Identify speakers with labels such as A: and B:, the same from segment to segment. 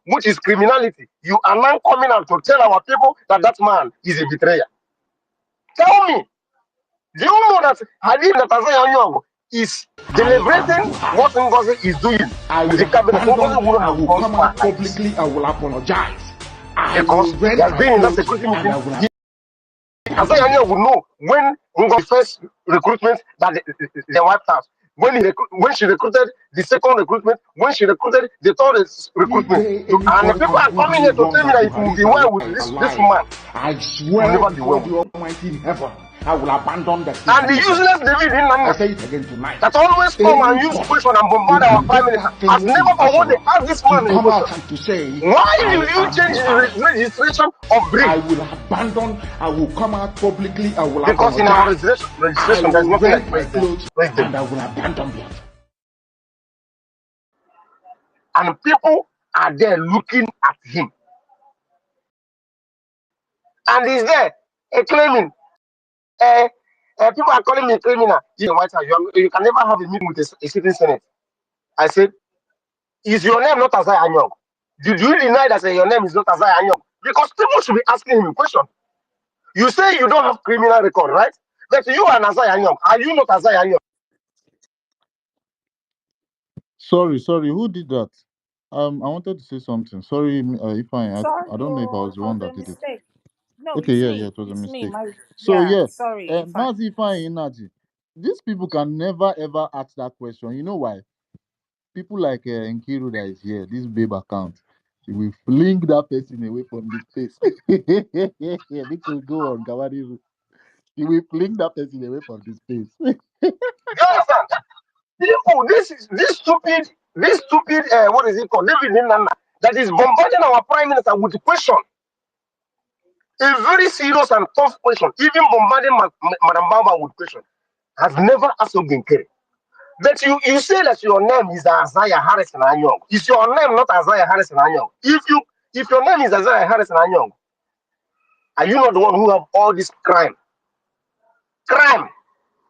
A: which is criminality, you are now coming out to tell our people that that man is a betrayer. Tell me, do you know that Hadid Natazayanyong is deliberating what Ngozi is doing with the cabinet? Ngozi wouldn't have gone
B: come out publicly. I will apologize.
A: Because he has been in that security meeting. Azayanyong would know when Ngozi first recruitment that they wiped out. When she recruited the second recruitment, when she recruited the third recruitment, and the people are coming here to tell me that it will be well with this man.
B: I swear
A: never be well
B: the Almighty in heaven, I will abandon the
A: and the useless David in
B: I say it again tonight.
A: that always come and use question and bombard our prime minister has never for one day asked this man
B: come out and to say,
A: why did you change the registration of Brig?
B: I will abandon, I will come out publicly, I will
A: because in our registration there's nothing like president.
B: And I will abandon them.
A: And people are there looking at him. And he's there claiming, people are calling me a criminal. White House, you can never have a meeting with a sitting Senate. I said, is your name not Azai Anyong? Did you deny that your name is not Azai Anyong? Because people should be asking him a question. You say you don't have criminal record, right? But you are Azai Anyong. Are you not Azai Anyong?
C: Sorry, who did that? I wanted to say something. Sorry, if I don't know if I was the one that did it.
D: No,
C: Okay, yeah, it was a mistake.
D: Sorry.
C: Mazi, Nnadi, these people can never ever ask that question. You know why? People like Nkiru that is here, this babe account, he will fling that person away from the space. Because go on, Gawari. He will fling that person away from the space.
A: You understand? People, this stupid, what is it called? David Nana, that is bombarding our prime minister with a question. A very serious and tough question. Even bombarding Madam Baba with question. Has never asked Ogenkere. But you say that your name is Isaiah Harrison Anyong. Is your name not Isaiah Harrison Anyong? If your name is Isaiah Harrison Anyong, are you not the one who have all this crime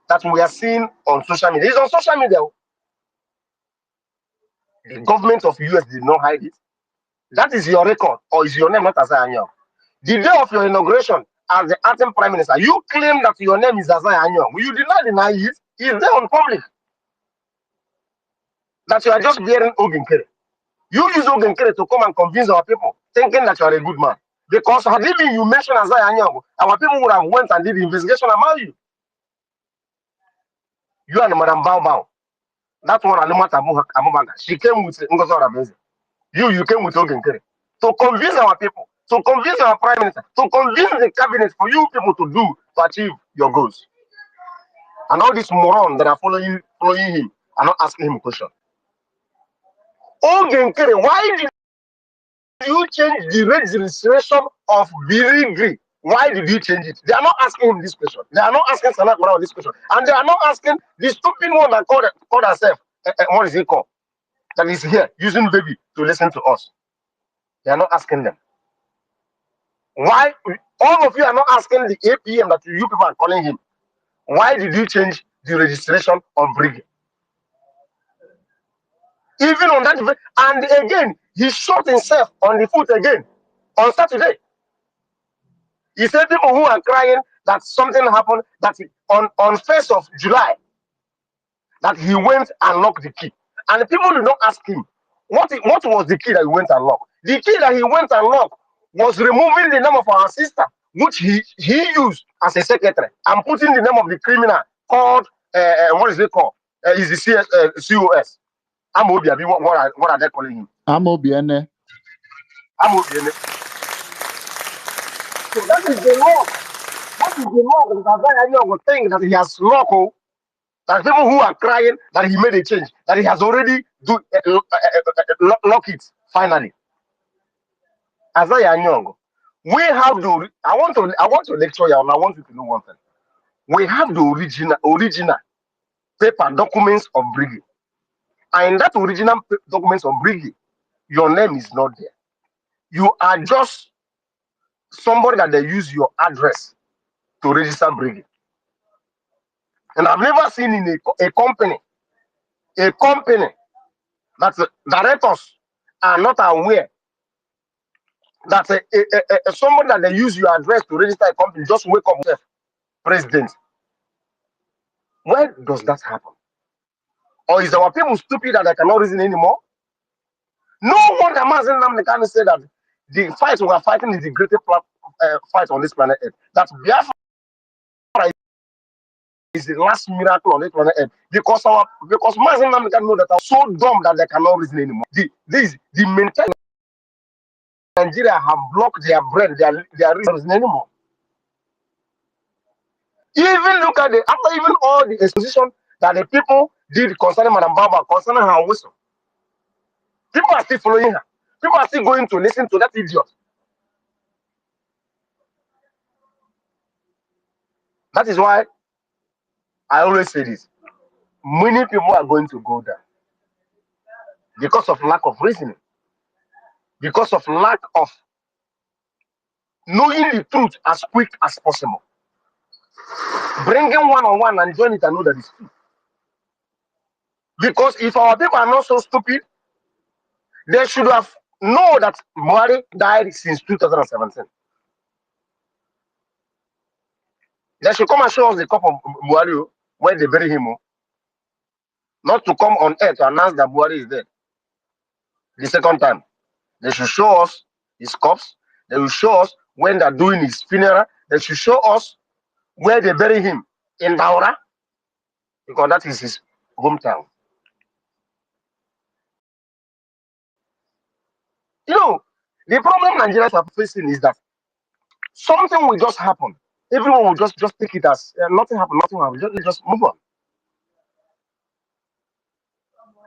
A: that we are seeing on social media? It's on social media. The government of US did not hide it. That is your record, or is your name not Isaiah Anyong? The day of your inauguration as the acting prime minister, you claim that your name is Isaiah Anyong. You did not deny it. It's there on public. That you are just bearing Ogenkere. You use Ogenkere to come and convince our people, thinking that you are a good man. Because had it been you mentioned Isaiah Anyong, our people would have went and did the investigation about you. You and Madam Bao. That one, Abumaga, she came with Ngozi Orameze. You came with Ogenkere to convince our people, to convince our prime minister, to convince the cabinet for you people to achieve your goals. And all these morons that are following him are not asking him a question. Ogenkere, why did you change the registration of Birigri? Why did you change it? They are not asking him this question. They are not asking Sanak Mara this question. And they are not asking the stupid one that called herself, what is it called? That is here, using baby to listen to us. They are not asking them. Why? All of you are not asking the APM that you people are calling him. Why did you change the registration of Birigri? Even on that, and again, he shot himself on the foot again on Saturday. He said people who are crying that something happened, that on 1st of July, that he went and locked the key. And the people did not ask him, what was the key that he went and locked? The key that he went and locked was removing the name of our sister, which he used as a secretary, and putting the name of the criminal called, what is it called? Is the COS. Amobiabi, what are they calling him?
C: Amobiene.
A: So that is the law. That is the law that Azai was saying that he has local. That people who are crying that he made a change, that he has already lock it finally. Azai Anyong, we have the. I want to lecture you, and I want you to know one thing. We have the original paper documents of Birigri. And in that original documents of Birigri, your name is not there. You are just somebody that they use your address to register Birigri. And I've never seen in a company that directors are not aware that someone that they use your address to register a company just wake up yourself, president. Where does that happen? Or is our people stupid that they cannot reason anymore? No wonder Mazi Nnadi Kanu say that the fight we are fighting is the greatest fight on this planet Earth. That Biafra is the last miracle on this planet Earth. Because Mazi Nnadi Kanu know that are so dumb that they cannot reason anymore. The mentality of Nigeria have blocked their brain, their reason anymore. Even look at after even all the exposition that the people did concerning Madam Baba, concerning her whistle. People are still following her. People are still going to listen to that idiot. That is why I always say this. Many people are going to go there because of lack of reasoning, because of lack of knowing the truth as quick as possible. Bringing one-on-one and join it and know that it's true. Because if our people are not so stupid, they should have known that Buhari died since 2017. They should come and show us the cup of Buhari where they bury him. Not to come on air to announce that Buhari is dead. The second time. They should show us his corpse. They will show us when they're doing his funeral. They should show us where they bury him in Daura, because that is his hometown. You know, the problem Nigerians are facing is that something will just happen. Everyone will just take it as nothing happened, nothing happened. Let's just move on.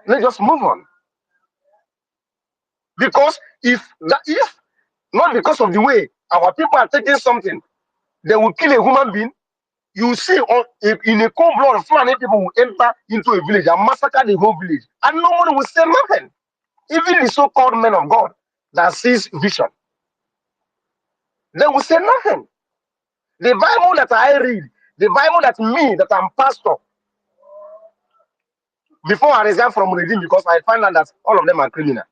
A: Let's just move on. Because if not because of the way our people are taking something, they will kill a human being. You see, in a cold blood, Fulani people will enter into a village and massacre the whole village, and nobody will say nothing. Even the so-called men of God that sees vision, they will say nothing. The Bible that I read, the Bible that that I'm pastor, before I resign from Redeem, because I find out that all of them are criminal.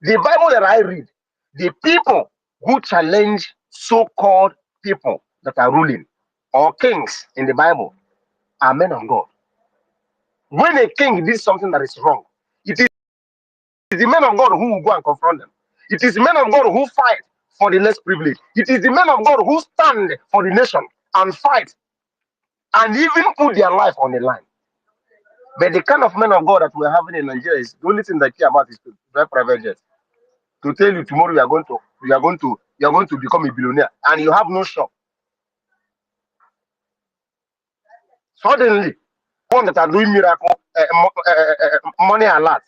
A: The Bible that I read, the people who challenge so-called people that are ruling or kings in the Bible are men of God. When a king did something that is wrong, it is the men of God who will go and confront them. It is the men of God who fight for the less privileged. It is the men of God who stand for the nation and fight and even put their life on the line. But the kind of men of God that we're having in Nigeria is the only thing they care about is to drive private jets. To tell you tomorrow you are going to become a billionaire and you have no shop. Suddenly, one that are doing miracle, money alert.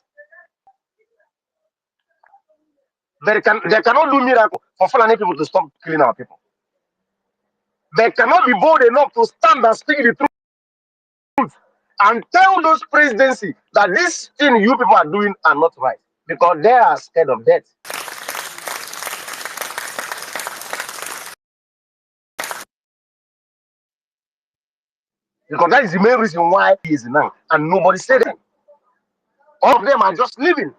A: They cannot do miracle for Fulani people to stop killing our people. They cannot be bold enough to stand and speak the truth and tell those presidency that this thing you people are doing are not right, because they are scared of death. Because that is the main reason why he is now, and nobody said it. All of them are just living,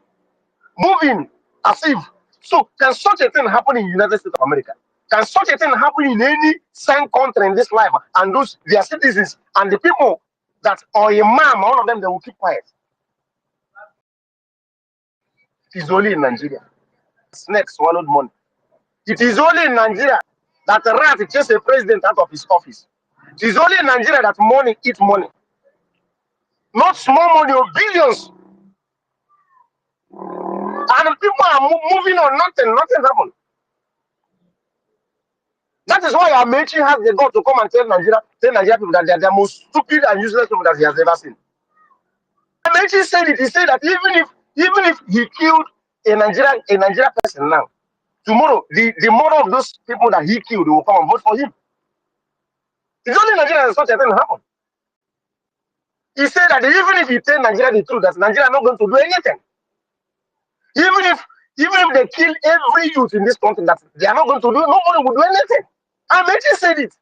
A: moving as if. So can such a thing happen in the United States of America? Can such a thing happen in any same country in this life? And those their citizens and the people that are a man, all of them, they will keep quiet. It is only in Nigeria. Snake swallowed money. It is only in Nigeria that a rat chase a president out of his office. It is only in Nigeria that money eats money. Not small money or billions. And people are moving on, nothing happened. That is why Amechi has the God to come and tell Nigeria people that they are the most stupid and useless people that he has ever seen. Amechi said it. He said that even if he killed a Nigerian person now, tomorrow the mother of those people that he killed will come and vote for him. It's only Nigeria that such a thing happen. He said that even if he tell Nigeria the truth, that Nigeria is not going to do anything. Even if they kill every youth in this country, that they are not going to do, nobody will do anything. Amechi said it.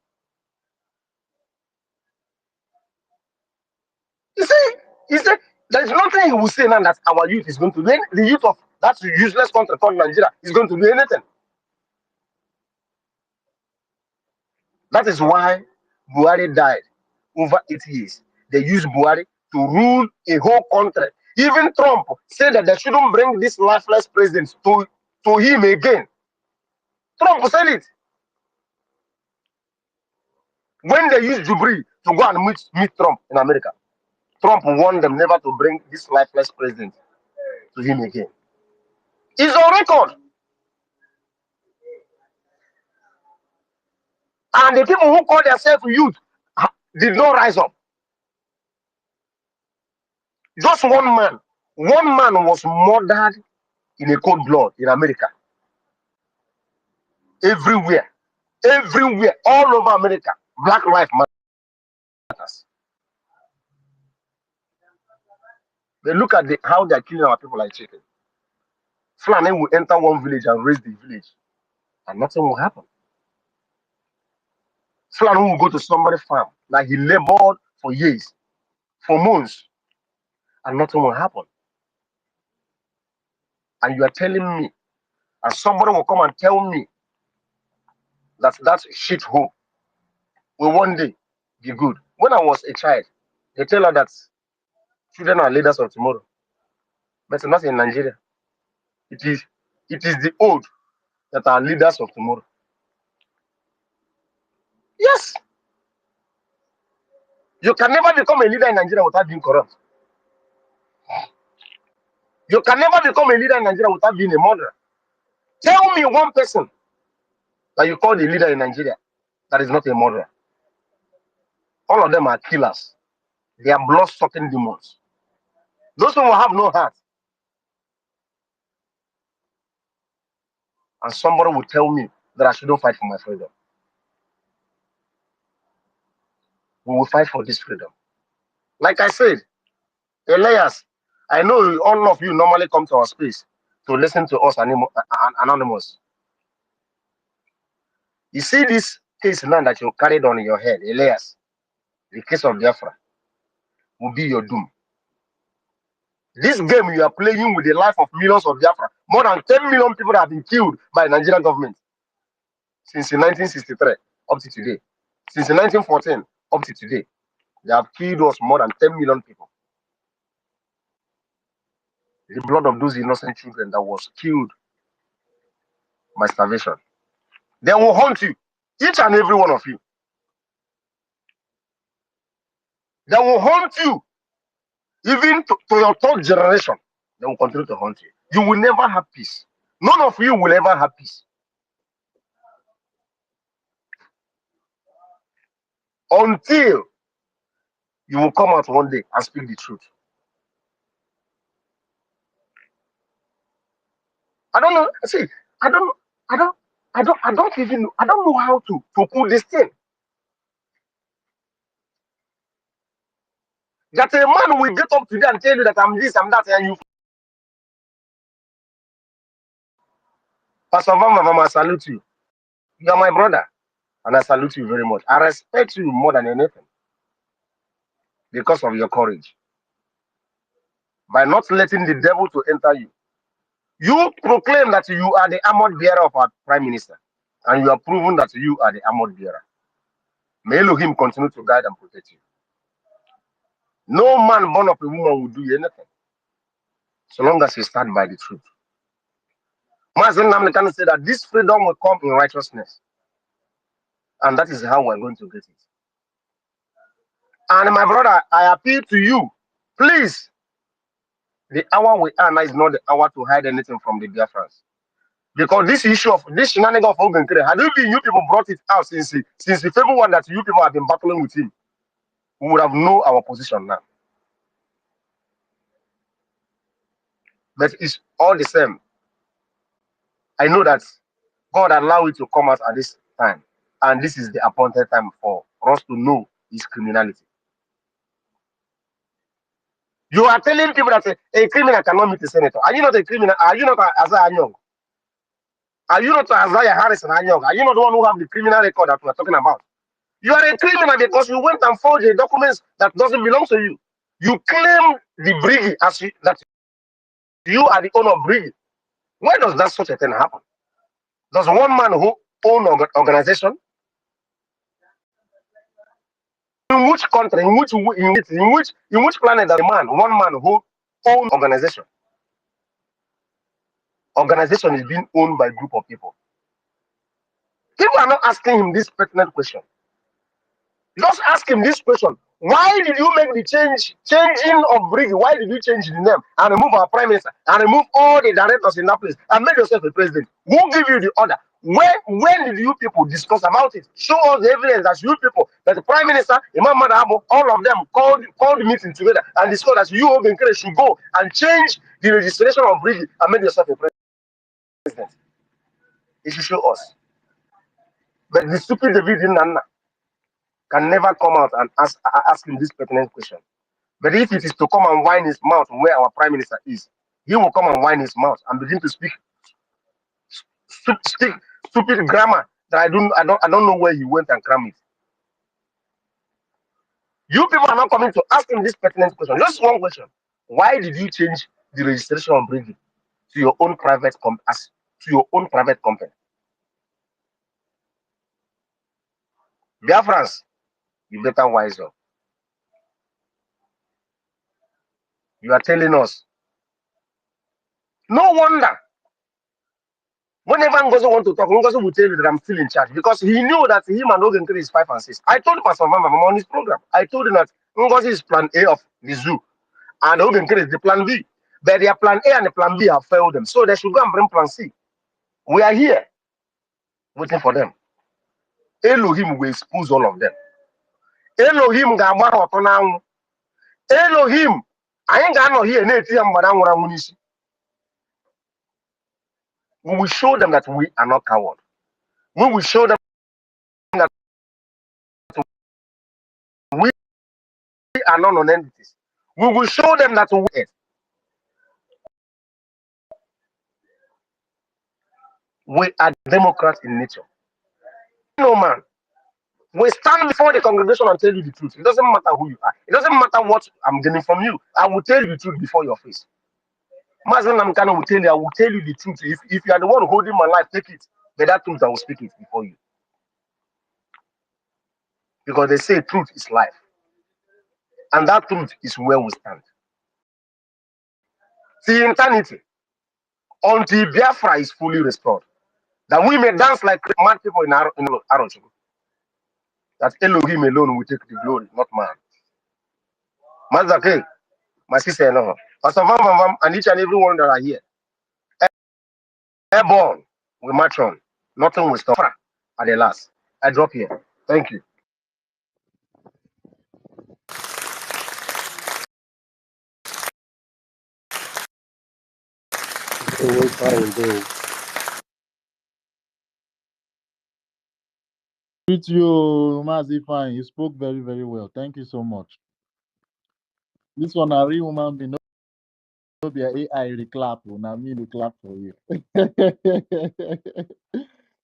A: He said there is nothing he will say now that our youth is going to do. The youth of that useless country called Nigeria is going to do anything. That is why Buhari died over 8 years. They used Buhari to rule a whole country. Even Trump said that they shouldn't bring this lifeless president to him again. Trump said it. When they used Jubri to go and meet Trump in America, Trump warned them never to bring this lifeless president to him again. It's on record. And the people who call themselves youth did not rise up. Just one man was murdered in a cold blood in America. Everywhere, all over America, Black life matters. They look at how they're killing our people like chicken. Fulani will enter one village and raise the village, and nothing will happen. Fulani will go to somebody's farm that he labored for years, for months, and nothing will happen. And you are telling me, and somebody will come and tell me that shit hole will one day be good. When I was a child, they tell her that children are leaders of tomorrow, but not in Nigeria. It is the old that are leaders of tomorrow. Yes. You can never become a leader in Nigeria without being corrupt. You can never become a leader in Nigeria without being a murderer. Tell me one person that you call the leader in Nigeria that is not a murderer. All of them are killers. They are blood-sucking demons. Those people have no heart. And somebody will tell me that I shouldn't fight for my freedom. We will fight for this freedom. Like I said, Elias, I know all of you normally come to our space to listen to us anonymous. You see this case now that you carried on in your head, Elias, the case of Biafra, will be your doom. This game you are playing with the life of millions of Biafra. More than 10 million people have been killed by the Nigerian government since 1963 up to today. Since 1914 up to today, they have killed us more than 10 million people. The blood of those innocent children that was killed by starvation. They will haunt you, each and every one of you. They will haunt you, even to your third generation. They will continue to haunt you. You will never have peace. None of you will ever have peace. Until you will come out one day and speak the truth. I don't know. See, I don't know how to put this thing. That a man will get up today and tell you that I'm this, I'm that, and you. Pastor Vama, I salute you. You are my brother, and I salute you very much. I respect you more than anything because of your courage. By not letting the devil to enter you. You proclaim that you are the armored bearer of our Prime Minister, and you are proven that you are the armored bearer. May Elohim continue to guide and protect you. No man born of a woman will do anything, so long as you stand by the truth. Mazi can say that this freedom will come in righteousness, and that is how we're going to get it. And my brother, I appeal to you, please. The hour we are now is not the hour to hide anything from the Biafrans. Because this issue of this shenanigan of Ogenkere, had it been you people brought it out since the February that you people have been battling with him, we would have known our position now. But it's all the same. I know that God allowed it to come out at this time. And this is the appointed time for us to know his criminality. You are telling people that a criminal cannot meet a senator. Are you not a criminal? Are you not Isaiah Anyong? Are you not Isaiah Harrison Anyong? Are you not the one who have the criminal record that we are talking about? You are a criminal because you went and forged a documents that doesn't belong to you. You claim the Brigi as that you are the owner of Brigi. Where does that such a thing happen? Does one man who own organization? In which country, in which planet does a man, one man who own organization is being owned by a group of people? People are not asking him this pertinent question. Just ask him this question. Why did you make the changing of Briggy? Why did you change the name and remove our prime minister and remove all the directors in that place and make yourself a president? Who gave you the order? When did you people discuss about it? Show us the evidence that you people, that the prime minister, Imam Madabo, all of them called the meeting together and discussed that you Ogenkere should go and change the registration of Briggy and make yourself a president. It should show us. But the stupid David Nana can never come out and ask him this pertinent question. But if it is to come and whine his mouth where our prime minister is, he will come and whine his mouth and begin to speak stupid grammar that I don't know where he went and cram it. You people are not coming to ask him this pertinent question. Just one question: why did you change the registration of Brady to your own private company? Biafrans, you better wise up. You are telling us. No wonder. Whenever Ngozi want to talk, Ngozi will tell you that I'm still in charge because he knew that him and Ogenkere is 5 and 6. I told Pastor Mama on his program. I told him that Ngozi is plan A of the zoo and Ogenkere is the plan B. But their plan A and the plan B have failed them. So they should go and bring plan C. We are here waiting for them. Elohim will expose all of them. Elohim ga-agbara ọtọ n'anwụ. Elohim, anyị ga-anọ here na-eti ya mgbada nwụrụ anwụ n'isi. We will show them that we are not cowards. We will show them that we are not non-entities. We will show them that we are Democrats in nature. No man. We stand before the congregation and tell you the truth. It doesn't matter who you are. It doesn't matter what I'm getting from you. I will tell you the truth before your face. Mazi Kanu will tell you, I will tell you the truth. If you are the one holding my life, take it. But that truth, I will speak it before you. Because they say truth is life. And that truth is where we stand. See, eternity, until Biafra is fully restored, that we may dance like mad people in Arochukwu. That Elohim alone will take the glory, not man. Mazake, my sister, no. Pastor Vam, and each and every one that are here. Airborne, we march on. Nothing will stop at the last. I drop here. Thank you.
C: With you, Mazi, fine. You spoke very, very well. Thank you so much. This one, a real woman being no be a AI the clap. Now me the clap for you.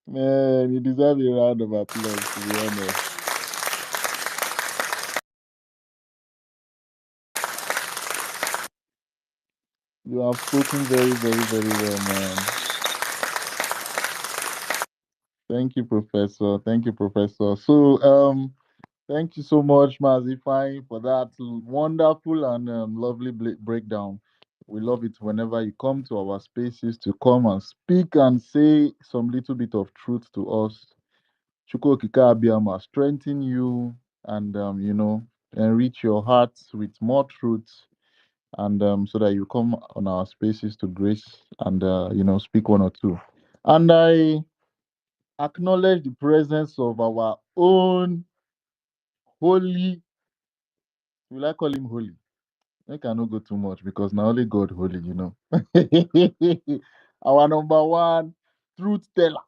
C: Man, you deserve a round of applause, to be honest. You have spoken very, very, very well, man. Thank you, Professor. Thank you, Professor. So, thank you so much, Mazi Fine, for that wonderful and lovely breakdown. We love it whenever you come to our spaces to come and speak and say some little bit of truth to us. Chuko Kika Abiyama, strengthen you and, enrich your hearts with more truth and so that you come on our spaces to grace and, speak one or two. And I acknowledge the presence of our own holy, will I call him holy? I cannot go too much because now only God holy, Our number one truth teller.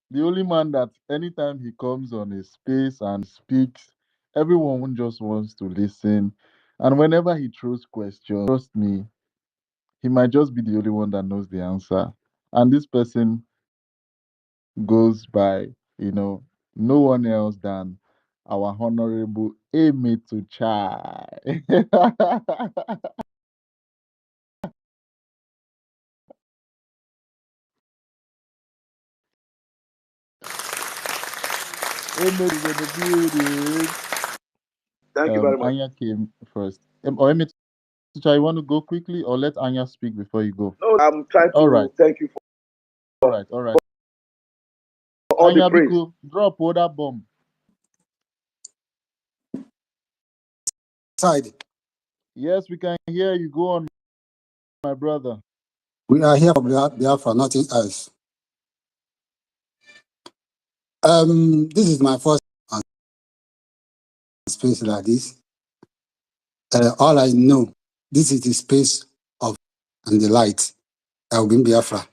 C: The only man that anytime he comes on a space and speaks, everyone just wants to listen. And whenever he throws questions, trust me, he might just be the only one that knows the answer. And this person goes by, no one else than our honorable Amy to Chai. Emmett is in the building.
A: Thank you very much.
C: Anya came first. Or Emmett, you want to go quickly or let Anya speak before you go?
A: No, I'm trying
C: All right.
A: to thank you
C: All right.
A: for all the
C: Anya
A: praise.
C: Biko, drop order bomb.
E: Side.
C: Yes, we can hear you. Go on, my brother.
E: We are here for Biafra, nothing else. This is my first space like this. All I know, this is the space of and the light that will bring Biafra.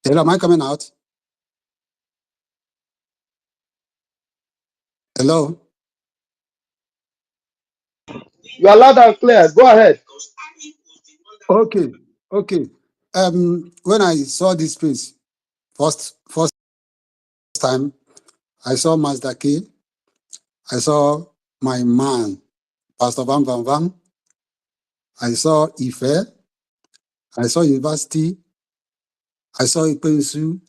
E: Hello, am I coming out? Hello?
A: You are loud and clear. Go ahead.
E: Okay. When I saw this space, first time, I saw Mazdaki, I saw my man, Pastor Van Van Van, I saw Ife, I saw University, I saw Ipensu.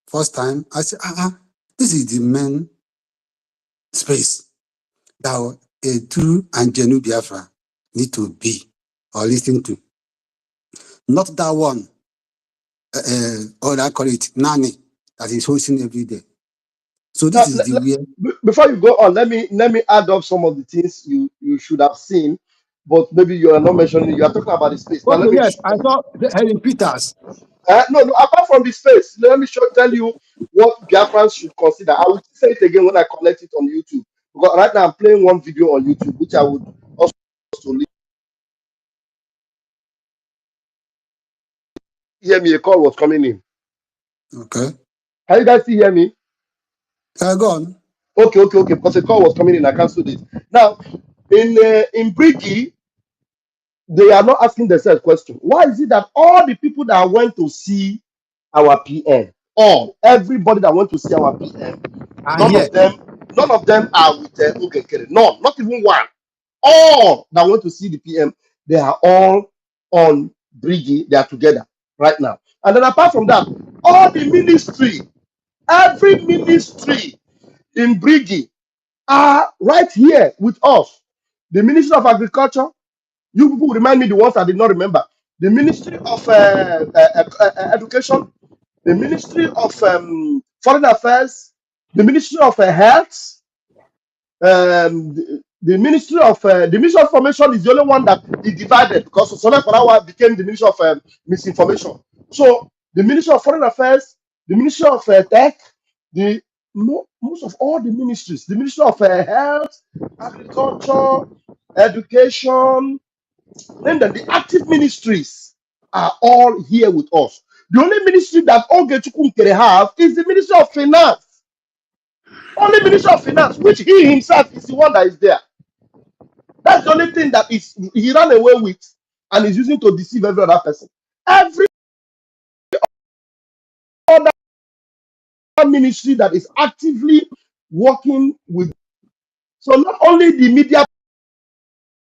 E: First time, I said, this is the main space that a true and genuine Biafra need to be or listen to. Not that one, or I call it Nani, that is hosting every day. So
A: Now,
E: this is the way.
A: before you go on, let me add up some of the things you should have seen, but maybe you are not mentioning. You are talking about the space. Now
E: Okay,
A: let me.
E: yes, I saw Helen Peters.
A: No. Apart from the space, let me tell you what Biafrans should consider. I will say it again when I connect it on YouTube. Because right now I'm playing one video on YouTube, which I would also hear me. A call was coming in.
E: Okay.
A: Can you guys still hear me?
E: Go on.
A: Okay. Because a call was coming in, I cancelled it. Now, in Briggy, they are not asking themselves question. Why is it that all the people that went to see our PM, everybody that went to see our PM, none
E: Here.
A: of them are with Ugekere. None, not even one. All that went to see the PM, they are all on Briggy. They are together right now. And then apart from that, all the ministry, every ministry in Briggy are right here with us. The Ministry of Agriculture, you people remind me the ones I did not remember. The Ministry of Education, the Ministry of Foreign Affairs, the Ministry of Health, the Ministry of Information is the only one that is divided because Sona Kwarawa became the Ministry of Misinformation. So the Ministry of Foreign Affairs, the Ministry of Tech, most of all the ministries, the Ministry of Health, Agriculture, Education, then the active ministries are all here with us. The only ministry that Ogechukwu can have is the Ministry of Finance. Only Ministry of Finance, which he himself is the one that is there. That's the only thing that he ran away with and is using to deceive every other person. Every other ministry that is actively working with. So not only the media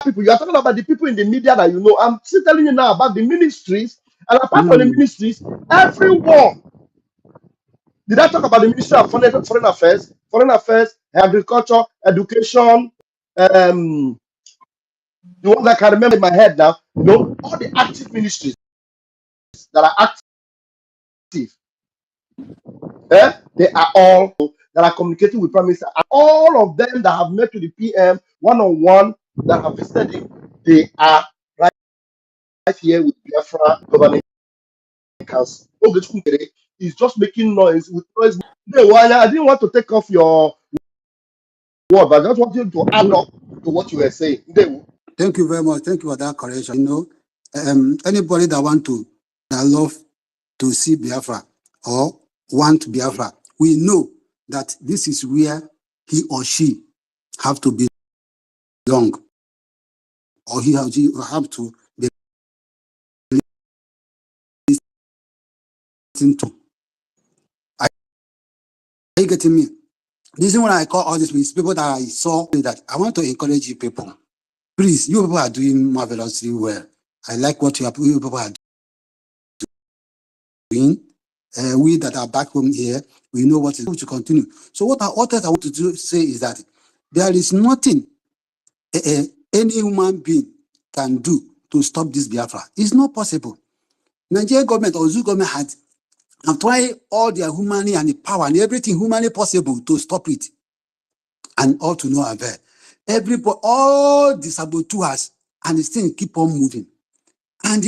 A: people, you are talking about the people in the media that you know. I'm still telling you now about the ministries, and apart from the ministries, everyone. Did I talk about the Ministry of Foreign Affairs, Agriculture, Education, the ones I can remember in my head now? No, all the active ministries that are active, they are all that are communicating with Prime Minister. And all of them that have met with the PM one-on-one, that have visited him, they are right here with Biafra Governing Council. Is just making noise with noise. I didn't want to take off your word, but I just want you to add up to what you were saying.
E: Thank you very much. Thank you for that correction. You know, anybody that love to see Biafra or want Biafra, we know that this is where he or she have to belong, or he or she have to be listened to. Are you getting me? The reason why I call all these people that I saw that I want to encourage you people. Please, you people are doing marvelously well. I like what you people are doing. we that are back home here, we know what is going to continue. So what else I want to say is that there is nothing any human being can do to stop this Biafra. It's not possible. Nigerian government or Zoo government have tried all their humanity and the power and everything humanly possible to stop it, and all to no avail. Everybody, all the saboteurs and the thing keep on moving. And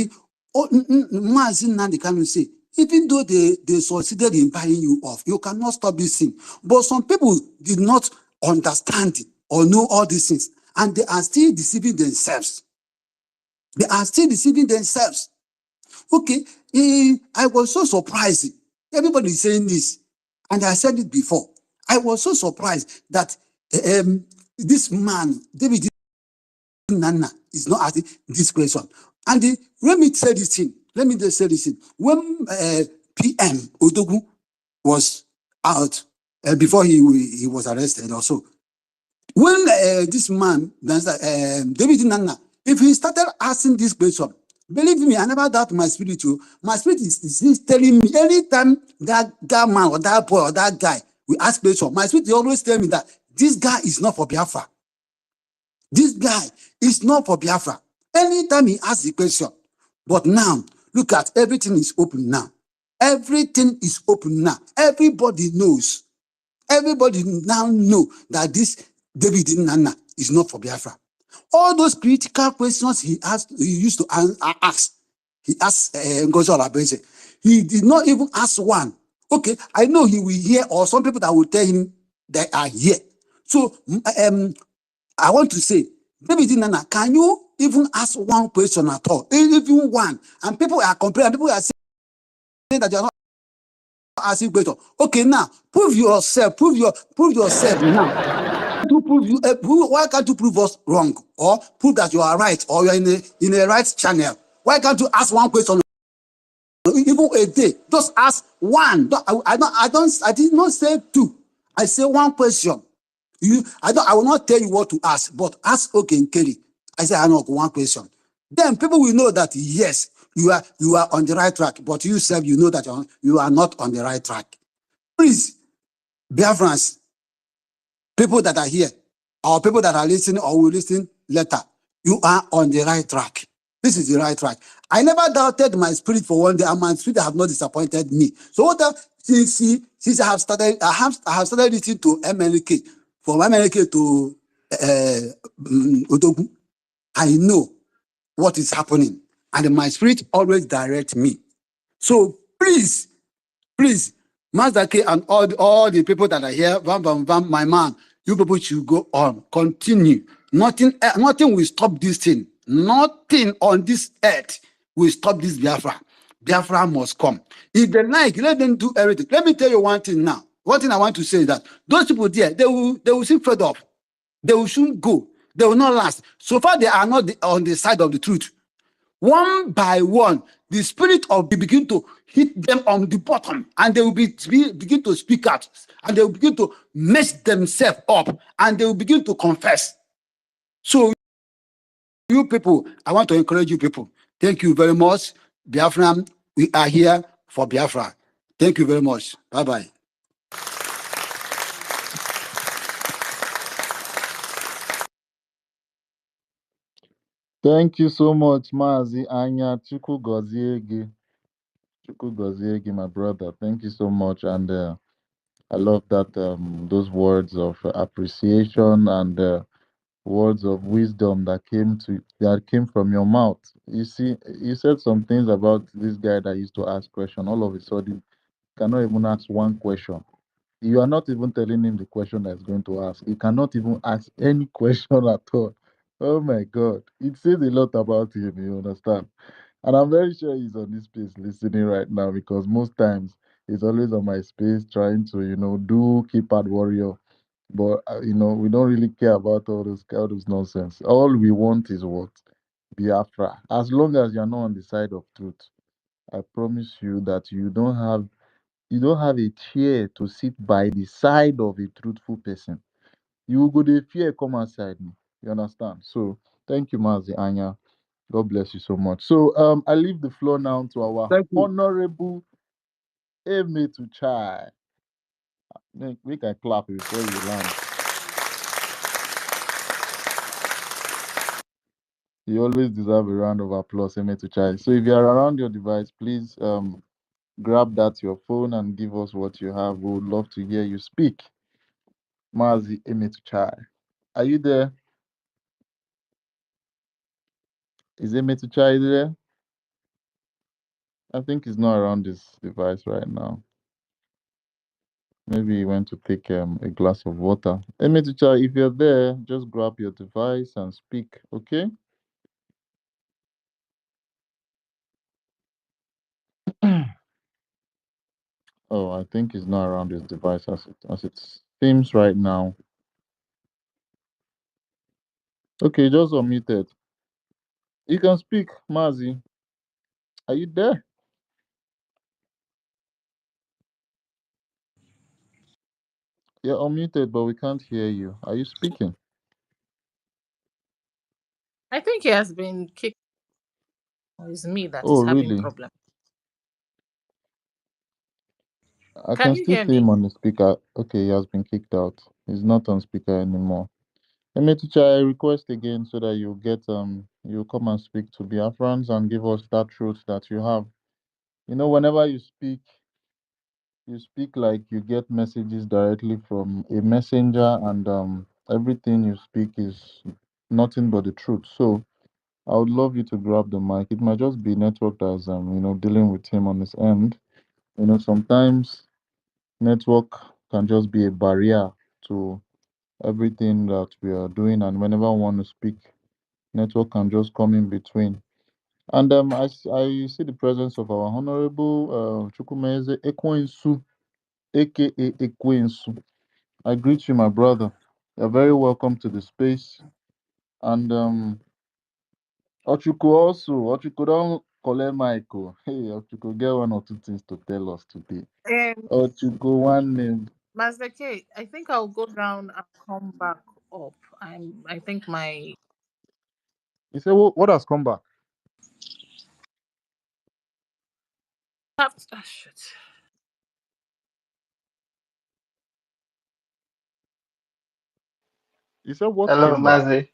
E: Mazi Nnadi Kanu say, even though they succeeded in buying you off, you cannot stop this thing. But some people did not understand it or know all these things, and they are still deceiving themselves. They are still deceiving themselves. Okay, I was so surprised. Everybody is saying this, and I said it before. I was so surprised that this man, David Nana, is not asking this question. And let me say this thing. Let me just say this thing. When PM Odogu was out before he was arrested, also, when this man, David Nana, if he started asking this question, believe me, I never doubt my spirit. My spirit is telling me anytime that man or that boy or that guy will ask question, my spirit always tell me that this guy is not for Biafra. This guy is not for Biafra. Anytime he asks the question. But now, look at everything is open now. Everything is open now. Everybody knows. Everybody now know that this David Nana is not for Biafra. All those critical questions he used to ask. He asked Ngozi Olabese. He did not even ask one. Okay, I know he will hear, or some people that will tell him they are here. So I want to say, David Nana, can you even ask one question at all? Even one. And people are complaining, people are saying that you are not asking question. Okay, now prove yourself now. Why can't you prove us wrong, or prove that you are right, or you are in a right channel? Why can't you ask one question? Even a day, just ask one. I did not say two. I say one question. I will not tell you what to ask, but ask Kelly. I say I know one question. Then people will know that yes, you are on the right track, but you self, you know that you are not on the right track. Please, Biafrans, people that are here, or people that are listening or will listen later, you are on the right track. This is the right track. I never doubted my spirit for one day, and my spirit have not disappointed me. So since I have started listening to MLK, from MLK to Odogu, I know what is happening, and my spirit always directs me. So please, Master K and all the people that are here, my man, you people should go on, continue. Nothing will stop this thing. Nothing on this earth will stop this Biafra. Biafra must come. If they like, let them do everything. Let me tell you one thing now. One thing I want to say is that those people there, they will seem fed up. They will soon go. They will not last. So far, they are not on the side of the truth. One by one, the spirit of begin to hit them on the bottom, and they will begin to speak out, and they will begin to mess themselves up, and they will begin to confess. So, you people, I want to encourage you people. Thank you very much, Biafra. We are here for Biafra. Thank you very much. Bye-bye.
C: Thank you so much, Mazi Anya. Chukwu gozie gị, my brother. Thank you so much. And I love that those words of appreciation and words of wisdom that came from your mouth. You see, you said some things about this guy that used to ask questions. All of a sudden, cannot even ask one question. You are not even telling him the question that he's going to ask. He cannot even ask any question at all. Oh my God. It says a lot about him, you understand? And I'm very sure he's on this space listening right now, because most times he's always on my space trying to, do keypad warrior. But, we don't really care about all those nonsense. All we want is what? Biafra. As long as you're not on the side of truth, I promise you that you don't have a chair to sit by the side of a truthful person. You go dey fear come outside me. You understand? So thank you, Mazi Anya. God bless you so much. So I leave the floor now to our
E: Thank you.
C: honorable Amy to chai. Make I clap before you land. You always deserve a round of applause, Amy to chai. So if you are around your device, please grab that your phone and give us what you have. We would love to hear you speak. Mazi Amy to chai. Are you there? Is Amy to chai there? I think he's not around this device right now. Maybe he went to take a glass of water. Emeticha, if you're there, just grab your device and speak, okay? Oh, I think he's not around his device as it seems right now. Okay, just unmuted. You can speak, Mazi. Are you there? You're unmuted, but we can't hear you. Are you speaking?
D: I think he has been kicked. Or it's me that is
C: Oh,
D: having
C: really?
D: problem.
C: I
D: Can
C: can
D: you
C: still
D: hear
C: see him
D: me?
C: on the speaker. Okay, he has been kicked out. He's not on speaker anymore. Emeticha, I request again so that you come and speak to Biafrans and give us that truth that you have. Whenever you speak like you get messages directly from a messenger, and everything you speak is nothing but the truth. So I would love you to grab the mic. It might just be network that's dealing with him on his end. Sometimes network can just be a barrier to everything that we are doing, and whenever I want to speak, network can just come in between. And I see the presence of our Honorable Chukwumeze Ekwensu, aka Ekwensu. I greet you, my brother. You're very welcome to the space. And Ochuku don't collect Michael. Hey, Ochuku, get one or two things to tell us today. Ochuku, one name.
D: Master K, I think I'll go down and come back up. I think my
C: He said, what has come back?
D: shit.
C: He said, what
A: Hello,
C: came back?
A: Mazi.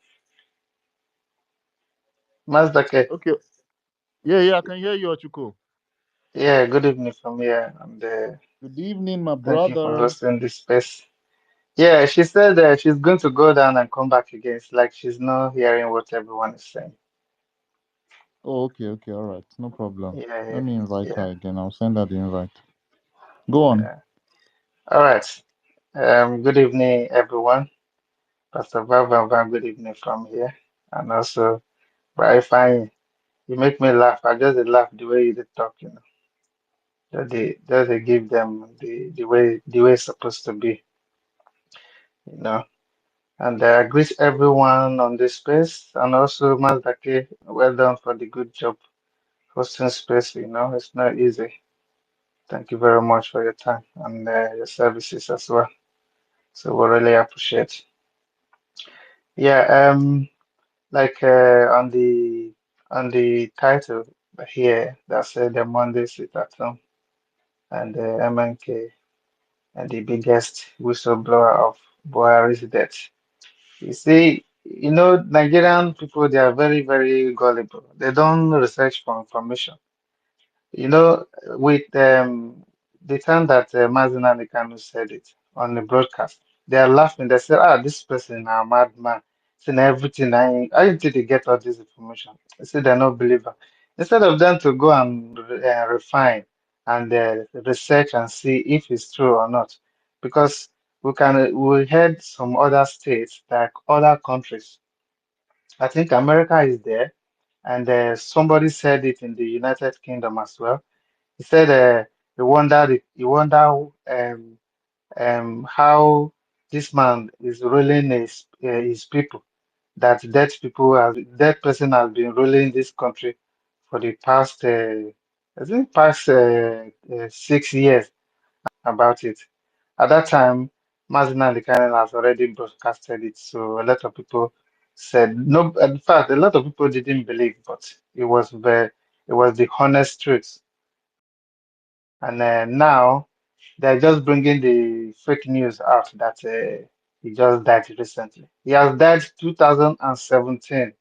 A: Mazdake.
C: Okay. Yeah, I can hear you, Ochuku.
A: Yeah, good evening from here, and
C: Good evening, my
A: thank you for
C: brother.
A: hosting this space. Yeah, she said she's going to go down and come back again. It's like she's not hearing what everyone is saying.
C: Oh, okay, all right. No problem.
A: Yeah,
C: Let
A: yeah,
C: me invite
A: yeah,
C: her again. I'll send her the invite. Go on.
A: yeah. All right. Good evening, everyone. Pastor Vavan, good evening from here. And also, very fine. You make me laugh. I just dey laugh the way you dey talk, you know. Just they give them the way it's supposed to be, you know. And I greet everyone on this space, and also Mazdake, well done for the good job hosting space. You know, it's not easy. Thank you very much for your time and your services as well. So we really appreciate. Yeah, like on the title here that said the Monday sit at home and MNK and the biggest whistleblower of Buhari's death. You see, Nigerian people, they are very, very gullible. They don't research for information. You know, with the time that Mazi and Kanu said it on the broadcast, they are laughing. They say, "Ah, this person a madman. Saying everything. I did they get all this information?" They say they're not believer. Instead of them to go and refine and research and see if it's true or not, because we heard some other states like other countries. I think America is there, and somebody said it in the United Kingdom as well. He said how this man is ruling his people. That dead person has been ruling this country for the past I think past 6 years about it. At that time, Mazina Likanen has already broadcasted it, so a lot of people said no. In fact, a lot of people didn't believe, but it was the honest truth.
F: And now they're just bringing the fake news out that he just died recently. He has died 2017,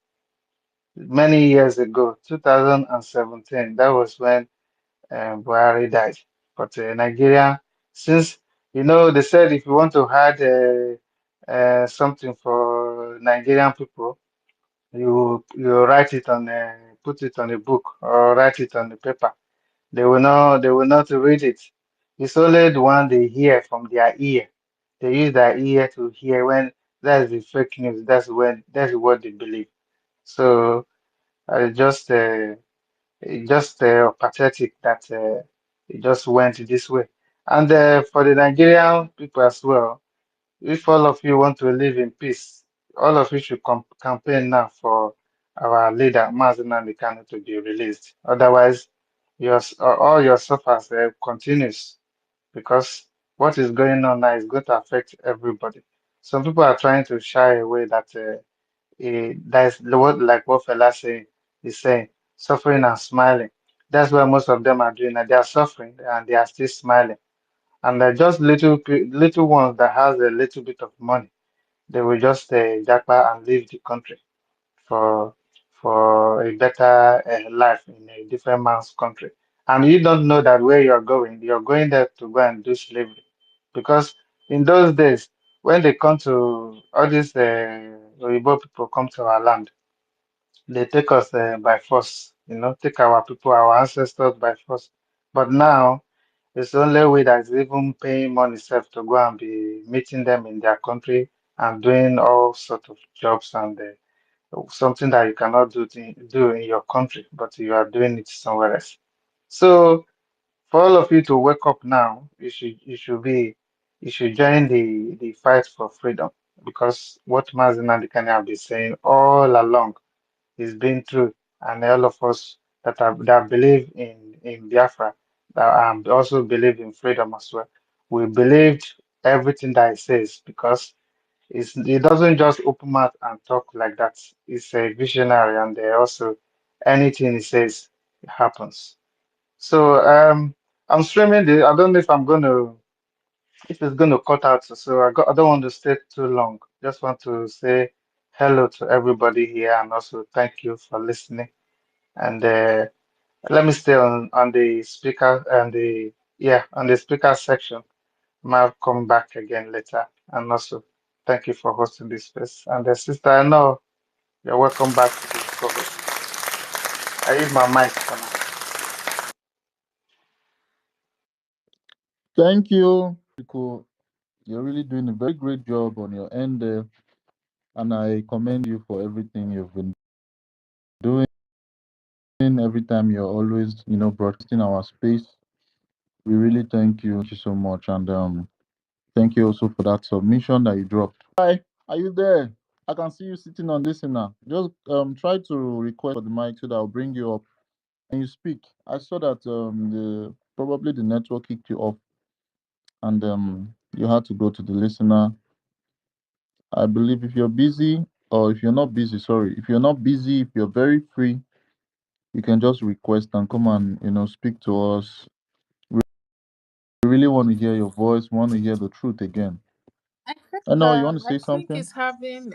F: many years ago, 2017. That was when Buhari died. But Nigeria, since they said if you want to hide something for Nigerian people, you write it on put it on a book or write it on the paper. They will not read it. It's only the one they hear from their ear. They use their ear to hear when that's the fake news. That's what they believe. So just pathetic that it just went this way. And for the Nigerian people as well, if all of you want to live in peace, all of you should campaign now for our leader, Mazi Kanu, to be released. Otherwise, all your suffers continues because what is going on now is going to affect everybody. Some people are trying to shy away that that's like what Fela is saying, suffering and smiling. That's what most of them are doing. And they are suffering and they are still smiling. And they're just little ones that has a little bit of money. They will just japa and leave the country for a better life in a different man's country. And you don't know that where you're going there to go and do slavery. Because in those days, when they come to all these Oyibo people come to our land, they take us by force, take our people, our ancestors by force. But now it's the only way that is even paying money self to go and be meeting them in their country and doing all sort of jobs and something that you cannot do in your country, but you are doing it somewhere else. So for all of you to wake up now, you should join the fight for freedom because what Mazi Nnadi have been saying all along is being true, and all of us that believe in Biafra that also believe in freedom as well. We believed everything that he says because he doesn't just open mouth and talk like that. He's a visionary, and also anything he says happens. So I'm streaming the. I don't know if it's gonna cut out. So I don't want to stay too long. Just want to say hello to everybody here, and also thank you for listening. And let me stay on the speaker and the yeah on the speaker section. Might come back again later. And also, thank you for hosting this space. And sister, I know you're welcome back to be co-host. I use my mic for now.
C: Thank you. Cool. You're really doing a very great job on your end there, and I commend you for everything you've been doing. Every time you're always, broadcasting our space. We really thank you so much, and thank you also for that submission that you dropped. Hi, are you there? I can see you sitting on this now. Just try to request for the mic so that I'll bring you up and you speak. I saw that probably the network kicked you off and you had to go to the listener. I believe if you're busy or if you're not busy, sorry, if you're not busy, if you're very free, you can just request and come and speak to us. We really want to hear your voice, want to hear the truth again.
D: I think
C: I know you want to say something.
D: it's having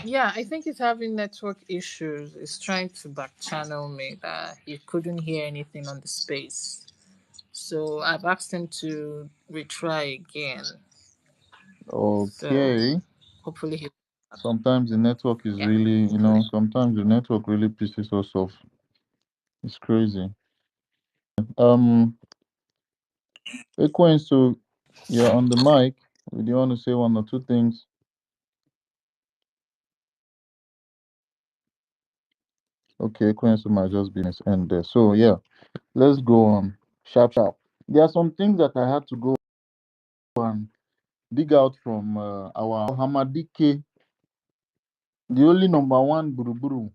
D: yeah, I think it's having network issues. It's trying to back channel me that he couldn't hear anything on the space. So I've asked him to retry again. So
C: Okay.
D: hopefully he
C: Sometimes the network is
D: yeah,
C: really,
D: hopefully.
C: sometimes the network really pisses us off. It's crazy. Um, Equine, so you're on the mic. Do you want to say one or two things? Okay, Equine, so might just be his end there. So yeah, let's go on. Sharp, sharp. There are some things that I had to go and dig out from our Hamadike, the only number one Buruburu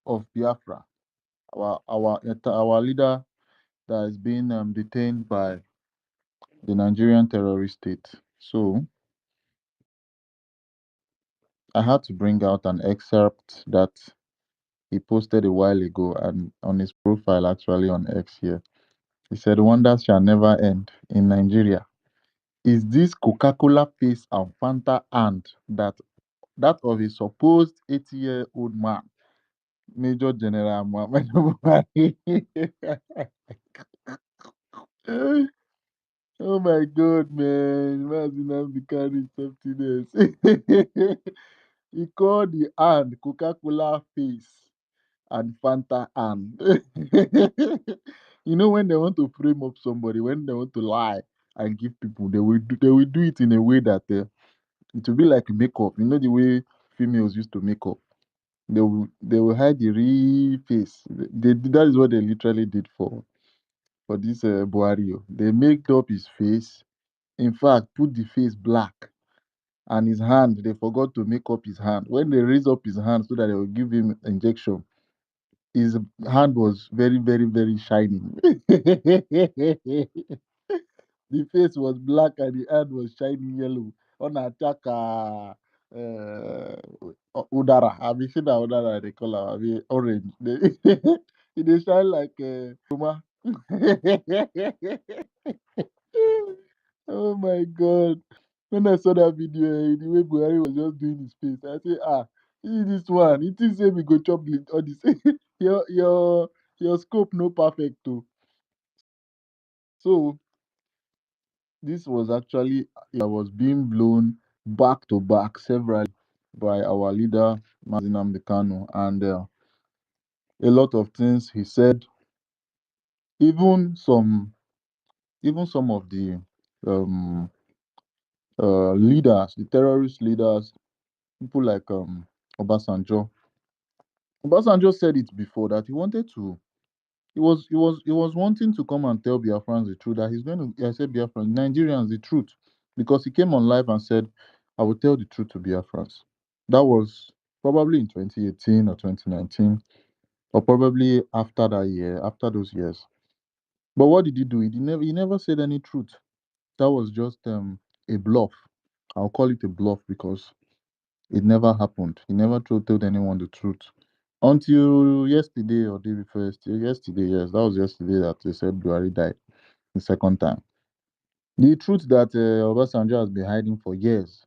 C: of Biafra, our leader that is being detained by the Nigerian terrorist state. So I had to bring out an excerpt that he posted a while ago and on his profile actually on X here. He said, "Wonders shall never end in Nigeria. Is this Coca-Cola face and Fanta hand that of a supposed 80-year-old man, Major General Muhammad Buhari?" Oh my God, man! Imagine I'm becoming something else. He called the hand Coca-Cola face and Fanta hand. You know, when they want to frame up somebody, when they want to lie and give people, they will do it in a way that it will be like makeup. You know the way females used to make up. They will hide the real face. That is what they literally did for this Buhari. Oh. They made up his face. In fact, put the face black. And his hand, they forgot to make up his hand. When they raise up his hand so that they will give him injection, his hand was very, very, very shining. The face was black and the hand was shining yellow. On attack, udara. I mean, see that udara they call it. I mean, orange. They shine like Roma. Oh my God. When I saw that video, the way Buhari was just doing his face, I say, this one. It is say we go chop all this. your scope no perfect too. So this was actually I was being blown back to back several by our leader Mazi Kanu, and a lot of things he said, even some of the um leaders, the terrorist leaders, people like Obasanjo. Obasanjo said it before that he wanted to. He was wanting to come and tell Biafrans the truth that he's going to. I said Biafrans, Nigerians the truth, because he came on live and said, "I will tell the truth to Biafrans." That was probably in 2018 or 2019, or probably after that year, after those years. But what did he do? He never said any truth. That was just a bluff. I'll call it a bluff because it never happened. He never told anyone the truth. Until yesterday or day before yesterday, yes, that was yesterday that they said Buhari died the second time. The truth that Obasanjo has been hiding for years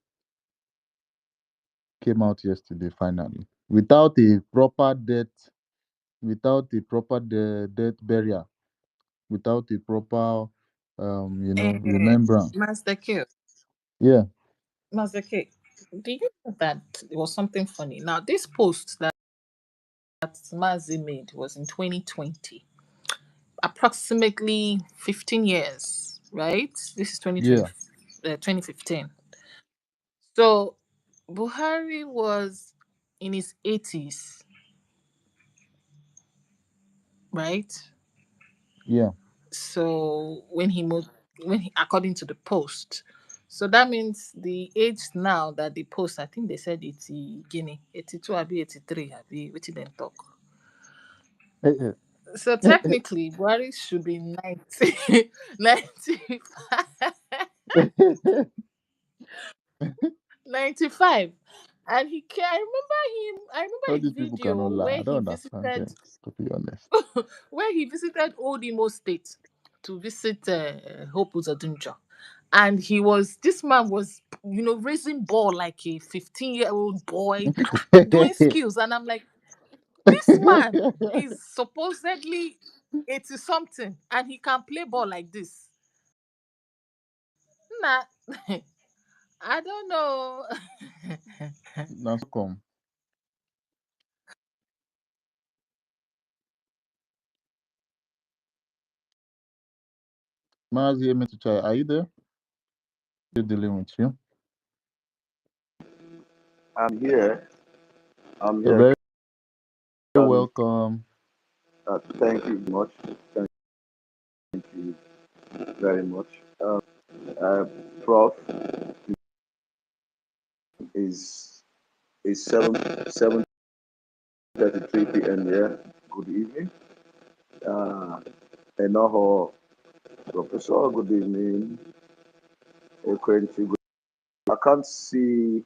C: came out yesterday finally, without a proper death burial, without a proper, remembrance.
D: Master Q.
C: Yeah,
D: Master K. Do you know that it was something funny? Now, this post that Mazi made was in 2020, approximately 15 years, right? This is 2020,
C: yeah,
D: 2015. So, Buhari was in his 80s, right?
C: yeah.
D: So when he moved, according to the post, so that means the age now that they post, I think they said it's Guinea 82, abi 83, abi which then talk. So technically, Buhari should be 90, 95, 95. And I
C: All
D: remember a
C: these people cannot
D: video
C: lie.
D: where
C: I
D: he
C: don't understand
D: visited,
C: them, to be honest.
D: Old Imo State to visit Hope Uzodinja. And this man was, raising ball like a 15-year-old boy, doing skills. And I'm like, this man is supposedly 80 something and he can play ball like this. Nah, I don't know.
C: Now, so come. Mazi Emetuchai, are you there? Still dealing with you.
G: I'm here. I'm
C: You're
G: here.
C: very
G: Um,
C: welcome.
G: thank you much. Thank you very much. Uh, Prof is 7:33 p.m. here. Good evening. Enoho Professor. Good evening. Ekwenchi. I can't see.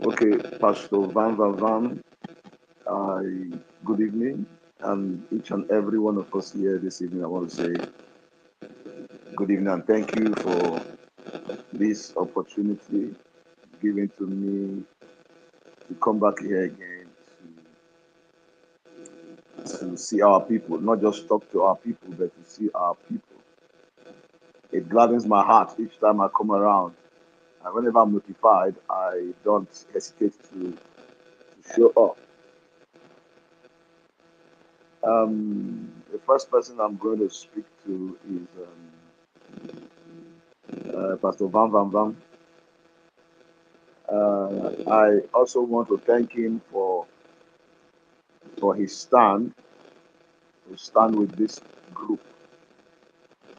G: Okay, Pastor Van Van Van. Good evening, and each and every one of us here this evening. I want to say Good evening, and thank you for this opportunity given to me to come back here again to see our people, not just talk to our people, but to see our people. It gladdens my heart each time I come around. And whenever I'm notified, I don't hesitate to show up. The first person I'm going to speak to is Pastor Van Van Van. I also want to thank him for his stand, to stand with this group.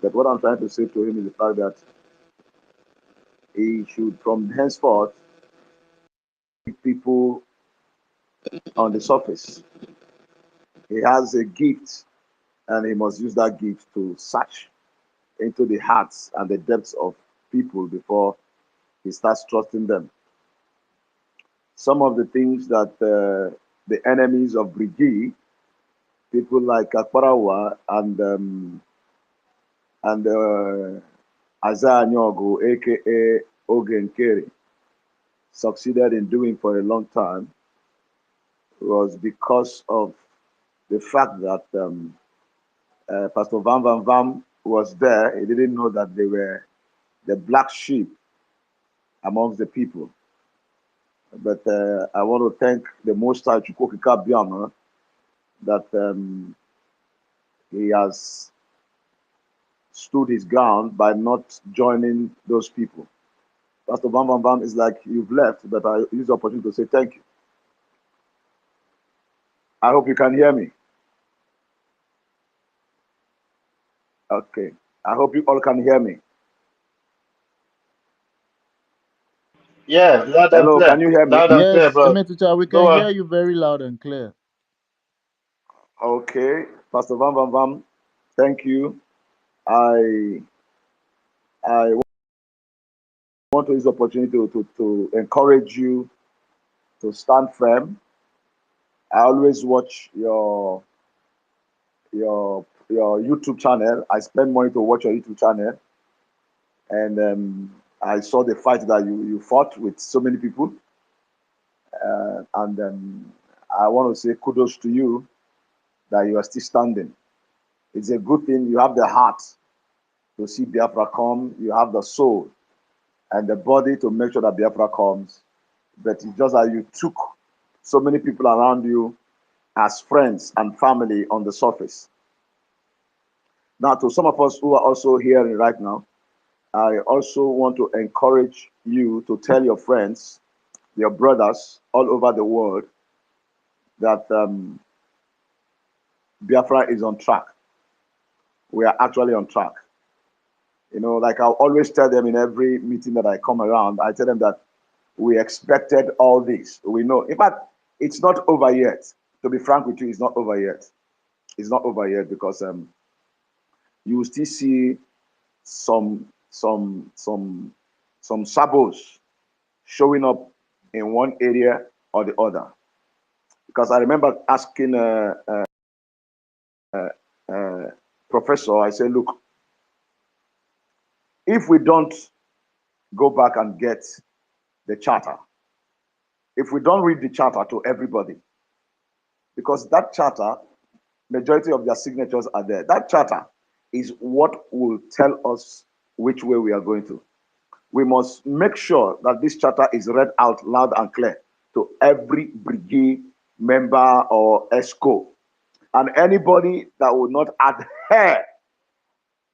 G: But what I'm trying to say to him is the fact that he should, from henceforth, keep people on the surface. He has a gift, and he must use that gift to search into the hearts and the depths of people before he starts trusting them. Some of the things that the enemies of Brigi, people like Akparawa and Isaiah Nyogo, aka Ogen Keri, succeeded in doing for a long time was because of the fact that Pastor Van Van Van was there. He didn't know that they were the black sheep amongst the people. But I want to thank the Most High Chukwokika Biama that he has stood his ground by not joining those people. Pastor Bam Bam Bam is like, you've left, but I use the opportunity to say thank you. I hope you can hear me. Okay. I hope you all can hear me.
F: Yeah, loud and
G: Hello, can
F: clear.
G: you hear me?
F: Loud and clear,
C: Yes,
F: bro.
C: Emetucha, we
F: Go
C: can
F: on.
C: hear you very loud and clear.
G: Okay. Pastor Bam Bam Bam, thank you. I want to use the opportunity to encourage you to stand firm. I always watch your YouTube channel. I spend money to watch your YouTube channel, and I saw the fight that you fought with so many people, and I want to say kudos to you that you are still standing. It's a good thing. You have the heart to see Biafra come. You have the soul and the body to make sure that Biafra comes. But it's just that you took so many people around you as friends and family on the surface. Now, to some of us who are also hearing right now, I also want to encourage you to tell your friends, your brothers all over the world that Biafra is on track. We are actually on track. You know, like I always tell them in every meeting that I come around, I tell them that we expected all this. We know. In fact, it's not over yet. To be frank with you, it's not over yet. It's not over yet because you will still see some sabos showing up in one area or the other. Because I remember asking professor, I said, look, if we don't go back and get the charter, if we don't read the charter to everybody, because that charter, majority of their signatures are there. That charter is what will tell us which way we are going to. We must make sure that this charter is read out loud and clear to every brigade member or ESCO. And anybody that will not adhere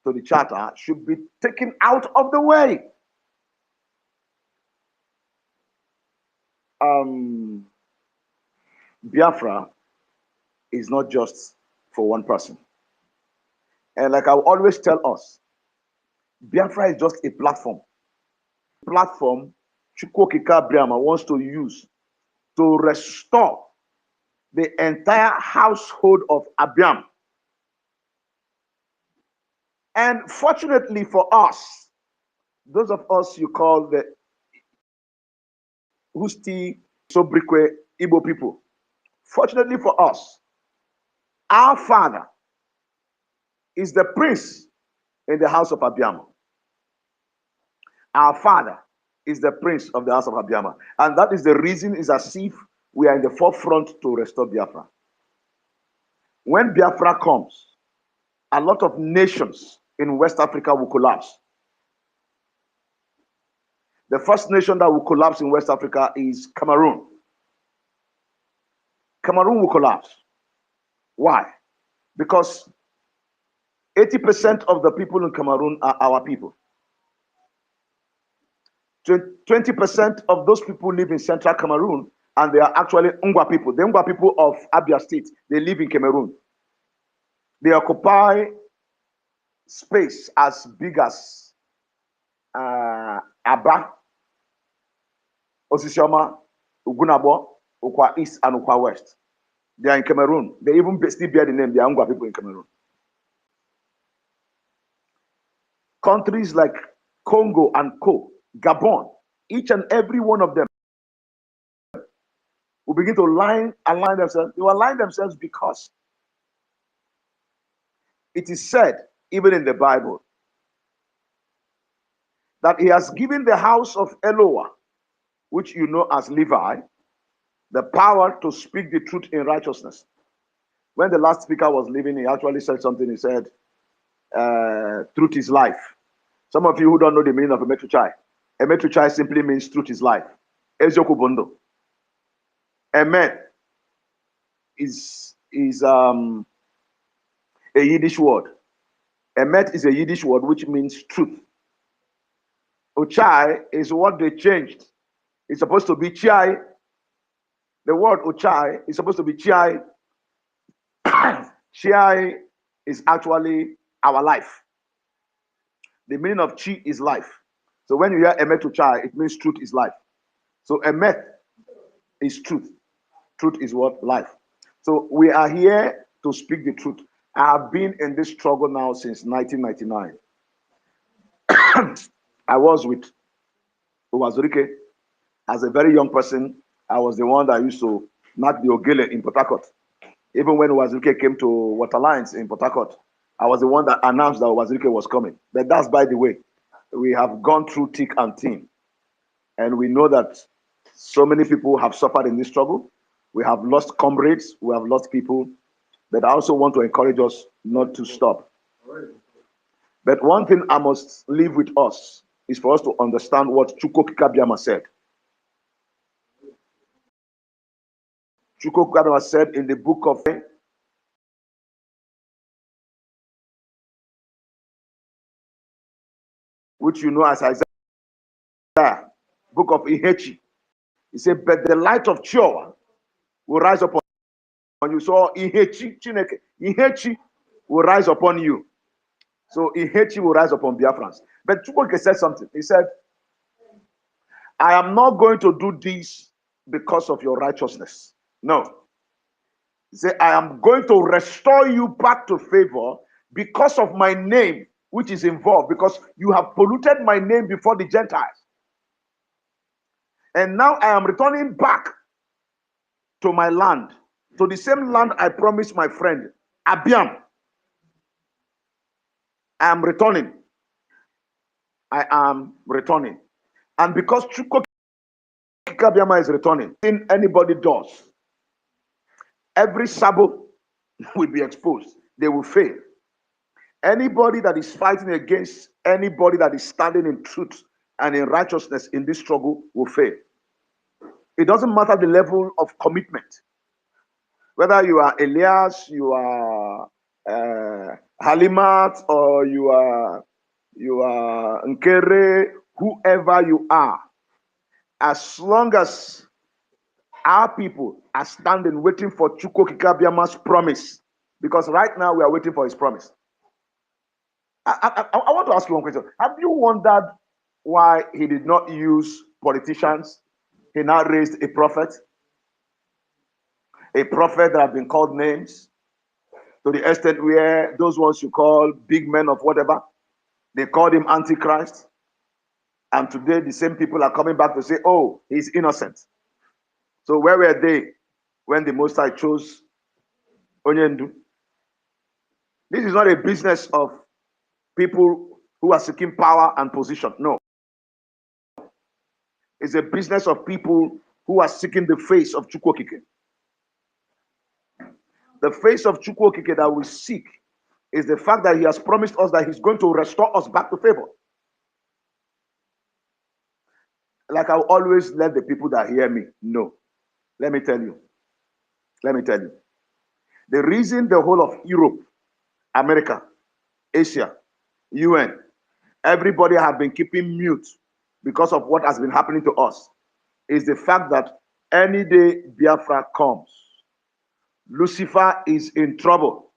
G: to the charter should be taken out of the way. Biafra is not just for one person. And like I always tell us, Biafra is just a platform. Platform Chukwokika Briama wants to use to restore the entire household of Abiam. And fortunately for us, those of us you call the Husti Sobrikwe Igbo people, fortunately for us, our father is the prince in the house of Abiam. Our father is the prince of the house of Abiam. And that is the reason is as if we are in the forefront to restore Biafra. When Biafra comes, a lot of nations in West Africa will collapse. The first nation that will collapse in West Africa is Cameroon. Cameroon will collapse. Why? Because 80% of the people in Cameroon are our people. 20% of those people live in central Cameroon, and they are actually Ngwa people. The Ngwa people of Abia State, they live in Cameroon. They occupy space as big as Aba, Osisioma, Ugunabo, Ukwa East, and Ukwa West. They are in Cameroon. They even still bear the name, they are Ngwa people in Cameroon. Countries like Congo and Co, Gabon, each and every one of them will begin to align themselves. They will align themselves because it is said, even in the Bible, that he has given the house of Eloah, which you know as Levi, the power to speak the truth in righteousness. When the last speaker was leaving, he actually said something. He said, truth is life. Some of you who don't know the meaning of Emetuchai, Emetuchai simply means truth is life. Ezioku Bondo. Emet is a Yiddish word. Emet is a Yiddish word which means truth. Ochai is what they changed. It's supposed to be chai. The word Ochai is supposed to be chai. Chai is actually our life. The meaning of chi is life. So when you hear Emet Ochai, it means truth is life. So Emet is truth. Truth is what? Life. So we are here to speak the truth. I have been in this struggle now since 1999. I was with Uwazurike as a very young person. I was the one that used to knock the Ogele in Port Harcourt. Even when Uwazurike came to Waterlines in Port Harcourt, I was the one that announced that Uwazurike was coming. But that's by the way. We have gone through thick and thin. And we know that so many people have suffered in this struggle. We have lost comrades. We have lost people. But I also want to encourage us not to stop. But one thing I must leave with us is for us to understand what Chukwuka Biama said. Chukwuka Biama said in the book of, which you know as Isaiah, book of Ihechi. He said, but the light of Chioma will rise upon you. So Ihechi, Chineke, Ihechi will rise upon you. So Ihechi will rise upon Biafrans. But Chukwuka said something. He said, I am not going to do this because of your righteousness. No. He said, I am going to restore you back to favor because of my name, which is involved, because you have polluted my name before the Gentiles. And now I am returning back to my land, to the same land I promised my friend, Abiam. I am returning. I am returning. And because Chukwuka Biama is returning, in anybody does, every Sabo will be exposed. They will fail. Anybody that is fighting against anybody that is standing in truth and in righteousness in this struggle will fail. It doesn't matter the level of commitment. Whether you are Elias, you are Halimat, or you are Nkere, whoever you are, as long as our people are standing waiting for Chukwuka Biama's promise, because right now we are waiting for his promise. I want to ask you one question. Have you wondered why he did not use politicians? He now raised a prophet that have been called names, to the extent where those ones you call big men of whatever, they called him Antichrist. And today the same people are coming back to say, oh, he's innocent. So where were they when the Most High chose Onyendu? This is not a business of people who are seeking power and position. No. It's a business of people who are seeking the face of Chukwokike. The face of Chukwokike that we seek is the fact that he has promised us that he's going to restore us back to favor. Like I always let the people that hear me know. Let me tell you. Let me tell you. The reason the whole of Europe, America, Asia, UN, everybody have been keeping mute because of what has been happening to us is the fact that any day Biafra comes, Lucifer is in trouble.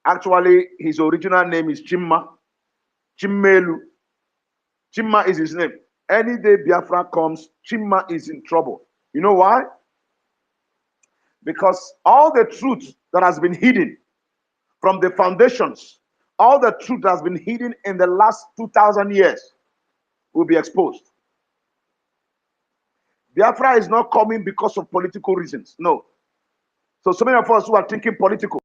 G: Actually, his original name is Chimma. Chimmelu. Chimma is his name. Any day Biafra comes, Chimma is in trouble. You know why? Because all the truth that has been hidden from the foundations, all the truth that has been hidden in the last 2,000 years will be exposed. Biafra is not coming because of political reasons. No. So many of us who are thinking political,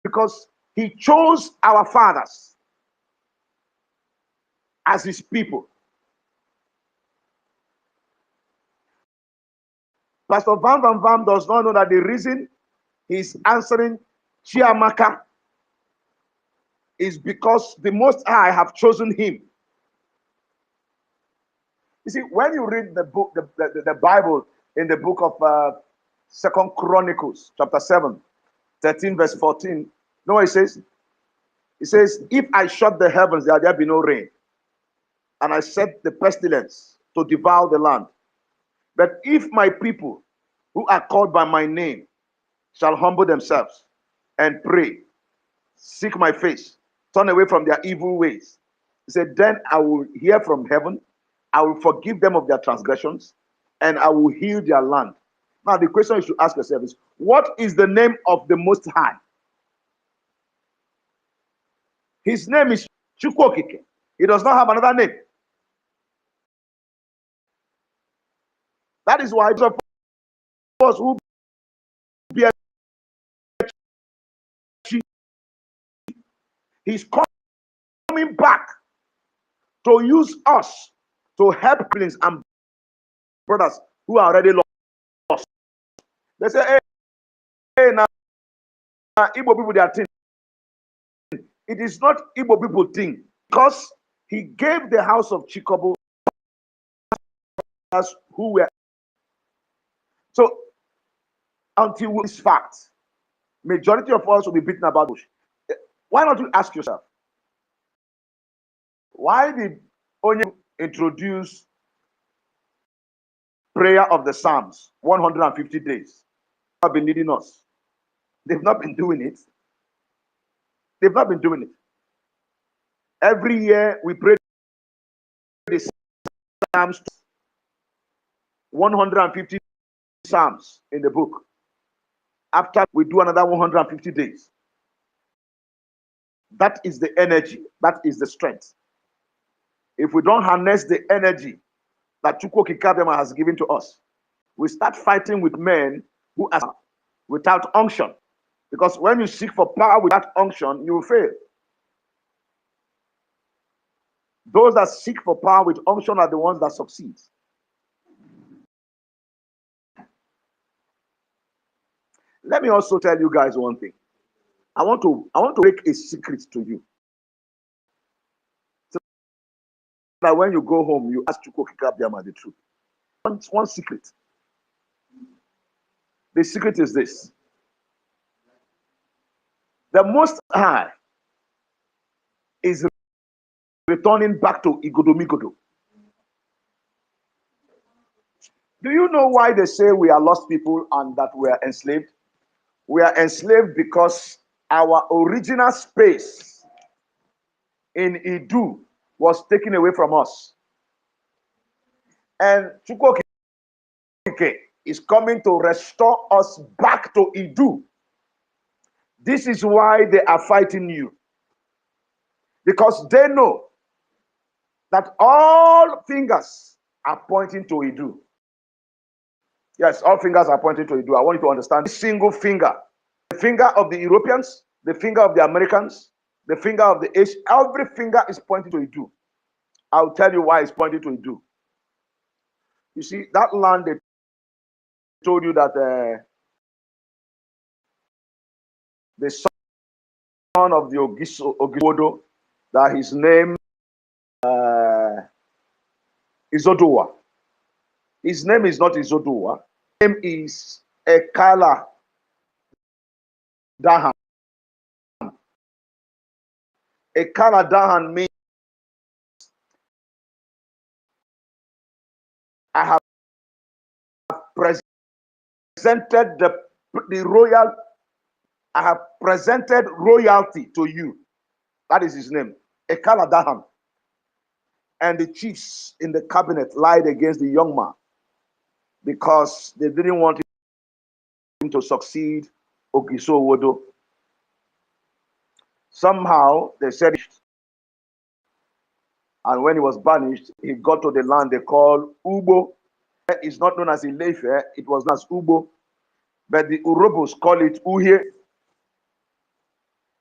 G: because he chose our fathers as his people. Pastor Van Van Van does not know that the reason he's answering Chiamaka is because the Most High have chosen him. You see, when you read the book, the Bible in the book of 2 Chronicles, chapter 7, 13, verse 14, know what it says? It says, if I shut the heavens, there be no rain, and I set the pestilence to devour the land. But if my people who are called by my name shall humble themselves and pray, seek my face, turn away from their evil ways, he said, then I will hear from heaven, I will forgive them of their transgressions, and I will heal their land. Now, the question you should ask yourself is, what is the name of the Most High? His name is Chukwokike. He does not have another name. That is why those of us who bear, he's coming back to use us to help siblings and brothers who are already lost. They say, hey, now Igbo people, they are thinking. It is not Igbo people thing, because he gave the house of Chikobo as who were. So until this fact, majority of us will be beaten about bush. Why not you ask yourself, why did Onye introduce prayer of the Psalms 150 days? Have been leading us. They've not been doing it. They've not been doing it. Every year we pray the Psalms, 150 Psalms in the book. After we do another 150 days. That is the energy. That is the strength. If we don't harness the energy that Chukwokikabema has given to us, we start fighting with men who are without unction. Because when you seek for power without unction, you will fail. Those that seek for power with unction are the ones that succeed. Let me also tell you guys one thing. I want to break a secret to you. So that when you go home, you ask Chukwokikabema the truth. One secret. The secret is this. The Most High is returning back to Igodomigodo. Do you know why they say we are lost people and that we are enslaved? We are enslaved because our original space in Idu was taken away from us. And Chukwokike is coming to restore us back to Idu. This is why they are fighting you. because they know that all fingers are pointing to Idu. Yes, all fingers are pointing to Idu. I want you to understand this single finger. The finger of the Europeans, the finger of the Americans, the finger of the Asian, every finger is pointing to Idu. I'll tell you why it's pointing to Idu. You see, that land they told you that the son of the Ogisodo, that his name is Oduwa. His name is not Izoduwa. His name is Ekala Dahan. Ekala Dahan means I have presented the royal, I have presented royalty to you. That is his name, Ekala Dahan. And the chiefs in the cabinet lied against the young man because they didn't want him to succeed Ogiso Wodo. Somehow they said, and when he was banished, he got to the land they call Ubo. It's not known as Ilefe, it was known as Ubo. But the Urobos call it Uhe.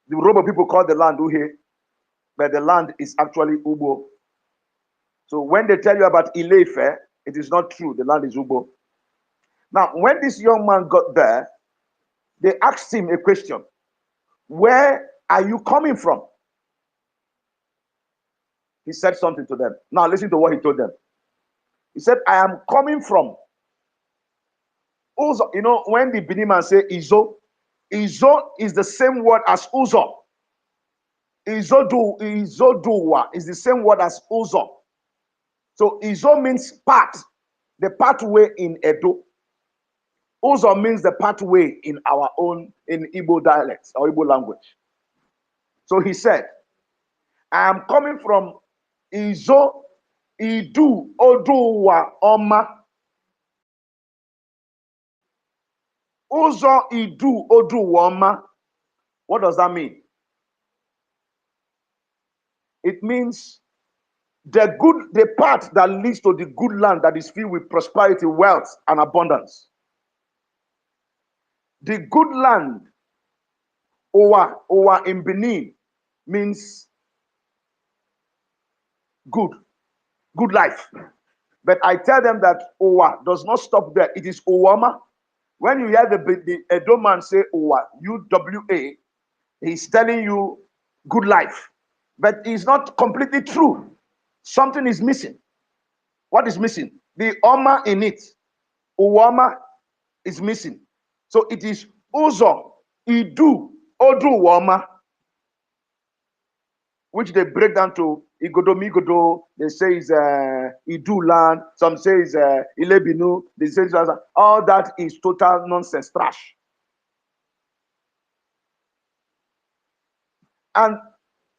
G: The Urobo people call the land Uhe, but the land is actually Ubo. So when they tell you about Ilefe, it is not true. The land is Ubo. Now, when this young man got there, they asked him a question. Where are you coming from? He said something to them. Now listen to what he told them. He said, I am coming from Uzo. You know, when the Biniman say Izo, Izo is the same word as Uzo. Izoduwa is the same word as Uzo. So Izo means path, the pathway in Edo. Uzo means the pathway in our own, in Igbo dialects or Igbo language. So he said, I am coming from Izo, Idu, Oduwa, Oma. Uzo, Idu, Oduwa, Oma. What does that mean? It means the path that leads to the good land that is filled with prosperity, wealth, and abundance. The good land, Owa in Benin, means good life. But I tell them that Owa does not stop there. It is Owama. When you hear the Edo man say Owa, UWA, he's telling you good life. But it's not completely true. Something is missing. What is missing? The Oma in it. Uwama is missing. So it is Uzo, Idu, Odu Wama, which they break down to Igodo Migodo. They say is Idu land. Some say is Ilebinu. They say all that is total nonsense, trash. And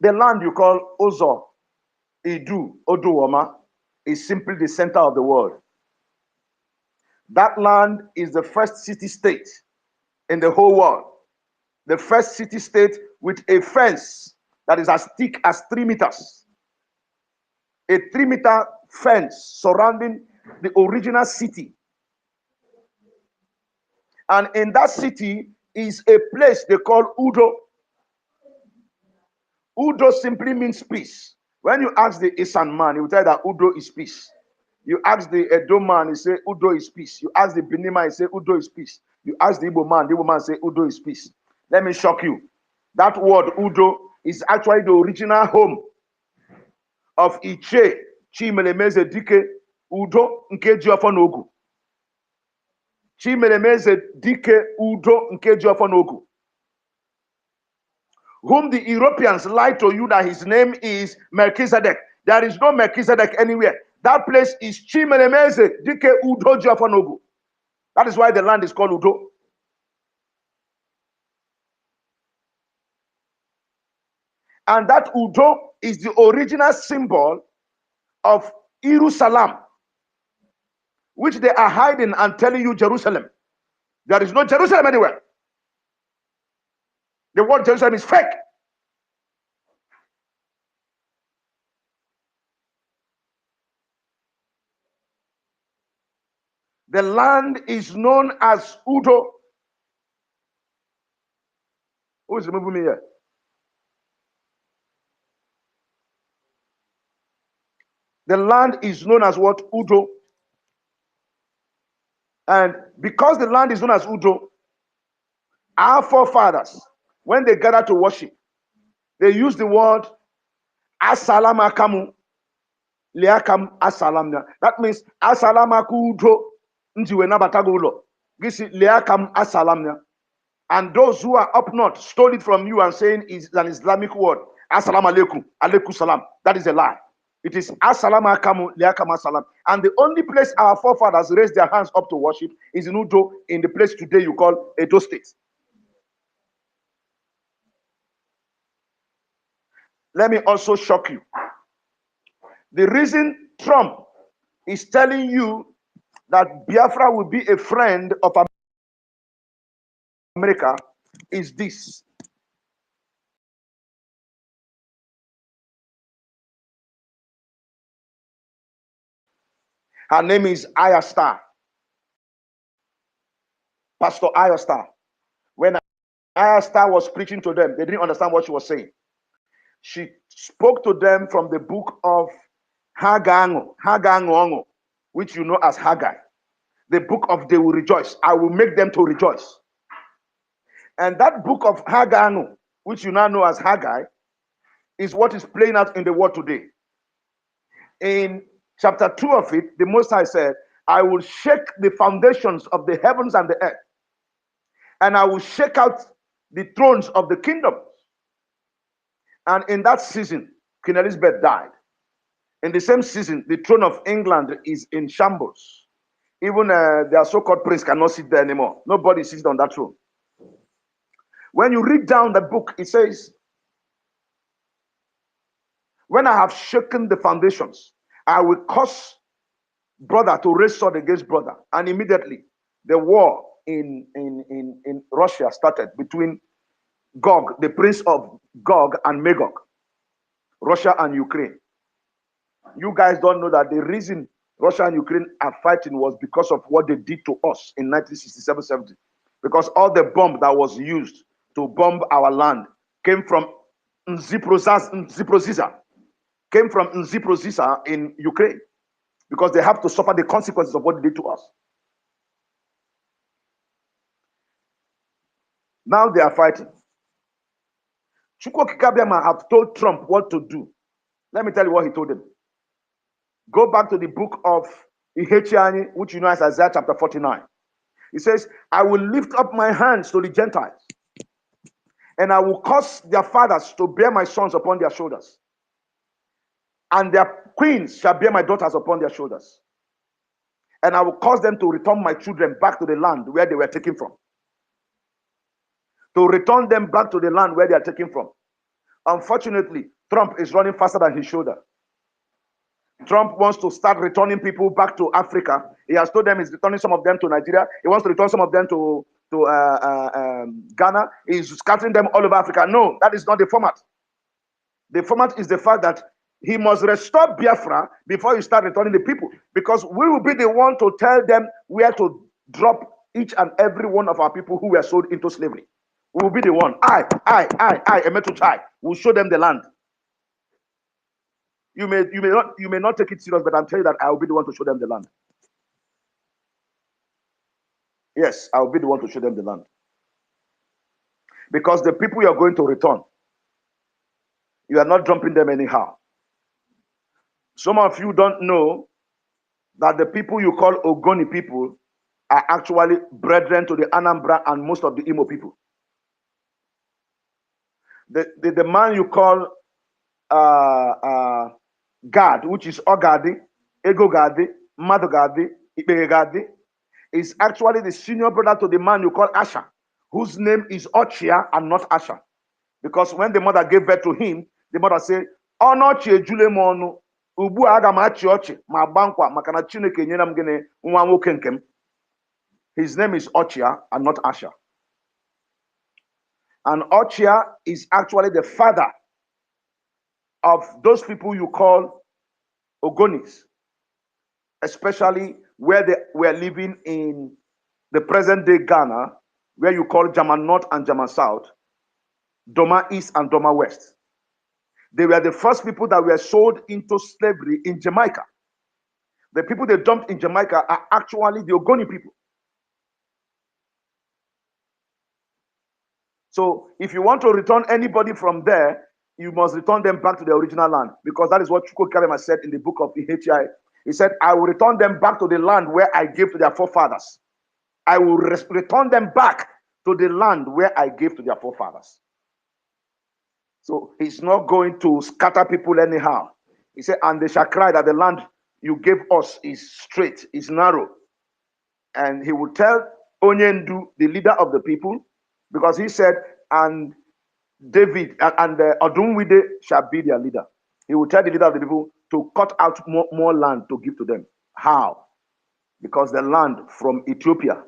G: the land you call Uzo, Idu, Odu Wama is simply the center of the world. That land is the first city-state in the whole world. The first city-state with a fence that is as thick as 3 meters. A 3-meter fence surrounding the original city. And in that city is a place they call Udo. Udo simply means peace. When you ask the Isan man, he will tell you that Udo is peace. You ask the Edo man, he say Udo is peace. You ask the Benin man, he say Udo is peace. You ask the Igbo man say Udo is peace. Let me shock you. That word Udo is actually the original home of Iche Chimelemeze Dike Udo nke Jiofanogu. Chimelemeze Dike Udo nke Jiofanogu. Whom the Europeans lied to you that his name is Melchizedek. There is no Melchizedek anywhere. That place is Chimelemeze Dike Udo Jiofanogu. That is why the land is called Udo. And that Udo is the original symbol of Jerusalem, which they are hiding and telling you Jerusalem. There is no Jerusalem anywhere. The word Jerusalem is fake. The land is known as Udo. Who is removing me here? The land is known as what? Udo. And because the land is known as Udo, our forefathers, when they gather to worship, they use the word Asalamakum Liakam Asalamna. That means Asalamaku Udo Ntiwena Batagulo. This is Liakam Asalamna. And those who are up north stole it from you and saying it's an Islamic word. Assalamu alaikum, alaikum salam. That is a lie. It is assalamu alaikum, liakam assalam. And the only place our forefathers raised their hands up to worship is in Udo, in the place today you call Edo State. Let me also shock you. The reason Trump is telling you that Biafra will be a friend of America is this. Her name is Ayastar. Pastor Ayastar. When Ayastar was preaching to them, they didn't understand what she was saying. She spoke to them from the book of Haggai, which you know as Haggai. The book of they will rejoice. I will make them to rejoice. And that book of Haggai, which you now know as Haggai, is what is playing out in the world today. In chapter 2 of it, the Most High said, I will shake the foundations of the heavens and the earth, and I will shake out the thrones of the kingdoms. And in that season, Queen Elizabeth died. In the same season, the throne of England is in shambles. Even their so-called prince cannot sit there anymore. Nobody sits on that throne. When you read down the book, it says, when I have shaken the foundations, I will cause brother to raise sword against brother. And immediately, the war in Russia started between Gog, the prince of Gog and Magog, Russia and Ukraine. You guys don't know that the reason Russia and Ukraine are fighting was because of what they did to us in 1967-70. Because all the bomb that was used to bomb our land came from Zaporizhzhia, came from Zaporizhzhia in Ukraine, because they have to suffer the consequences of what they did to us. Now they are fighting. Chukwuka Kabiyama have told Trump what to do. Let me tell you what he told him. Go back to the book of Ihechiani, which you know as Isaiah chapter 49. He says, I will lift up my hands to the Gentiles, and I will cause their fathers to bear my sons upon their shoulders, and their queens shall bear my daughters upon their shoulders. And I will cause them to return my children back to the land where they were taken from. To return them back to the land where they are taken from. Unfortunately, Trump is running faster than his shoulder. Trump wants to start returning people back to Africa. He has told them he's returning some of them to Nigeria. He wants to return some of them to Ghana. He's scattering them all over Africa. No, that is not the format. The format is the fact that he must restore Biafra before you start returning the people, because we will be the one to tell them where to drop each and every one of our people who were sold into slavery. We will be the one. I, Emetuchai, will show them the land. You may not take it serious, but I'm telling you that I will be the one to show them the land. Yes, I will be the one to show them the land. Because the people you are going to return, you are not dumping them anyhow. Some of you don't know that the people you call Ogoni people are actually brethren to the Anambra and most of the Imo people. The man you call God, which is Ogadi, Ego Gadi, Mado Gadi, Ipege Gadi, is actually the senior brother to the man you call Asha, whose name is Ochia and not Asha. Because when the mother gave birth to him, the mother said, Onochie Jule Monu, Ubu aga machi ochi, ma bankwa, makana Chineke nyere m gịnị nwa nwoke nke m. His name is Ochia and not Asha. And Ochia is actually the father of those people you call Ogonis, especially where were living in the present day Ghana, where you call German North and German South, Doma East and Doma West. They were the first people that were sold into slavery in Jamaica. The people they dumped in Jamaica are actually the Ogoni people. So if you want to return anybody from there, you must return them back to the original land, because that is what Chukwu Karema said in the book of EHI. He said, I will return them back to the land where I gave to their forefathers. I will return them back to the land where I gave to their forefathers. So he's not going to scatter people anyhow. He said, and they shall cry that the land you gave us is straight, is narrow. And he will tell Onyendu, the leader of the people, because he said, and David and Odunwide shall be their leader. He will tell the leader of the people to cut out more land to give to them. How? Because the land from Ethiopia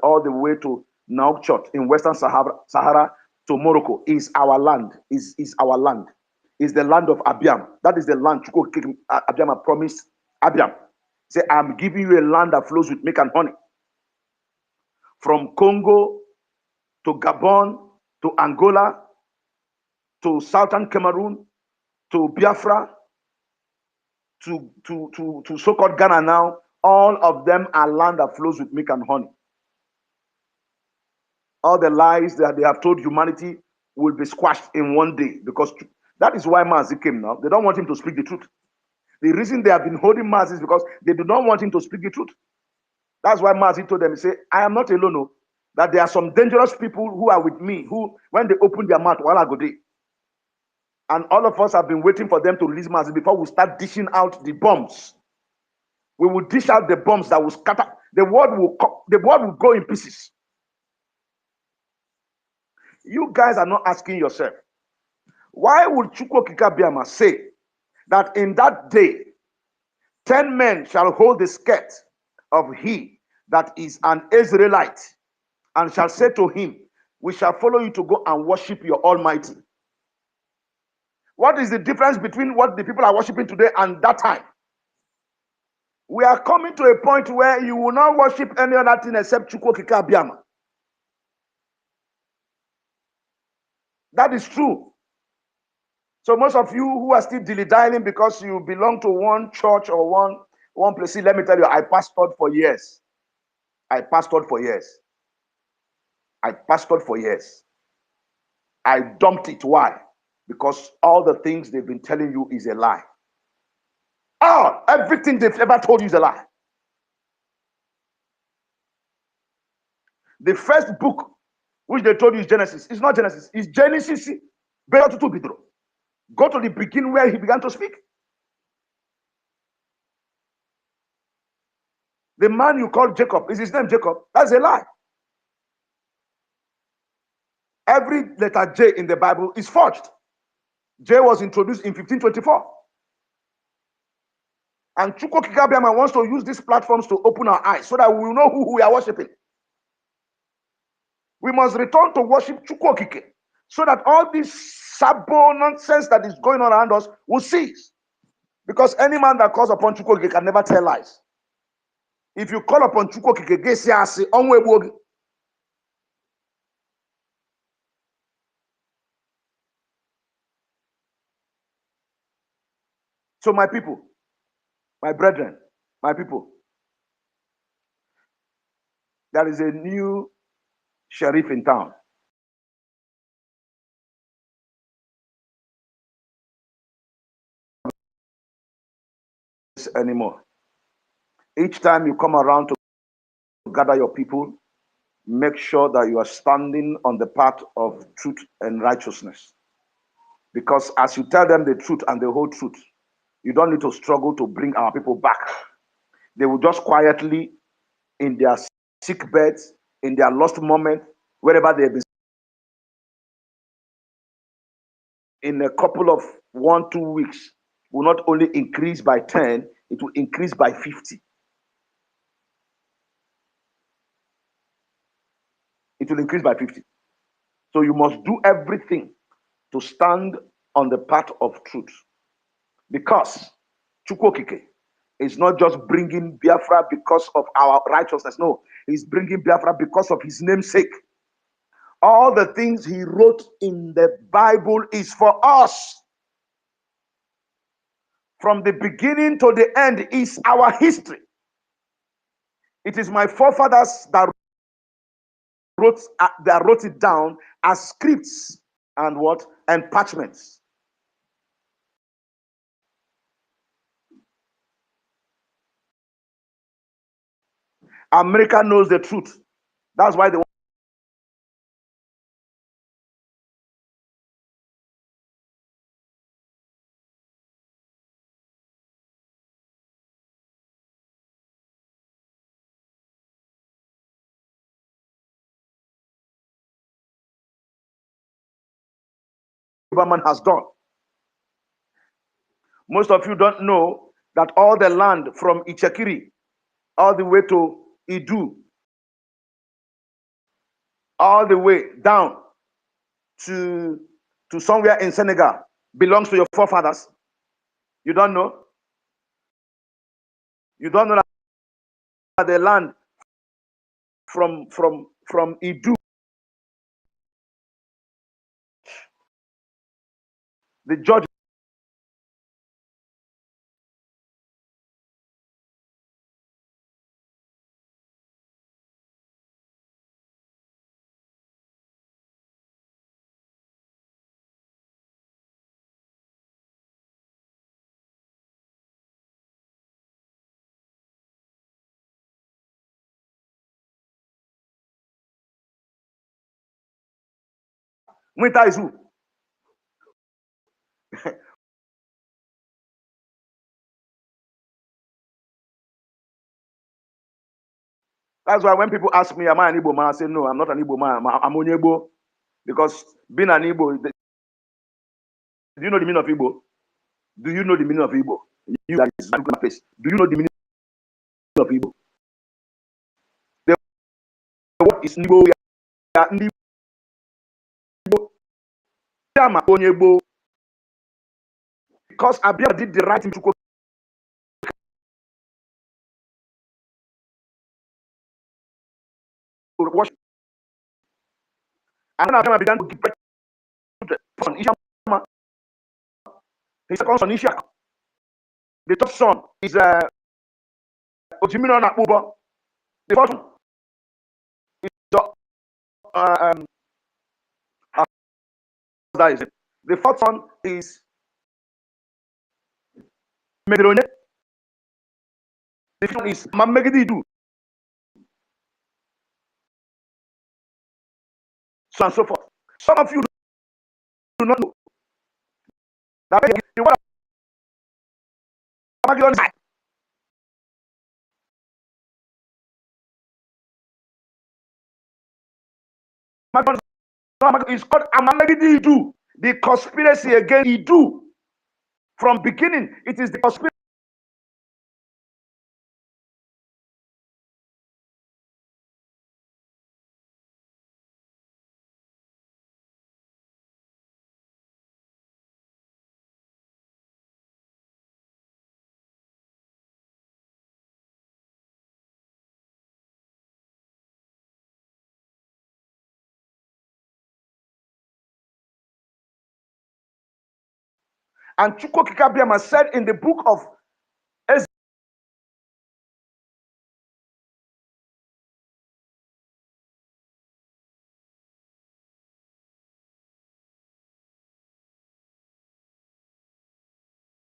G: all the way to Nouakchott in Western Sahara to Morocco is our land, is our land, is the land of Abiam. That is the land Abiam promised Abiam. Say, I'm giving you a land that flows with milk and honey. From Congo to Gabon to Angola to Southern Cameroon to Biafra to so-called Ghana now, all of them are land that flows with milk and honey. All the lies that they have told humanity will be squashed in one day, because that is why Mazi came now. They don't want him to speak the truth. The reason they have been holding Mazi is because they do not want him to speak the truth. That's why Mazi told them, he said, I am not alone, no, that there are some dangerous people who are with me, who, when they open their mouth, while I go there. And all of us have been waiting for them to release Mazi before we start dishing out the bombs. We will dish out the bombs that will scatter. The world will go in pieces. You guys are not asking yourself, why would Chukwu Kikabiama say that in that day, 10 men shall hold the skirt of he that is an Israelite, and shall say to him, we shall follow you to go and worship your Almighty? What is the difference between what the people are worshiping today and that time? We are coming to a point where you will not worship any other thing except Chukwu Kikabiama. That is true. So most of you who are still dilly-dallying because you belong to one church or one place, see, let me tell you, I pastored for years. I pastored for years. I pastored for years. I dumped it. Why? Because all the things they've been telling you is a lie. Everything they've ever told you is a lie. The first book which they told you is Genesis. It's not Genesis. It's Genesis. Go to the beginning where he began to speak. The man you call Jacob, is his name Jacob? That's a lie. Every letter J in the Bible is forged. J was introduced in 1524. And Chukwu Kikabiama wants to use these platforms to open our eyes so that we will know who we are worshiping. We must return to worship Chukwu Kike so that all this sabo nonsense that is going on around us will cease. Because any man that calls upon Chukwu Kike can never tell lies. If you call upon Chukwu Kike, so my people, my brethren, my people, there is a new sheriff in town. Anymore. Each time you come around to gather your people, make sure that you are standing on the path of truth and righteousness. Because as you tell them the truth and the whole truth, you don't need to struggle to bring our people back. They will just quietly, in their sick beds, in their lost moment, wherever they have been, in a couple of 1-2 weeks, will not only increase by 10, it will increase by 50. It will increase by 50. So you must do everything to stand on the path of truth. Because Chukwu Kike, It's not just bringing Biafra because of our righteousness. No, he's bringing Biafra because of his namesake. All the things he wrote in the Bible is for us. From the beginning to the end is our history. It is my forefathers that wrote it down as scripts and what? And parchments. America knows the truth. That's why they man has done. Most of you don't know that all the land from Ichekiri all the way to Idu, all the way down to somewhere in Senegal belongs to your forefathers. You don't know? You don't know that the land from Idu, the judge winter is who? That's why when people ask me, am I an Igbo man? I say, no, I'm not an Igbo man. I'm only Igbo. Because being an Igbo, do you know the meaning of Igbo? Do you know the meaning of Igbo? You that is my place. Do you know the meaning of Igbo? The word is Igbo. Because Abia did the right thing to worship. And when Abia began to give birth to the son, Ishama, his second son, Ishak. The third son is Ojimino Nakuba. The fourth one is the fourth one is Medrone. The fifth one is Mamegididu. So and so forth. Some of you do not know that the word Armageddon is called Amamegididu. The conspiracy against Idu. From beginning, it is the conspiracy. And Chukwu Kikabiama said in the book of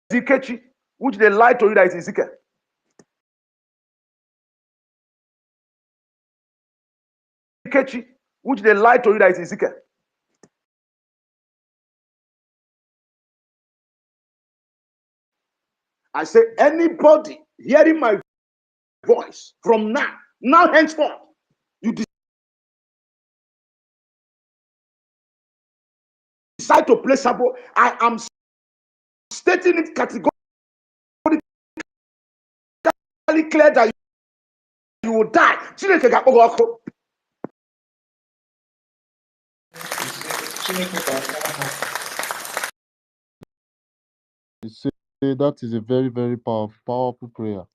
G: Ezekiel, which they lied to you that is Ezekiel. Ezekiel, which they lied to you that is Ezekiel. I say, anybody hearing my voice from now henceforth, you decide to play Sabo, I am stating it categorically clear that you will die.
C: It's That is a very, very powerful prayer.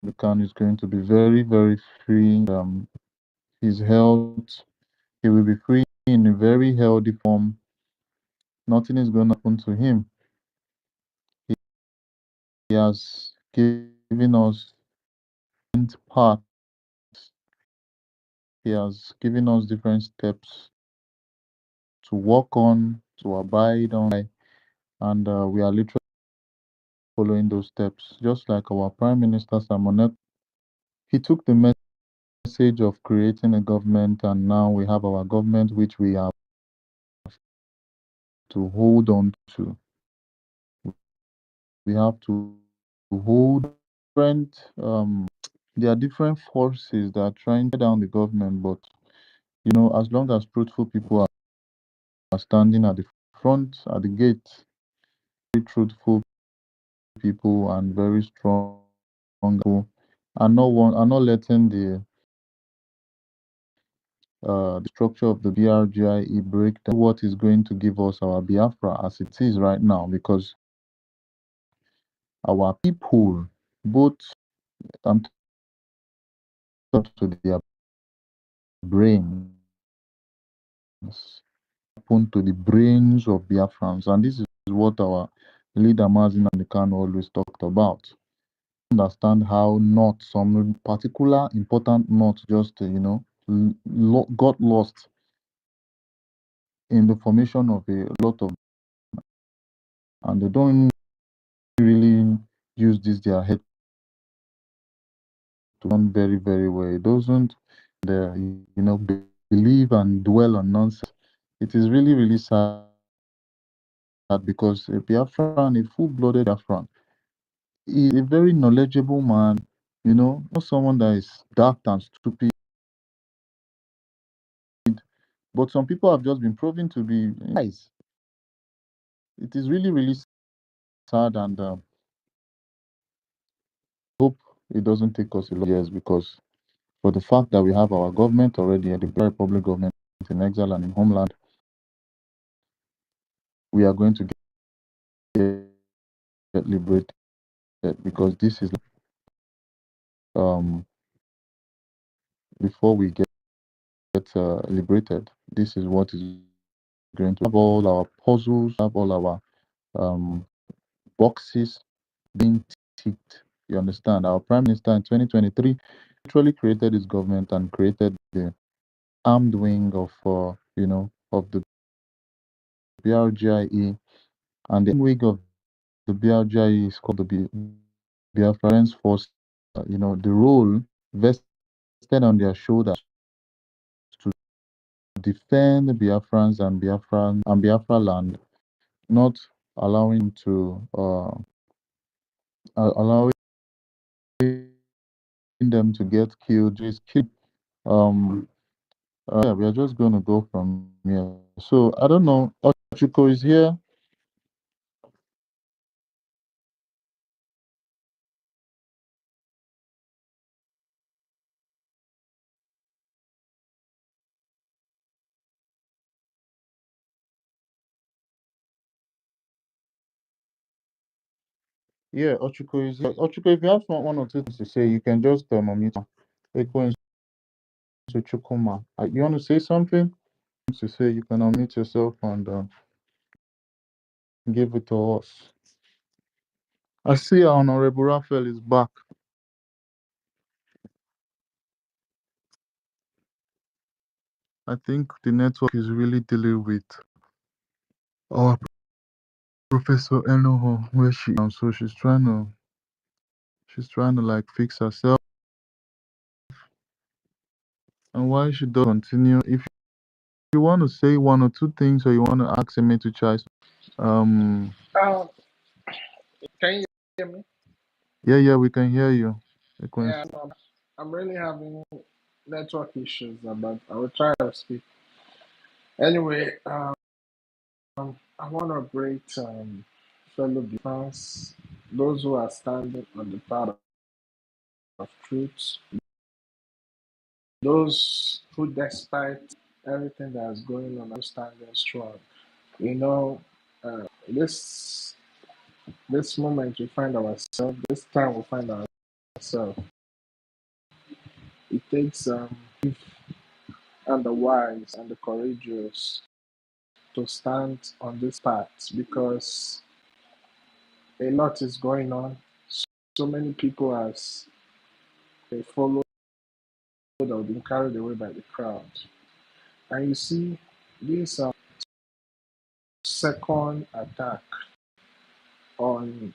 C: The Khan is going to be very, very free. His health, he will be free in a very healthy form. Nothing is going to happen to him. He has given us paths. He has given us different steps to work on, to abide on, and we are literally following those steps. Just like our Prime Minister Samonet, he took the message of creating a government, and now we have our government, which we have to hold on to. We have to hold different. There are different forces that are trying to down the government, but as long as truthful people are standing at the front, at the gate, very truthful people and very strong people are not letting the structure of the BRGIE break down what is going to give us our Biafra as it is right now, because our people, both I'm talking to their brains, open to the brains of Biafrans, and this is what our leader Mazi and Kanu always talked about. Understand how not some particular important not just got lost in the formation of a lot of, and they don't really use this their head to run very, very well. It doesn't believe and dwell on nonsense. It is really, really sad because a Biafran, a full-blooded Biafran, is a very knowledgeable man, not someone that is daft and stupid, but some people have just been proven to be nice. It is really, really sad, and hope it doesn't take us a lot of years, because for the fact that we have our government already, the Republic government in exile and in homeland, we are going to get liberated, because this is um before we get liberated, this is what is going to have all our puzzles, have all our um boxes being ticked. You understand? Our prime minister in 2023 literally created his government and created the armed wing of, of the BRGIE, and the wing of the BRGIE is called the Biafra Force. The role vested on their shoulders to defend the Biafrans and Biafra land, not allowing to allowing them to get killed. Just kill. Um, yeah, we are just going to go from here. So I don't know. Ochuko is here. Yeah, Ochuko is here. Ochuko, if you have one or two things to say, you can just unmute. Ekwen Chukuma. You want to say something? To say, you can unmute yourself and give it to us. I see our Honorable Raphael is back. I think the network is really dealing with our Professor Enoho where she is. So she's trying to like fix herself. And while she does continue, if you want to say one or two things or you want to ask me to try, um,
D: Um, can you hear me?
C: yeah, we can hear you.
D: Yeah, I'm really having network issues, but I will try to speak. Anyway, I want to greet fellow defense, those who are standing on the path of truth, those who, despite everything that is going on, are standing strong. You know, this moment we find ourselves, this time we find ourselves. It takes and the wise and the courageous to stand on this path because a lot is going on. So many people as they follow or been carried away by the crowd. And you see, this second attack on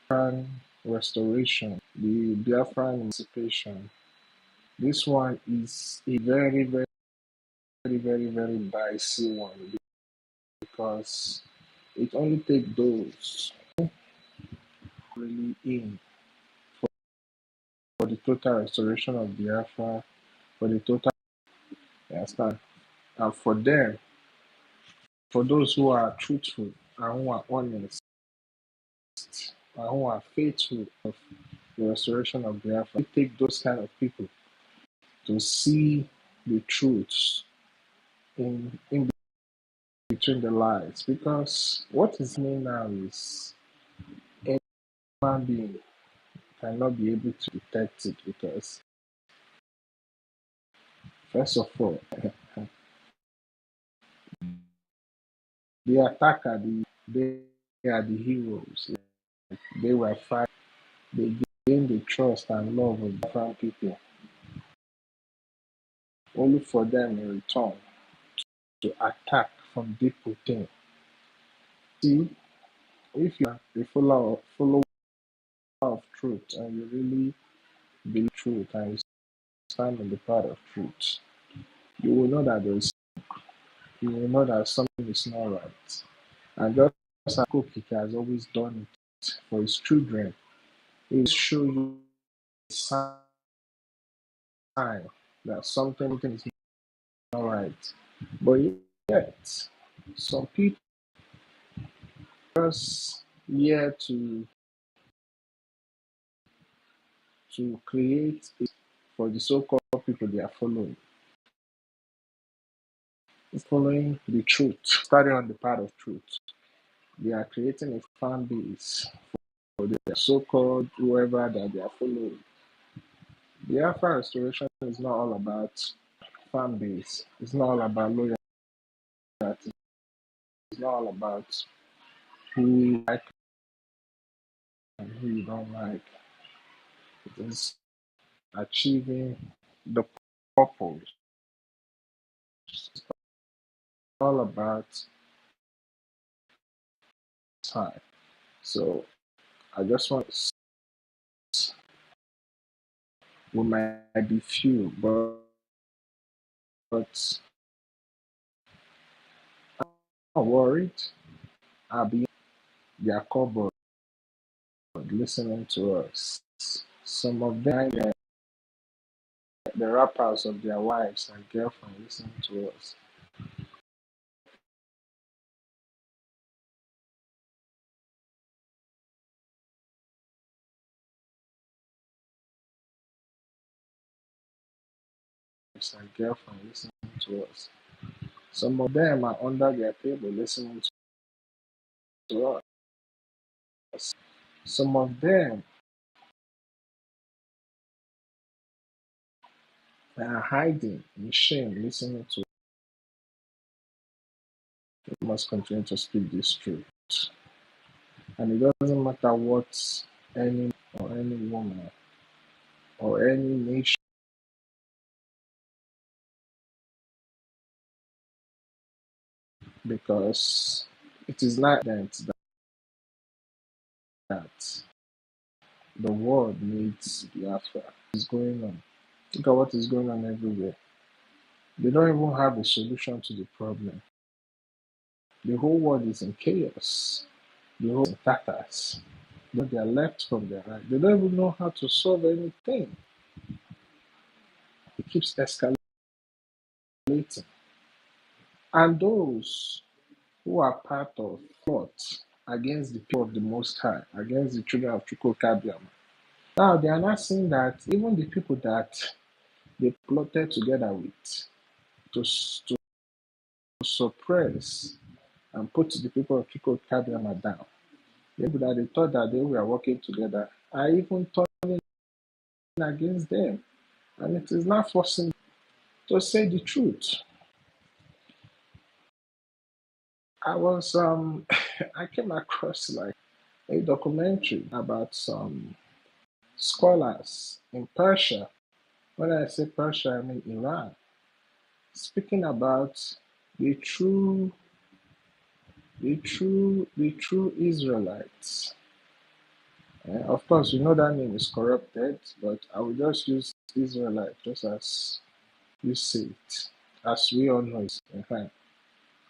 D: Biafran restoration, the Biafran emancipation, this one is a very, very, very, very, very dicey one because it only takes those really in for the total restoration of Biafra, for the total, you understand? And for them, for those who are truthful and who are honest and who are faithful of the restoration of Biafra, it takes those kind of people to see the truths in between the lies. Because what is happening now is any human being cannot be able to detect it because, first of all, the attacker, they are the heroes. They were fighting. They gained the trust and love of different people, only for them in return to attack from deep within. See, if you are a follower of truth and you really believe truth and you stand on the path of truth, you will know that you will know that something is not right. And just as Koki has always done it for his children, he will show you a sign that something is not right. But yet, some people just here to create it for the so-called people they are following the truth, starting on the path of truth. They are creating a fan base for their so-called whoever that they are following. The Alpha restoration is not all about fan base. It's not all about loyalty. It's not all about who you like and who you don't like.
H: is achieving the purpose. It's all about time. So I just want we might be few, but I'm not worried. I'll be their cupboard listening to us. Some of them, the rappers of their wives and girlfriends listening to us. And girlfriend listening to us. Some of them are under their table listening to us. Some of them are hiding in shame listening to us. We must continue to speak this truth. And it doesn't matter what any or any woman or any nation, because it is not that the world needs Biafra. What is going on? Look at what is going on everywhere. They don't even have a solution to the problem. The whole world is in chaos. The whole is in tatters. They are left from their right. They don't even know how to solve anything. It keeps escalating. And those who are part of plot against the people of the Most High, against the children of Chukwukabiama. Now they are not saying that even the people that they plotted together with to suppress and put the people of Chukwukabiama down, the people that they thought that they were working together are even turning against them. And it is not forcing them to say the truth. I was I came across like a documentary about some scholars in Persia. When I say Persia, I mean Iran, speaking about the true, the true Israelites. Of course, we know that name is corrupted, but I will just use Israelite just as you say it, as we all know it. In fact,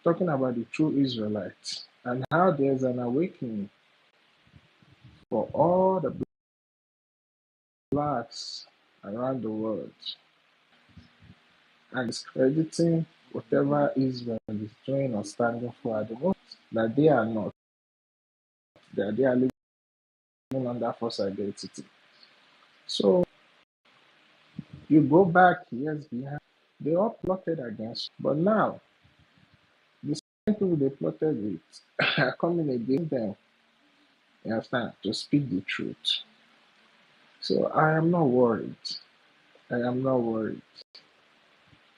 H: talking about the true Israelites and how there's an awakening for all the blacks around the world and discrediting whatever Israel is doing or standing for at the moment, that they are not, that they are living under false identity. So you go back years behind, they all plotted against, but now the same people they plotted with are coming against them, you understand, to speak the truth. So I am not worried. I am not worried.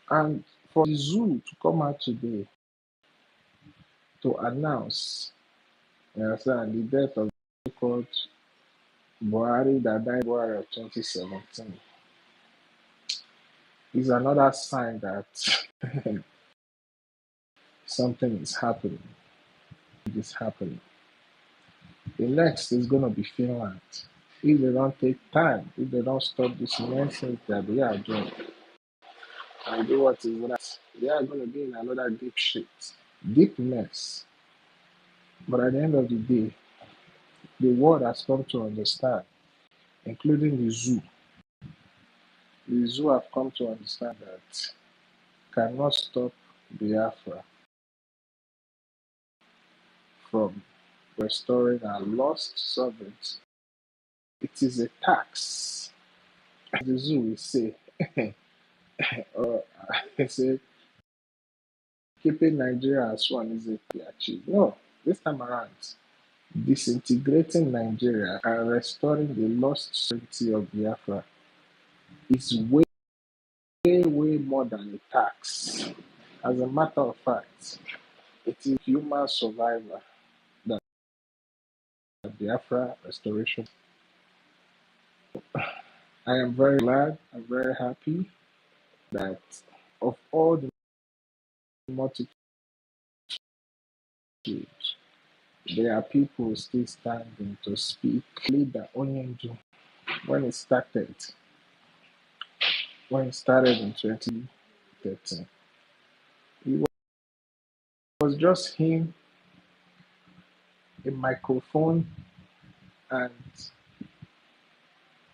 H: And for the zoo to come out today to announce, you understand, the death of the called Buhari that died in February of 2017 is another sign that something is happening. It is happening. The next is going to be Finland. If they don't take time, if they don't stop this nonsense that they are doing and do what is right, they are going to be in another deep shit, deep mess. But at the end of the day, the world has come to understand, including the zoo. The zoo have come to understand that cannot stop Biafra from restoring our lost sovereignty. It is a tax. The zoo will say, or they say, keeping Nigeria as one is a to achieve. No, this time around, disintegrating Nigeria and restoring the lost sovereignty of Biafra is way, way more than a tax. As a matter of fact, it is human survival that Biafra restoration. I am very glad, I'm very happy that of all the multitudes, there are people still standing to speak. Leader Onyendu, when it started, in 2013, it was just him, a microphone, and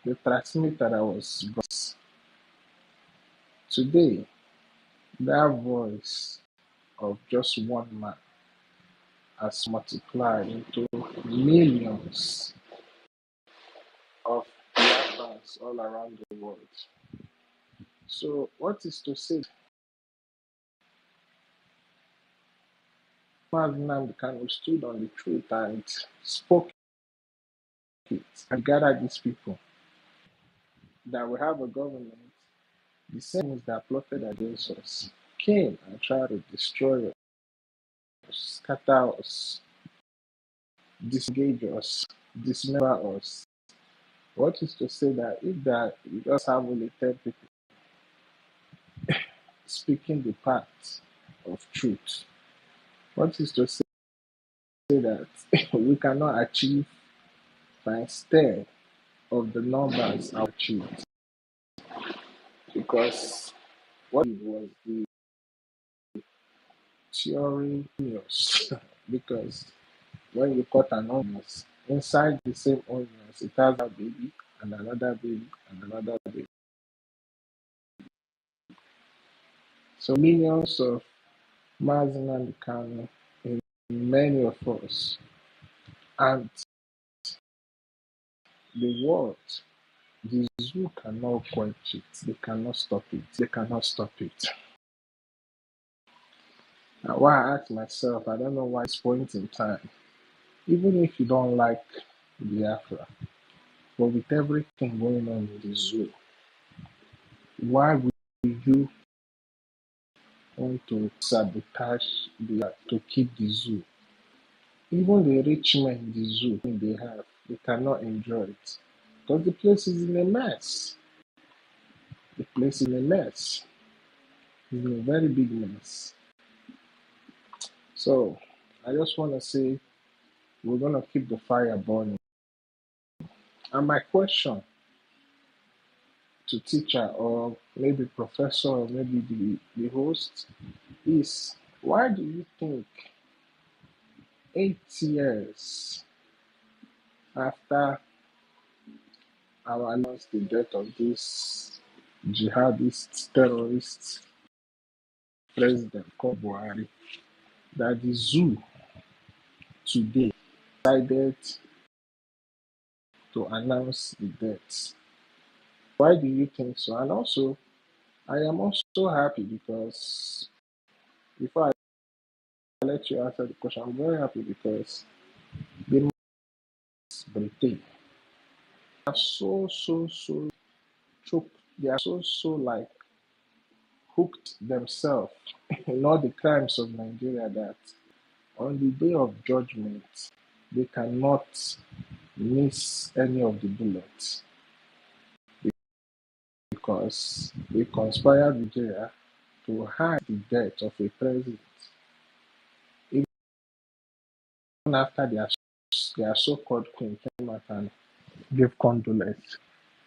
H: the transmitter that was brought. Today, that voice of just one man has multiplied into millions of Biafrans all around the world. So, what is to say? Mazi Nnadi Kanu stood on the truth and spoke it and gathered these people that we have a government, the same as that plotted against us, came and tried to destroy us, scatter us, disengage us, dismember us. What is to say that if that you just have only 10 people speaking the path of truth, what is to say that we cannot achieve times 10 of the numbers achieved? Because what was the theory news? Because when you cut an onion, inside the same onions, it has a baby and another baby and another baby. So millions of Mazi and Kanu in many of us, and the world, the zoo cannot quench it. They cannot stop it. They cannot stop it. Now, why I ask myself, I don't know why it's point in time, even if you don't like Biafra, but with everything going on in the zoo, why would you want to sabotage to keep the zoo? Even the rich men in the zoo they cannot enjoy it. Because the place is in a mess. The place is in a mess. It's in a very big mess. So I just want to say we're gonna keep the fire burning. And my question to teacher or maybe professor or maybe the host is, why do you think 8 years after our announced the death of this jihadist terrorist president called Buhari, that the zoo today decided to announce the death? Why do you think so? And also, I am also happy because before I let you answer the question, I'm very happy because the Britain are so choked. They are so like hooked themselves in all the crimes of Nigeria that on the day of judgment they cannot miss any of the bullets because they conspired with Nigeria to hide the death of a president even after their so-called queen came out and gave condolence.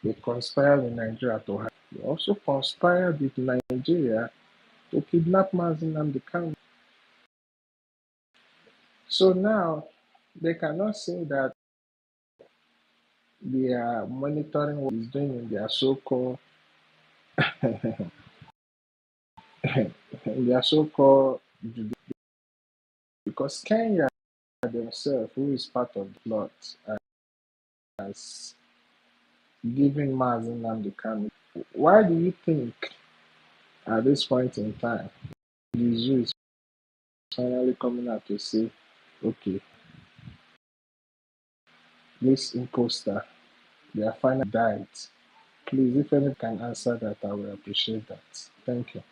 H: They conspired with Nigeria to hide. They also conspired with Nigeria to kidnap Mazi Nnamdi Kanu. So now they cannot say that they are monitoring what he's doing in their so-called in their so-called because Kenya themselves, who is part of the plot, has given Mazi Nnamdi Kanu. Why do you think at this point in time the zoo is finally coming out to say, okay, this imposter, they are finally died? Please, if anyone can answer that, I will appreciate that. Thank you.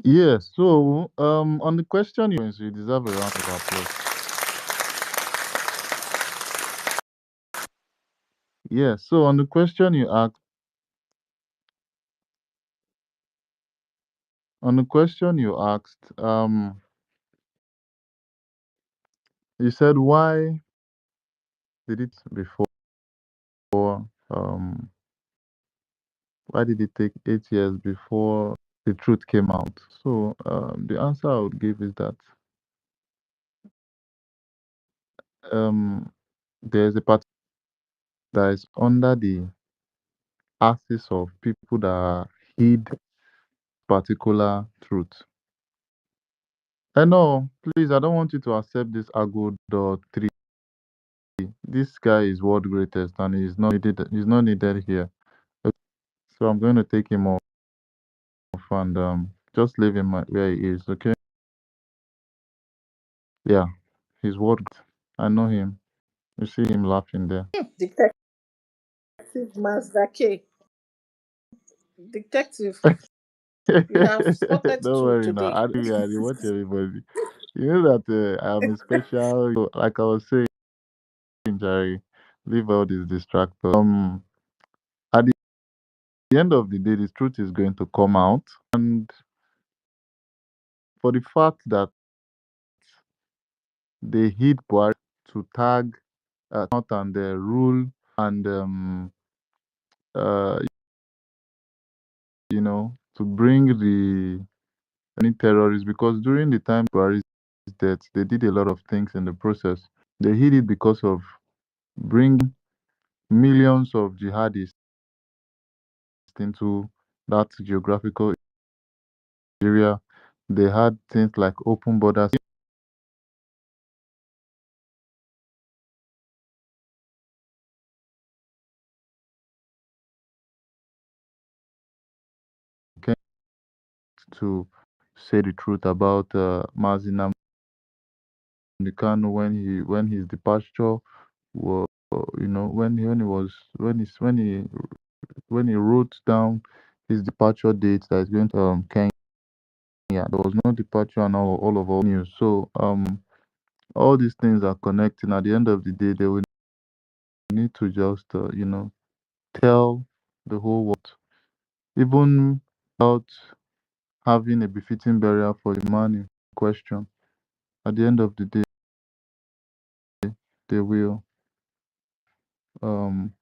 C: Yes. So, on the question you deserve a round of applause. Yes. So, on the question you asked, you said why did it before, why did it take 8 years before the truth came out? So, the answer I would give is that um, there's a part that is under the axis of people that hid particular truth. And no, please, I don't want you to accept this Ago.3. This guy is world greatest and he's not needed here. So I'm going to take him off and just leave him where he is, okay? Yeah, he's world great. I know him. You see him laughing there.
D: Detective Mazdake. Detective, you have spotted
C: Don't
D: two
C: worry now.
D: today.
C: I do I watch everybody. You know that I am a special, like I was saying, Jerry, leave all these distractors. At the end of the day, the truth is going to come out. And for the fact that they hid Buhari to tag out and rule and, uh, to bring the any terrorists, because during the time Buhari's death, they did a lot of things in the process. They hid it because of bringing millions of jihadists into that geographical area. They had things like open borders. To say the truth about Mazi Kanu when his departure was, when he wrote down his departure date that is going to Kenya. There was no departure and all of our news. So all these things are connecting. At the end of the day, they will need to just tell the whole world, even without having a befitting burial for the man in question. At the end of the day, they will um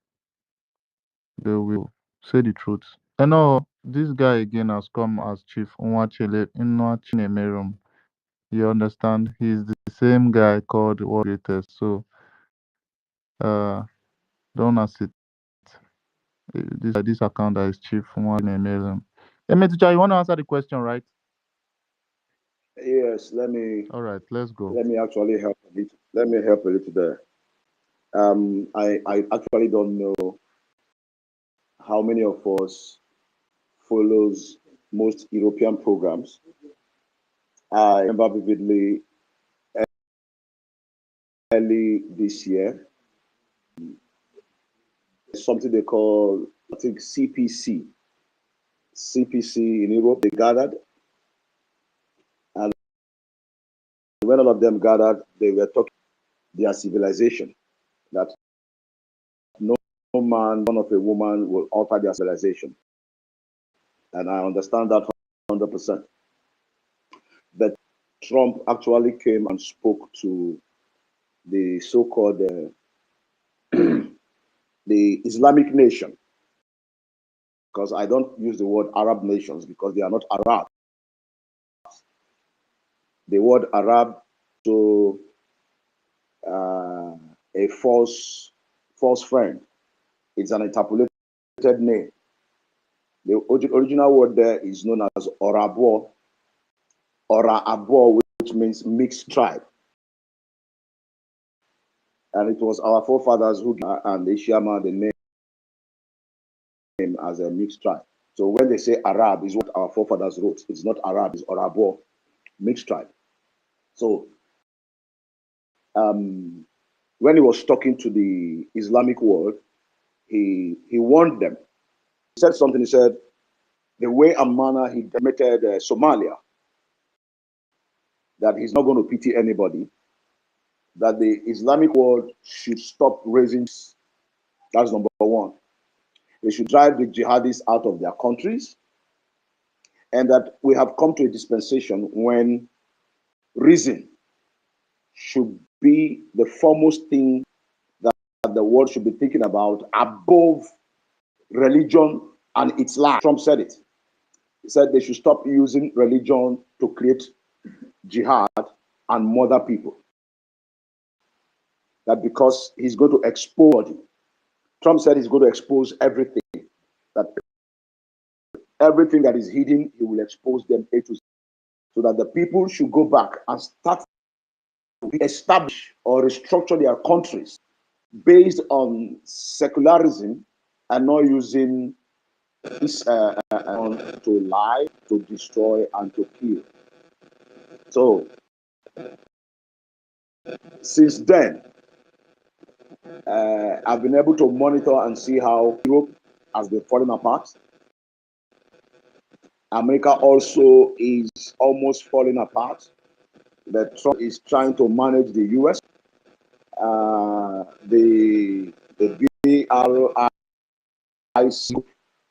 C: they will say the truth. And now this guy again has come as Chief Nwachinemerum. You understand? He's the same guy called World Greatest. So uh don't accept this account that is Chief Nwachinemerum. Emetucha, you want to answer the question, right?
G: Yes,
C: All right, let's go.
G: let me actually help a little. Let me help a little there. I actually don't know how many of us follows most European programs. I remember vividly early this year, something they call, I think, CPC. CPC in Europe, they gathered, and when all of them gathered, they were talking their civilization, that no man, born of a woman, will alter their civilization. And I understand that 100%. But Trump actually came and spoke to the so-called the Islamic nation, because I don't use the word Arab nations because they are not Arab. The word Arab, so a false friend. It's an interpolated name. The original word there is known as Orabo, Ora Abo, which means mixed tribe. And it was our forefathers who and the Shama the name as a mixed tribe. So when they say Arab, is what our forefathers wrote. It's not Arab, it's Orabo, mixed tribe. So when he was talking to the Islamic world, he warned them. He said something. He said the way and manner he decimated Somalia that he's not going to pity anybody, that the Islamic world should stop raising. That's number one. They should drive the jihadists out of their countries, and that we have come to a dispensation when reason should be the foremost thing that the world should be thinking about above religion and its life. Trump said it. He said they should stop using religion to create jihad and murder people. That because he's going to expose, Trump said he's going to expose everything. That everything that is hidden, he will expose them A to Z. So that the people should go back and start to establish or restructure their countries based on secularism and not using this to lie, to destroy, and to kill. So, since then, I've been able to monitor and see how Europe has been falling apart. America also is almost falling apart. That Trump is trying to manage the US. The BRIC,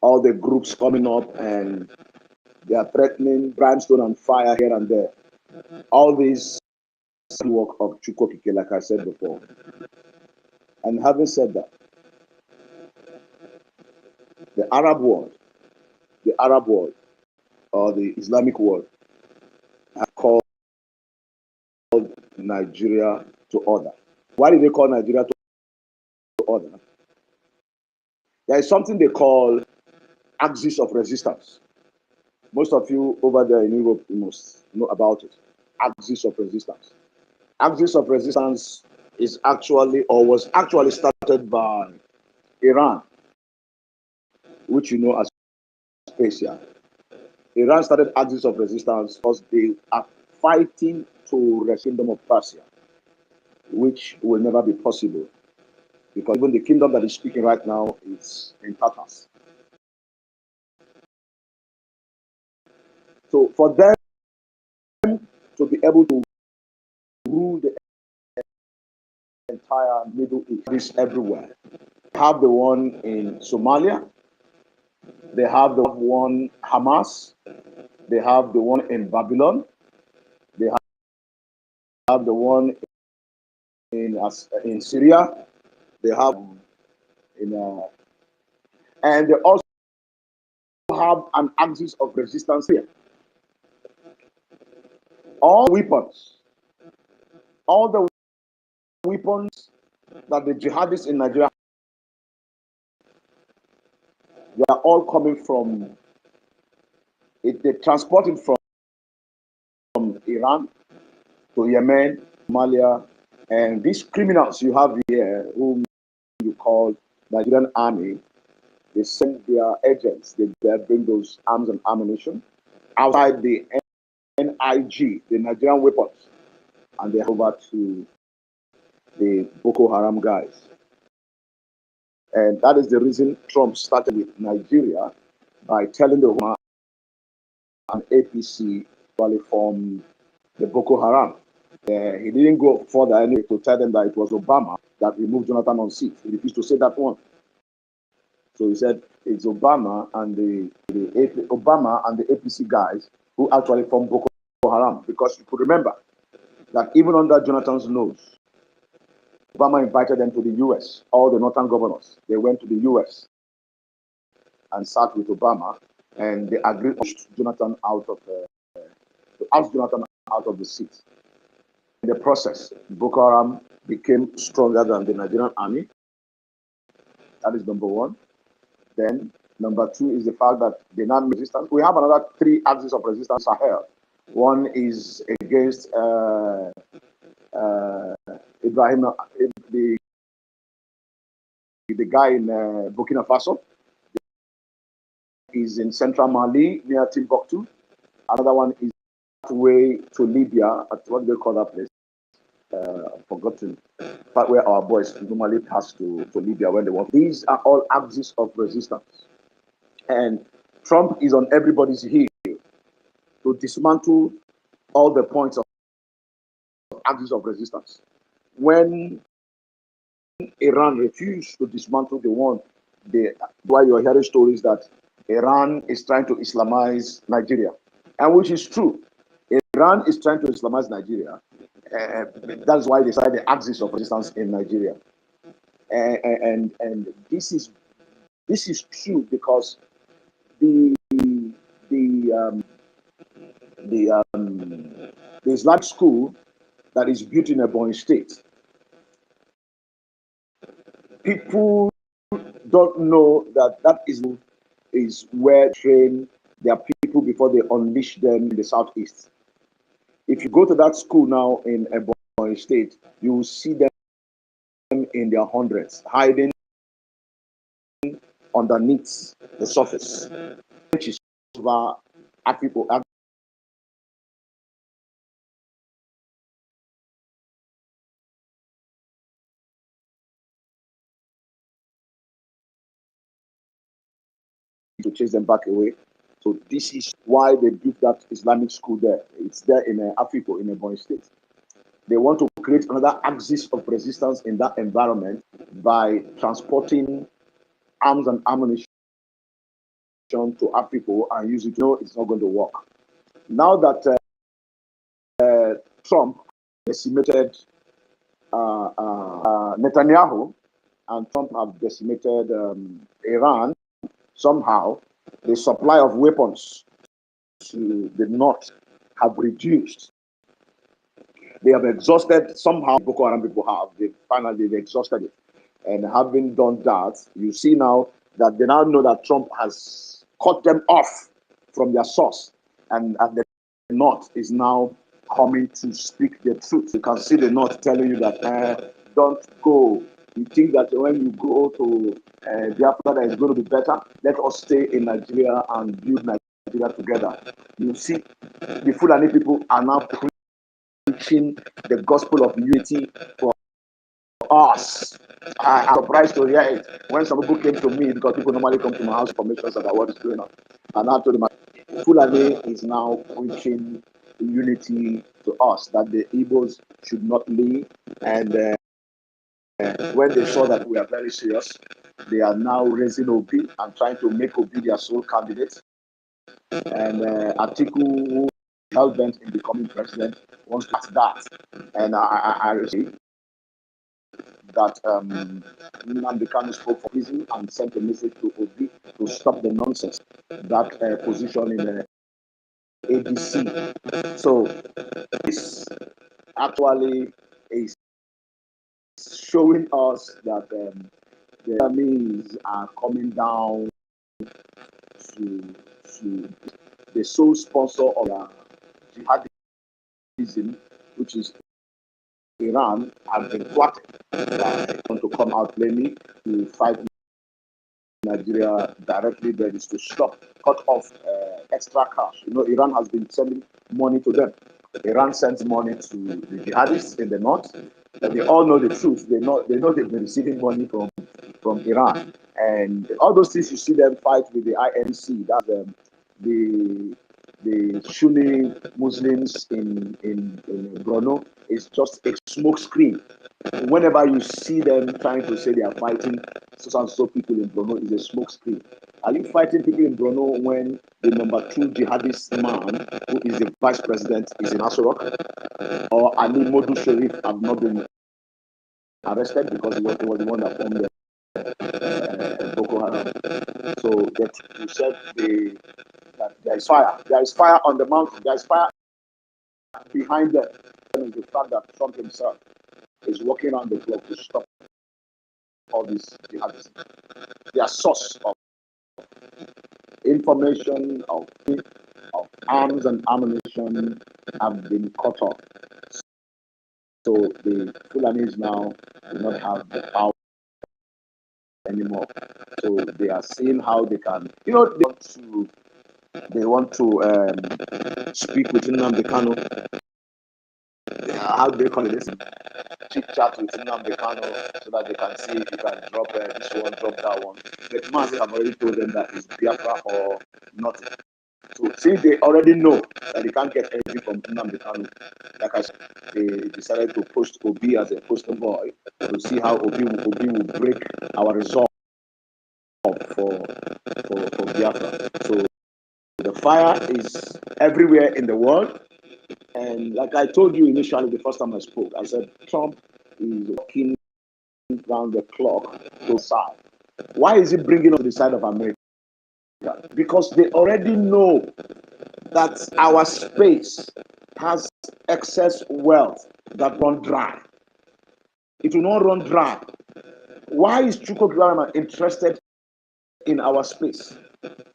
G: all the groups coming up, and they are threatening brimstone and fire here and there. All this work of Chukwokike, like I said before. And having said that, the Arab world, or the Islamic world, have called Nigeria to order. Why did they call Nigeria to order? There is something they call axis of resistance. Most of you over there in Europe, you must know about it. Axis of resistance. Axis of resistance is actually, or was actually started by Iran, which you know as Persia. Iran started axis of resistance because they are fighting to the kingdom of Persia, which will never be possible because even the kingdom that is speaking right now is in tatters. So for them to be able to rule the entire Middle East is everywhere. They have the one in Somalia, they have the one Hamas, they have the one in Babylon, they have the one in Syria, they have in and they also have an axis of resistance here. All the weapons that the jihadists in Nigeria, they are all coming from, they transported from Iran to Yemen, Somalia, and these criminals you have here, whom you call Nigerian army, they send their agents, they bring those arms and ammunition outside the NIG, the Nigerian weapons, and they over to the Boko Haram guys. And that is the reason Trump started with Nigeria by telling the Huma and APC actually formed the Boko Haram. He didn't go further anyway to tell them that it was Obama that removed Jonathan on seat. He refused to say that one. So he said it's Obama and the APC guys who actually formed Boko Haram. Because you could remember that even under Jonathan's nose, Obama invited them to the US, all the northern governors. They went to the US and sat with Obama, and they agreed to ask Jonathan out of the seat. In the process, Boko Haram became stronger than the Nigerian army. That is number one. Then number two is the fact that they now resistance. We have another three axes of resistance Sahel. One is against Ibrahim, the guy in Burkina Faso. Is in central Mali near Timbuktu. Another one is way to Libya at what do they call that place? I've forgotten. But where our boys normally pass to Libya when they want. These are all axes of resistance. And Trump is on everybody's heel to dismantle all the points of axis of resistance. When Iran refused to dismantle the one, why you're hearing stories that Iran is trying to Islamize Nigeria, and which is true. Iran is trying to Islamize Nigeria. That's why they started the axis of resistance in Nigeria. And this is true because the the um, the Islamic school that is built in a Ebonyi state, people don't know that is where train their people before they unleash them in the southeast. If you go to that school now in Ebonyi state, you will see them in their hundreds, hiding underneath the surface, which is over people to chase them back away. So this is why they built that Islamic school there. It's there in Africa, in Ebonyi state. They want to create another axis of resistance in that environment by transporting arms and ammunition to our people and use it. No, it's not going to work. Now that Trump decimated Netanyahu and Trump have decimated Iran, somehow the supply of weapons to the north have reduced. They have exhausted, somehow Boko Haram people have, they've exhausted it. And having done that, you see now that they now know that Trump has cut them off from their source. And the North is now coming to speak the truth. You can see the North telling you that don't go. You think that when you go to Biafra, that is going to be better. Let us stay in Nigeria and build Nigeria together. You see, the Fulani people are now preaching the gospel of unity for us. I'm surprised to hear it when some people came to me, because people normally come to my house for information about what is going on. And I told them, Fulani is now preaching unity to us, that the Igbos should not leave. And when they saw that we are very serious, they are now raising Obi and trying to make Obi their sole candidate. And Atiku, who is hell-bent in becoming president, wants to ask that. And I say that Nnadi Kanu spoke for prison and sent a message to Obi to stop the nonsense, that position in ADC. So this actually is showing us that the enemies are coming down to the sole sponsor of jihadism, which is Iran, have been flattered by want to come out plainly to fight Nigeria directly. That is to stop, cut off extra cash. You know, Iran has been sending money to them. Iran sends money to the jihadists in the north. And they all know the truth. They know they've been receiving money from Iran, and all those things you see them fight with the INC. That's the Sunni Muslims in Borno is just a smoke screen. Whenever you see them trying to say they are fighting so and so people in Borno, is a smoke screen. Are you fighting people in Borno when the number 2 jihadist man, who is the vice president, is in Asorok? Or Ali Modu Sharif have not been arrested because he was the one that formed the Boko Haram? So that you said that there is fire. There is fire on the mountain. There is fire behind them. And the fact that Trump himself is working on the clock to stop all this jihadism. Their source of information, of arms and ammunition have been cut off. So the Fulanis now do not have the power anymore. So they are seeing how they can, they want to speak with Nnadi Kanu. How do they call it this? Chit chat with Nnadi Kanu so that they can see if you can drop this one, drop that one. But Mazi have already told them that it's Biafra or nothing. So since they already know that they can't get anything from Nnadi Kanu, like I said, they decided to post Obi as a poster boy to see how Obi will break our resolve for Biafra. So the fire is everywhere in the world. And like I told you initially, the first time I spoke, I said Trump is working round the clock to side. Why is he bringing us to the side of America? Because they already know that our space has excess wealth that run dry. It will not run dry. Why is Chukwuemeka interested in our space?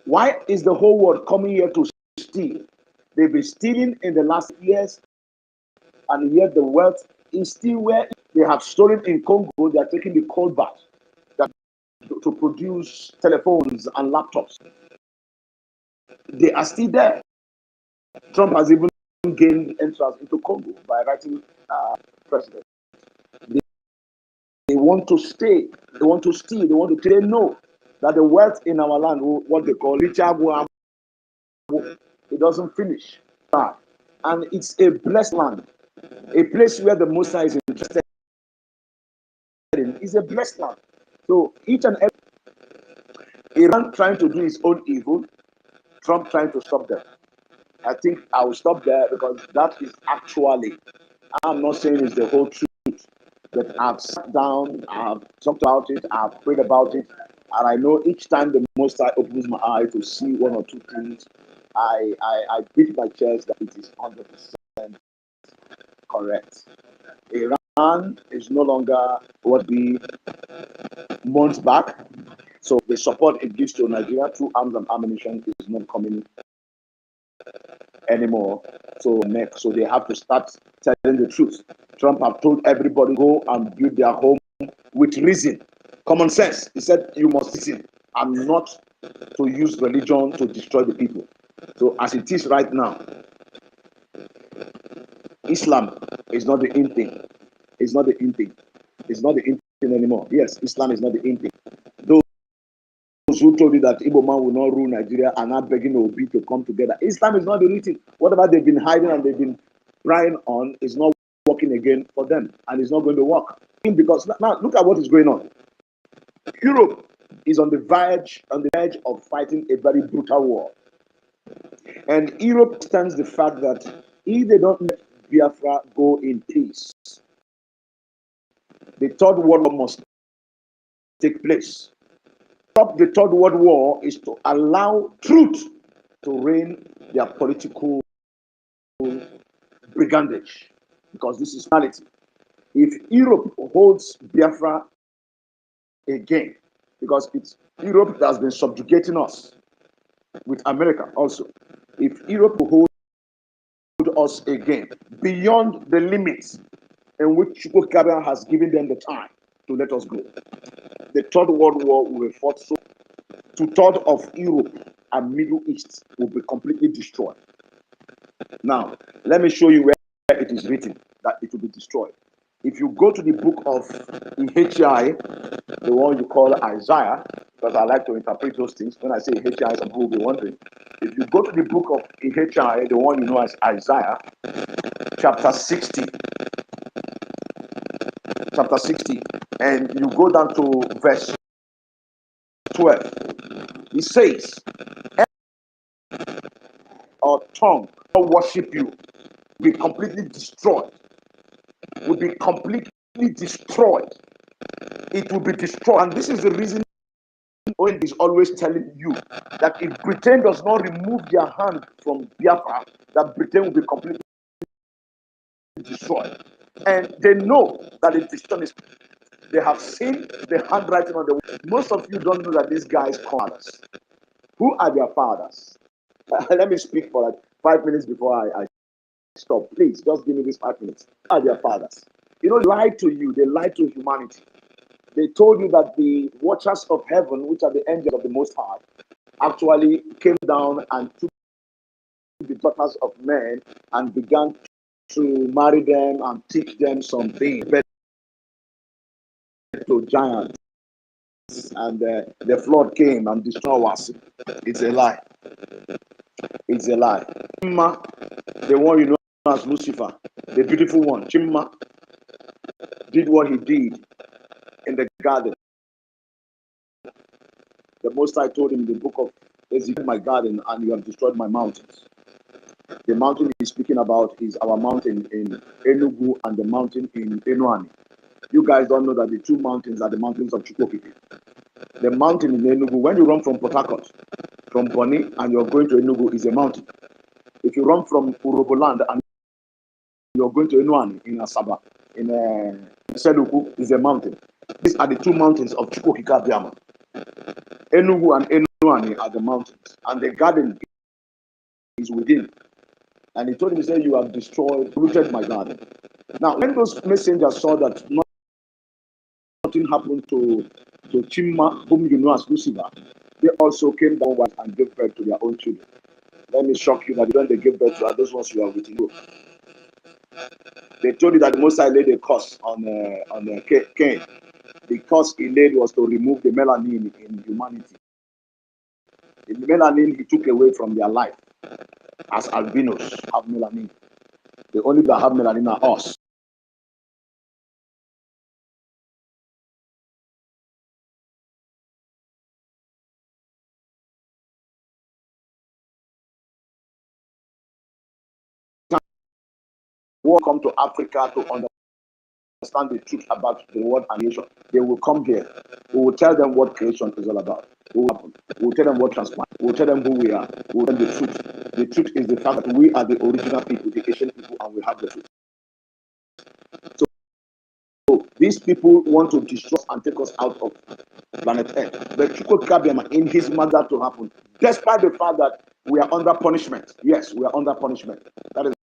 G: Why is the whole world coming here to steal? They've been stealing in the last years, and yet the wealth is still where they have stolen in Congo. They are taking the coal bath to produce telephones and laptops. They are still there. Trump has even gained entrance into Congo by writing president. They want to stay. They want to steal. They want to. They know that the wealth in our land, what they call Richard, it doesn't finish. And it's a blessed land, a place where the Most High is interested in. Is a blessed land. So each and every Iran trying to do its own evil, Trump trying to stop them. I think I will stop there because that is actually, I'm not saying it's the whole truth, but I've sat down, I've talked about it, I've prayed about it, and I know each time the Most High opens my eye to see one or two things, I beat my chest that it is 100% correct. Iran is no longer what we months back, so the support it gives to Nigeria through arms and ammunition is not coming anymore. So they have to start telling the truth. Trump have told everybody go and build their home with reason, common sense. He said you must listen and not to use religion to destroy the people. So as it is right now, Islam is not the in thing. It's not the in thing. It's not the in thing anymore. Yes, Islam is not the in thing. Those who told you that Igbo man will not rule Nigeria are now begging Obi to come together. Islam is not the real thing. Whatever they've been hiding and they've been prying on is not working again for them, and it's not going to work. Because now look at what is going on. Europe is on the verge of fighting a very brutal war. And Europe stands the fact that if they don't let Biafra go in peace, the Third World War must take place. Stop the Third World War is to allow truth to reign their political brigandage, because this is reality. If Europe holds Biafra again, because it's Europe that has been subjugating us with America also. If Europe will hold us again beyond the limits in which Chukwuemeka has given them the time to let us go, the Third World War will be fought. So two-thirds of Europe and Middle East will be completely destroyed. Now, let me show you where it is written that it will be destroyed. If you go to the book of Ehi, the one you call Isaiah, because I like to interpret those things. When I say Ehi, some people will be wondering. If you go to the book of Ehi, the one you know as Isaiah, chapter 60, and you go down to verse 12, it says, our tongue will worship you, be completely destroyed, will be completely destroyed. It will be destroyed. And this is the reason Owen is always telling you that if Britain does not remove their hand from Biafra, that Britain will be completely destroyed. And they know that the decision is, they have seen the handwriting on the wall. Most of you don't know that these guys are fathers. Who are their fathers? Let me speak for like 5 minutes before I stop. Please, just give me these 5 minutes. Who are their fathers? You know, they lied to you. They lied to humanity. They told you that the watchers of heaven, which are the angels of the Most High, actually came down and took the daughters of men and began to marry them and teach them something to giants. And the flood came and destroyed us. It's a lie. It's a lie. Chimma, the one you know as Lucifer, the beautiful one, Chimma, did what he did in the garden. The Most High told him in the book of Ezekiel, my garden, and you have destroyed my mountains. The mountain he's speaking about is our mountain in Enugu and the mountain in Nnadi. You guys don't know that the two mountains are the mountains of Chukwokike. The mountain in Enugu, when you run from Port Harcourt, from Bonny, and you're going to Enugu, is a mountain. If you run from Uroboland and you're going to Nnadi in Asaba, in Seluku, is a mountain. These are the two mountains of Chukwokike Abiyama. Enugu and Nnadi are the mountains, and the garden is within. And he told him, he said, you have destroyed, rooted my garden. Now, when those messengers saw that nothing happened to Chimma, whom you know as Lucifer, they also came down and gave birth to their own children. Let me shock you that when they gave birth to those ones you are with you. They told you that the Most High laid a curse on Cain. The curse he laid was to remove the melanin in humanity. The melanin he took away from their life. As albinos have melanin. The only that have melanin are us. Who come to Africa to understand the truth about the world and nation. They will come here. We will tell them what creation is all about. We will tell them what transpired. We will tell them who we are. We will tell them the truth. The truth is the fact that we are the original people, the ancient people, and we have the truth. So these people want to destroy us and take us out of planet Earth. But Chukwu Kabiama, in his mother to happen, despite the fact that we are under punishment. Yes, we are under punishment. That is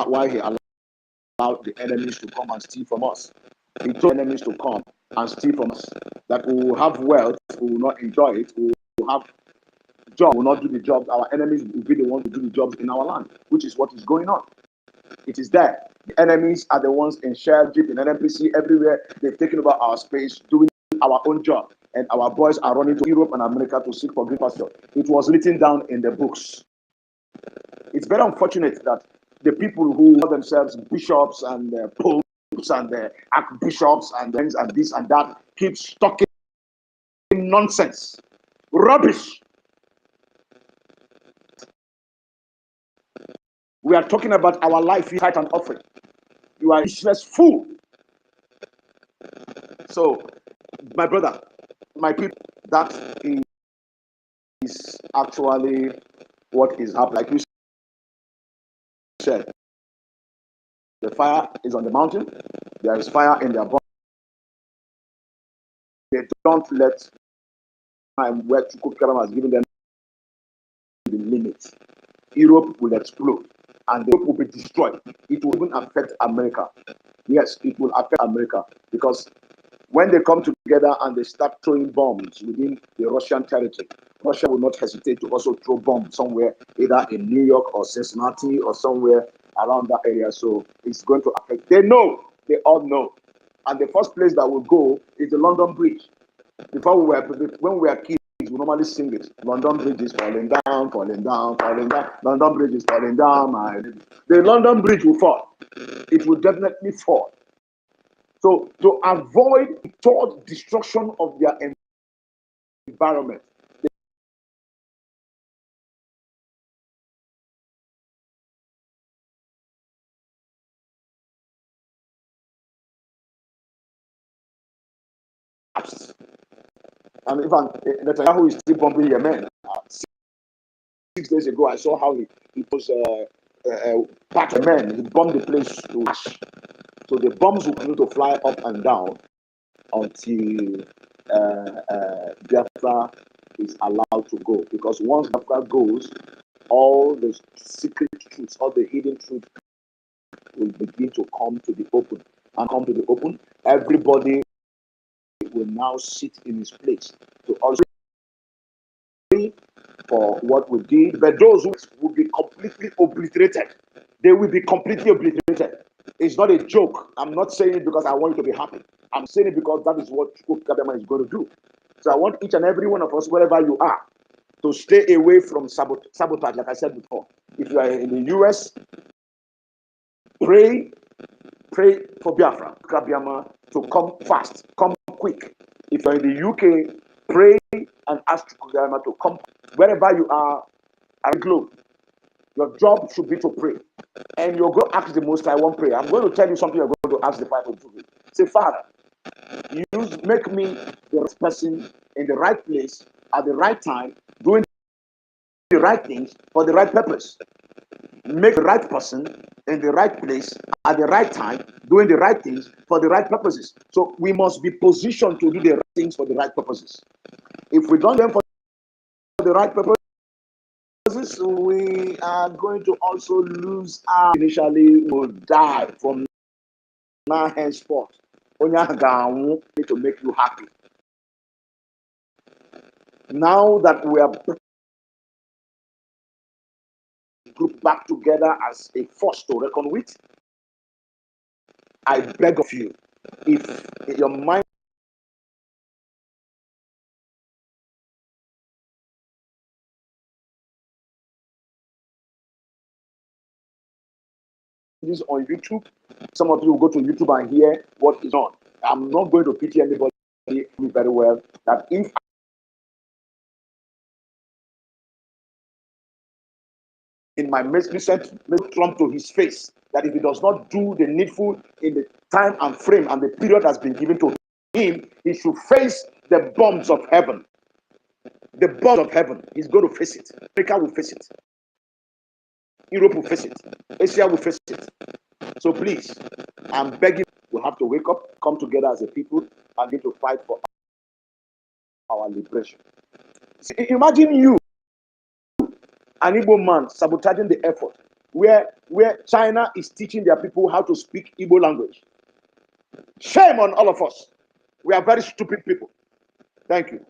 G: why he allowed the enemies to come and steal from us. He told enemies to come and steal from us. That we will have wealth, we will not enjoy it, we will have job, we will not do the job. Our enemies will be the ones to do the jobs in our land, which is what is going on. It is there. The enemies are the ones in Shell, Jeep, in NNPC, everywhere. They've taken over our space, doing our own job. And our boys are running to Europe and America to seek for green pasture. It was written down in the books. It's very unfortunate that the people who call themselves bishops and popes and archbishops and things and this and that keep talking nonsense, rubbish. We are talking about our life, tithe and offering. You are useless fool. So, my brother, my people, that is actually what is happening. Like you said, the fire is on the mountain. There is fire in their body. They don't let time where Chukwu has given them the limit. Europe will explode and Europe will be destroyed. It will even affect America. Yes, it will affect America because when they come together and they start throwing bombs within the Russian territory, Russia will not hesitate to also throw bombs somewhere, either in New York or Cincinnati or somewhere around that area. So it's going to affect. They know, they all know. And the first place that will go is the London Bridge. When we were kids, we normally sing it. London Bridge is falling down, falling down, falling down. London Bridge is falling down. The London Bridge will fall. It will definitely fall. So to avoid total destruction of their environment, and even Netanyahu is still bombing Yemen. 6 days ago, I saw how he was part of Yemen. He bombed the place to ash. So the bombs will continue to fly up and down until Biafra is allowed to go. Because once Biafra goes, all the secret truths, all the hidden truths will begin to come to the open. And come to the open, everybody will now sit in his place to also pray for what we did. But those who will be completely obliterated, they will be completely obliterated. It's not a joke. I'm not saying it because I want you to be happy. I'm saying it because that is what Chukwu Kadema is going to do. So I want each and every one of us, wherever you are, to stay away from sabotage, like I said before. If you are in the US, pray for Biafra, to come fast, come quick. If you're in the UK, pray and ask Biafra to come wherever you are around the globe. Your job should be to pray. And you're going to ask the Most High one prayer. I'm going to tell you something you're going to ask the Bible to do. Say, Father, make me the right person in the right place at the right time, doing the right things for the right purpose. Make the right person in the right place at the right time, doing the right things for the right purposes. So we must be positioned to do the right things for the right purposes. If we don't do them for the right purposes, we are going to also lose our initially will die from now henceforth. Only to make you happy. Now that we are grouped back together as a force to reckon with, I beg of you, if your mind is on YouTube, some of you will go to YouTube and hear what is on. I'm not going to pity anybody very well that if in my message sent Trump to his face, that if he does not do the needful in the time and frame and the period has been given to him, he should face the bombs of heaven. The bombs of heaven. He's going to face it. Africa will face it. Europe will face it. Asia will face it. So please, I'm begging, we have to wake up, come together as a people, and need to fight for our liberation. See, imagine you, an Igbo man, sabotaging the effort where China is teaching their people how to speak Igbo language. Shame on all of us. We are very stupid people. Thank you.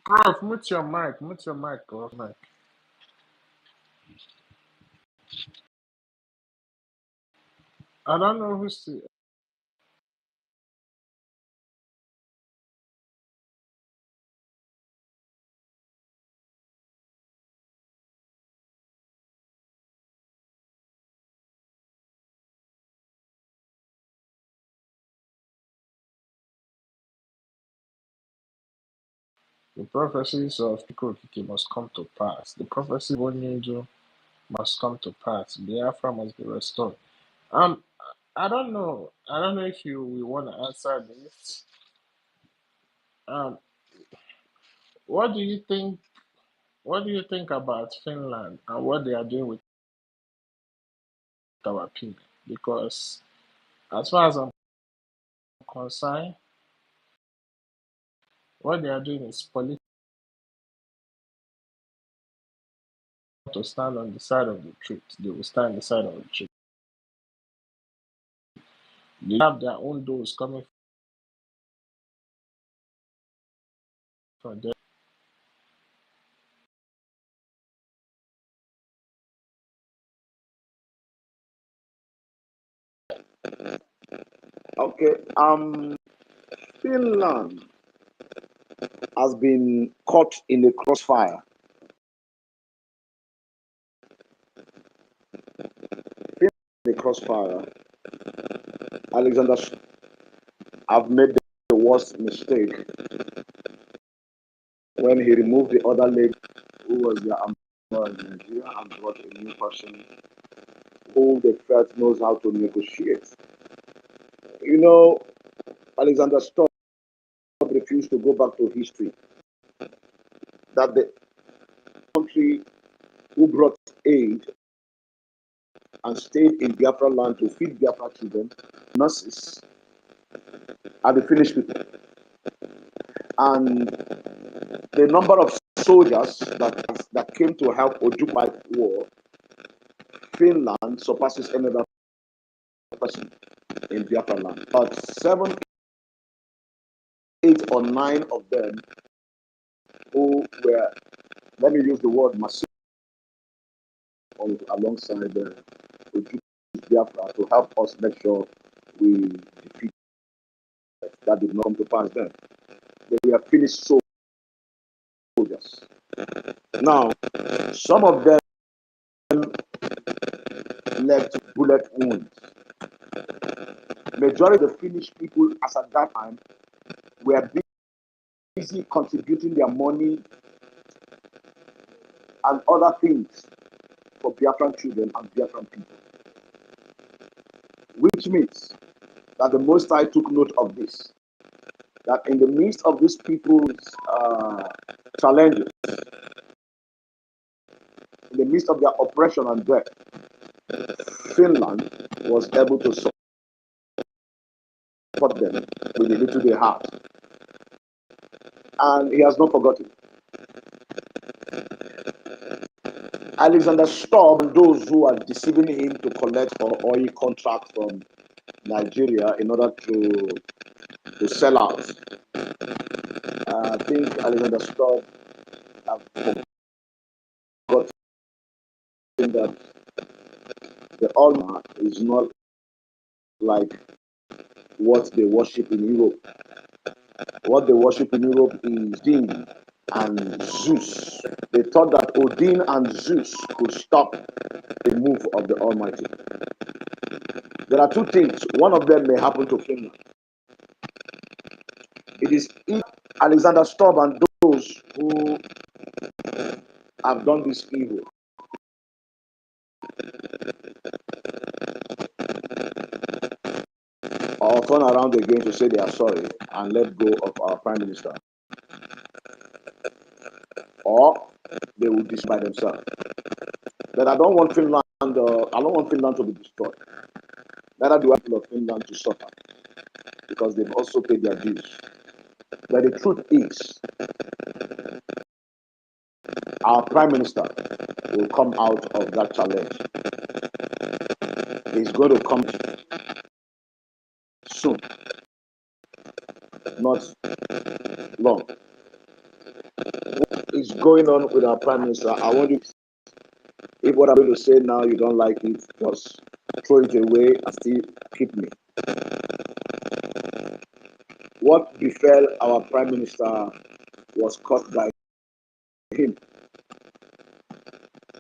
H: Prof, mute your mic, Prof. Mic. I don't know who's the prophecies of Ikokiki must come to pass. The prophecy of Onyejo must come to pass. Biafra must be restored. Um, I don't know. I don't know if you will want to answer this. Um, what do you think? What do you think about Finland and what they are doing with our people? Because as far as I'm concerned, what they are doing is political to stand on the side of the truth. They will stand on the side of the truth. They have their own doors coming from them.
G: Okay. Finland has been caught in the crossfire. The crossfire. Alexander, I've made the worst mistake when he removed the other lady who was the ambassador in Nigeria and brought a new person who they felt knows how to negotiate. You know, Alexander Stubb refused to go back to history. That the country who brought aid and stayed in Biafra land to feed Biafra children, nurses, are the Finnish people. And the number of soldiers that came to help Ojukwu war, Finland surpasses any other person. in Biafra land. But 7, 8, or 9 of them who were, let me use the word massive, alongside Biafra to help us make sure we defeat that did not come to pass then. They were finished soldiers. Now, some of them left bullet wounds. Majority of the Finnish people, as at that time, were busy contributing their money and other things for Biafran children and Biafran people. Which means that the Most High took note of this, that in the midst of these people's challenges, in the midst of their oppression and death, Finland was able to support them with the little they had. And he has not forgotten. Alexander Stubb and those who are deceiving him to collect for oil contracts from Nigeria in order to sell out. I think Alexander Stubb have forgotten that the Alma is not like what they worship in Europe. What they worship in Europe is Odin and Zeus. They thought that Odin and Zeus could stop the move of the Almighty. There are two things. One of them may happen to Finland. It is if Alexander Stubb and those who have done this evil or turn around again to say they are sorry and let go of our Prime Minister, or they will destroy themselves. But I don't want Finland. I don't want Finland to be destroyed. Neither do I people of Finland to suffer, because they've also paid their dues. But the truth is, our Prime Minister will come out of that challenge. He's going to come soon, not long. What is going on with our Prime Minister? I want you, if what I'm going to say now you don't like it, just throw it away and still keep me. What befell our Prime Minister was caused by him.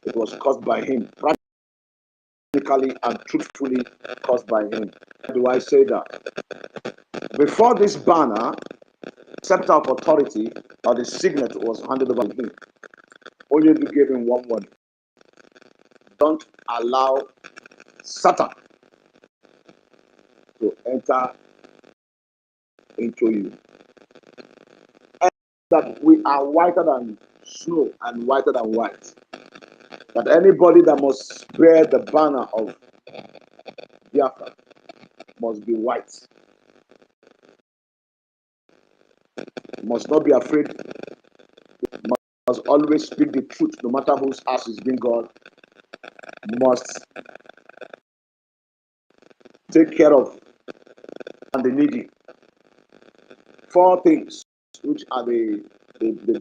G: It was caused by him, practically and truthfully caused by him. Why do I say that? Before this banner, scepter of authority or the signet was handed over to him, Onyedu gave him one word: don't allow Satan to enter into you. And that we are whiter than snow and whiter than white. That anybody that must bear the banner of Biafra must be white. Must not be afraid. Must always speak the truth, no matter whose ass is being God. Must take care of and the needy. 4 things which are the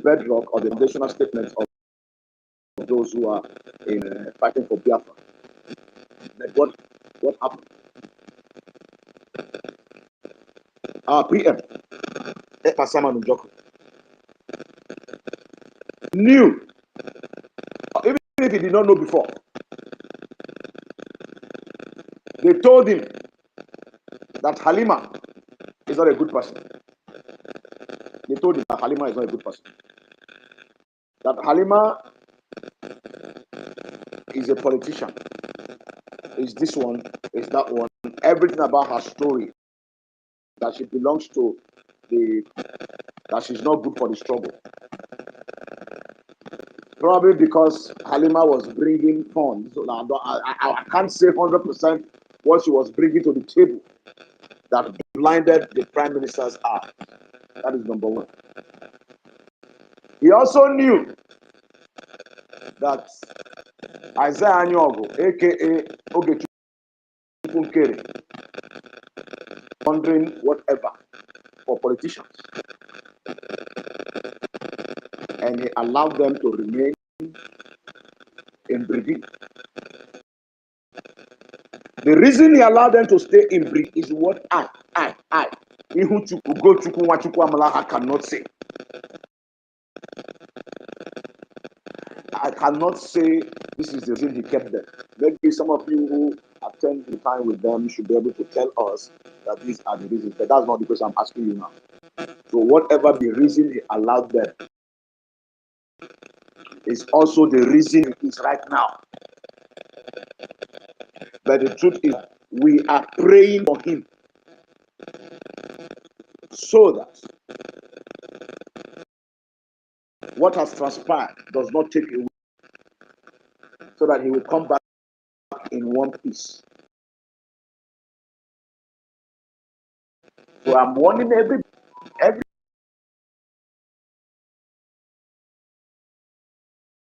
G: bedrock or the foundational statements of those who are in fighting for Biafra. But what happened? Our PM, Ekpasama Njoku, knew, even if he did not know before, they told him that Halima is not a good person. They told him that Halima is not a good person. That Halima is a politician. Is this one, is that one. Everything about her story, that she belongs to that she's not good for the struggle. Probably because Halima was bringing funds. So I can't say 100% what she was bringing to the table that blinded the Prime Minister's eye. That is number one. He also knew that Isaiah Anyogo, aka Ogechukwunkere, laundering, whatever, for politicians. And he allowed them to remain in Brigade. The reason he allowed them to stay in Brigade is what I, Ihuchuku, Gochuku, Wachuku, Amalaha cannot say. I cannot say this is the reason he kept them. Maybe some of you who attend the time with them should be able to tell us that these are the reasons, but that's not the question I'm asking you now. So whatever the reason he allowed them is also the reason it is right now. But the truth is, we are praying for him so that what has transpired does not take away, so that he will come back in one piece. So I'm warning every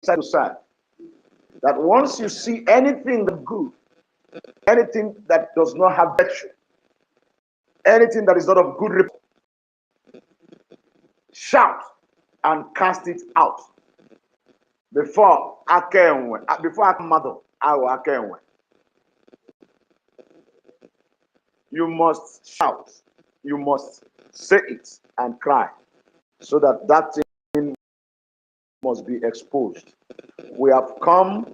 G: side to side that once you see anything good, anything that does not have virtue, anything that is not of good report, shout and cast it out before Akamado, our Akenwe. You must shout, you must say it and cry, so that that thing must be exposed. We have come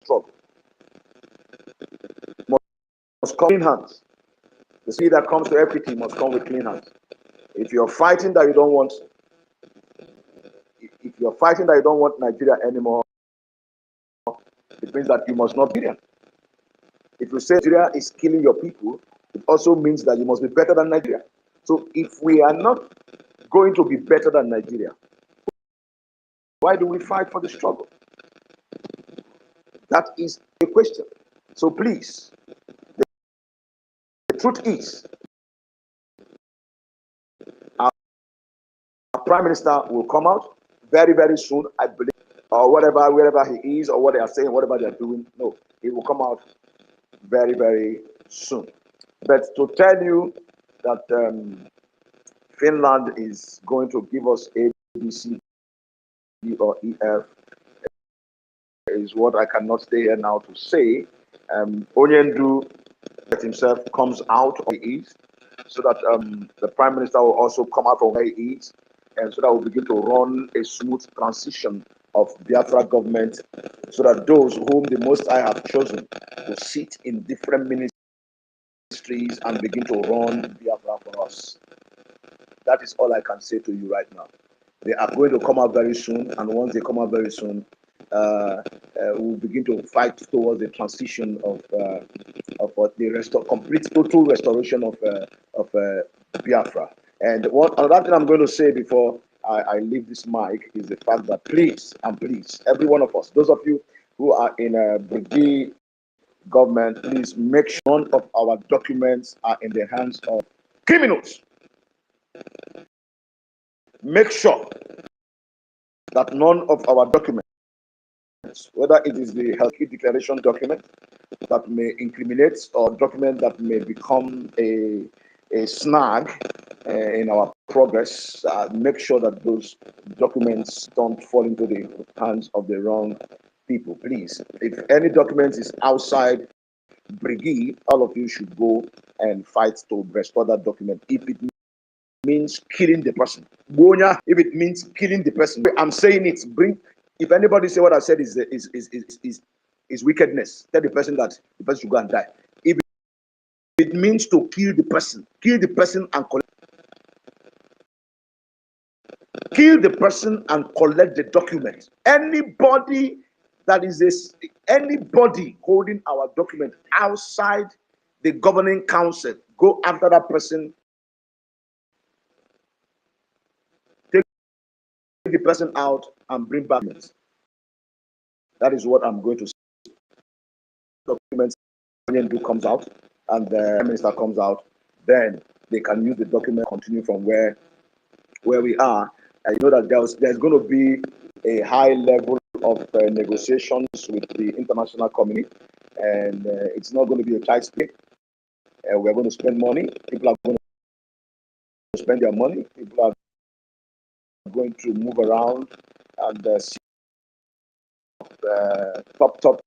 G: struggle. Must come clean hands. The spirit that comes to equity must come with clean hands. If you're fighting that you don't want, if you're fighting that you don't want Nigeria anymore, it means that you must not be there. If you say Nigeria is killing your people, it also means that you must be better than Nigeria. So if we are not going to be better than Nigeria, why do we fight for the struggle? That is a question. So please, the truth is, our Prime Minister will come out very, very soon, I believe, or whatever, wherever he is, or what they are saying, whatever they are doing. No, he will come out very, very soon. But to tell you that Finland is going to give us A, B, C, D, or E, F is what I cannot stay here now to say. Onyendu himself comes out of the East, so that the Prime Minister will also come out from where he is, and so that we'll begin to run a smooth transition of Biafra government, so that those whom the Most High have chosen will sit in different ministries and begin to run Biafra for us. That is all I can say to you right now. They are going to come out very soon, and once they come out very soon, we'll begin to fight towards the transition of the complete total restoration of Biafra. And what another thing I'm going to say before I leave this mic is the fact that please, every one of us, those of you who are in a brigade government, please make sure none of our documents are in the hands of criminals. Make sure that none of our documents, whether it is the health declaration document that may incriminate or document that may become a snag in our progress, make sure that those documents don't fall into the hands of the wrong people, please. If any document is outside brigade, all of you should go and fight to restore that document. If it means killing the person, if it means killing the person, I'm saying it. If anybody say what I said is wickedness, tell the person that the person should go and die. If it means to kill the person and collect the document. Anybody holding our document outside the governing council, go after that person, take the person out and bring back documents. That is what I'm going to say. Documents comes out and the minister comes out, then they can use the document, continue from where we are. And you know that there's going to be a high level of negotiations with the international community, and it's not going to be a tight space. We're going to spend money. People are going to spend their money. People are going to move around and see top.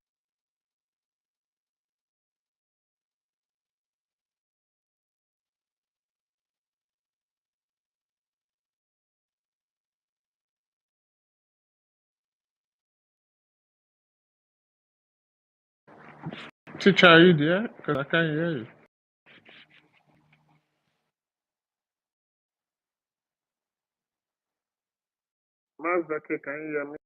H: Teacher, are you there? Because I can't hear you. Mazi, can you hear me?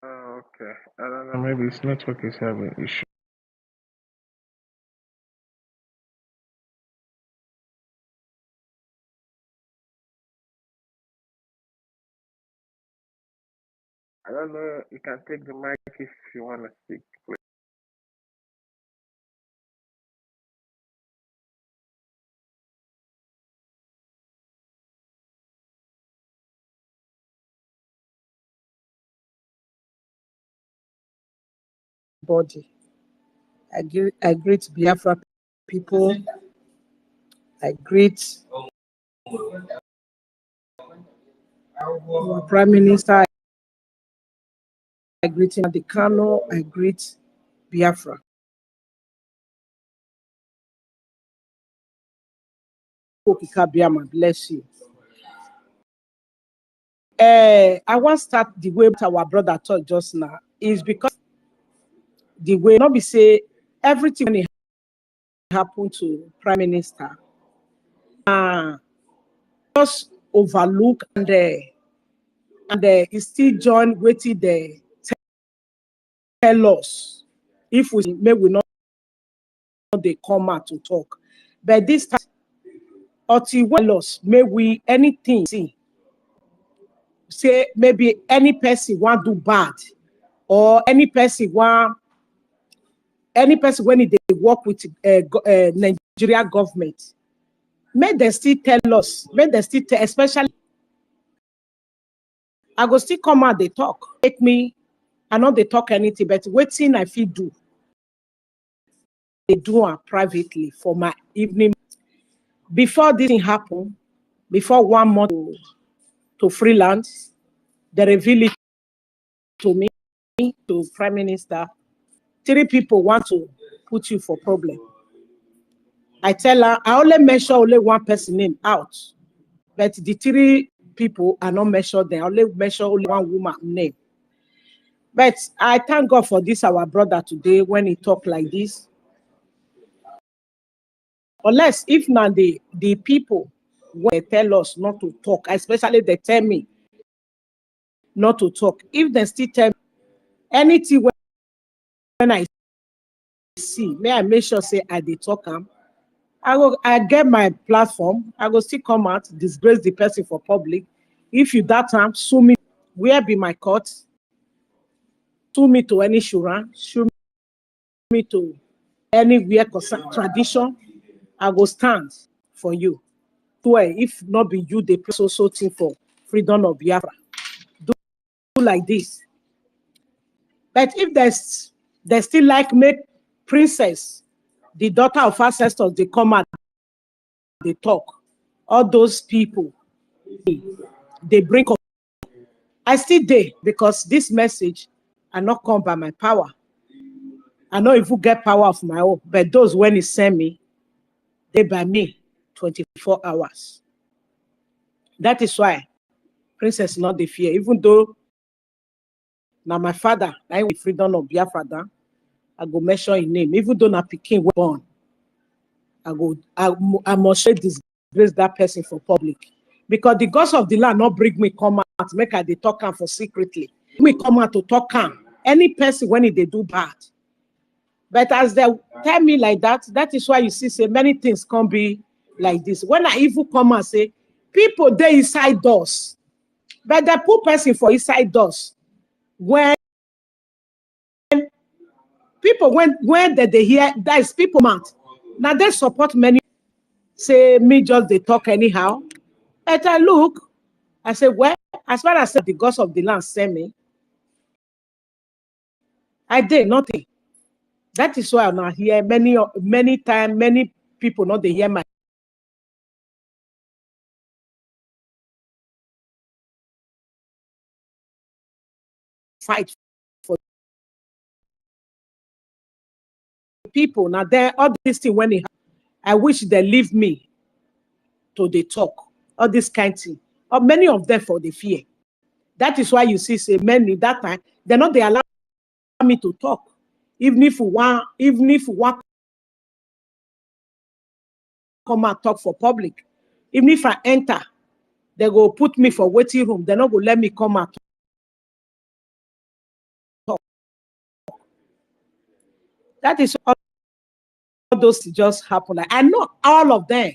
H: Oh, okay. I don't know. Maybe his network is having issue. I don't know. You can take the mic if you want to speak, please.
I: Body. I greet Biafra people. I greet our Prime Minister. I greet Nnadi Kanu. I greet Biafra. Bless you. I want to start the way our brother taught just now is because the way not be say everything when it happened to Prime Minister, just overlook and it still join waiting they tell us if we not they come out to talk, but this time until well us may we anything see say maybe any person want do bad or any person when they work with Nigeria government, may they still tell us, may they still tell, especially I go still come out they talk. Make me, I know they talk anything, but waiting I feel do. They do it privately for my evening. Before this thing happen, before 1 month to freelance, they reveal it to me, to Prime Minister. 3 people want to put you for problem. I tell her, I only measure only 1 person name out. But the 3 people are not measured. They only measure only 1 woman name. But I thank God for this, our brother today, when he talk like this. Unless if now the people when they tell us not to talk, especially they tell me not to talk. If they still tell me anything when I see, may I make sure say I dey talk am. I get my platform. I go still come out, disgrace the person for public. If you that time sue me, where be my court? Sue me to any shura, sue me to anywhere concern tradition. I go stand for you. Where if not be you, they press also thing for freedom of Biafra. Do like this. But if they still like make princess, the daughter of ancestors, they come out, they talk. All those people, they bring up. I still there because this message are not come by my power. I know if you get power of my own, but those when he send me, they by me 24 hours. That is why princess not the fear, even though now my father, I with freedom of Biafra, I go mention his name, even though na Pikin was born, I must say disgrace that person for public. Because the gods of the land not bring me come out, make I they talk am for secretly. Me come out to talk am any person when they do bad. But as they tell me like that, that is why you see say many things can't be like this. When I even come and say, people they inside doors, but the poor person for inside doors. When people when they hear that is people mouth, now they support many say me just they talk anyhow. But I look, I say, well, as far as the gods of the land send me, I did nothing. That is why I now hear many times, many people not they hear my fight for people. Now there all this thing when it I wish they leave me to the talk. All this kind of thing. Or many of them for the fear. That is why you see say many that time they're not they allow me to talk. Even if one come and talk for public. Even if I enter, they go put me for waiting room. They're not going to let me come out. Talk. That is all those just happen. Like, I know all of them.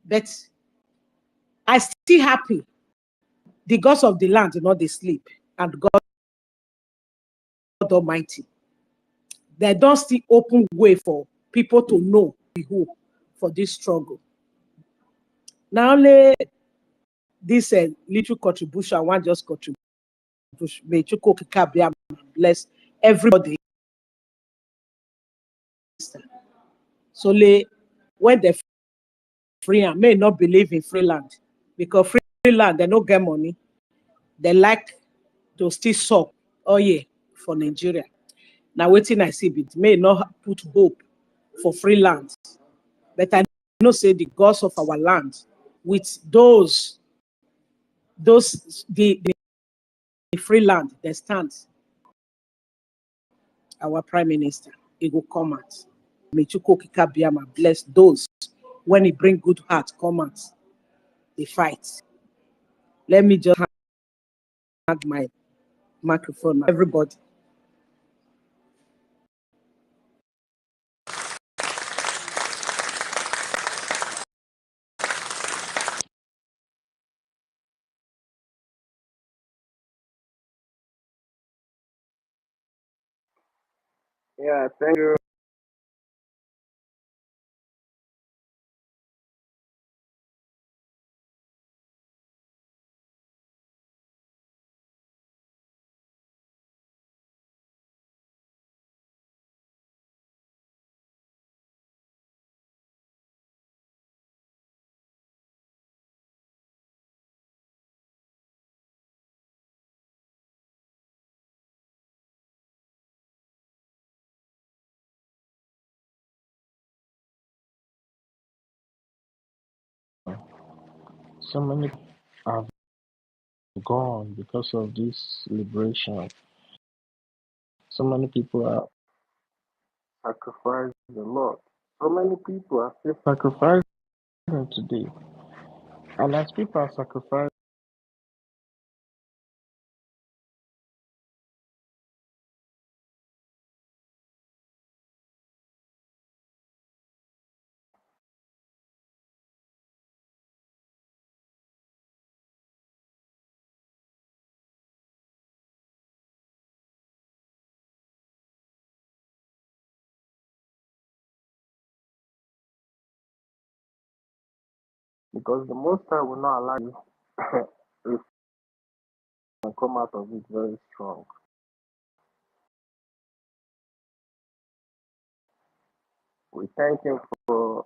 I: But I still happy. The gods of the land do not they sleep. And God Almighty. They don't still open way for people to know the hope for this struggle. Now only this little contribution, one just contribution. May you bless everybody. So when they free and may not believe in free land because free land they don't get money. They like to still suck oh yeah for Nigeria. Now waiting I see it may not put hope for free land, but I know say the gods of our land with those the free land they stand. Our prime minister he will come out. May Chuko Kikabiama bless those when he bring good heart come out. They fight. Let me just hang my microphone. Everybody.
A: Yeah, thank you.
H: So many have gone because of this liberation. So many people have sacrificed a lot. So many people are still sacrificing today. And as people are sacrificing, because the most time will not allow you to come out of it very strong. We thank him for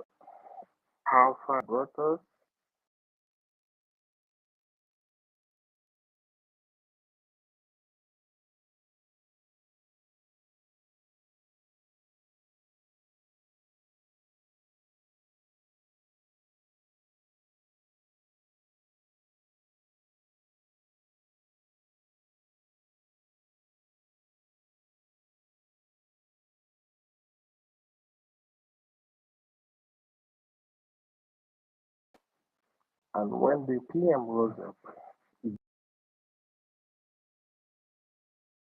H: how far he brought us. And when the PM rose up, he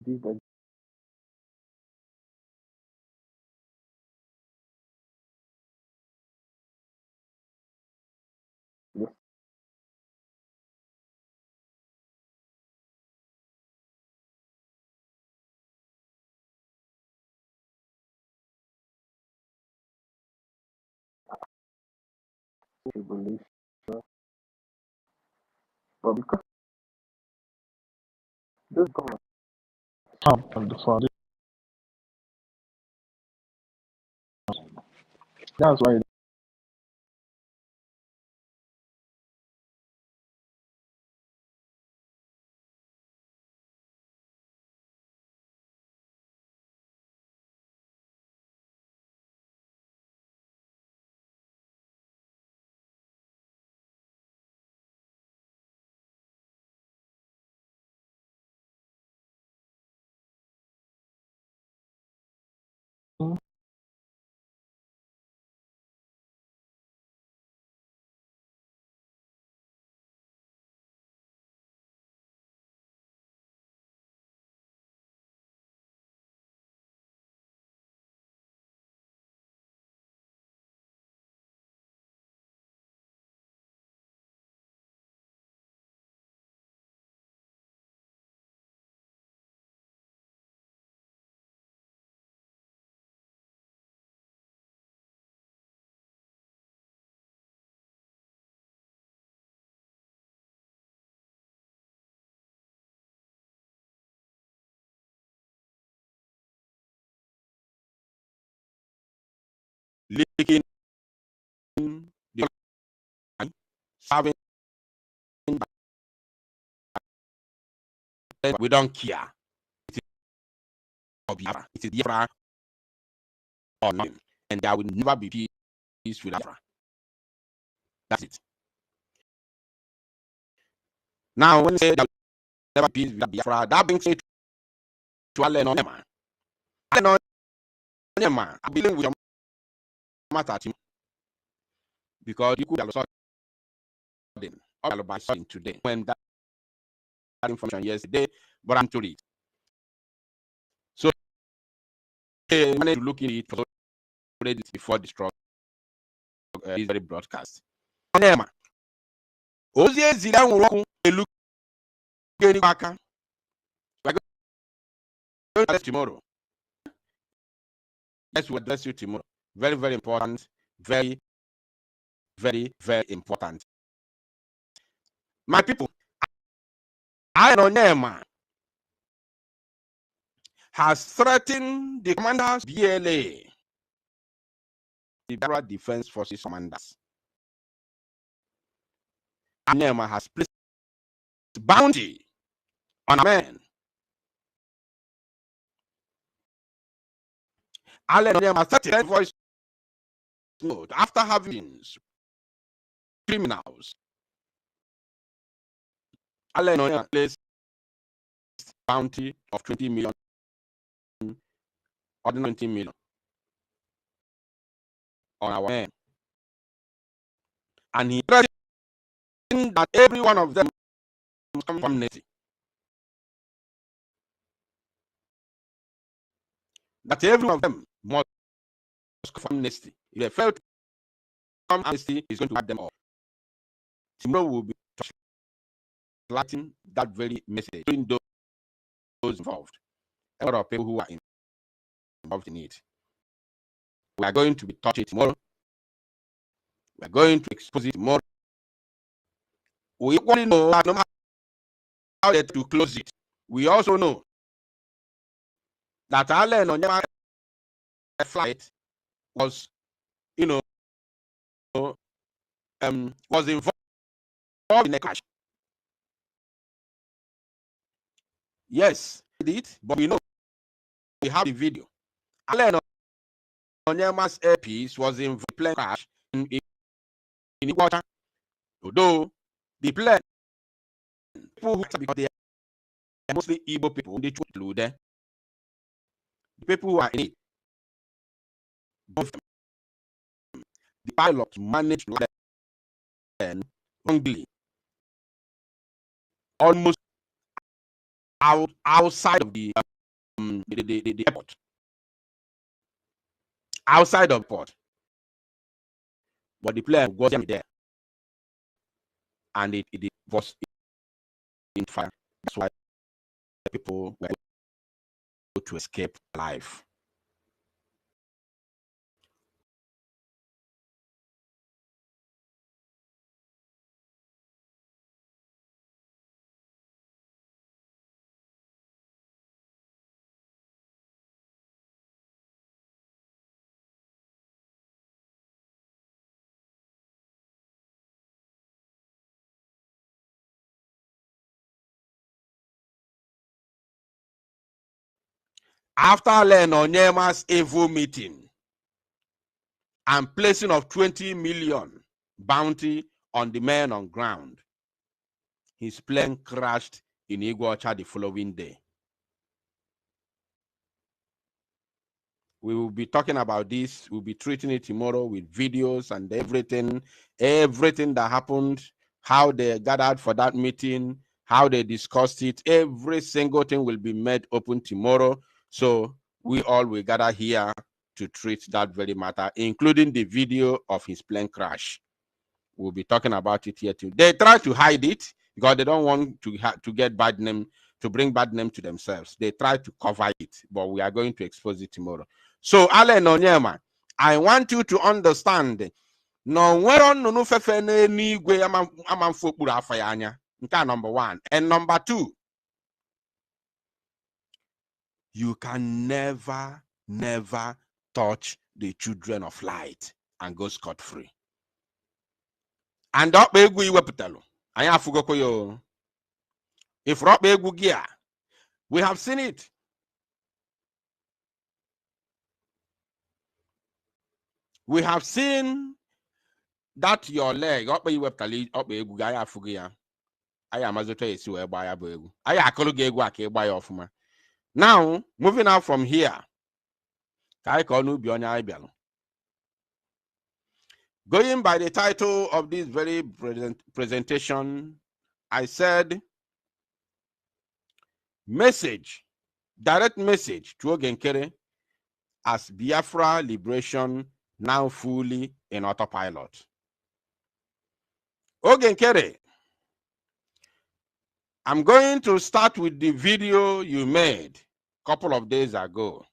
H: did a this tribulation, but because this government come from the foundation, that's why
J: leaking the line, serving, we don't care. It is Biafra. It is Biafra or nothing. And there will never be peace with Biafra. That's it. Now, when you say there will never be peace with Biafra, that brings me to Allen Onyema. Allen Onyema, I'm dealing with your matter team because you could have sudden all by sudden today when that information yesterday, but I'm told it. So, I managed to look in it for before this very broadcast. Onyema, ozi eziri anwụrụ ọkụ elu ga-eri aka. We're going to address tomorrow. Yes, we'll address you tomorrow. Very, very important. Very, very, very important. My people, Onyema has threatened the commanders, BLA, the Biafra Defense Forces commanders. Onyema has placed bounty on a man. Onyema threatened voice note after having criminals. Onyema placed bounty of 20 million or 19 million on our men. And he threatened that every one of them must come from Nnadi. That every one of them must come from Nnadi. If they fail to come from Nnadi, he's going to add them all. Tomorrow will be translating that very message between those involved. A lot of people who are involved in it. We are going to be touching it tomorrow. We are going to expose it tomorrow. We want to know how to close it. We also know that Allen Onyema flight was, was involved in a crash. Yes, he did, but we know we have the video. Allen Onyema's airpiece was in the plane crash in water. Although the plane, people who because they are mostly Igbo people, they flew there. The people who are in it, both the pilots managed to land wrongly, almost outside of the airport, outside of the port. But the player wasn't there, and it was in fire. That's why people were able to escape alive. After Len Onyema's evil meeting and placing of 20 million bounty on the men on ground, his plane crashed in Iguacha the following day. We will be talking about this. We'll be treating it tomorrow with videos and everything that happened, how they gathered for that meeting, how they discussed it. Every single thing will be made open tomorrow. So we all will gather here to treat that very matter, including the video of his plane crash. We'll be talking about it here too. They try to hide it because they don't want to get bad name, to bring bad name to themselves. They try to cover it, but we are going to expose it tomorrow. So, Allen Onyema, I want you to understand. No, where on no fefe ni gwe amanfo kpuru afa ya anya. Nke number 1. And number 2, you can never touch the children of light and go scot-free. And up egwu iweputalu. Anya afugoko yo. If rock egwu gia, we have seen it. We have seen that your leg up iweputali up egwu ga anya afugo ya. Aya mazoto esi we gba ya bo egwu. Aya akolo ga egwu aka gba ya ofuma. Now, moving out from here. Going by the title of this very presentation, I said, message, direct message to Ogenkere as Biafra liberation now fully in autopilot. Ogenkere, I'm going to start with the video you made a couple of days ago.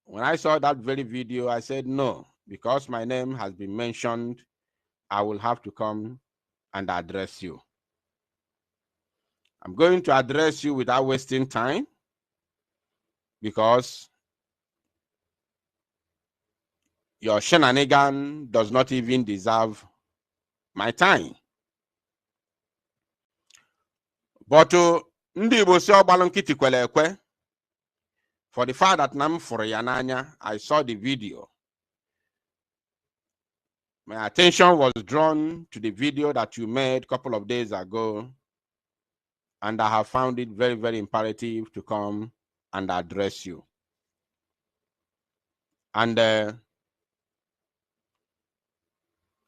J: When I saw that very video, I said, no, because my name has been mentioned, I will have to come and address you. I'm going to address you without wasting time because your shenanigan does not even deserve my time. But ndị Igbo si ọgbalụ nkịtị kwere ekwe, for the fact that nam fụrụ ya n'anya, I saw the video. My attention was drawn to the video that you made a couple of days ago, and I have found it very, very imperative to come and address you. And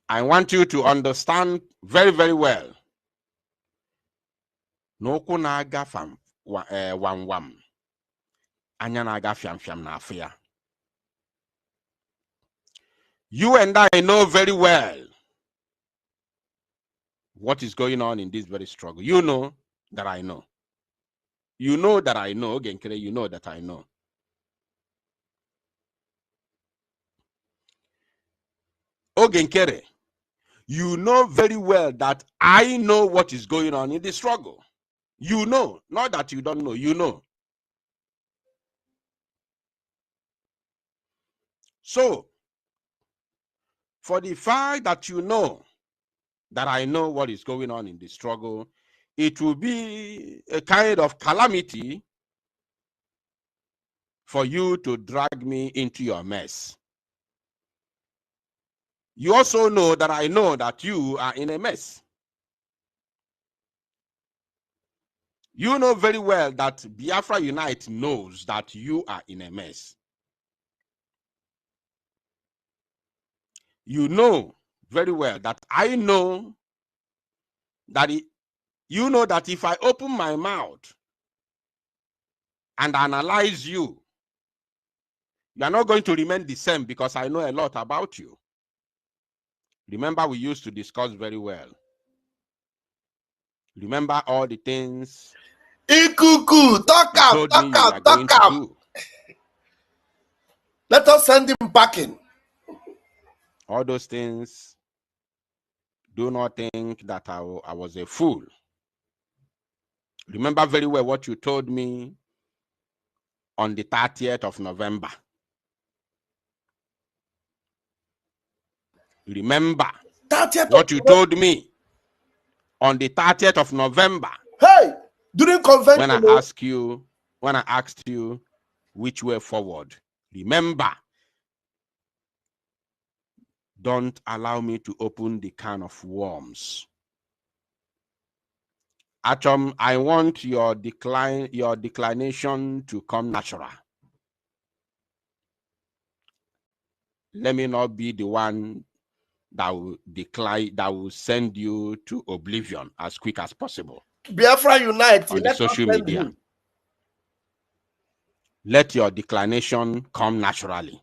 J: I want you to understand very, very well. N'okwu na-aga wam anya na-aga fiam na afia. You and I know very well what is going on in this very struggle. You know that I know. You know that I know. Ogenkere, you know that I know. Ogenkere, you know very well that I know what is going on in the struggle. You know, not that you don't know, you know. So, for the fact that you know that I know what is going on in the struggle, it will be a kind of calamity for you to drag me into your mess. You also know that I know that you are in a mess. You know very well that Biafra Unite knows that you are in a mess. You know very well that I know that you know that if I open my mouth and analyze you, you are not going to remain the same because I know a lot about you. Remember, we used to discuss very well. Remember all the things
K: Ikuku, talk
J: you
K: up,
J: told me
K: talk
J: you were
K: up,
J: going
K: talk
J: to
K: up.
J: do.
K: Let us send him packing.
J: All those things, do not think that I was a fool. Remember very well what you told me on the 30th of November. Remember
K: 30th
J: what
K: of
J: you
K: November.
J: told me on the 30th of November
K: Hey, during convention,
J: when I asked you which way forward. Remember, don't allow me to open the can of worms. Atom, I want your declination to come natural. Let me not be the one that will decline, that will send you to oblivion as quick as possible.
K: Biafra Unite,
J: On the
K: let us
J: social
K: send
J: media.
K: him.
J: Let your declination come naturally.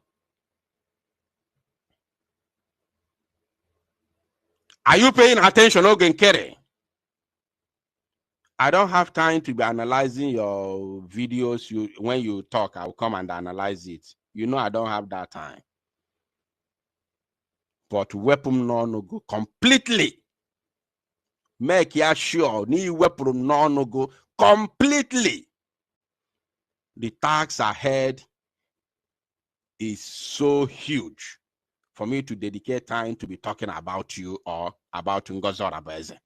J: Are you paying attention, Ogenkere? I don't have time to be analyzing your videos. When you talk, I'll come and analyze it. You know I don't have that time. But weapon no go completely. Make ya sure ni weapon no go completely. The tax ahead is so huge for me to dedicate time to be talking about you or about Ngozi Orabueze.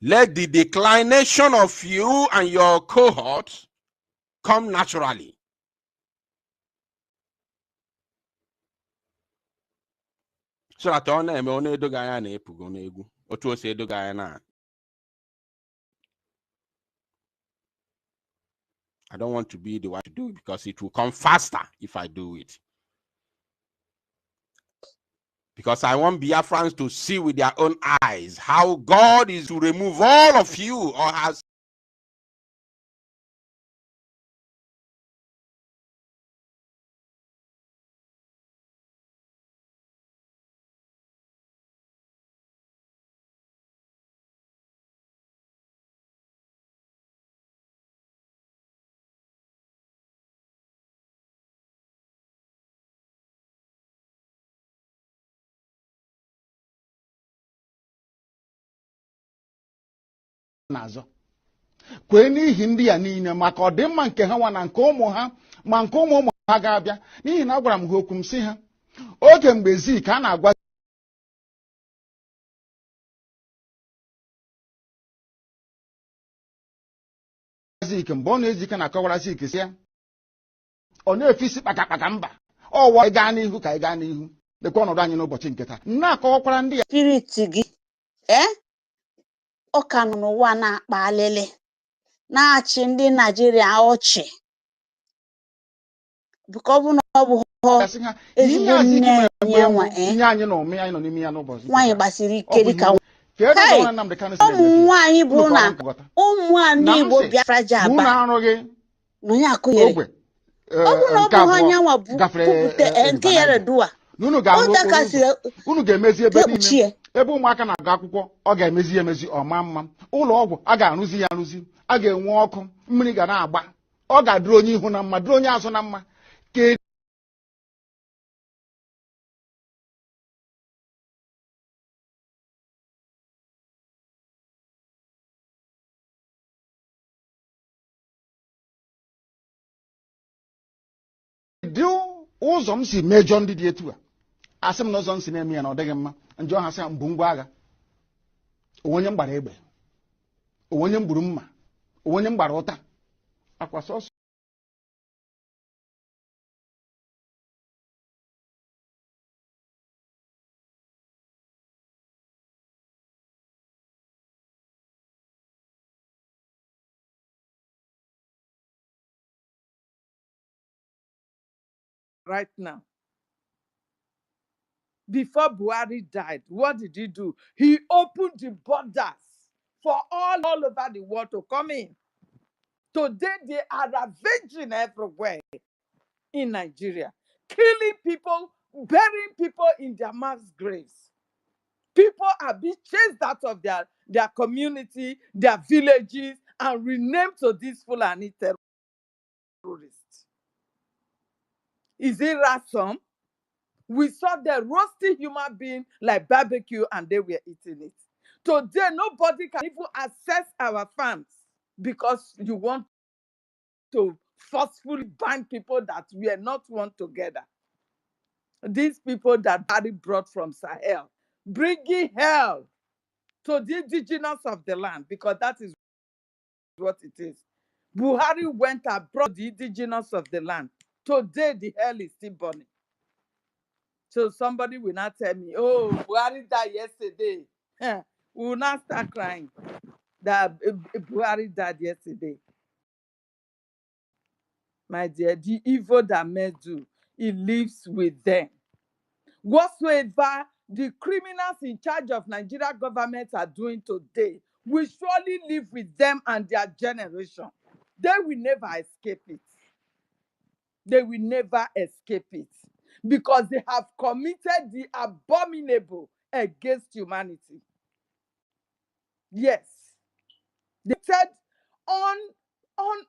J: Let the declination of you and your cohort come naturally. So that on na edoga anya na epugo na egwu otu o si edoga anya na. I don't want to be the one to do it because it will come faster if I do it. Because I want Biafrans to see with their own eyes how God is to remove all of you or has
B: n'azọ kwee n'ihi ndị a niile maka ọdịmma nke ha nwa na nke ụmụ ha ma nke ụmụ ụmụ ha ga-abịa n'ihi na agwara m ha okwu m sị ha oge mgbe zik a na-agwa zik mgbe ọ na-ezike na-akọwara zik si ya ọ na-efe isi kpakakpaka mba ọwa ịga n'ihu ka ịga n'ihu lekwa ọnọdụ anyị n'ụbọchị nke taa na-akọwakwara ndị ya
L: spirit gị ọ ka nọ n'ụwa na-akpa alịlị na-achị ndị Naijiria ọchị bụka ọ bụ na ọ bụ
B: sị ha
L: ezigbo
B: ihe zik
L: nne
B: mere mgbe
L: ya
B: mbụ
L: nwa
B: ihe anyị na ome anyị nọ n'ime ya n'ụbọchị nke
L: nwaanyị
B: taa
L: gbasiri
B: ọ
L: ike
B: bụ
L: dịka
B: ihe kedu ka
L: hey
B: ọ na Nnamdi Kanu si
L: ụmụ
B: na-emebi
L: nwaanyị bụ
B: unu
L: na
B: kọrọ nkọta
L: ụmụ ndị
B: na m
L: Igbo
B: sị
L: Biafra ji
B: na unu
L: aba
B: arụghị
L: na onye akụnyere
B: ogbe
L: ọ bụ na ọ
B: nke
L: bụ ha
B: abụọ
L: nyanwa
B: gafere
L: kwupụta nke
B: River
L: yere
B: Niger
L: dua
B: na unu
L: o
B: ga-arụ okporo ụzọ
L: dakasịrị
B: unu ga-emezi ebe
L: ka
B: niile
L: ekpuchie
B: ebe ụmụaka na-agụ akwụkwọ ọ ga-emezi ya emezi ọma mma ụlọ ọgwụ a ga-arụzi ya arụzi a ga-enwe ọkụ mmiri ga na-agba ọ ga-adịrị onye ihu na mma dịrị onye azụ na mma dị ụzọ m si mejọ ndị dị etu a asị m na ụzọ m si na-eme ya na ọ dịghị mma njọ ha sị mbụ ngwa agha onye m gbara egbe onye m gburu mma onye m gbara ụta akwa sọsọ
I: right now.
M: before Buhari died, what did he do? He opened the borders for all over the world to come in. Today, they are ravaging everywhere in Nigeria, killing people, burying people in their mass graves. People are being chased out of their community, their villages, and renamed to these Fulani terrorists. Is it ransom? We saw the roasting human being like barbecue and they were eating it. Today, nobody can even access our farms because you want to forcefully bind people that we are not one together. These people that Buhari brought from Sahel, bringing hell to the indigenous of the land, because that is what it is. Buhari went and brought the indigenous of the land. Today, the hell is still burning. So somebody will not tell me, oh, Buhari died yesterday. We will not start crying that Buhari died yesterday. My dear, the evil that men do, it lives with them. Whatsoever the criminals in charge of Nigeria government are doing today will surely live with them and their generation. They will never escape it. They will never escape it because they have committed the abominable against humanity. Yes. They said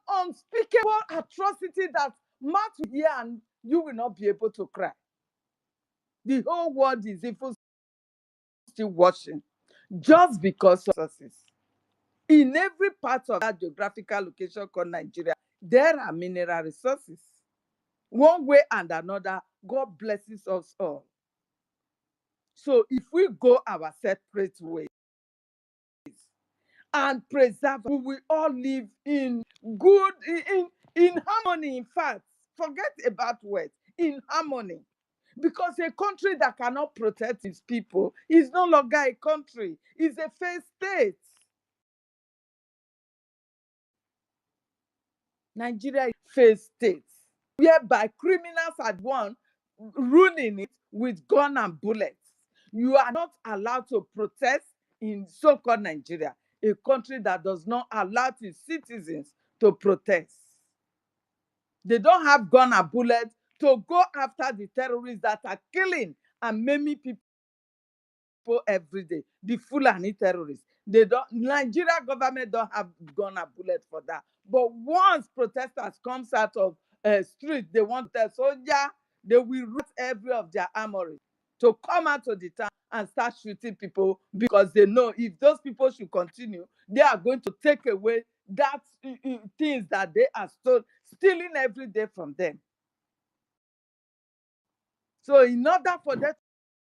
M: unspeakable atrocity that mouth will hear and you will not be able to cry. The whole world is even still watching just because of resources. In every part of that geographical location called Nigeria, there are mineral resources. One way and another, God blesses us all. So if we go our separate ways and preserve, we will all live in good, in harmony. In fact, forget about words, in harmony. Because a country that cannot protect its people is no longer a country, it's a failed state. Nigeria is a failed state, whereby criminals are the one ruling it with gun and bullets. You are not allowed to protest in so-called Nigeria, a country that does not allow its citizens to protest. They don't have gun and bullets to go after the terrorists that are killing and maiming people every day. The Fulani terrorists. They don't. Nigeria government don't have gun and bullet for that. But once protesters comes out of street, they want a soldier. They will root every of their armory to come out of the town and start shooting people because they know if those people should continue, they are going to take away that things that they are stealing every day from them. So in order for them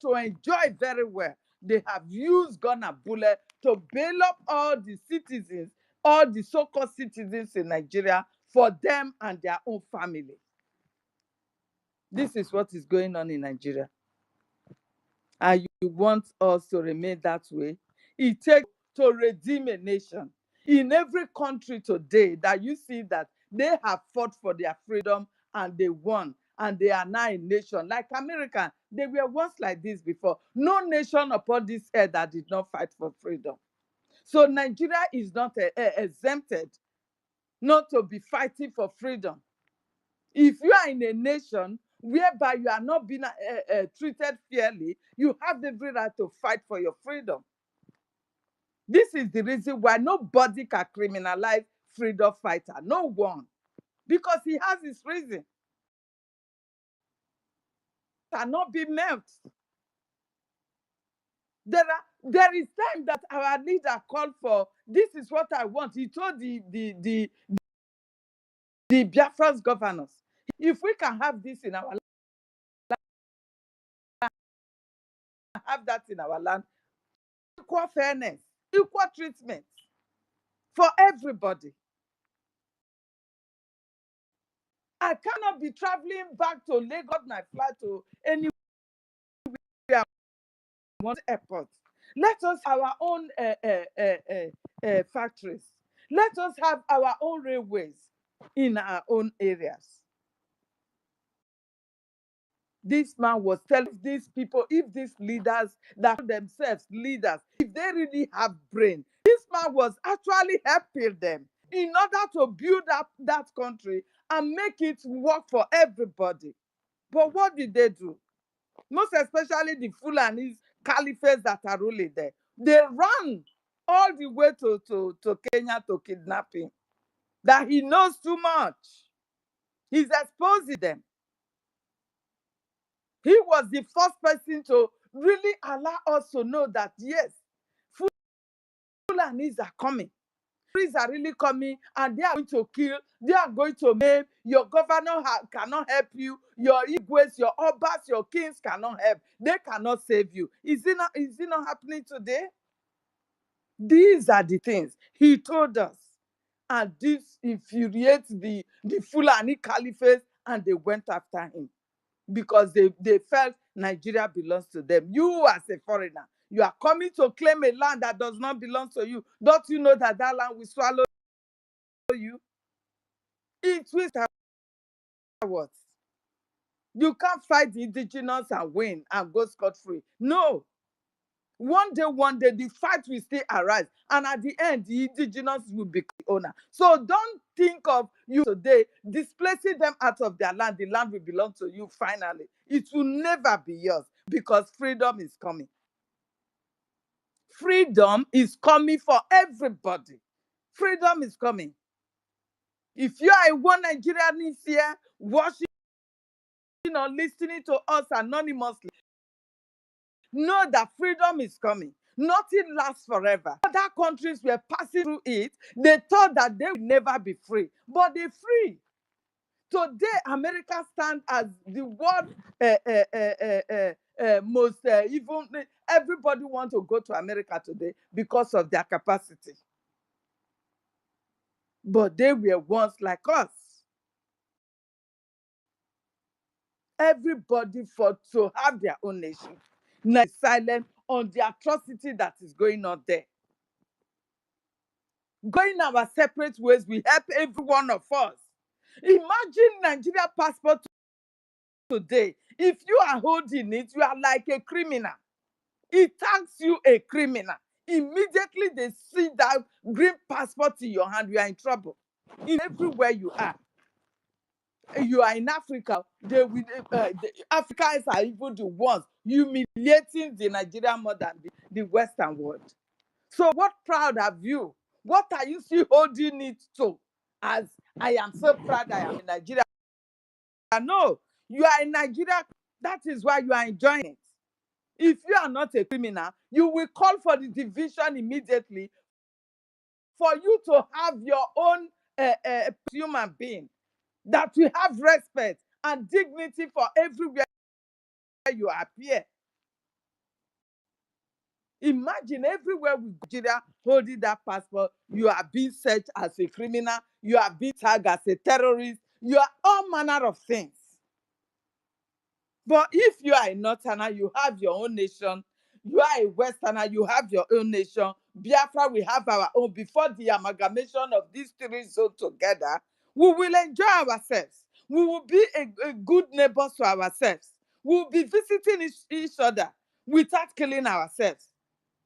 M: to enjoy very well, they have used gun and bullet to bail up all the citizens, all the so-called citizens in Nigeria for them and their own family. This is what is going on in Nigeria. And you want us to remain that way? It takes to redeem a nation. In every country today that you see that they have fought for their freedom and they won and they are now a nation. Like America, they were once like this before. No nation upon this earth that did not fight for freedom. So Nigeria is not exempted not to be fighting for freedom. If you are in a nation whereby you are not being treated fairly, you have every right to fight for your freedom. This is the reason why nobody can criminalize freedom fighter. No one. Because he has his reason. Cannot be melted. There is time that our leader called for, this is what I want. He told the Biafra's governors, if we can have this in our land, have that in our land, equal fairness, equal treatment for everybody. I cannot be traveling back to Lagos, my flight to anywhere one airport. Let us have our own factories. Let us have our own railways in our own areas. This man was telling these people, if these leaders that call themselves leaders, if they really have brain, this man was actually helping them in order to build up that country and make it work for everybody. But what did they do? Most especially the Fulanis, caliphates that are ruling there. They ran all the way to Kenya to kidnap him. That he knows too much. He's exposing them. He was the first person to really allow us to know that, yes, Fulanis are coming. Fulanis are really coming, and they are going to kill, they are going to maim. Your governor cannot help you. Your Igwes, your Obas, your kings cannot help. They cannot save you. Is it not happening today? These are the things he told us. And this infuriates the Fulani Caliphate, and they went after him because they felt Nigeria belongs to them. You, as a foreigner, you are coming to claim a land that does not belong to you. Don't you know that that land will swallow you? It will what? You can't fight the indigenous and win and go scot-free. No. One day, the fight will still arise. And at the end, the indigenous will be the owner. So don't think of you today displacing them out of their land. The land will belong to you finally. It will never be yours because freedom is coming. Freedom is coming for everybody. Freedom is coming. If you are a one Nigerian here watching or listening to us anonymously, know that freedom is coming. Nothing lasts forever. Other countries were passing through it. They thought that they would never be free, but they're free. Today, America stands as the world most even everybody wants to go to America today because of their capacity. But they were once like us. Everybody fought to have their own nation. Now silent on the atrocity that is going on there. Going our separate ways will help every one of us. Imagine Nigeria passport today. If you are holding it, you are like a criminal. It tags you a criminal. Immediately they see that green passport in your hand, you are in trouble. In everywhere you are. You are in Africa, Africans are even the ones humiliating the Nigerian more than the Western world. So what proud have you? What are you still holding it to? As I am so proud I am in Nigeria. No, you are in Nigeria. That is why you are enjoying it. If you are not a criminal, you will call for the division immediately for you to have your own human being that will have respect and dignity for everywhere you appear. Imagine everywhere we go, Nigeria holding that passport, you are being searched as a criminal, you are being tagged as a terrorist, you are all manner of things. But if you are a northerner, you have your own nation. You are a westerner, you have your own nation. Biafra, we have our own. Before the amalgamation of these three zones together, we will enjoy ourselves. We will be a good neighbors to ourselves. We will be visiting each other without killing ourselves,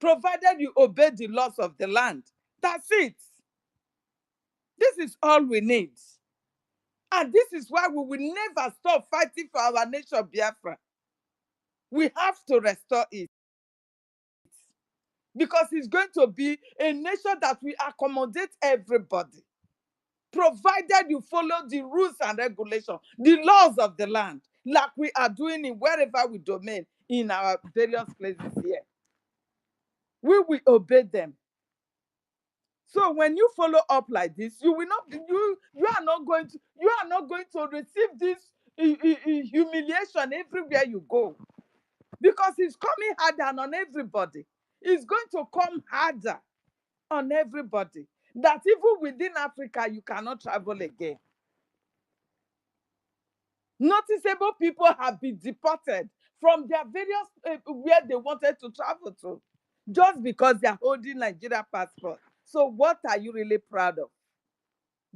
M: provided you obey the laws of the land. That's it. This is all we need. And this is why we will never stop fighting for our nation, Biafra. We have to restore it. Because it's going to be a nation that will accommodate everybody, provided you follow the rules and regulations, the laws of the land, like we are doing in wherever we domain in our various places here. We will obey them. So when you follow up like this, you will not you are not going to receive this humiliation everywhere you go, because it's coming harder on everybody. It's going to come harder on everybody. That even within Africa, you cannot travel again. Noticeable people have been deported from their various where they wanted to travel to, just because they are holding Nigeria passport. So what are you really proud of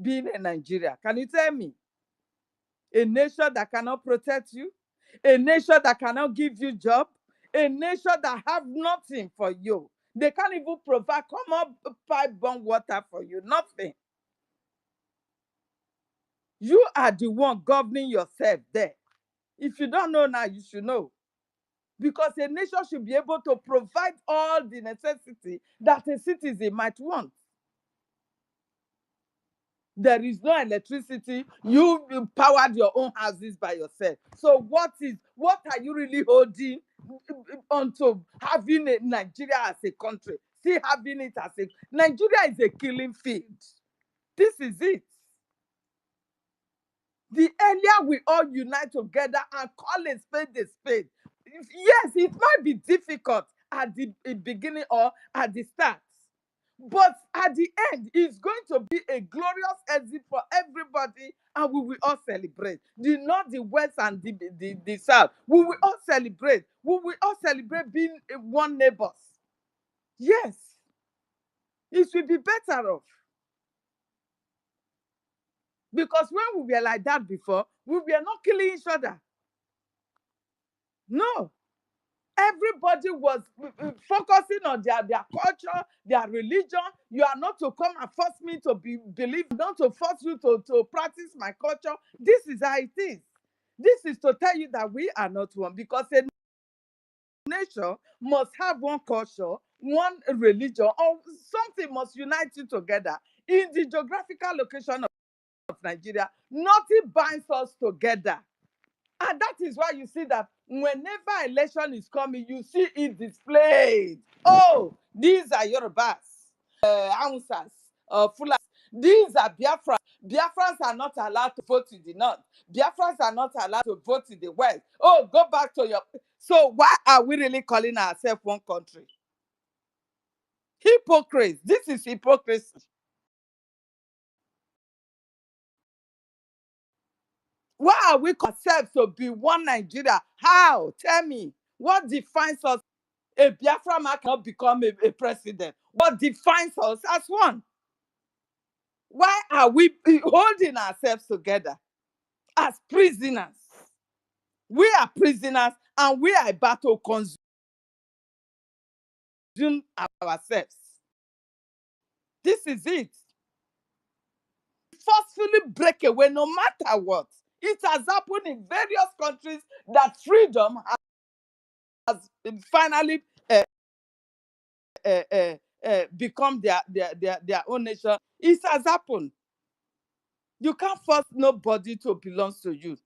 M: being a Nigeria? Can you tell me? A nation that cannot protect you? a nation that cannot give you job, a nation that have nothing for you. They can't even provide common pipe-borne water for you, nothing. You are the one governing yourself there. If you don't know now, you should know. Because a nation should be able to provide all the necessity that a citizen might want. There is no electricity. You powered your own houses by yourself. So what are you really holding onto having Nigeria as a country? See, having it as Nigeria is a killing field. This is it. The earlier we all unite together and call a spade, yes, it might be difficult at the beginning or at the start, but at the end, it's going to be a glorious exit for everybody, and we will all celebrate. The North, the West, and the South. We will all celebrate. We will all celebrate being one neighbors. Yes, it will be better off. Because when we were like that before, we were not killing each other. No. Everybody was focusing on their culture, their religion. You are not to come and force me to believe, not to force you to practice my culture. This is how it is. This is to tell you that we are not one, because a nation must have one culture, one religion, or something must unite you together. In the geographical location of Nigeria, nothing binds us together. And that is why you see that whenever election is coming, you see it displayed. Oh, these are Yorubas, Hausas, Fulas. These are Biafrans. Biafrans are not allowed to vote in the north. Biafrans are not allowed to vote in the west. Oh, go back to your... So why are we really calling ourselves one country? Hypocrites. This is hypocrisy. Why are we ourselves to be one Nigeria? How? Tell me. What defines us? A Biafra man cannot become a president. What defines us as one? Why are we holding ourselves together as prisoners? We are prisoners and we are about to consume ourselves. This is it. Forcefully break away no matter what. It has happened in various countries that freedom has finally become their own nation. It has happened. You can't force nobody to belong to you.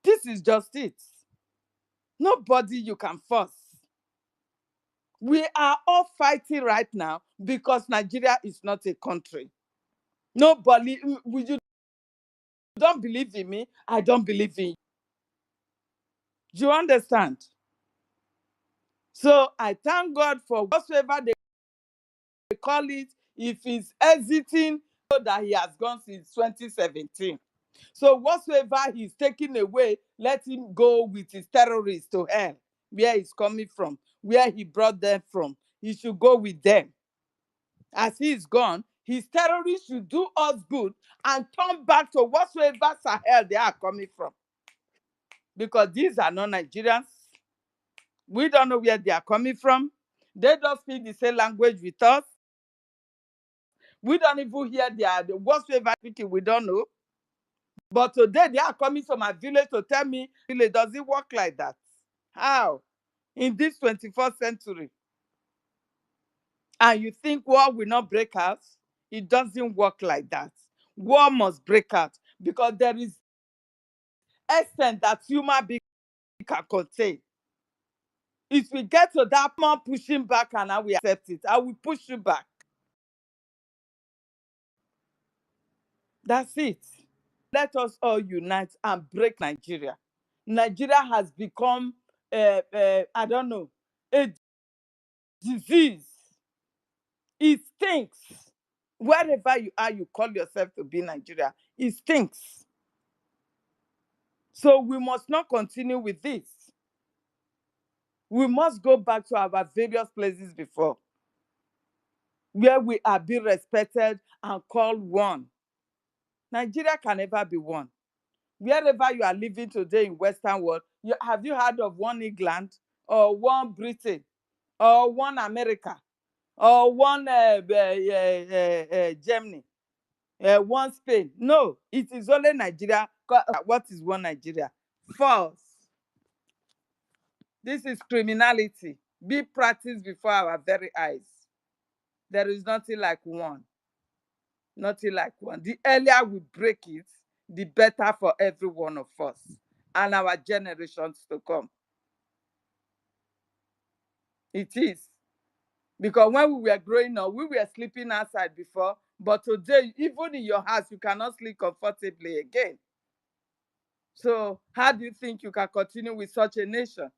M: This is just it. Nobody you can force. We are all fighting right now because Nigeria is not a country. Nobody, you don't believe in me, I don't believe in you. Do you understand? So I thank God for whatsoever they call it. If he's exiting, so that he has gone since 2017. So whatsoever he's taking away, let him go with his terrorists to hell, where he's coming from, where he brought them from. He should go with them. As he is gone, his terrorists should do us good and turn back to whatsoever Sahel they are coming from. Because these are not Nigerians. We don't know where they are coming from. They don't speak the same language with us. We don't even hear the whatsoever speaking, we don't know. But today they are coming to my village to tell me, village, does it work like that? How? In this 21st century. And you think war will not break out? It doesn't work like that. War must break out because there is extent that human being can contain. If we get to that man pushing back and I will accept it, I will push you back. That's it. Let us all unite and break Nigeria. Nigeria has become, I don't know, a disease. It stinks. Wherever you are, you call yourself to be Nigeria. It stinks. So we must not continue with this. We must go back to our various places before, where we are being respected and called one. Nigeria can never be one. Wherever you are living today in Western world, Have you heard of one England or one Britain or one America or one Germany, one Spain? No, it is only Nigeria. What is one Nigeria? False. This is criminality being practiced before our very eyes. There is nothing like one. Nothing like one. The earlier we break it, the better for every one of us and our generations to come. It is. Because when we were growing up, we were sleeping outside before, but today, even in your house, you cannot sleep comfortably again. So how do you think you can continue with such a nation?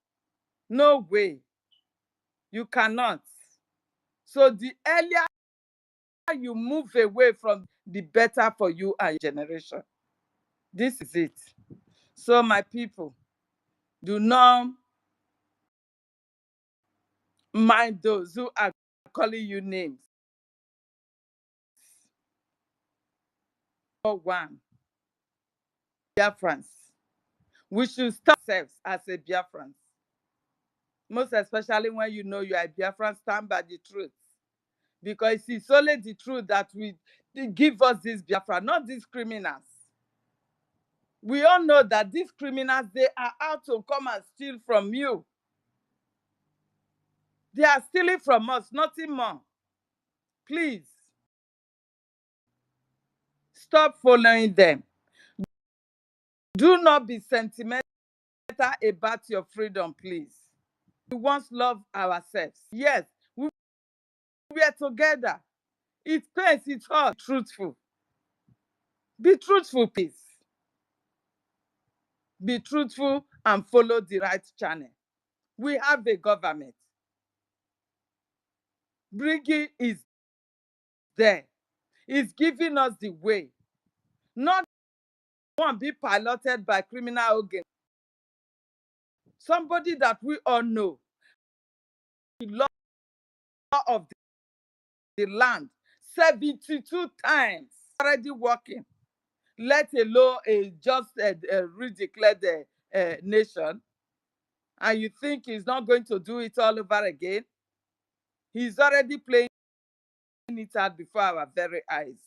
M: No way. You cannot. So the earlier you move away from, the better for you and your generation. This is it. So my people, do not mind those who are calling you names. For one, Biafrans. We should stop ourselves as a Biafrans. Most especially when you know you are a Biafran, stand by the truth. Because it's only the truth that will give us this Biafra, not these criminals. We all know that these criminals, they are out to come and steal from you. They are stealing from us, nothing more. Please, stop following them. Do not be sentimental about your freedom, please. We once loved ourselves. Yes, we were together. It pains, it's hard. Truthful. Be truthful, please. Be truthful and follow the right channel. We have a government. Bringing is there. It's giving us the way. Not one be piloted by criminal organ. Somebody that we all know. The law of the land 72 times already working. Let alone a just redeclared nation. And you think he's not going to do it all over again? He's already playing it out before our very eyes.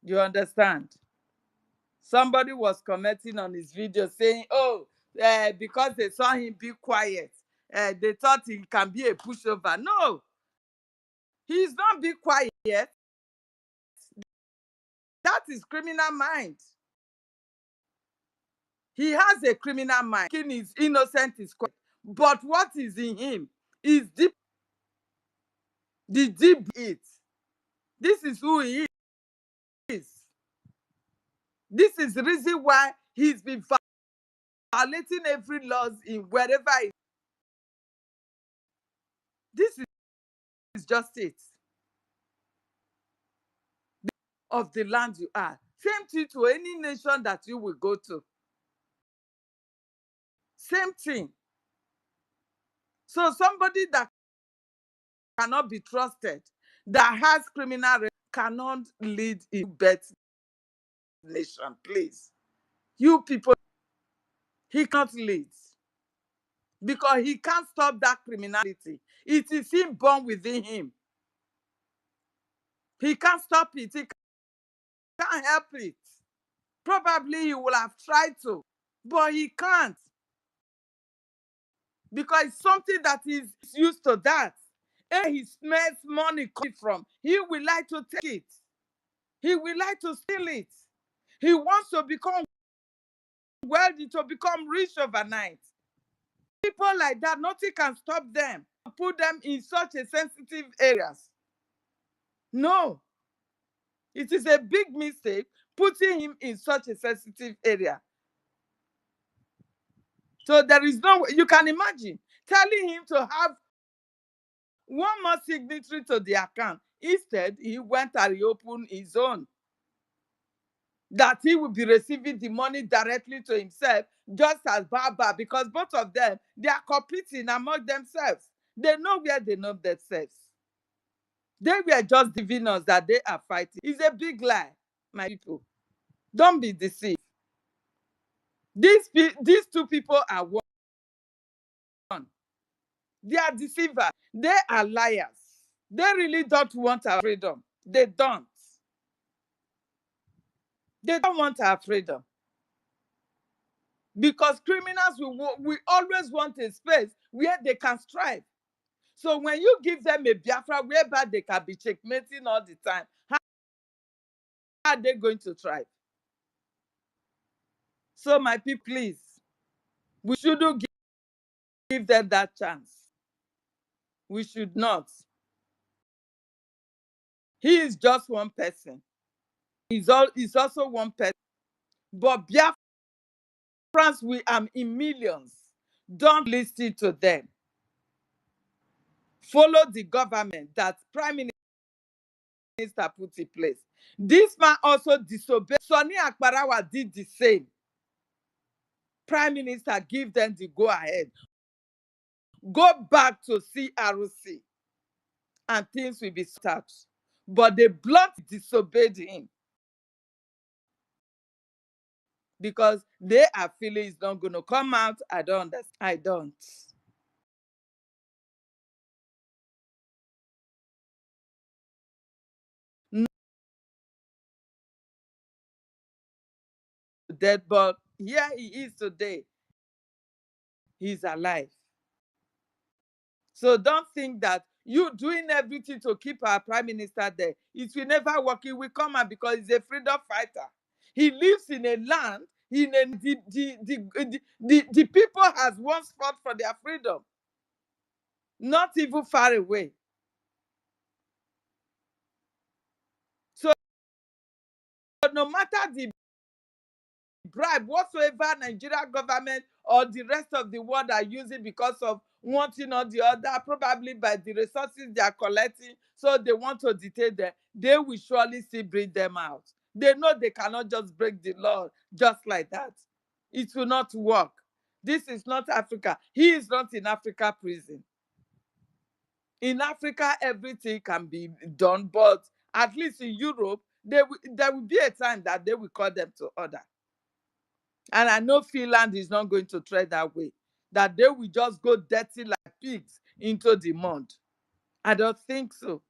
M: You understand? Somebody was commenting on his video saying, oh, because they saw him be quiet, they thought he can be a pushover. No, he's not be quiet. That is criminal mind. He has a criminal mind. He is innocent, is quiet. But what is in him is deep. The deep it. This is who he is. This is the reason why he's been violating every laws in wherever he is. This is just it. Of the land you are. Same thing to any nation that you will go to. Same thing. So somebody that cannot be trusted, that has criminal record, cannot lead a better nation, please. You people, he can't lead. Because he can't stop that criminality. It is him born within him. He can't stop it. He can't help it. Probably he will have tried to, but he can't. Because it's something that is used to that. And he smells money coming from, he will like to take it. He will like to steal it. He wants to become wealthy, to become rich overnight. People like that, nothing can stop them. Put them in such a sensitive areas. No. It is a big mistake putting him in such a sensitive area. So there is no way. You can imagine telling him to have one more signatory to the account. Instead, he went and reopened his own. That he will be receiving the money directly to himself, just as Baba, because both of them, they are competing among themselves. They know where they know themselves. They were just giving us that they are fighting. It's a big lie, my people. Don't be deceived. These two people are one. They are deceivers. They are liars. They really don't want our freedom. They don't. They don't want our freedom. Because criminals will always want a space where they can strive. So when you give them a Biafra whereby they can be checkmating all the time, how are they going to thrive? So my people, please, we shouldn't give them that chance. We should not. He is just one person. He's also one person. But Biafrans, we are in millions. Don't listen to them. Follow the government that Prime Minister put in place. This man also disobeyed. Sonny Akbarawa did the same. Prime Minister give them the go ahead. Go back to CRC and things will be started. But they bluntly disobeyed him because they are feeling it's not going to come out. I don't understand. I don't. Not dead, but here he is today. He's alive. So don't think that you doing everything to keep our prime minister there. It will never work. He will come out because he's a freedom fighter. He lives in a land, the people has once fought for their freedom. Not even far away. So no matter the bribe whatsoever Nigerian government or the rest of the world are using because of one thing or the other, probably by the resources they are collecting, so they want to detain them, they will surely still bring them out. They know they cannot just break the law just like that. It will not work. This is not Africa. He is not in Africa prison. In Africa, everything can be done, but at least in Europe, there will be a time that they will call them to order. And I know Finland is not going to tread that way, that they will just go dirty like pigs into the mud. I don't think so.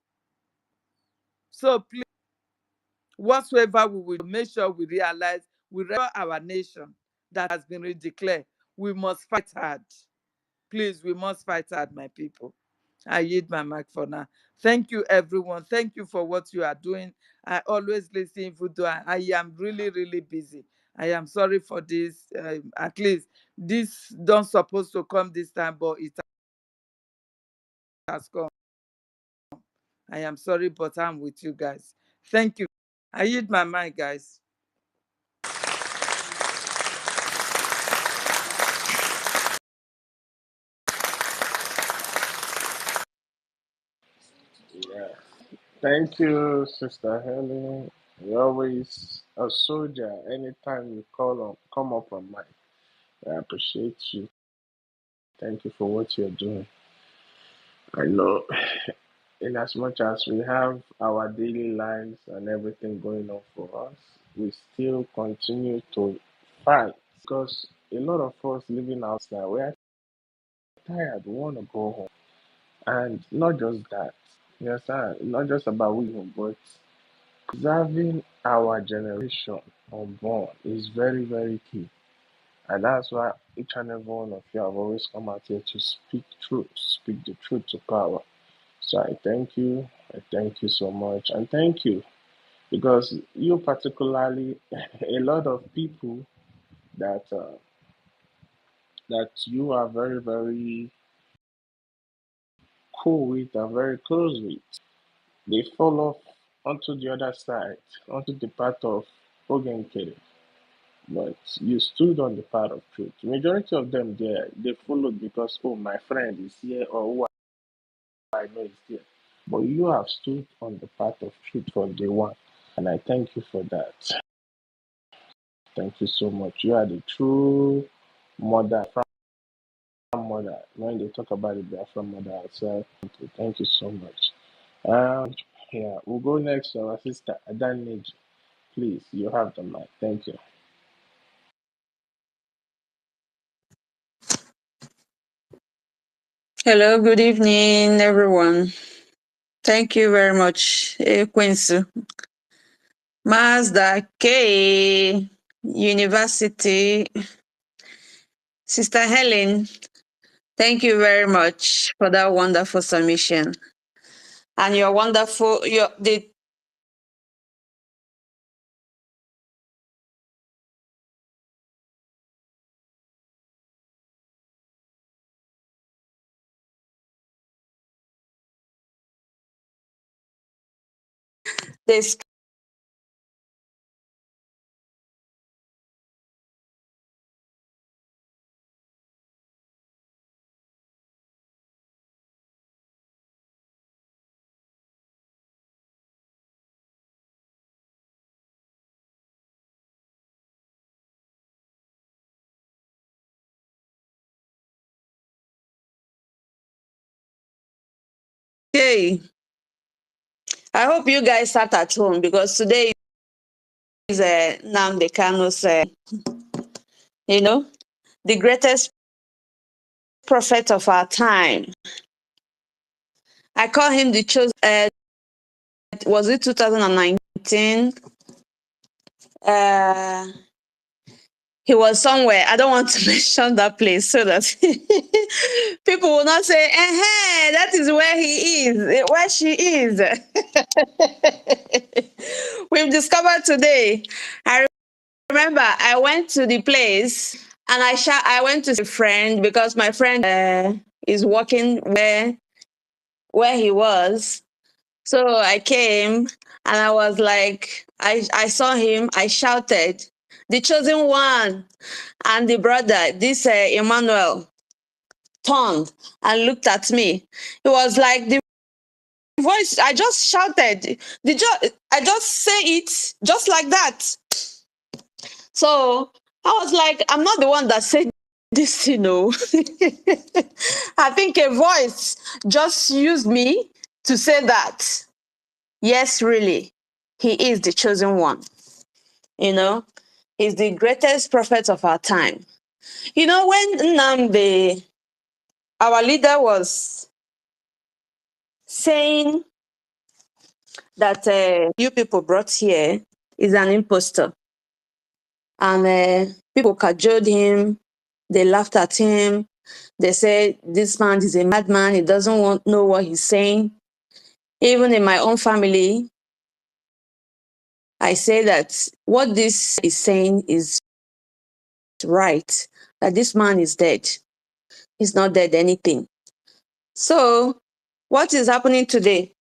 M: So please, whatsoever we will make sure we realize, we restore our nation that has been redeclared. We must fight hard. Please, we must fight hard, my people. I yield my mic for now. Thank you, everyone. Thank you for what you are doing. I always listen, even though I am really, really busy. I am sorry for this. At least this don't supposed to come this time, but it has come. I am sorry, but I'm with you guys. Thank you. I yield my mic, guys.
H: Yeah. Thank you, Sister Helen. You're always a soldier. Anytime you come up on mic, I appreciate you. Thank you for what you're doing. I know, in as much as we have our daily lives and everything going on for us, we still continue to fight because a lot of us living outside, we're tired, we want to go home. And not just that, you understand? Not just about we home, but preserving our generation unborn is very, very key. And that's why each and every one of you have always come out here to speak truth, speak the truth to power. So I thank you. I thank you so much. And thank you because you particularly, a lot of people that that you are very, very cool with, are very close with, they fall off onto the other side, onto the path of Ogenkere. But you stood on the path of truth. Majority of them there, they followed because, oh, my friend is here, or who I know is here. But you have stood on the path of truth from day one. And I thank you for that. Thank you so much. You are the true mother, from mother. When they talk about it, they are from mother herself. Thank you so much. Yeah, we'll go next to our sister Adaniji. Please, you have the mic. Thank you.
N: Hello, good evening, everyone. Thank you very much, Quincy. Mazda K University, Sister Helen, thank you very much for that wonderful submission. And your wonderful, the this K. I hope you guys sat at home because today is Nnamdi Kanu's, the greatest prophet of our time. I call him the chosen. Was it 2019? He was somewhere. I don't want to mention that place so that people will not say, that is where he is, where she is. We've discovered today. I remember I went to the place and I went to see a friend because my friend is working where he was. So I came and I was like, I saw him, I shouted, the chosen one. And the brother, this Emmanuel, turned and looked at me. It was like the voice, I just shouted. I just say it just like that. So I was like, I'm not the one that said this, I think a voice just used me to say that. Yes, really, he is the chosen one. He's the greatest prophet of our time. When Nnamdi, our leader, was saying that you people brought here is an impostor, and people cajoled him, they laughed at him, they said this man is a madman, he doesn't know what he's saying. Even in my own family, I say that what this is saying is right, that this man is dead. He's not dead anything. So what is happening today?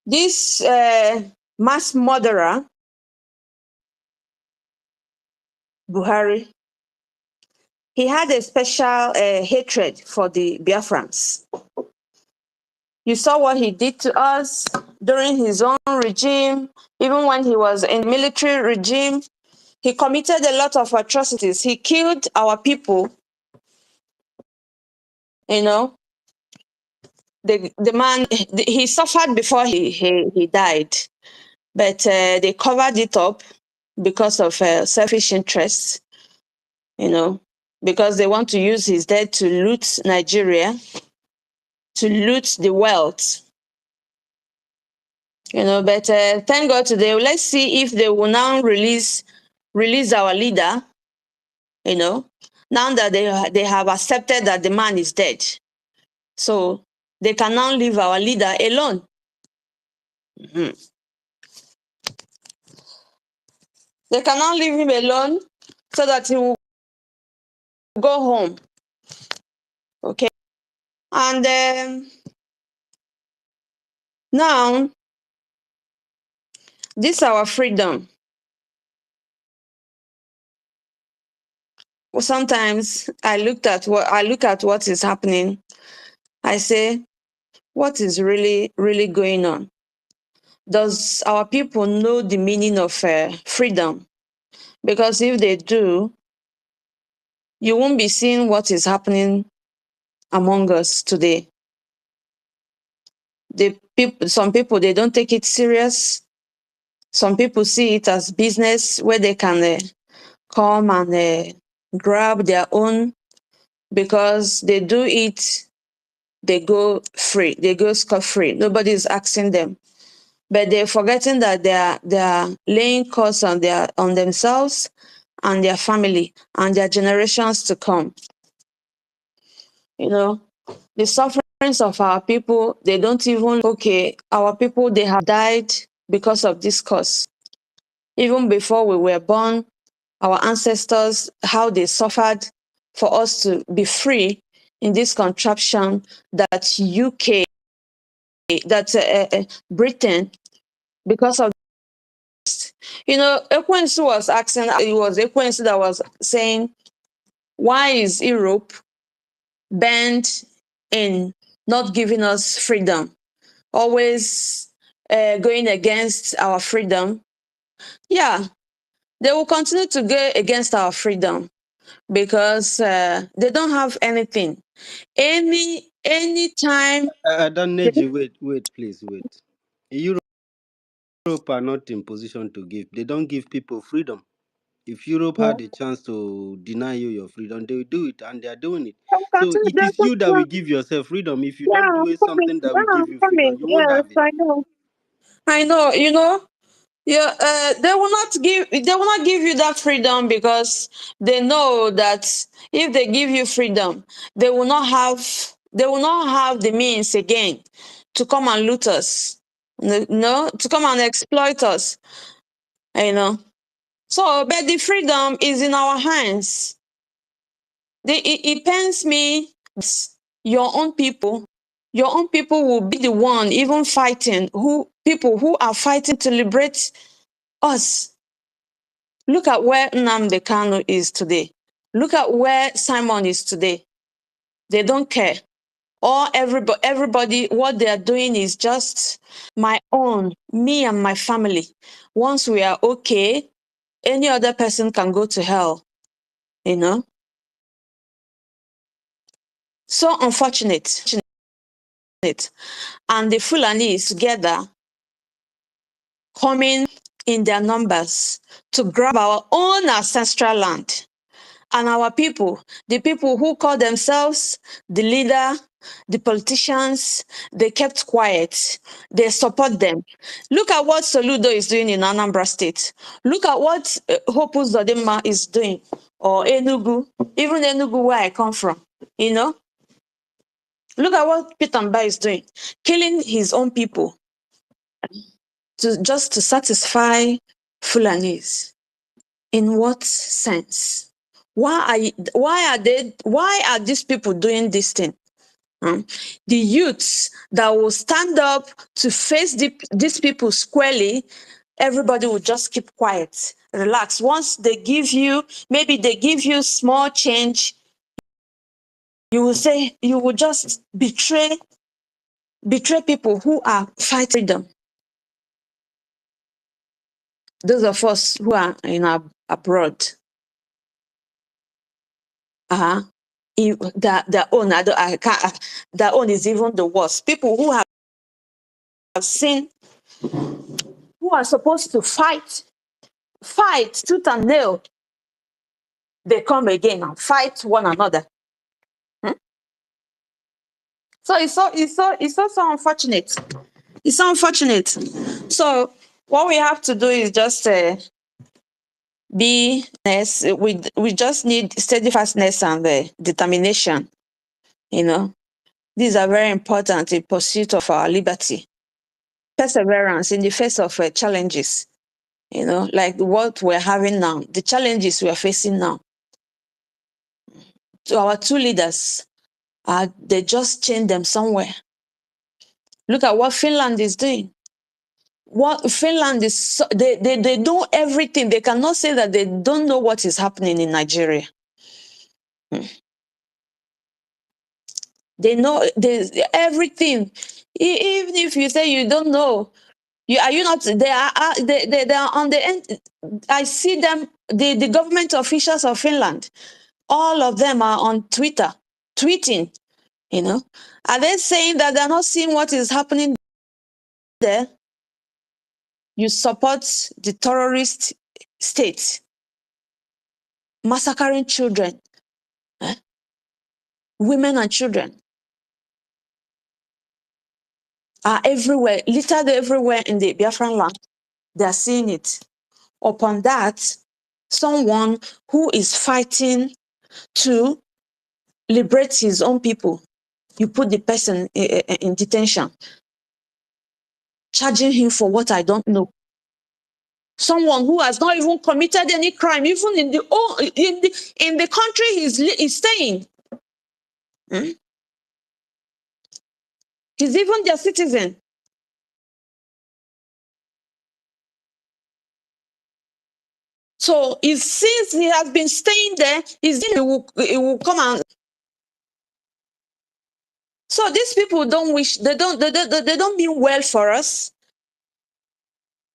N: This mass murderer, Buhari, he had a special hatred for the Biafrans. You saw what he did to us during his own regime. Even when he was in military regime, he committed a lot of atrocities. He killed our people. The man, he suffered before he died, but they covered it up because of selfish interests, because they want to use his death to loot Nigeria, to loot the wealth. But thank God today, let's see if they will now release our leader, now that they have accepted that the man is dead. So they can now leave our leader alone. Mm-hmm. They can now leave him alone so that he will go home. Okay. And now, this is our freedom. Sometimes I look at what is happening. I say, what is really, really going on? Does our people know the meaning of freedom? Because if they do, you won't be seeing what is happening among us today. Some people, they don't take it serious. Some people see it as business where they can come and grab their own, because they do it they go free, they go scot-free. Nobody is asking them. But they're forgetting that they are laying costs on themselves and their family and their generations to come. The sufferings of our people, they don't even, okay, our people, they have died because of this cause. Even before we were born, our ancestors, how they suffered for us to be free in this contraption that UK, that Britain, because of this. Ekwensu was asking, it was Ekwensu that was saying, why is Europe bent in not giving us freedom? Always going against our freedom. Yeah, they will continue to go against our freedom because they don't have anything. Anytime.
O: Don't need you. Wait, please, wait. Europe are not in position to give. They don't give people freedom. If Europe
N: Yeah,
O: had a chance to deny you your freedom, they will do it, and they are doing it.
N: I'm
O: So
N: continue.
O: it is you that will give yourself freedom. If you
N: Yeah,
O: don't do
N: I'm
O: it,
N: coming.
O: something that will
N: Yeah,
O: give
N: I'm
O: you freedom,
N: coming.
O: you won't
N: Yes,
O: have it.
N: I know. I know. Yeah, they will not give you that freedom because they know that if they give you freedom, they will not have the means again to come and loot us, no, to come and exploit us, you know. So, but the freedom is in our hands. It pains me that your own people will be the one even fighting, people who are fighting to liberate us. Look at where Nnamdi Kanu is today. Look at where Simon is today. They don't care. Or everybody, what they are doing is just my own, me and my family. Once we are okay, any other person can go to hell, you know? So unfortunate. And the Fulani is together, coming in their numbers to grab our own ancestral land. And our people, the people who call themselves the leader, the politicians, they kept quiet. They support them. Look at what Soludo is doing in Anambra State. Look at what Hope Uzodinma is doing, or Enugu, even Enugu where I come from, you know. Look at what Peter Mba is doing, killing his own people just to satisfy Fulanis. In what sense? Why are these people doing this thing? The youths that will stand up to face these people squarely, everybody will just keep quiet, relax. Once they give you, maybe they give you small change, you will just betray people who are fighting them. Those of us who are abroad, their own, their own is even the worst. People who have seen, who are supposed to fight tooth and nail, they come again and fight one another. So it's so unfortunate. It's so unfortunate. So what we have to do is just we just need steadfastness and determination. These are very important in pursuit of our liberty. Perseverance in the face of challenges, like what we're having now, the challenges we're facing now. To our two leaders, they just changed them somewhere. Look at what Finland is doing. What Finland is, they do everything. They cannot say that they don't know what is happening in Nigeria. They know there's everything. Even if you say you don't know, are you not? They are on the end. I see them. The government officials of Finland, all of them are on Twitter, tweeting. Are they saying that they're not seeing what is happening there? You support the terrorist state, massacring children, women and children. are everywhere, littered everywhere in the Biafran land. They are seeing it. Upon that, someone who is fighting to liberate his own people, you put the person in detention, charging him for what I don't know. Someone who has not even committed any crime, even in the country he's staying. Hmm? He's even their citizen. So since he has been staying there, he will come and. So these people don't wish, they don't mean well for us.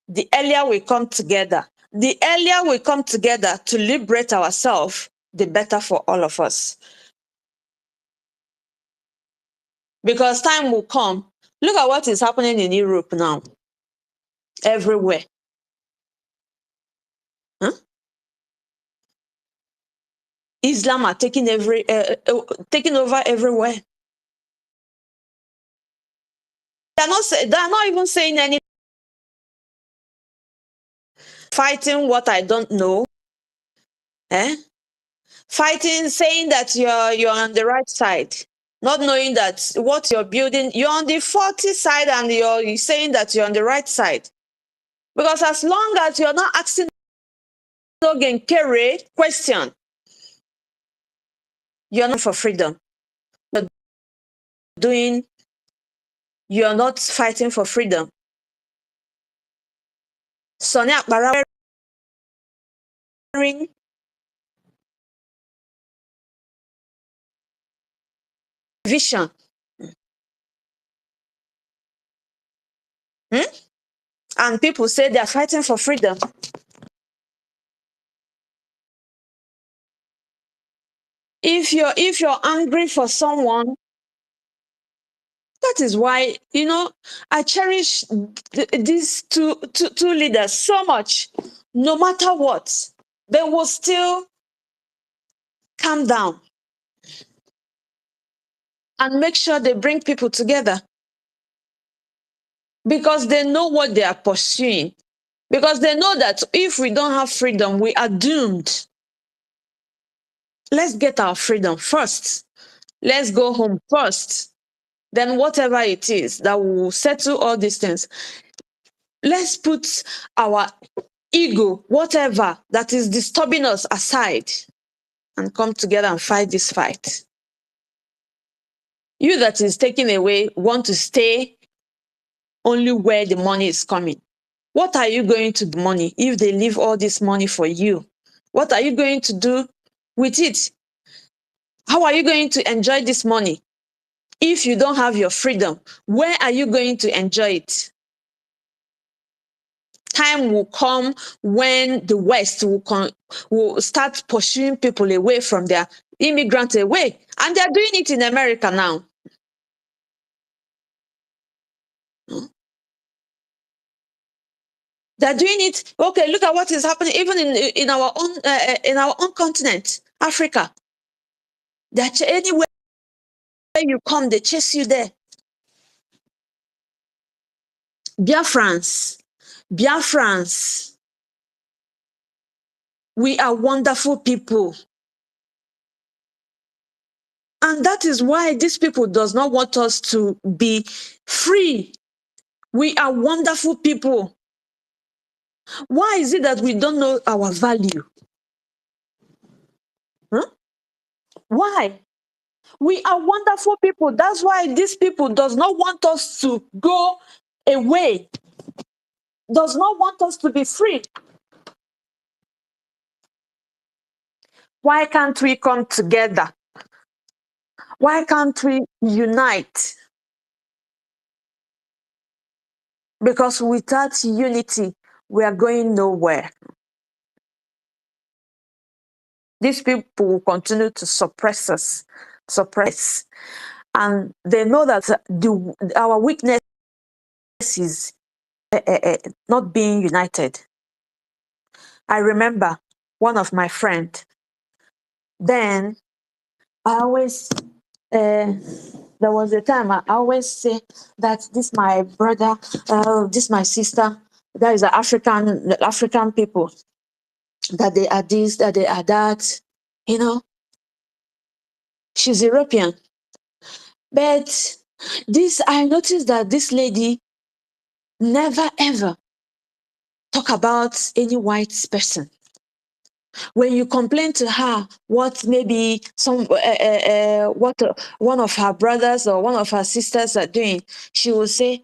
N: The earlier we come together, to liberate ourselves, the better for all of us. Because time will come. Look at what is happening in Europe now. Everywhere. Huh? Islam are taking over everywhere. They're not even saying anything. Fighting what I don't know. Fighting, saying that you're on the right side, not knowing that what you're building, you're on the faulty side, and you're saying that you're on the right side. Because as long as you're not asking no carry question, you're not for freedom. You're not fighting for freedom. Sonia Akbara wearing vision. And people say they're fighting for freedom. If you're angry for someone, that is why, I cherish these two leaders so much. No matter what, they will still calm down and make sure they bring people together, because they know what they are pursuing. Because they know that if we don't have freedom, we are doomed. Let's get our freedom first. Let's go home first. Then whatever it is that will settle all these things, let's put our ego, whatever that is disturbing us, aside and come together and fight this fight. You that is taken away want to stay only where the money is coming. What are you going to do with money if they leave all this money for you? What are you going to do with it? How are you going to enjoy this money if you don't have your freedom? Where are you going to enjoy it? Time will come when the West will start pursuing people away from their immigrants away. And they're doing it in America now. They're doing it. Okay, look at what is happening even in our own continent, Africa. Anywhere you come, they chase you there. Biafrans, we are wonderful people. And that is why these people does not want us to be free. We are wonderful people. Why is it that we don't know our value? Huh? Why? We are wonderful people. That's why these people does not want us to go away. Does not want us to be free. Why can't we come together? Why can't we unite? Because without unity, we are going nowhere. These people will continue to suppress us, and they know that our weakness is not being united. I remember one of my friends. Then I always, there there was a time I always say that this my brother, this my sister, that is the African people, that they are this, that they are that, you know. She's European. But this, I noticed that this lady never ever talk about any white person. When you complain to her what maybe what one of her brothers or one of her sisters are doing, she will say,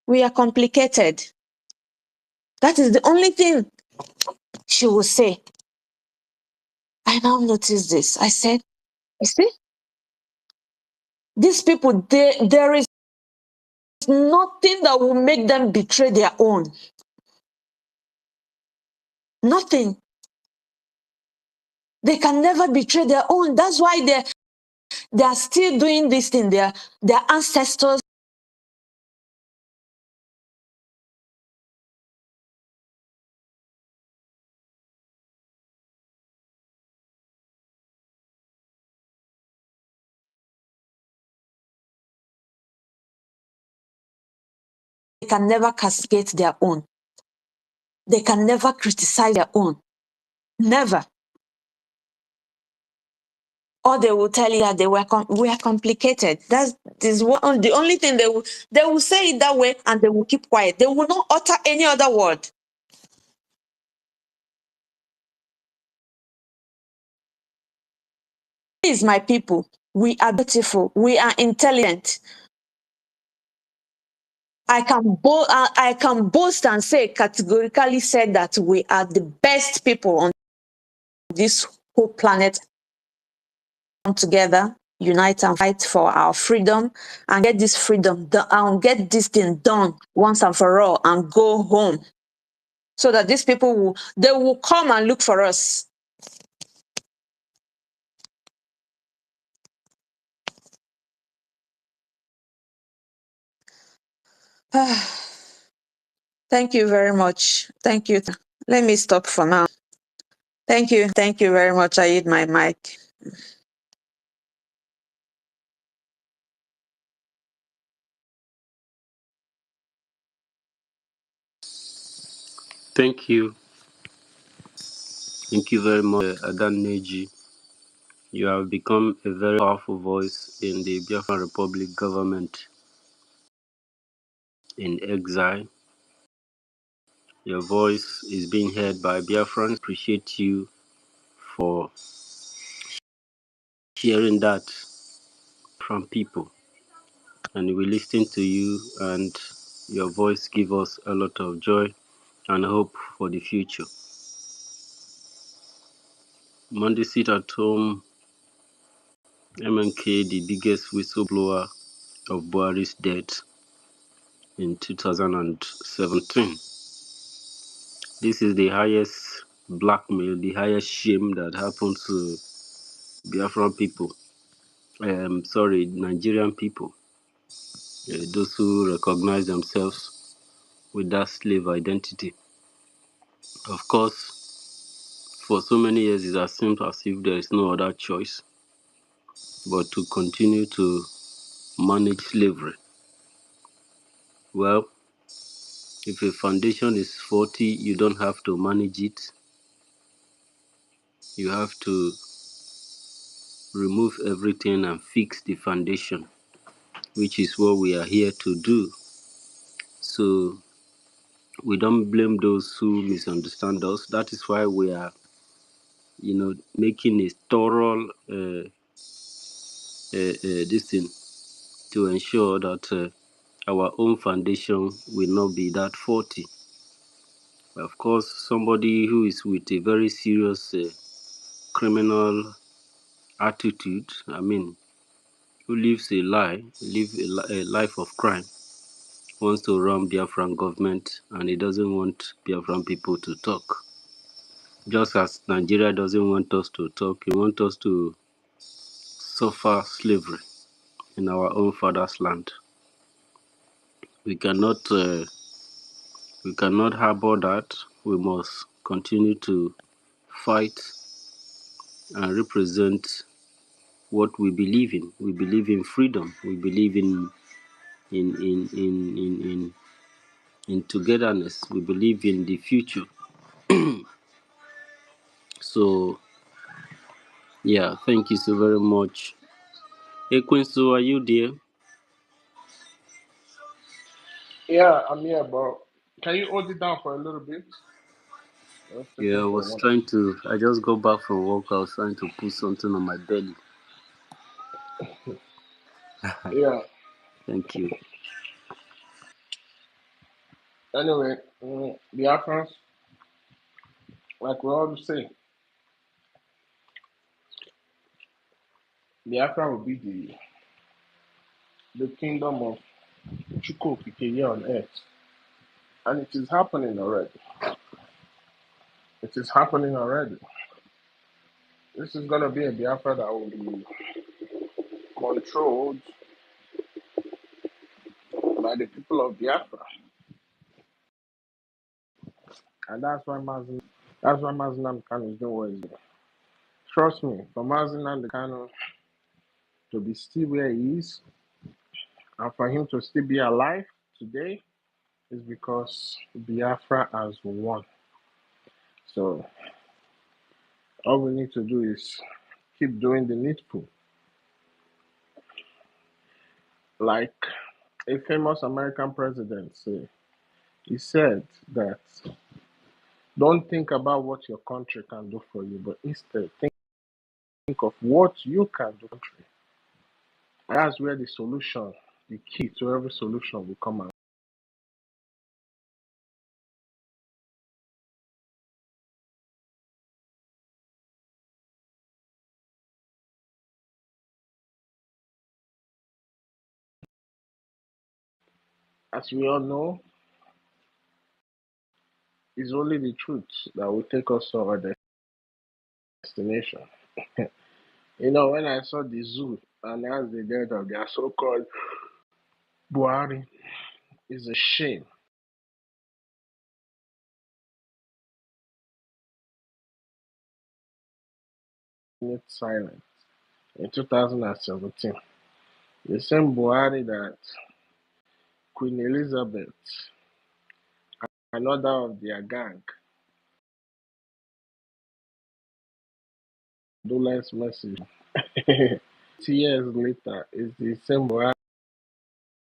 N: we are complicated. That is the only thing she will say. I now notice this. I said, you see, these people, there is nothing that will make them betray their own. Nothing. They can never betray their own. That's why they are still doing this thing. Their ancestors can never castigate their own. They can never criticize their own. Never. Or they will tell you that we are complicated. That is the only thing they will say it that way, and they will keep quiet. They will not utter any other word. Please, my people, we are beautiful. We are intelligent. I can boast and say categorically said that we are the best people on this whole planet. Come together, unite and fight for our freedom, and get this freedom done, and get this thing done once and for all, and go home, so that these people will come and look for us. Thank you very much. Thank you. Let me stop for now. Thank you. Thank you very much. I hit my mic.
O: Thank you. Thank you very much, Nnadi. You have become a very powerful voice in the Biafran Republic government in exile. Your voice is being heard by Biafrans. Appreciate you for hearing that from people. And we listen to you, and your voice gives us a lot of joy and hope for the future. Monday sit at home, MNK, the biggest whistleblower of Buhari's death in 2017. This is the highest blackmail, the highest shame that happened to Biafran people. Nigerian people. Those who recognize themselves with that slave identity. Of course, for so many years, it has seemed as if there is no other choice but to continue to manage slavery. Well, if a foundation is faulty, you don't have to manage it. You have to remove everything and fix the foundation, which is what we are here to do. So we don't blame those who misunderstand us. That is why we are, making a thorough this thing to ensure that our own foundation will not be that faulty. Of course, somebody who is with a very serious criminal attitude, who lives a life of crime, wants to run Biafran government, and he doesn't want Biafran people to talk. Just as Nigeria doesn't want us to talk, he wants us to suffer slavery in our own father's land. We cannot harbor that. We must continue to fight and represent what we believe in. We believe in freedom. We believe in togetherness. We believe in the future. So yeah, thank you so very much. Hey Quincy, are you there?
H: Yeah, I'm here, but can you hold it down for a little bit? Let's take
O: Yeah,
H: it
O: I
H: for
O: was
H: one.
O: trying to. I just got back from work. I was trying to put something on my belly.
H: Yeah.
O: Thank you.
H: Anyway, the Afghans, like we always say, the Afghan will be the kingdom of Chukwu here on earth. And it is happening already. It is happening already. This is going to be a Biafra that will be controlled by the people of Biafra. And that's why Mazi Kanu is doing what he's doing. Trust me, for Mazi Kanu to be still where he is, and for him to still be alive today, is because Biafra has won. So all we need to do is keep doing the needful. Like a famous American president said, he said that don't think about what your country can do for you, but instead think of what you can do for the country. And that's where the solution, the key to every solution will come out. As we all know, it's only the truth that will take us to our destination. When I saw the zoo announce the death of their so-called Buhari, it's a shame. It's silent. In 2017, the same Buhari that Queen Elizabeth, another of their gang, condolence message. Years later, it's the same Buhari,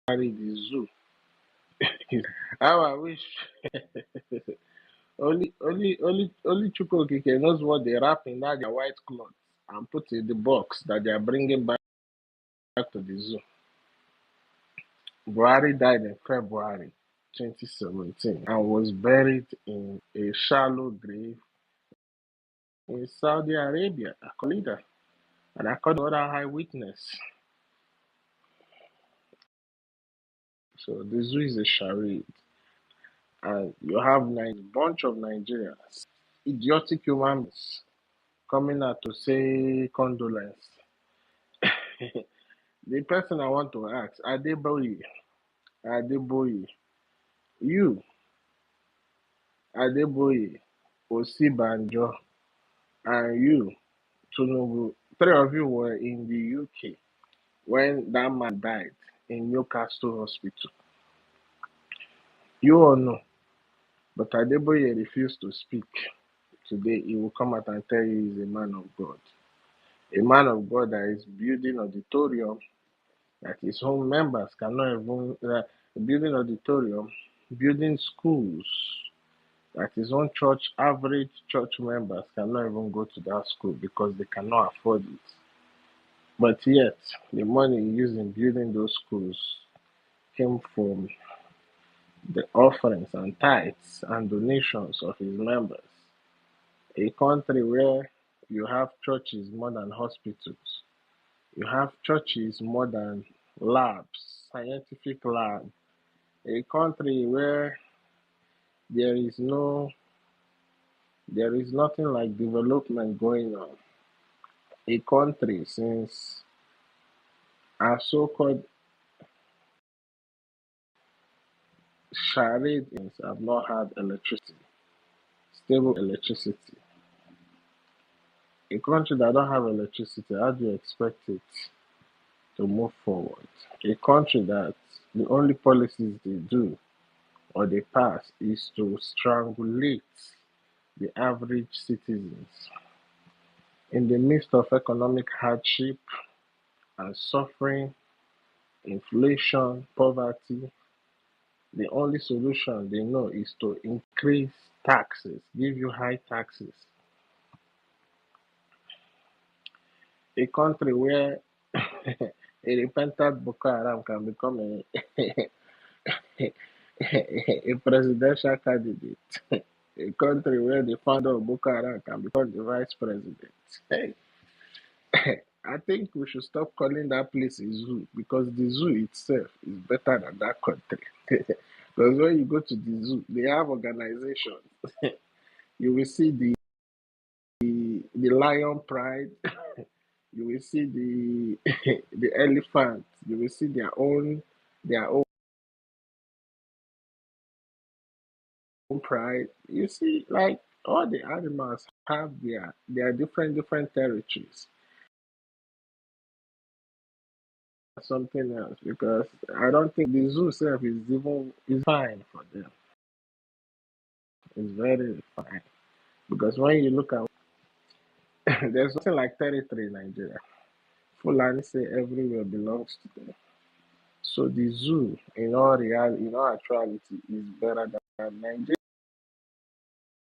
H: the zoo. How I wish only Chukwokike knows what they wrap in that their white cloth and put in the box that they are bringing back to the zoo. Buhari died in February 2017 and was buried in a shallow grave in Saudi Arabia, and according to other eyewitness. So the zoo is a charade, and you have a bunch of Nigerians, idiotic human beings, coming out to say condolence. The person I want to ask, Adeboye, you, Adeboye, Osibanjo, and you, Tunubu, three of you were in the UK when that man died in Newcastle Hospital. You all know, but Adeboye refused to speak. Today, he will come out and tell you he's a man of God. A man of God that is building auditorium that his own members cannot even, building auditorium, building schools that his own average church members cannot even go to that school because they cannot afford it. But yet, the money used in building those schools came from the offerings and tithes and donations of his members. A country where you have churches more than hospitals, you have churches more than labs, scientific labs. A country where there is nothing like development going on. A country since our so-called charades have not had electricity, stable electricity. A country that don't have electricity, how do you expect it to move forward? A country that the only policies they do or they pass is to strangulate the average citizens in the midst of economic hardship and suffering, inflation, poverty. The only solution they know is to increase taxes, give you high taxes. A country where a repentant Boko Haram can become a presidential candidate. A country where the founder of Boko Haram can become the vice president. Hey, I think we should stop calling that place a zoo because the zoo itself is better than that country. Because when you go to the zoo, they have organizations. You will see the lion pride. You will see the the elephant. You will see their own pride. You see, like all the animals have their different territories. Something else because I don't think the zoo itself is fine for them. It's very fine because when you look at there's nothing like territory in Nigeria. Fulani say everywhere belongs to them. So the zoo, in all actuality, is better than Nigeria.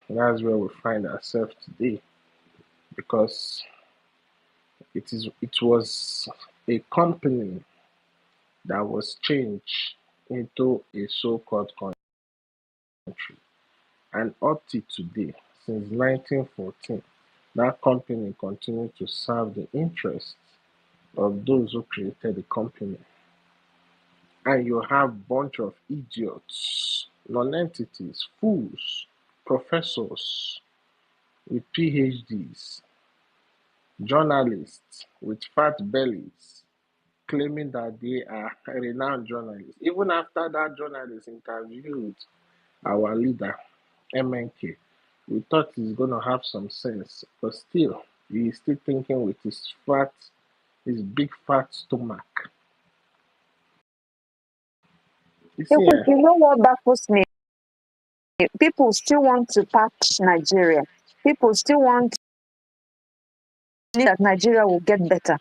H: That's where we find ourselves today because it was a company that was changed into a so-called country. And up to today, since 1914, that company continued to serve the interests of those who created the company. And you have bunch of idiots, non-entities, fools, professors with PhDs, journalists with fat bellies claiming that they are renowned journalists. Even after that journalist interviewed our leader, MNK, we thought he's going to have some sense, but still, he's still thinking with his big fat stomach. You see,
N: You know what baffles me? People still want to patch Nigeria. People still want to believe that Nigeria will get better.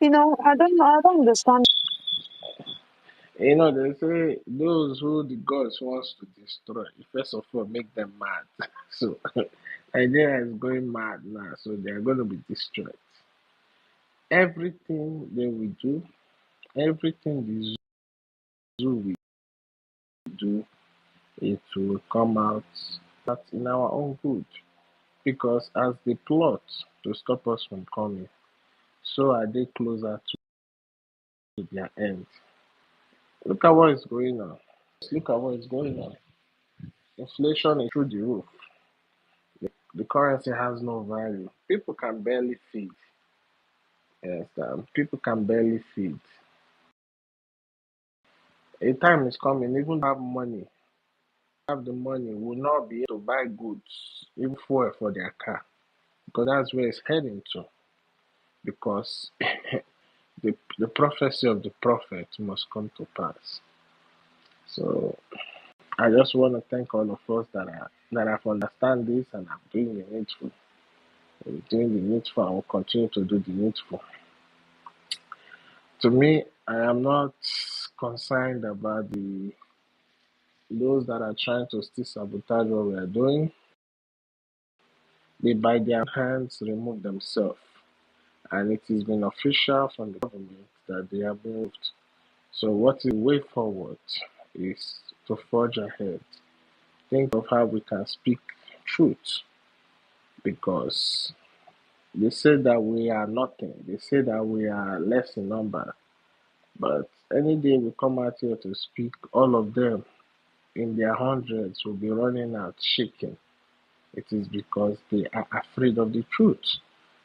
N: You know, I don't know. I don't understand.
H: they say those who the gods wants to destroy, first of all, make them mad. So Nigeria is going mad now, so they are going to be destroyed. Everything they will do, everything the zoo will do, it will come out that's in our own good. Because as they plot to stop us from coming, so are they closer to their end. Look at what is going on. Look at what is going on. Inflation is through the roof. The currency has no value. People can barely feed. Yes, people can barely feed. A time is coming, even have the money, will not be able to buy goods, even fuel for their car. Because that's where it's heading to. Because the prophecy of the prophet must come to pass. So I just want to thank all of us that have understand this and are doing the needful. We're doing the needful and will continue to do the needful. To me, I am not concerned about those that are trying to still sabotage what we are doing. They by their hands remove themselves. And it has been official from the government that they have been moved. So what is the way forward is to forge ahead. Think of how we can speak truth because they say that we are nothing. They say that we are less in number. But any day we come out here to speak, all of them in their hundreds will be running out shaking. It is because they are afraid of the truth.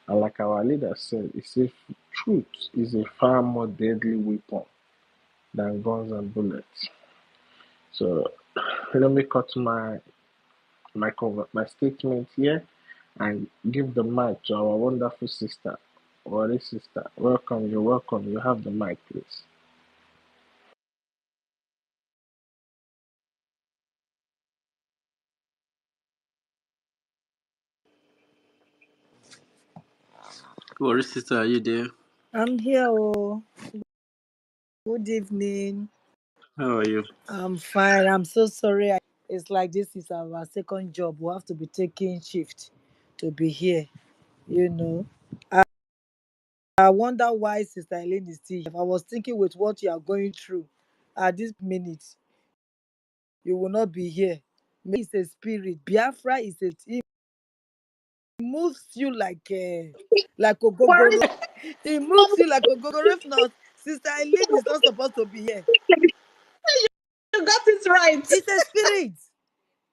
H: And like our leader said, he said truth is a far more deadly weapon than guns and bullets. So let me cut my statement here. and give the mic to our wonderful sister, Wari sister. Welcome, you're welcome. You have the mic, please.
O: What sister, are you there?
P: I'm here. Oh, good evening.
O: How are you?
P: I'm fine. I'm so sorry. It's like this is our second job. We have to be taking shift to be here. You know, I, I wonder why Sister Elaine is still here. I was thinking with what you are going through at this minute, you will not be here. Maybe it's a spirit. Biafra is a. It moves you like a gogoro. It moves you like a gogoro. If not, Sister Elaine is not supposed to be here.
N: You got it right.
P: It's a spirit.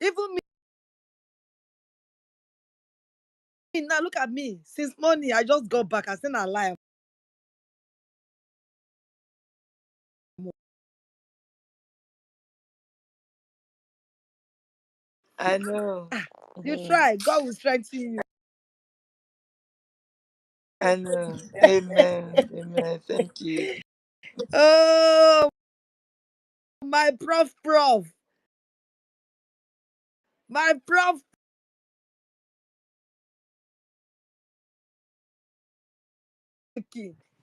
P: Even me now, look at me. Since morning, I just got back. I seen a lie.
M: I know.
P: You
M: Mhm.
P: try. God will strengthen you.
M: I know. Amen. Amen. Thank you.
P: Oh, my prof. My prof.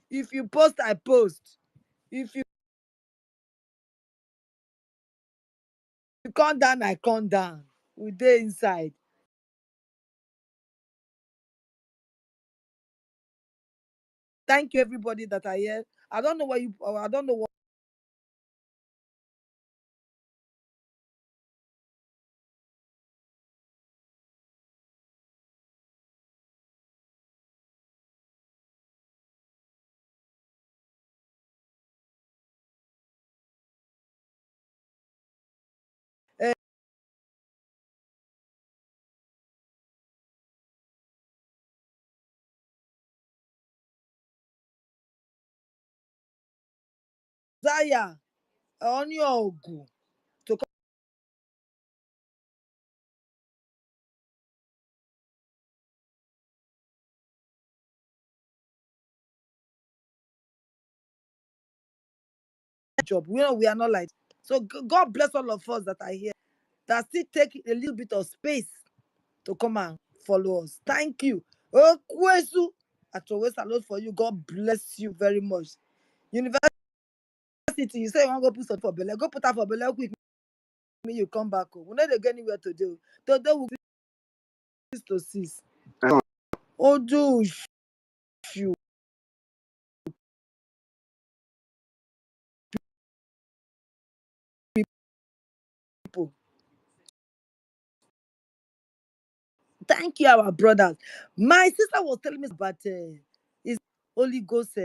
P: If you post, I post. If you come down, I come down. We dey inside. Thank you, everybody that are here. I don't know what you. I don't know what. Uh, Zaya, Onyogu, to come job. We are not like. So God bless all of us that are here. That still take a little bit of space to come and follow us. Thank you. Oh, Kwesu. I always salute for you. God bless you very much. University, you say you want to go put something for Bele. Go put her for Bele quick. Me, you come back home. We not get anywhere to do. Today we 6 to 6. Oh, do you people. Thank you, our brothers. My sister was telling me about his Holy Ghost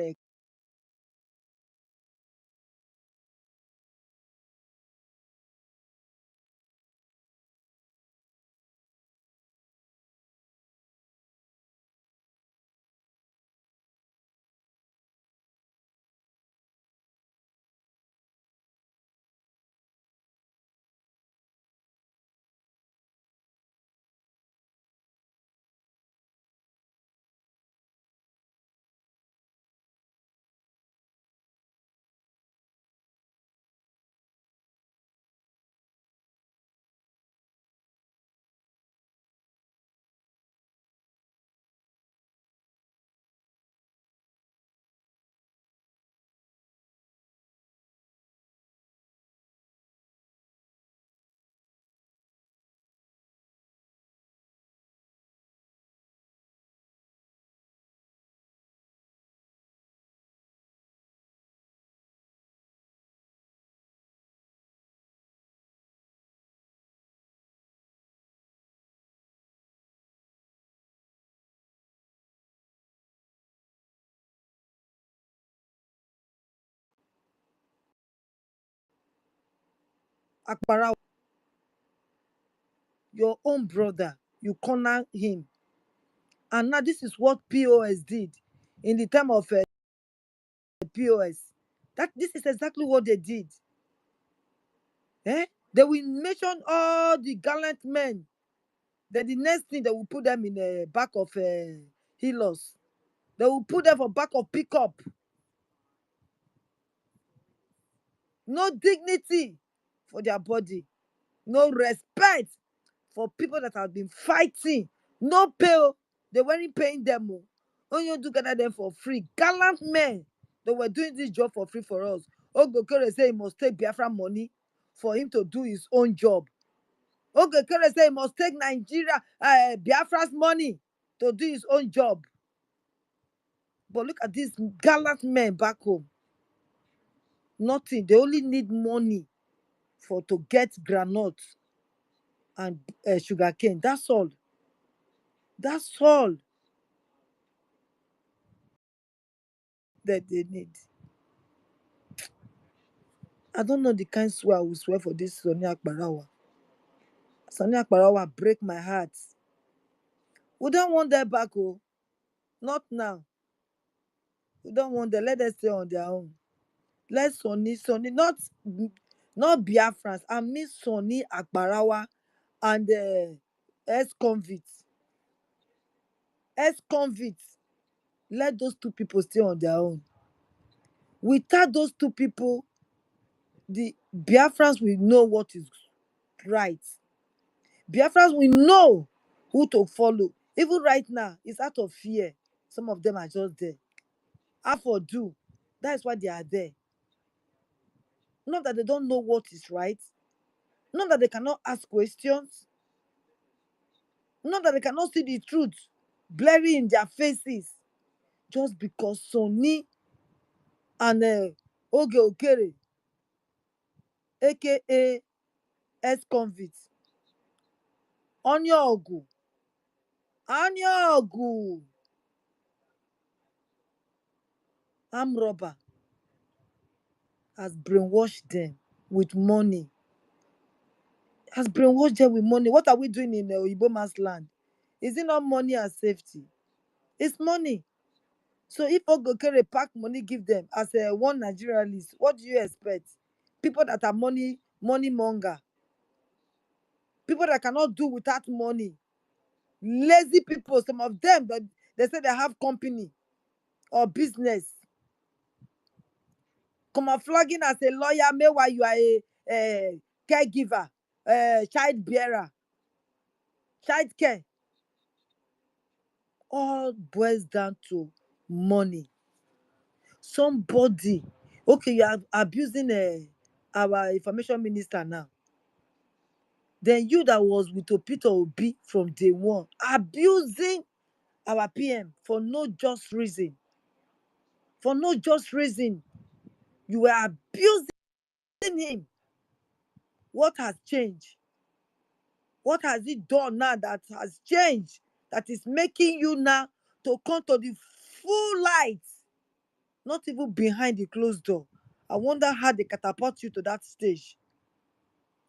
P: Akbara, your own brother. You corner him. And now this is what POS did in the time of POS. This is exactly what they did. Eh? They will mention all the gallant men Then the next thing they will put them in the back of healers. They will put them for back of pickup. No dignity for their body. No respect for people that have been fighting. No pay. They weren't paying them. Only to gather them for free. Gallant men. They were doing this job for free for us. Ogokere say he must take Biafra money for him to do his own job. Ogokere say he must take Nigeria, Biafra's money to do his own job. But look at these gallant men back home. Nothing. They only need money for to get granules and sugar cane. That's all. That's all that they need. I don't know the kind swear I will swear for this Sonny Akbarawa. Sonny Akbarawa break my heart. We don't want them back, oh. Not now. We don't want them. Let them stay on their own. Let Sonny, not Biafrans. I mean Sonny Akbarawa and ex-convicts. Ex-convicts. Let those two people stay on their own. Without those two people, the Biafrans will know what is right. Biafrans will know who to follow. Even right now, it's out of fear. Some of them are just there. How for do? That is why they are there. Not that they don't know what is right. Not that they cannot ask questions. Not that they cannot see the truth blaring in their faces. Just because Sonny and Oge Okere, aka ex-convicts, Onyogu, arm robber, has brainwashed them with money. Has brainwashed them with money. What are we doing in Oyibo man's land? Is it not money and safety? It's money. So if Ogokere pack money, give them as a one Nigeria list, what do you expect? People that are money monger, people that cannot do without money, lazy people. Some of them that they say they have company or business. Come on, flogging as a lawyer, meanwhile you are a caregiver, child bearer, child care. All boils down to money. Somebody, okay, you are abusing our information minister now. Then you that was with Opito Obi from day one, abusing our PM for no just reason. For no just reason. You were abusing him. What has changed? What has he done now that has changed? That is making you now to come to the full light. Not even behind the closed door. I wonder how they catapult you to that stage.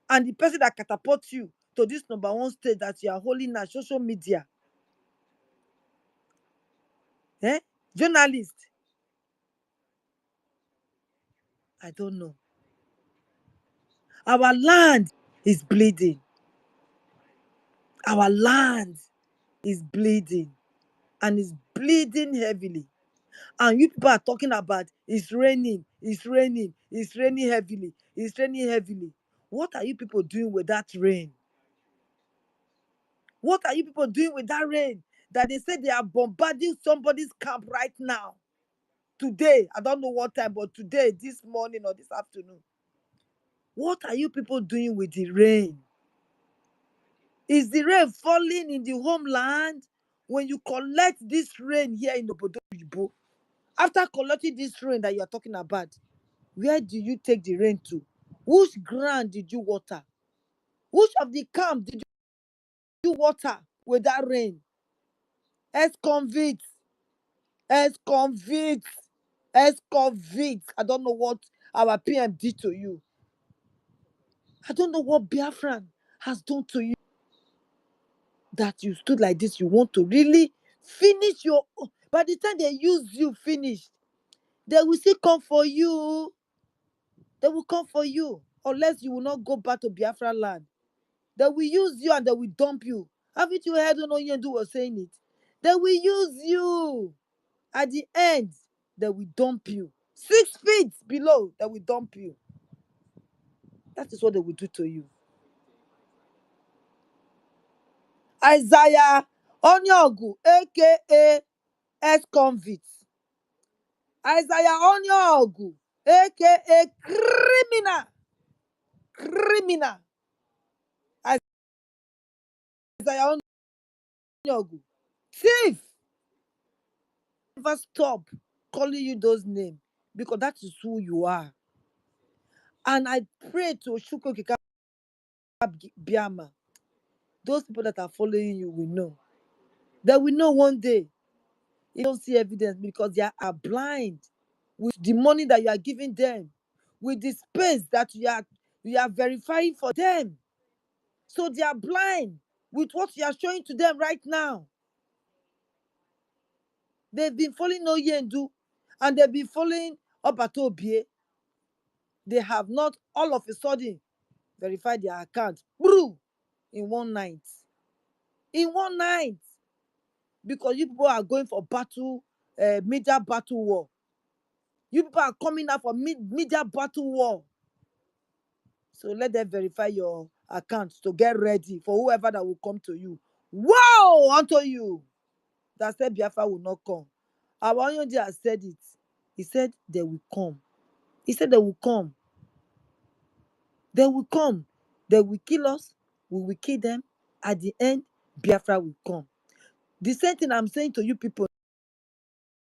P: And the person that catapults you to this number one stage that you are holding now, social media. Journalist. I don't know. Our land is bleeding. Our land is bleeding. And it's bleeding heavily. And you people are talking about it's raining heavily, it's raining heavily. What are you people doing with that rain? What are you people doing with that rain? That they say they are bombarding somebody's camp right now. Today, I don't know what time, but today, this morning or this afternoon. What are you people doing with the rain? Is the rain falling in the homeland? When you collect this rain here in Obodo Oyibo, after collecting this rain that you are talking about, where do you take the rain to? Which ground did you water? Which of the camp did you water with that rain? Ex-convicts, ex-convicts, ex-convicts. I don't know what our PM did to you. I don't know what Biafran has done to you. That you stood like this, you want to really finish your own. By the time they use you finished, they will still come for you. They will come for you. Unless you will not go back to Biafra land. They will use you and they will dump you. Haven't you heard when Oyendu was saying it? They will use you. At the end, they will dump you. 6 feet below, they will dump you. That is what they will do to you. Isaiah Onyogu, aka ex-convict. Isaiah Onyogu, aka criminal. Criminal. Isaiah Onyogu. Thief. Never stop calling you those names because that is who you are. And I pray to Shuko Kika Biama. Those people that are following you will know. They will know one day. You don't see evidence because they are blind with the money that you are giving them, with the space that you are verifying for them. So they are blind with what you are showing to them right now. They've been following Oyendu and they've been following Obatobie. They have not all of a sudden verified their account. Brew, in one night. In one night. Because you people are going for battle, media battle war. You people are coming out for media battle war. So let them verify your account to get ready for whoever that will come to you. Wow, unto you. That said Biafra will not come. Our Onyondi has said it. He said they will come. He said they will come. They will come. They will kill us. We will kill them. At the end, Biafra will come. The same thing I'm saying to you people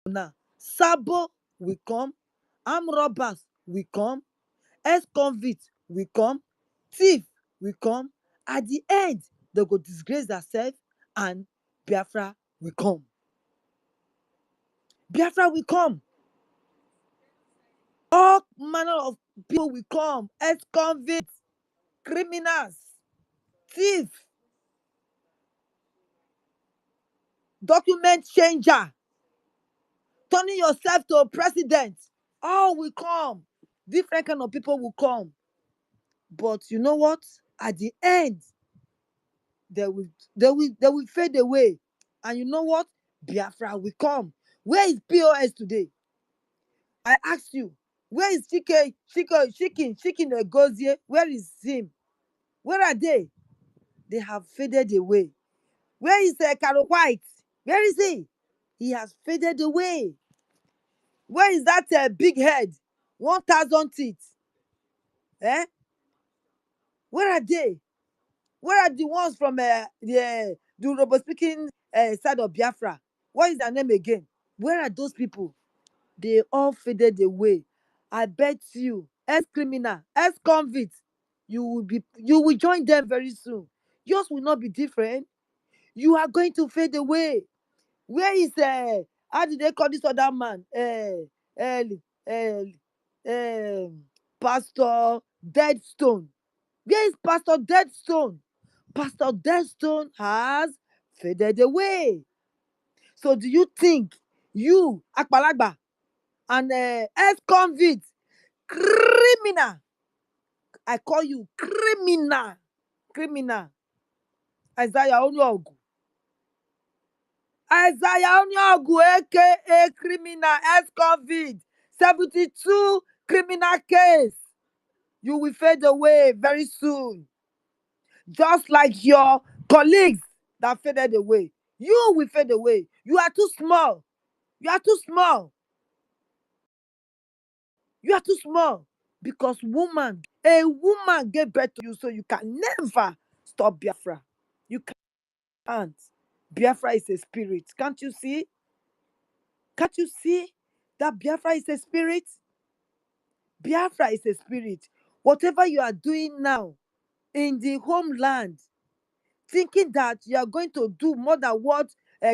P: now. Sabo will come. Armed robbers will come. Ex-convicts will come. Thief will come. At the end, they go disgrace themselves and Biafra will come. Biafra will come. All manner of people will come. Ex-convicts, criminals, thief, document changer, turning yourself to a president. All will come. Different kind of people will come. But you know what? At the end, they will fade away. And you know what? Biafra will come. Where is POS today? I ask you, where is Chicken Gozie? Where is him? Where are they? They have faded away. Where is Caro White? Where is he? He has faded away. Where is that big head? 1,000 teeth. Eh? Where are they? Where are the ones from the Yoruba speaking side of Biafra? What is their name again? Where are those people? They all faded away. I bet you, ex-criminal, ex-convict, you will join them very soon. Yours will not be different. You are going to fade away. Where is how do they call this other man? Pastor Deadstone. Where is Pastor Deadstone? Pastor Deadstone has faded away. So do you think you, Akbalagba, and ex-convict, criminal, I call you criminal, Isaiah Onyogu. Isaiah Onyogu, aka criminal, ex-convict, 72 criminal case. You will fade away very soon. Just like your colleagues that faded away. You will fade away. You are too small. You are too small. You are too small. Because a woman gave birth to you, so you can never stop Biafra. You can't. Biafra is a spirit. Can't you see? Can't you see that Biafra is a spirit? Biafra is a spirit. Whatever you are doing now in the homeland, thinking that you are going to do more than what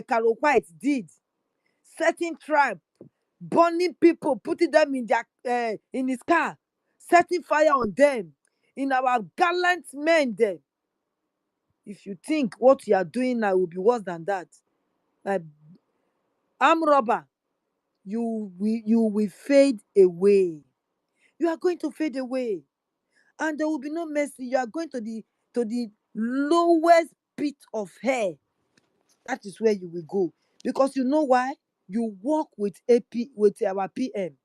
P: Caro White did, setting trap, burning people, putting them in his car, setting fire on them, in our gallant men there. If you think what you are doing now will be worse than that, like armed robber, you will fade away. You are going to fade away, and there will be no mercy. You are going to the lowest bit of hair, that is where you will go. Because you know why? You work with our PM.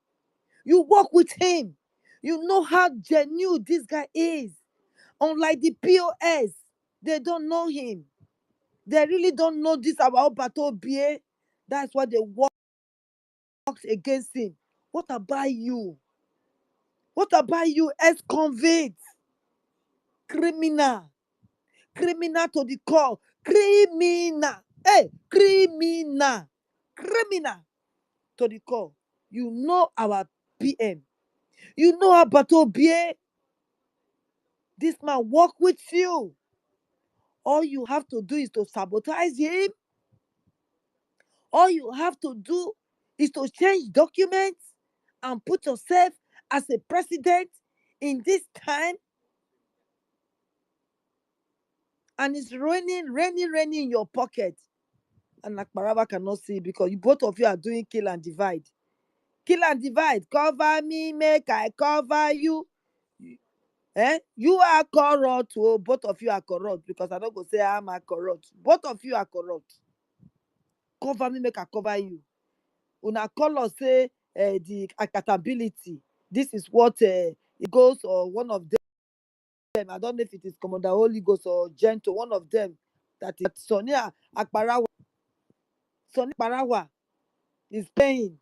P: You work with him. You know how genuine this guy is. Unlike the POS, they don't know him. They really don't know this about Bato BA. That's why they worked against him. What about you? What about you, ex-convict? Criminal. Criminal to the core. Criminal. Hey, criminal. Criminal to the core. You know our PM. You know our Bato BA. This man work with you. All you have to do is to sabotage him. All you have to do is to change documents and put yourself as a president in this time. And it's raining in your pocket. And Akbaraba cannot see because both of you are doing kill and divide. Kill and divide. Cover me, make I cover you. You are corrupt. Oh, both of you are corrupt because I don't go say I'm a corrupt. Both of you are corrupt. Cover me, make I cover you. Una call us say the accountability. This is what it goes, or one of them. I don't know if it is Commander Holy Ghost or Gentle, one of them. That is Sonia Akbarawa. Sonia Akbarawa is paying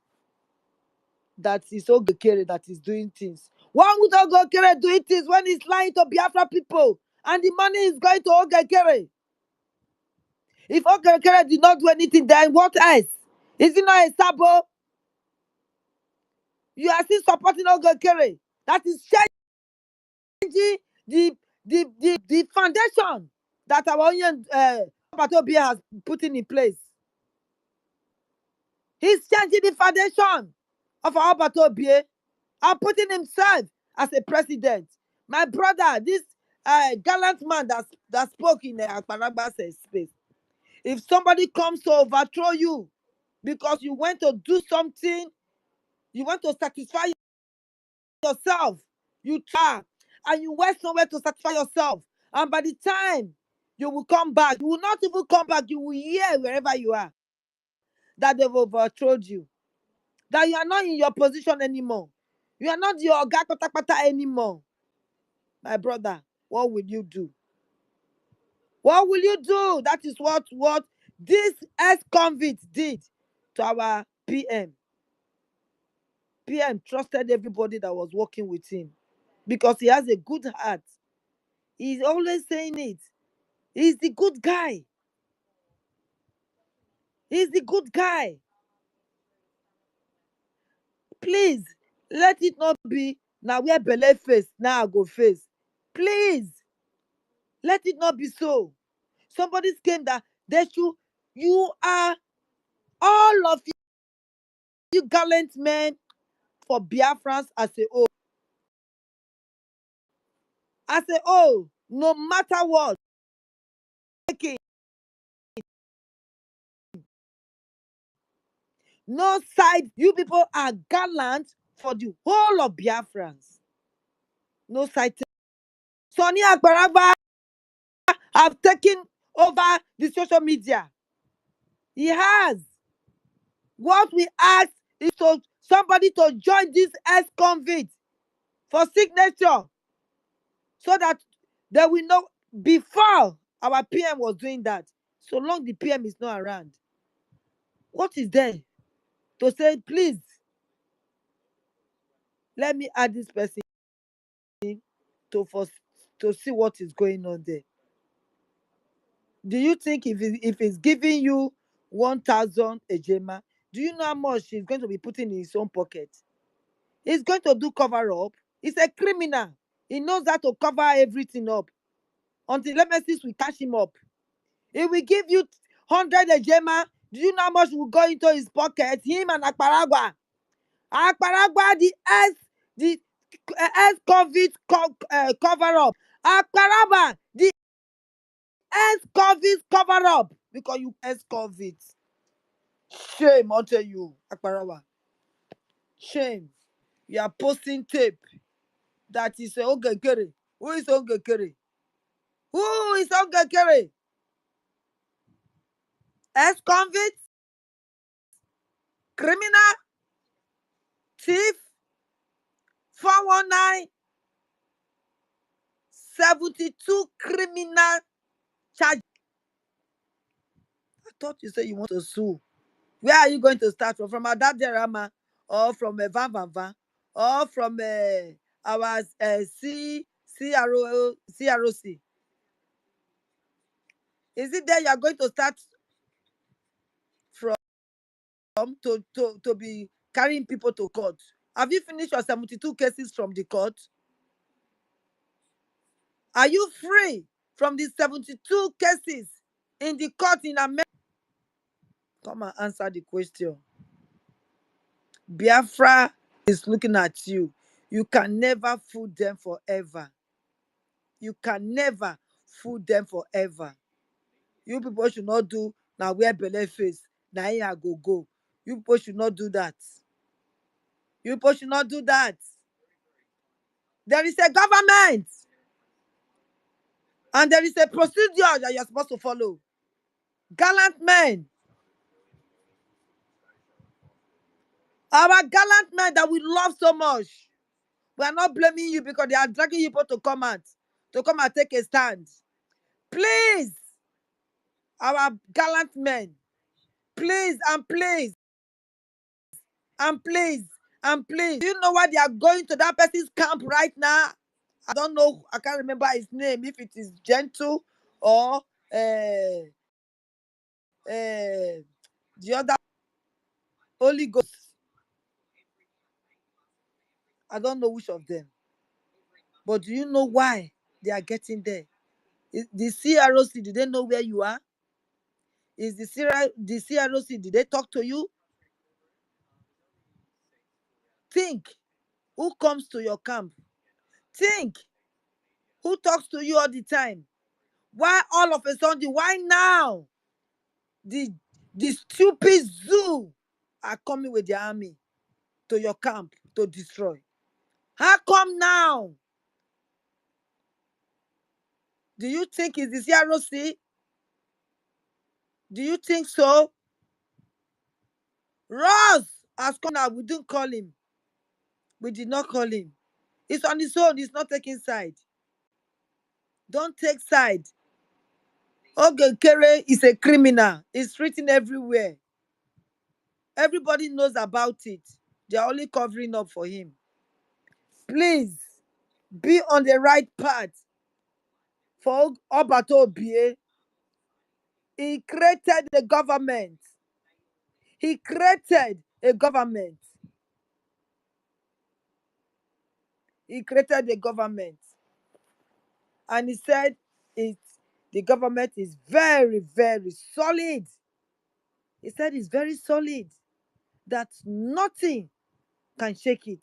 P: that is Ogekere that is doing things. Why would Ogekere doing things when he's lying to Biafra people and the money is going to Ogekere? If Ogekere did not do anything, then what else? Is it not a sabo? You are still supporting Ogekere. That is changing the foundation that our union Batobia has put in place. He's changing the foundation of our Batobia and putting himself as a president. My brother, this gallant man that spoke in Akbaragba's space. If somebody comes to overthrow you because you went to do something, you want to satisfy yourself, you try, and you went somewhere to satisfy yourself, and by the time you will come back, you will not even come back, you will hear wherever you are that they've overthrown you, that you are not in your position anymore, you are not your Oga Patapata anymore. My brother, what will you do? What will you do? That is what this ex-convict did to our PM. PM trusted everybody that was working with him because he has a good heart. He's always saying it. He's the good guy. He's the good guy. Please, let it not be now where Bele face, now I go face. Please, let it not be so. Somebody came that they should, you are all of you gallant men for Biafrans as a whole. As a whole, no matter what, no side, you people are gallant for the whole of Biafrans. No side. Sonny Akbaraba have taken over the social media. He has. What we ask is to somebody to join this ex-convict for signature so that they will know before our PM was doing that. So long the PM is not around. What is there to say, please, let me add this person to see what is going on there? Do you think if he's giving you 1,000 ejema, do you know how much he's going to be putting in his own pocket? He's going to do cover up. He's a criminal. He knows how to cover everything up. Until Nemesis will catch him up. He will give you 100 ejema. Do you know how much will go into his pocket? Him and Akparagwa. Akparagwa, the ex-convict cover up. Akparagwa, the ex-convict cover up. Because you ex-convict. Shame unto you, Akparagwa. Shame. You are posting tape that is Ogekere. Who is Ogekere? Who is Ogekere?
M: ex-convict, criminal, thief, 419, 72 criminal charges. I thought you said you want to sue. Where are you going to start from? From Adaderama or from Van Van Van or from our CROC? Is it there you are going to start from to be carrying people to court? Have you finished your 72 cases from the court? Are you free from the 72 cases in the court in America? Come and answer the question. Biafra is looking at you. You can never fool them forever. You can never fool them forever. You people should not do now wear belle face. Now I go. You people should not do that. You people should not do that. There is a government and there is a procedure that you're supposed to follow. Gallant men. Our gallant men that we love so much. We are not blaming you because they are dragging you people to come out, to come and take a stand. Please, our gallant men, please and please and please and please. Do you know why they are going to that person's camp right now? I don't know. I can't remember his name. If it is Gentle or the other Holy Ghost. I don't know which of them. But do you know why they are getting there? The CROC, did they know where you are? Is the CROC, did they talk to you? Think who comes to your camp. Think who talks to you all the time. Why all of a sudden, why now? The stupid zoo are coming with their army to your camp to destroy. How come now? Do you think it's the CROC? Do you think so? Ross has come now. We didn't call him. We did not call him. It's on his own. He's not taking side. Don't take side. Kere is a criminal. It's written everywhere. Everybody knows about it. They're only covering up for him. Please be on the right path. For Obato Obie, he created the government. He created a government. He created the government. And he said the government is very, very solid. He said it's very solid. That nothing can shake it.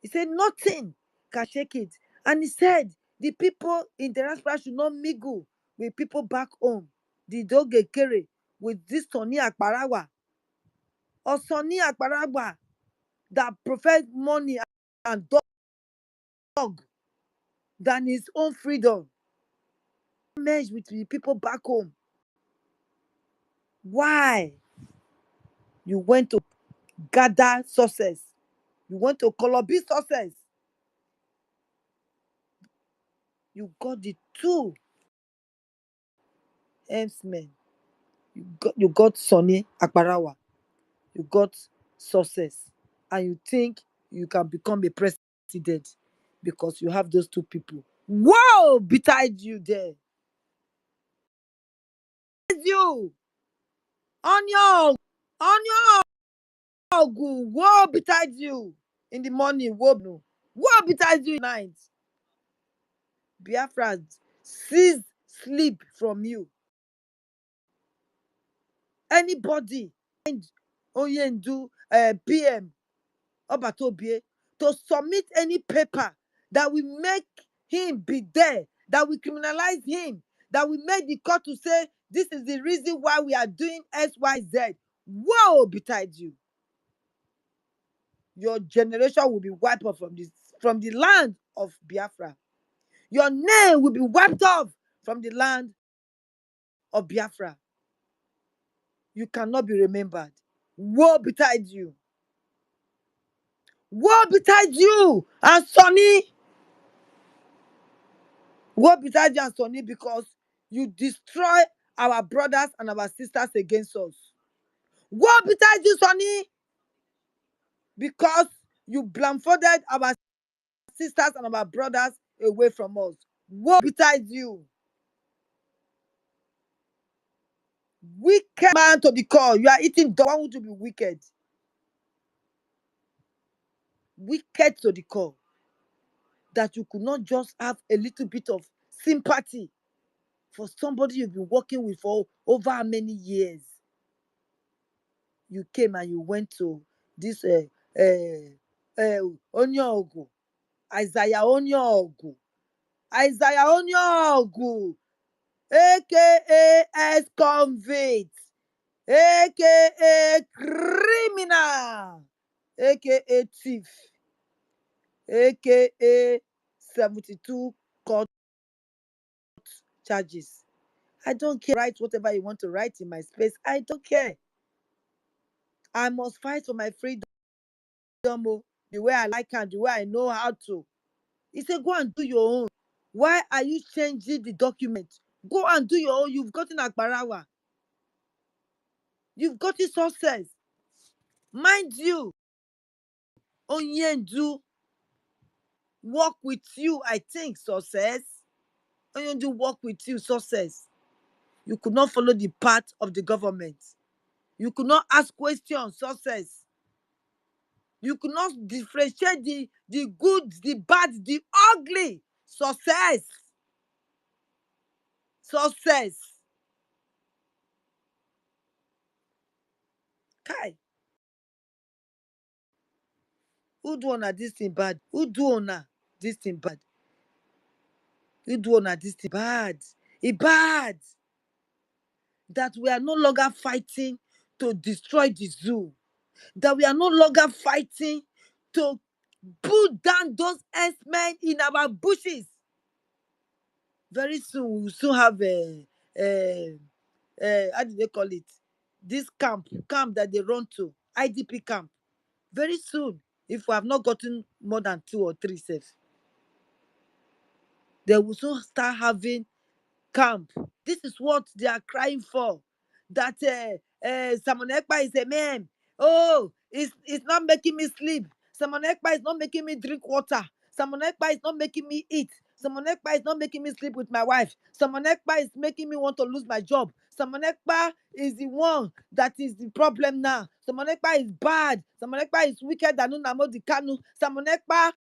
M: He said nothing can shake it. And he said the people in the diaspora should not mingle with people back home. The Doge Kere with this Sonny Akparawa. Or Sonny Akparawa that prefers money and dog than his own freedom. Merge with the people back home. Why? You went to gather sources. You went to Colobi sources. You got the two men. You got Sonny Akparawa. You got success. And you think you can become a president because you have those two people. Whoa! Beside you there. You. On your whoa beside you. In the morning, whoa beside you at night. Biafra seize sleep from you. Anybody Oyendu PM Obatobie to submit any paper that will make him be there, that will criminalize him, that will make the court to say this is the reason why we are doing XYZ. Woe betide you. Your generation will be wiped off from the land of Biafra. Your name will be wiped off from the land
P: of Biafra, you cannot be remembered. Woe betide you. Woe betide you and Sonny. Woe betide you and Sonny, because you destroy our brothers and our sisters against us. Woe betide you, Sonny, because you blindfolded our sisters and our brothers away from us. Woe betide you. Wicked man to the core. You are eating dog. Why would you be wicked? Wicked to the core. That you could not just have a little bit of sympathy for somebody you've been working with for over how many years. You came and you went to this Onyogu, Isaiah Onyogu, Isaiah Onyogu, aka ex-convict, aka criminal, aka thief, aka 72 court charges. I don't care. Write whatever you want to write in my space. I don't care. I must fight for my freedom, oh, the way I like and the way I know how to. He said, go and do your own. Why are you changing the document? Go and do your own. You've gotten Akbarawa. You've gotten success. Mind you, Onyendu work with you, I think, success. Onyendu work with you, success. You could not follow the path of the government. You could not ask questions, success. You could not differentiate the good, the bad, the ugly. Success. Success. Kai. Who do honor this thing bad? Who do honor this thing bad? Who do honor this thing bad? It bad. That we are no longer fighting to destroy the zoo. That we are no longer fighting to put down those herdsmen in our bushes. Very soon, we will soon have how do they call it? This camp that they run to, IDP camp. Very soon, if we have not gotten more than 2 or 3 safes, they will soon start having camp. This is what they are crying for. That Simon Ekpa is a man. Oh, it's not making me sleep. Simon Ekpa is not making me drink water. Simon Ekpa is not making me eat. Simon Ekpa is not making me sleep with my wife. Simon Ekpa is making me want to lose my job. Simon Ekpa is the one that is the problem now. Simon Ekpa is bad. Simon Ekpa is wicked than Nnadi Kanu. Simon Ekpa,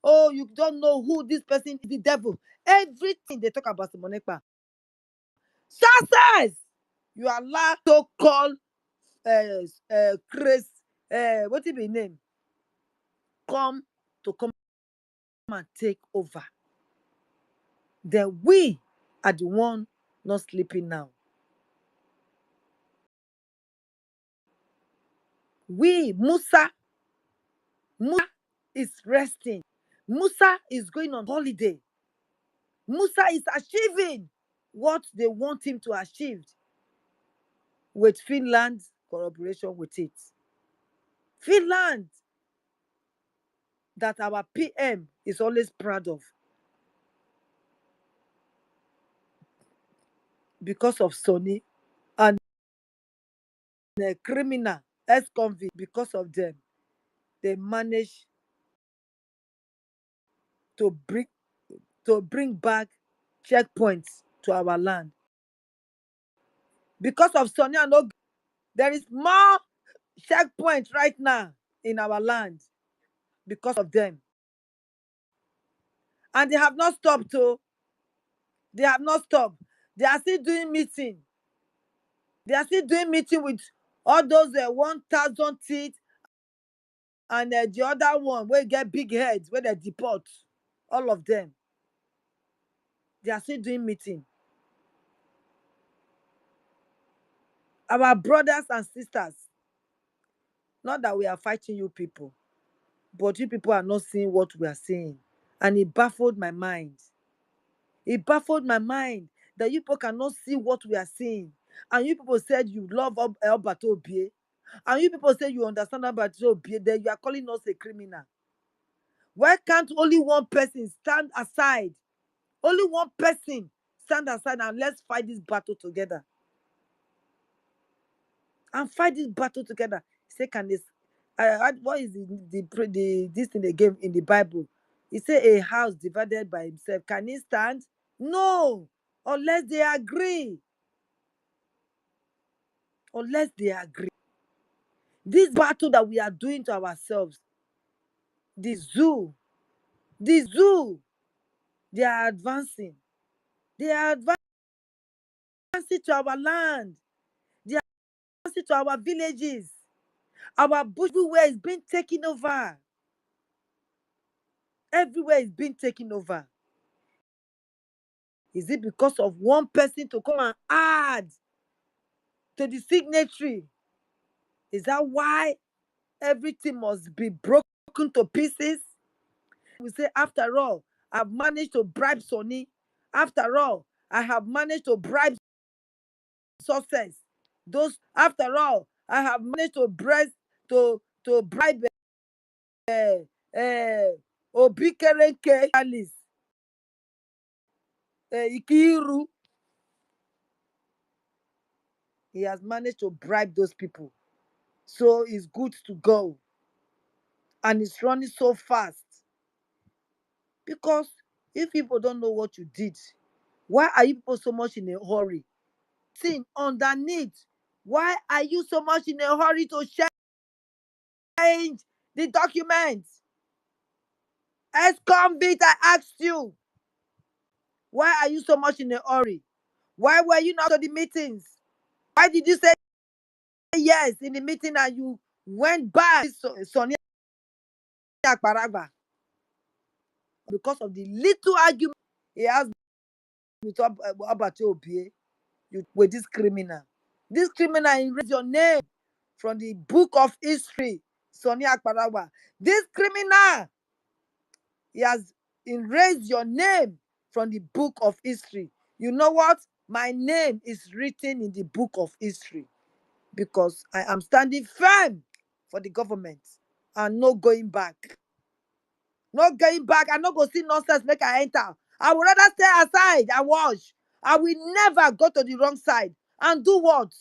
P: oh, you don't know who this person is, the devil. Everything they talk about Simon Ekpa. Success! You are allowed to call Chris, what is his name? Come and take over. Then we are the one not sleeping now. Musa is resting. Musa is going on holiday. Musa is achieving what they want him to achieve with Finland's collaboration with it. Finland, that our PM is always proud of, because of Sonny, and a criminal ex-convict, because of them, they managed to bring back checkpoints to our land. Because of Sonny and Og, there is more checkpoints right now in our land because of them. And they have not stopped. They have not stopped. They are still doing meeting. They are still doing meeting with all those 1,000 teeth and the other one where get big heads, where they deport. All of them. They are still doing meeting. Our brothers and sisters, not that we are fighting you people, but you people are not seeing what we are seeing. And it baffled my mind. It baffled my mind that you people cannot see what we are seeing. And you people said you love Albert Obie. And you people say you understand Albert Obie, then you are calling us a criminal. Why can't only one person stand aside? Only one person stand aside and let's fight this battle together. And fight this battle together. Say, can this? What is this thing they gave in the Bible? He said a house divided by himself. Can it stand? No, unless they agree. Unless they agree. This battle that we are doing to ourselves, the zoo, they are advancing. They are advancing to our land. They are advancing to our villages. Our bush everywhere is being taken over. Everywhere is being taken over. Is it because of one person to come and add to the signatory? Is that why everything must be broken to pieces? We say, after all, I've managed to bribe Sonny. After all, I have managed to bribe success. After all, I have managed to bribe Obi Kerenke Alice Ikiru. He has managed to bribe those people. So it's good to go. And it's running so fast. Because if people don't know what you did, why are you people so much in a hurry? See, underneath, why are you so much in a hurry to change the documents? Ex-convict, I asked you. Why are you so much in a hurry? Why were you not at the meetings? Why did you say yes in the meeting and you went back to Sonia Akbaragba? Because of the little argument he has with Abati Obie with this criminal. This criminal erased your name from the book of history, Sonia Akbaragba. This criminal, he has erased your name from the book of history. You know what? My name is written in the book of history because I am standing firm for the government and no going back. No going back. I no go see nonsense make I enter. I would rather stay aside and watch. I will never go to the wrong side. And do what?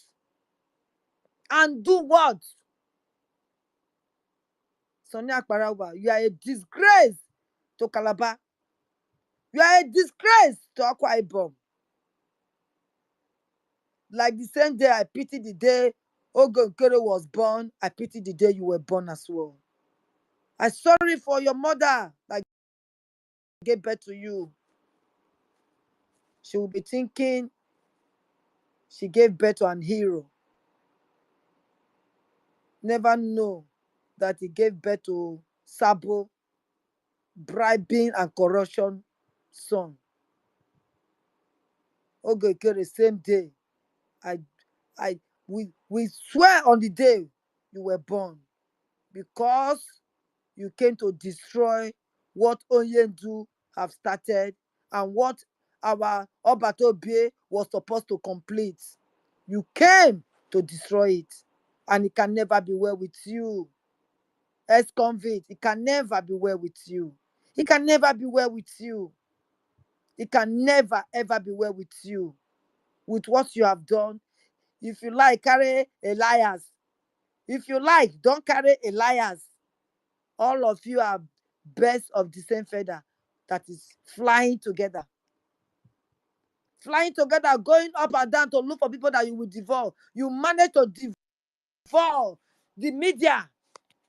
P: And do what? Sonia Akbaragba, you are a disgrace to Calabar. You are a disgrace to Akwa Ibom. Like the same day I pity the day Ogo Nkere was born, I pity the day you were born as well. I'm sorry for your mother that gave birth to you. She will be thinking she gave birth to an hero. Never know that he gave birth to Sabo, bribing and corruption son. Ogo Nkere, same day. We swear on the day you were born because you came to destroy what Onyendu have started and what our Obatobe was supposed to complete. You came to destroy it, and it can never be well with you. Ex-convict, it can never be well with you. It can never be well with you. It can never, ever be well with you. With what you have done. If you like, carry Elias. If you like, don't carry Elias. All of you are birds of the same feather that is flying together. Flying together, going up and down to look for people that you will devour. You manage to devour the media.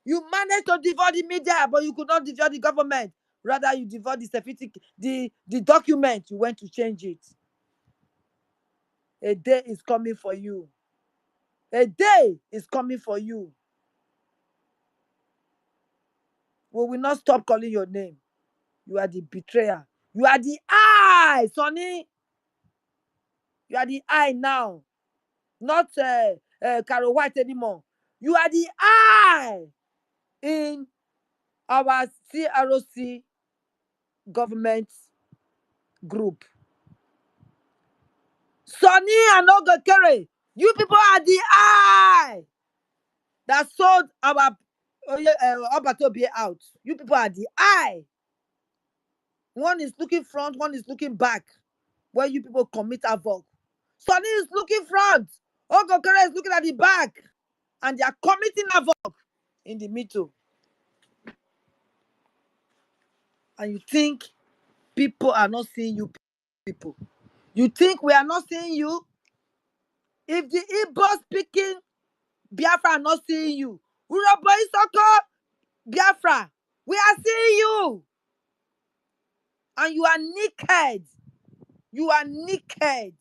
P: You managed to devour the media, but you could not devour the government. Rather, you devour the certificate, the document. You went to change it. A day is coming for you. A day is coming for you. We will not stop calling your name. You are the betrayer. You are the eye, Sonny. You are the eye now. Not Carol White anymore. You are the eye in our CROC government group. Sonny and Ogakere, you people are the eye that sold our Obatobie out. You people are the eye. One is looking front, one is looking back. Where you people commit havoc. Sonny is looking front. Ogakere is looking at the back. And they are committing havoc in the middle. And you think people are not seeing you people. You think we are not seeing you? If the Igbo speaking Biafra are not seeing you, Urobo Isoko Biafra, we are seeing you. And you are naked. You are naked.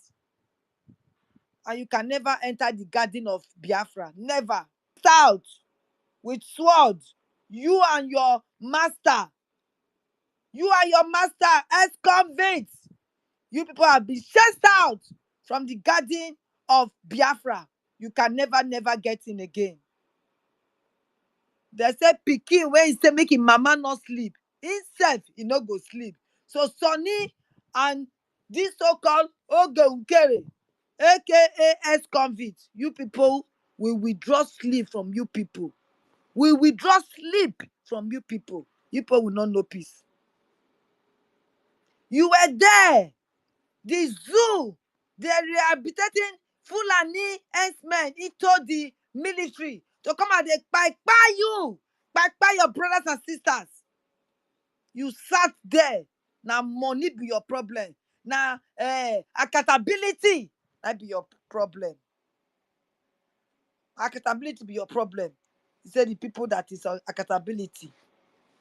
P: And you can never enter the garden of Biafra. Never. Out with sword. You and your master. You and your master as convicts. You people have been chased out from the garden of Biafra. You can never get in again. They say pikin when he say make him mama not sleep. Himself, he no go sleep. So Sonny and this so-called Oge Ukere, aka ex-convict, you people will withdraw sleep from you people. We withdraw sleep from you people. You people will not know peace. You were there. The zoo, they rehabilitating Fulani herdsmen into the military to come and they buy you, buy your brothers and sisters. You sat there. Now money be your problem. Now accountability that be your problem. Accountability be your problem. He said the people that is accountability.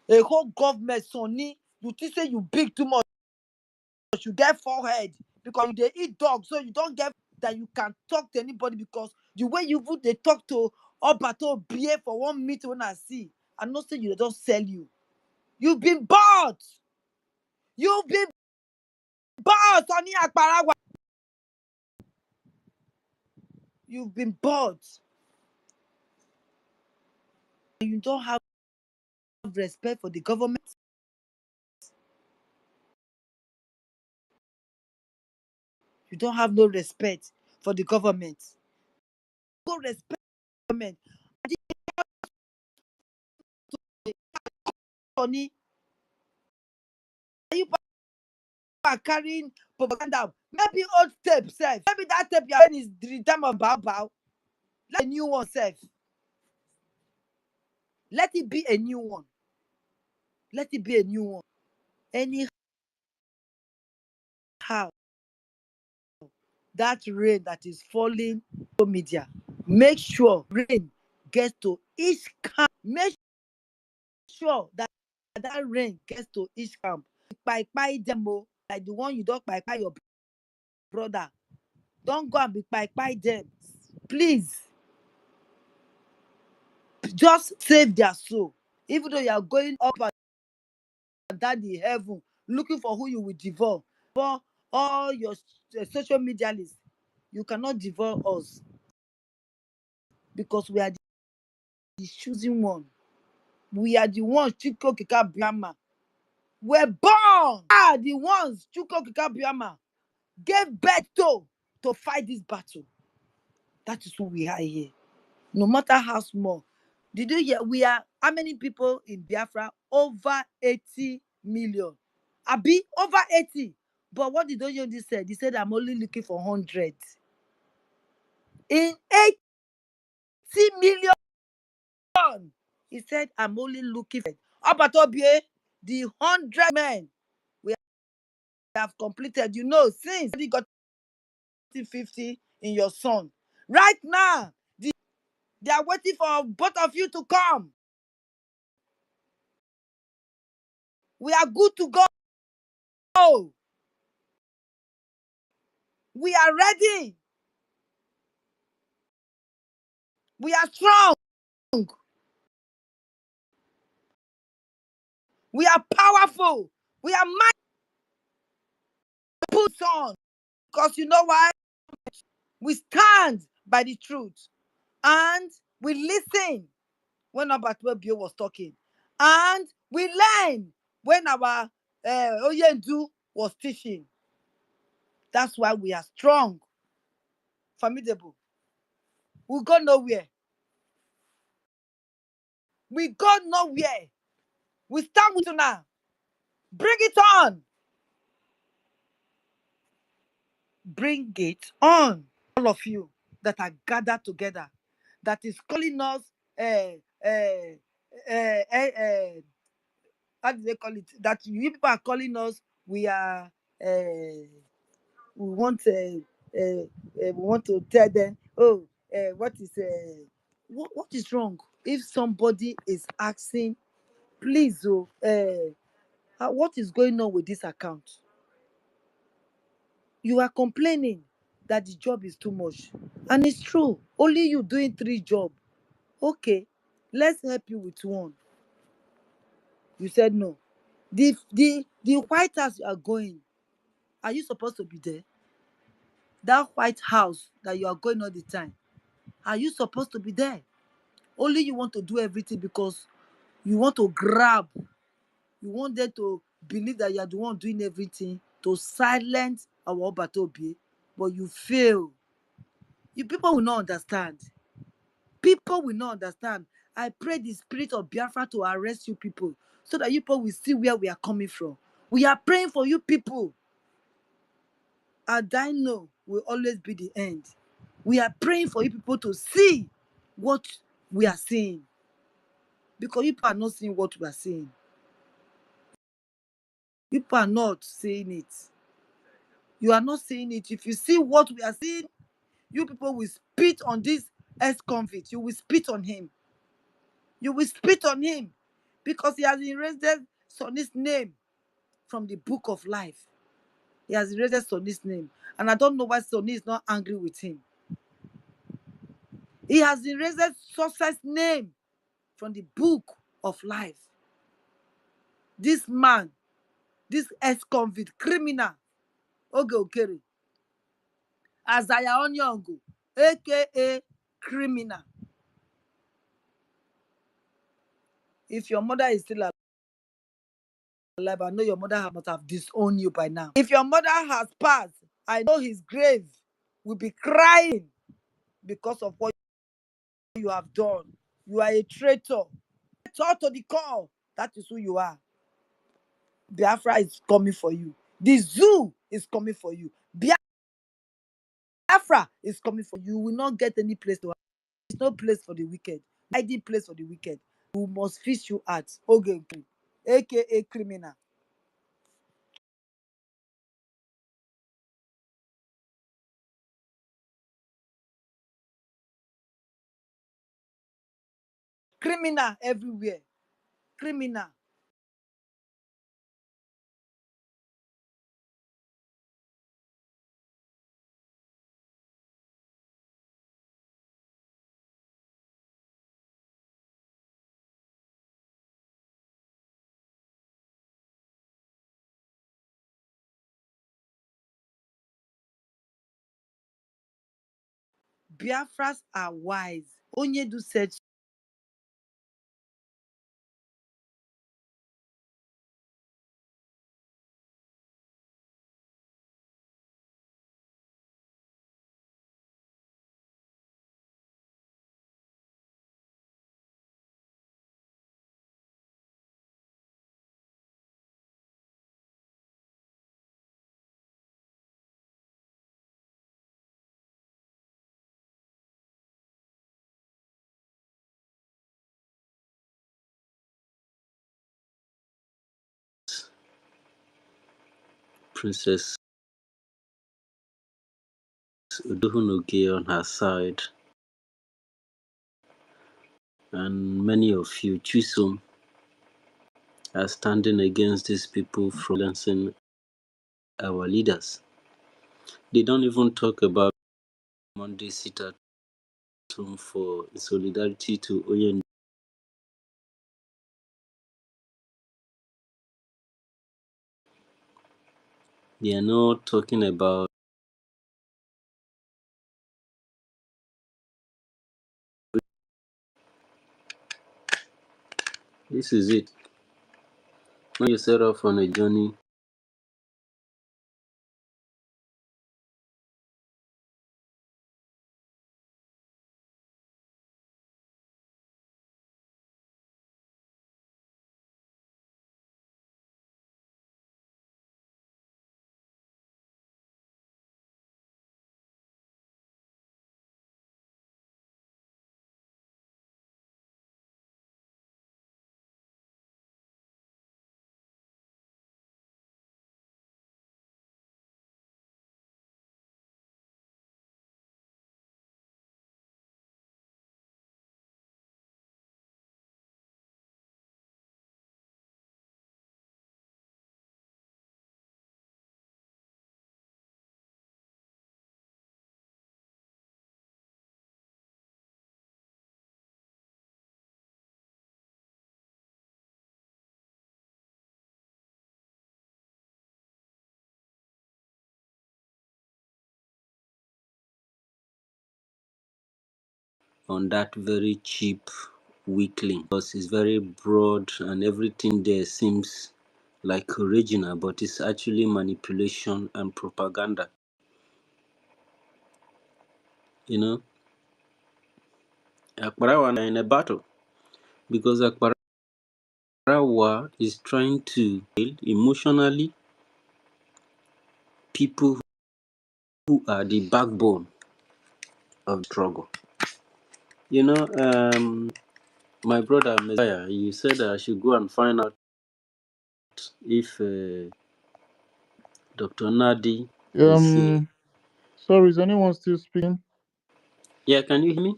P: A whole government, Sonny, you think say you big too much, you get forehead because you dey eat dog, so you don't get that you can talk to anybody because the way you would they talk to Obato BA for 1 meeting when I see, I know say you don't sell you. You've been bought. You've been bought, Sonny Akparagwa. You've been bought. You don't have respect for the government. You don't have no respect for the government. No respect for the government. Sonny, you are carrying propaganda. Maybe old tape, self. Maybe that tape you're is the time of Bao Bao. Let a new one, self. Let it be a new one. Let it be a new one. Anyhow, that rain that is falling on media, make sure rain gets to each camp. Make sure that rain gets to each camp. Buy demo like the one you don't buy your brother. Don't go and be buy them. Please, just save their soul. Even though you are going up and down the heaven, looking for who you will devour. For all your social media lists, you cannot devour us because we are the choosing one. We are the ones Chiko Kika Biama. We're born. The ones Chiko Kika Biama gave birth to fight this battle. That is who we are here. No matter how small. Did you hear? We are how many people in Biafra? Over 80 million. Abi, over 80. But what did Oyendi say? He said, I'm only looking for 100. In 80 million, he said, I'm only looking for Obatobie, the 100 men we have completed. You know, since you got 50 in your son. Right now, they are waiting for both of you to come. We are good to go. We are ready. We are strong. We are powerful. We are mighty. Put on. Because you know why? We stand by the truth. And we listen when Obatobio was talking. And we learn when our Oyendu was teaching. That's why we are strong. formidable. We go nowhere. We go nowhere. We stand with you now. Bring it on. Bring it on. All of you that are gathered together, that is calling us, uh, uh, uh, uh, how do they call it? That you people are calling us, we are, we want to tell them, oh, what is wrong? If somebody is asking, please, oh, what is going on with this account? You are complaining that the job is too much. And it's true. Only you doing 3 jobs. Okay, let's help you with one. You said no. The White House you are going, are you supposed to be there? That White House that you are going all the time, are you supposed to be there? Only you want to do everything because you want to grab. You want them to believe that you are the one doing everything to silence our Obatobi, but you fail. You people will not understand. People will not understand. I pray the spirit of Biafra to arrest you people so that you people will see where we are coming from. We are praying for you people. And I know will always be the end. We are praying for you people to see what we are seeing. Because you people are not seeing what we are seeing. You people are not seeing it. You are not seeing it. If you see what we are seeing, you people will spit on this ex-convict. You will spit on him. You will spit on him because he has erased Sonny's name from the book of life. He has erased Sonny's name. And I don't know why Sonny is not angry with him. He has erased Success' name from the book of life. This man, this ex-convict criminal, Oge Okere, Azaya Onyongo, aka criminal. If your mother is still alive, I know your mother must have disowned you by now. If your mother has passed, I know his grave will be crying because of what you have done. You are a traitor. Traitor to the core. That is who you are. Biafra is coming for you. The zoo is coming for you. Biafra is coming for you. You will not get any place to hide. There's no place for the wicked. Hiding place for the wicked. We must fish you out. Okay, aka criminal. Criminal everywhere. Criminal. Biafras are wise. Onyedu said
O: Princess Uduhunuge on her side, and many of you, Chisum, are standing against these people from silencing our leaders. They don't even talk about Monday sit at home for solidarity to Oyen. They are not talking about this is it. When you set off on a journey, on that very cheap weakling because it's very broad and everything there seems like original, but it's actually manipulation and propaganda. You know, Akbarawa are in a battle because Akbarawa is trying to emotionally people who are the backbone of the struggle. You know, my brother Messiah, you said I should go and find out if Dr. Nnadi is here.
C: Sorry, is anyone still speaking?
O: Yeah, can you hear me?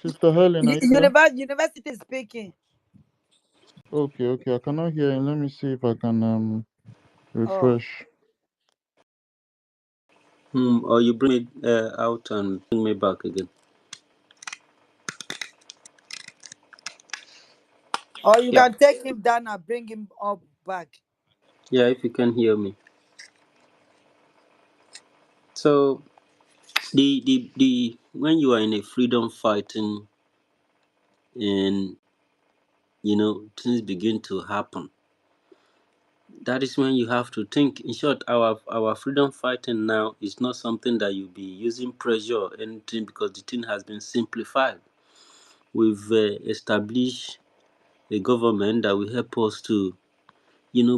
C: Sister Helen, are you there?
P: University is speaking.
C: Okay, I cannot hear him. Let me see if I can
P: Oh,
C: refresh.
O: Or you bring me out and bring me back again.
P: or you
O: Yeah,
P: can take him down and bring him up back.
O: yeah, if you can hear me. So the when you are in a freedom fighting and things begin to happen, that is when you have to think. In short, our freedom fighting now is not something that you be using pressure or anything because the thing has been simplified. We've established a government that will help us to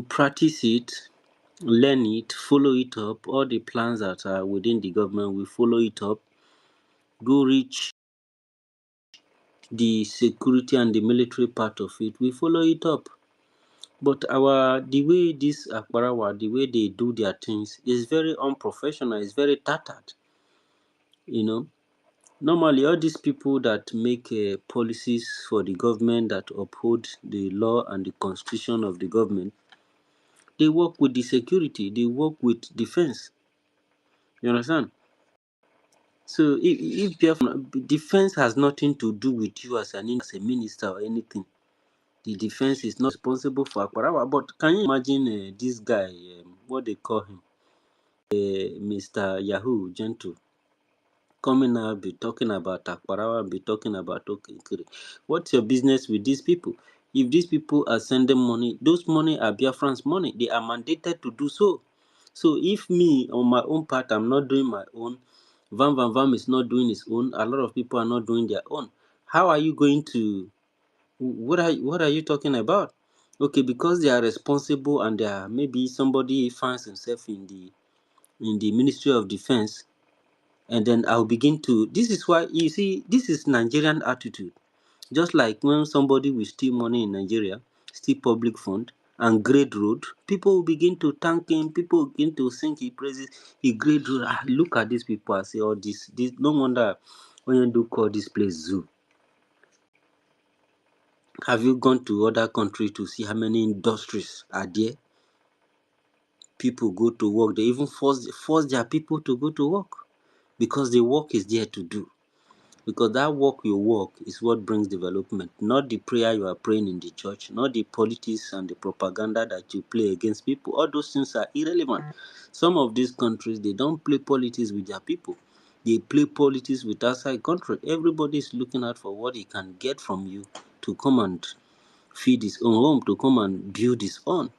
O: practice it, learn it, follow it up. All the plans that are within the government, we follow it up, go reach the security and the military part of it, we follow it up. But the way this Akbarawa, the way they do their things is very unprofessional, it's very tattered. You know, normally all these people that make policies for the government that uphold the law and the constitution of the government, they work with the security, they work with defense. You understand? So if defense has nothing to do with you as as a minister or anything, the defense is not responsible for Akbarawa. But can you imagine this guy, what they call him, Mr. Yahoo Gentle, coming out, be talking about Akbarawa, be talking about Okinkiri. What's your business with these people? If these people are sending money, those money are Biafran's money. They are mandated to do so. So if me, on my own part, I'm not doing my own, Van Van Vam is not doing his own, a lot of people are not doing their own. How are you going to, what are you talking about? Okay, because they are responsible and they are, maybe somebody finds himself in the Ministry of Defense, and then I'll begin to. This is why you see, this is Nigerian attitude. Just like when somebody will steal money in Nigeria, steal public fund and grade road, people will begin to thank him. People will begin to sing his praises. He grade road. Look at these people. I say, oh, this. No wonder when you do call this place zoo. Have you gone to other countries to see how many industries are there? People go to work. They even force their people to go to work because the work is there to do. Because that work you work is what brings development, not the prayer you are praying in the church, not the politics and the propaganda that you play against people. All those things are irrelevant. Some of these countries, they don't play politics with their people. They play politics with outside country. Everybody is looking out for what he can get from you to come and feed his own home, to come and build his own.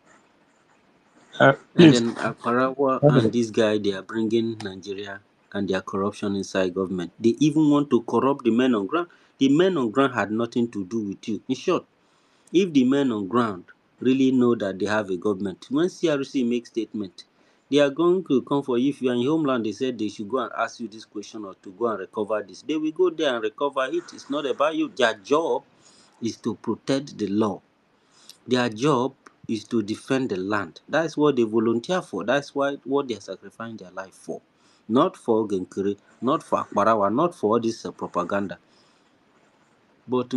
O: And
F: Please,
O: then Akparawa and
F: sorry.
O: this guy, they are bringing Nigeria and their corruption inside government. They even want to corrupt the men on ground. The men on ground had nothing to do with you. In short, if the men on ground really know that they have a government, when CRC makes statement, they are going to come for you. If you are in your homeland, they said they should go and ask you this question or to go and recover this. They will go there and recover it. It's not about you. Their job is to protect the law. Their job is to defend the land. That's what they volunteer for. That's what they're sacrificing their life for. Not for Genkere, not for Akbarawa, not for all this propaganda. But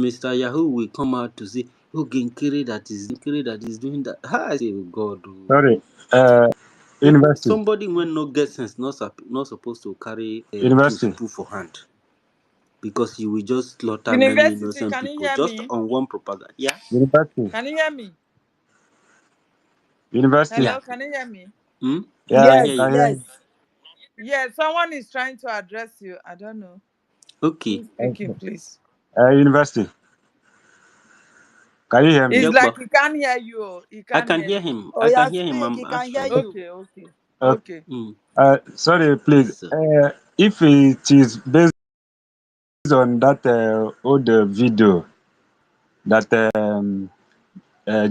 O: Mr. Yahoo will come out to say, oh, Genkere that is doing that. I say, oh God.
F: Sorry. University.
O: Somebody when no get sense, not supposed to carry tools,
F: University.
O: put for hand. Because you will just slaughter many
P: University,
O: innocent
P: can you
O: people
P: hear
O: just
P: me?
O: on one propaganda. Yeah?
F: University.
P: Can you hear me?
F: University.
O: Yeah.
P: Hello, can you hear me?
O: Hmm? I
F: Yeah,
O: can
F: I
O: hear
P: Yes,
O: you.
F: can hear
P: yes.
F: you.
P: Yes, someone is trying to address you. I don't know.
O: Okay.
M: Who's speaking, please?
Q: University. Can you hear me?
M: It's
O: Jokpa.
M: like he can't hear you. Oh. He
O: I
M: can't
O: can
M: hear
O: hear
M: you.
O: him.
P: Oh
O: I
P: yeah,
O: can hear him.
P: speak.
O: I'm
P: He can hear
O: answering.
P: you.
M: Okay, okay,
Q: Okay.
M: okay.
O: Mm.
Q: Sorry, please.
O: Yes, sir.
Q: If it is based on that old video that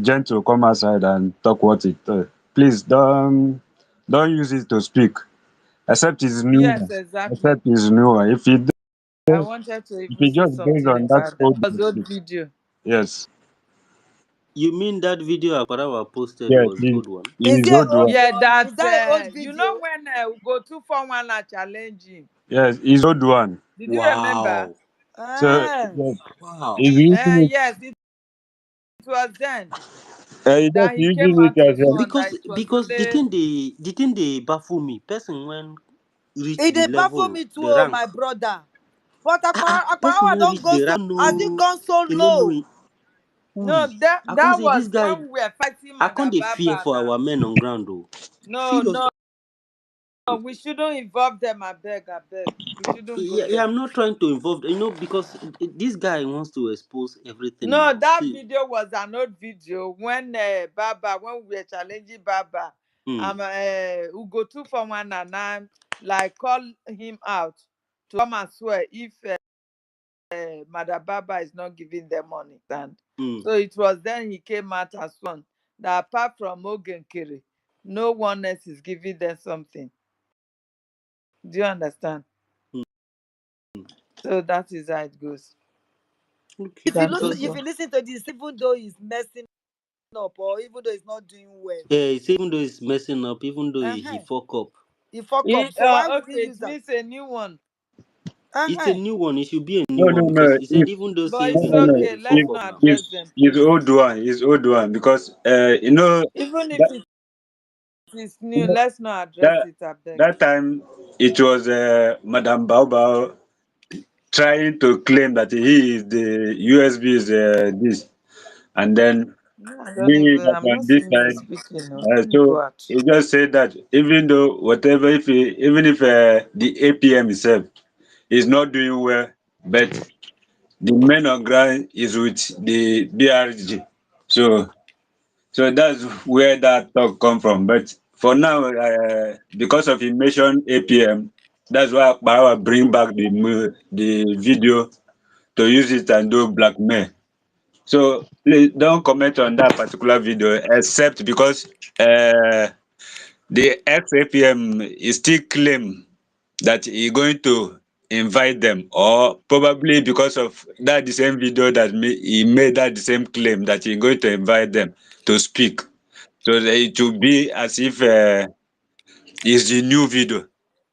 Q: gent will come outside and talk what it, please don't use it to speak. Except it's new
M: Yes,
Q: one.
M: exactly.
Q: Except it's new one.
M: I wanted to
Q: If
M: even
Q: it
M: say
Q: just based
M: something
Q: on that
M: about that.
Q: old
M: It was old
Q: video,
M: video.
Q: yes,
O: You mean that video Aquarawa posted
Q: yes,
O: was old one?
P: Is
Q: it's
P: it an
Q: old
P: old
Q: one.
M: Yeah,
P: one?
M: that
P: Is that an old
M: you know
P: video?
M: when go to for one and challenge him.
Q: Yes, it's old one.
M: Did you remember?
O: Wow.
Q: So
P: Ah.
Q: yes,
O: Wow.
Q: he's using it.
M: Yes, it was then
Q: He's just
M: that he came
Q: using
M: out
Q: it
M: to
Q: as a
M: sworn that
O: Because
M: it was
O: because
M: only.
O: the thing they baffle me. Person when reach
P: It
O: the
P: dey baffle
O: level,
P: me too,
O: the
P: oh,
O: rank.
P: my brother. But
O: Person
P: Akparawa
O: when
P: don't
O: reach
P: go
O: the
P: so.
O: rank,
P: Has it gone so
O: he no know
P: low?
O: who
M: No,
O: he.
M: that
O: I can't
M: that
O: say
M: was
O: this guy.
M: when we were fighting
O: I can't
M: Madam
O: they fear
M: Baba
O: for
M: now.
O: our men on ground though.
M: No,
O: Seriously.
M: no, no, we shouldn't involve them. I beg, I beg. We shouldn't go
O: Yeah, yeah,
M: there.
O: I'm not trying to involve, because this guy wants to expose everything
M: No,
O: now.
M: that
O: See,
M: video was an old video when Baba, when we were challenging Baba,
O: hmm,
M: who go to for one and I like call him out to come and swear if Madam Baba is not giving them money. And
O: hmm,
M: so it was then he came out and sworn that apart from Ogen Kiri, no one else is giving them something. Do you understand?
O: hmm.
M: So that is how it goes. You
O: Okay,
P: If you
M: can
P: listen,
O: because
M: take
P: if
M: on.
P: you listen to this, even though he's messing up or even though he's not doing well,
O: even though he's messing up, even though he
P: uh-huh,
O: fuck up,
P: he fuck up. So why would he
M: Okay,
P: use
M: it
P: that?
M: means a new one.
O: it's a
P: Uh-huh.
O: new one. It should be a
Q: no,
O: new one
Q: no,
O: because
Q: no.
O: he said
Q: If
O: even though
M: But
O: say
Q: no,
M: it's
Q: no, no.
M: okay.
O: he fuck
M: Let's
Q: If
O: up
M: not
O: now.
Q: if
M: address them,
Q: it's
M: please.
Q: old one, it's old one because
M: Even if
Q: that
M: it is
Q: you
M: new,
Q: know,
M: let's not address
Q: that
M: it, I beg.
Q: that time it was Madam Baobao trying to claim that he is the USB is this, and then
M: No, I don't
Q: being
M: even.
Q: that
M: I'm
Q: on
M: not
Q: this
M: seeing you
Q: side.
M: speaking. No. Let me
Q: So
M: go out.
Q: he just said that even though whatever, even if the APM itself is not doing well, but the main on ground is with the BRG. So so that's where that talk come from. But for now, because of he mentioned APM, that's why Barawa bring back the video to use it and do blackmail. So please don't comment on that particular video, except because the ex-APM is still claim that he going to invite them, or probably because of that the same video that he made that the same claim that he going to invite them to speak. So that it will be as if it's the new video,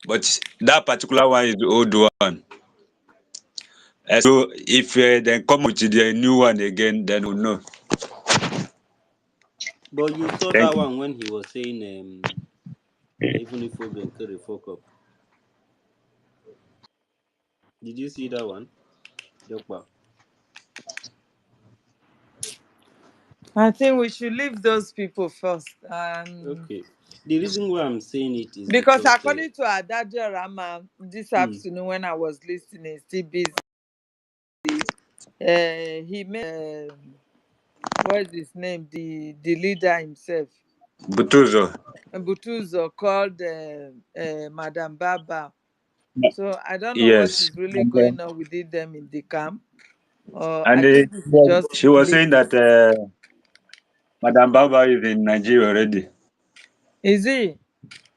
Q: but that particular one is the old one. So if they come with the new one again, then we'll know.
O: But you saw
Q: Thank
O: that
Q: you.
O: one when he was saying even if Ogen carry fuck up. Did you see that one? Jokba.
M: I think we should leave those people first.
O: Okay. The reason why I'm saying it is
M: Because
O: because
M: according to Adadio Rama, this
O: hmm,
M: afternoon when I was listening, still busy, he made what is his name? The leader himself,
Q: Butuzo.
M: Butuzo, called Madam Baba. So I don't know what
Q: Yes.
M: is really going on within them in the camp. I
Q: And
M: think we should just
Q: she was
M: leave
Q: saying
M: it.
Q: that Madam Baba is in Nigeria already.
M: Is it?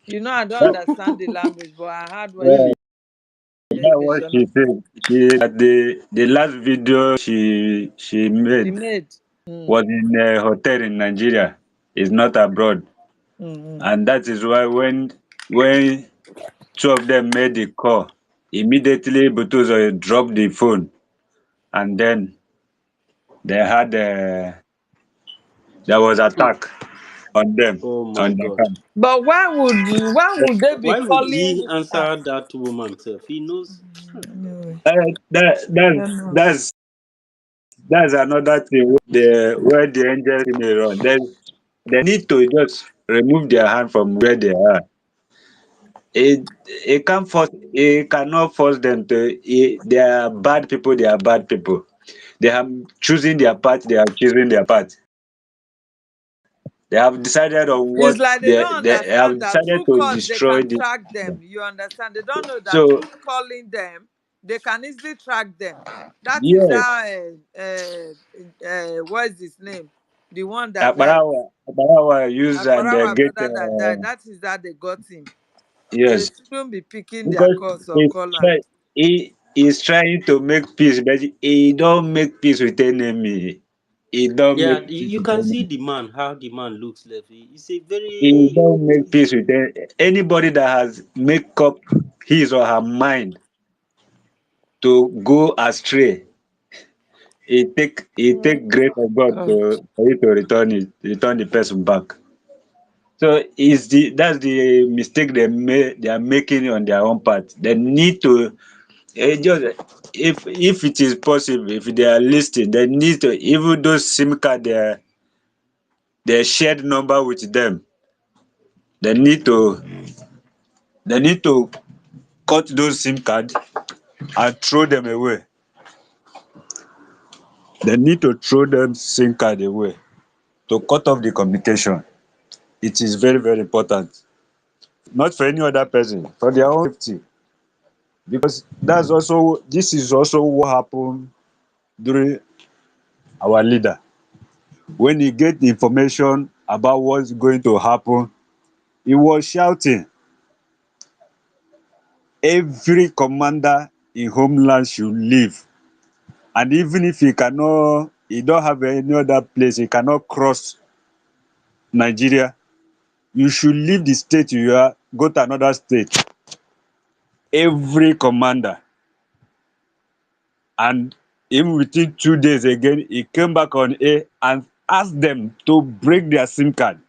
M: You know, I don't
Q: That,
M: understand the language, but I heard when
Q: uh,
M: she
Q: that's what
M: mentioned
Q: she said. She that the last video she
M: she
Q: made
M: made.
Q: was in a hotel in Nigeria. It's not abroad,
M: Mm.
Q: and that is why when two of them made the call, immediately Butuzo dropped the phone, and then they had there was attack on them
O: oh my
Q: on their
O: god.
Q: camp.
M: But why would they be
O: Why would
M: calling?
O: he answer that woman self? He knows.
M: Anyway,
Q: Uh, that
M: I
Q: that
M: don't know.
Q: that's another thing where the angels may run. They need to just remove their hand from where they are. It can't force. It cannot force them to. They are bad people. They are bad people. They have choosing their path. They are choosing their path. They have decided on
M: It's
Q: what
M: like they
Q: they
M: don't
Q: they have
M: understand that
Q: decided
M: through
Q: to
M: calls they
Q: destroy
M: can
Q: this.
M: track them. You understand? They don't know that
Q: So
M: through calling them, they can easily track them. That is
Q: yes,
M: how what is his name? The one that died.
Q: Abarawa use and
M: Akbarawa
Q: get
M: brother that died. That is how they got him. They
Q: yes,
M: shouldn't be picking their
Q: because
M: calls or callers.
Q: he is trying to make peace, but he don't make peace with enemy. He don't
O: Yeah,
Q: make peace
O: you
Q: with
O: can see
Q: enemy.
O: the man, how the man looks like. He's a
Q: He
O: very
Q: don't make peace with anybody that has make up his or her mind to go astray. It take grace of God
O: God.
Q: to for you to return the person back. So is that's the mistake they are making on their own part. They need to just if it is possible, if they are listening, they need to even those SIM card their shared number with them. They need to they need to cut those SIM card and throw them away. They need to throw them SIM card away to cut off the communication. It is very, very important. Not for any other person, for their own safety. Because this is also what happened during our leader. When he get the information about what's going to happen, he was shouting, every commander in homeland should leave. And even if he don't have any other place, he cannot cross Nigeria, you should leave the state you are, go to another state. Every commander. And even within 2 days again, he came back on air and asked them to break their SIM card.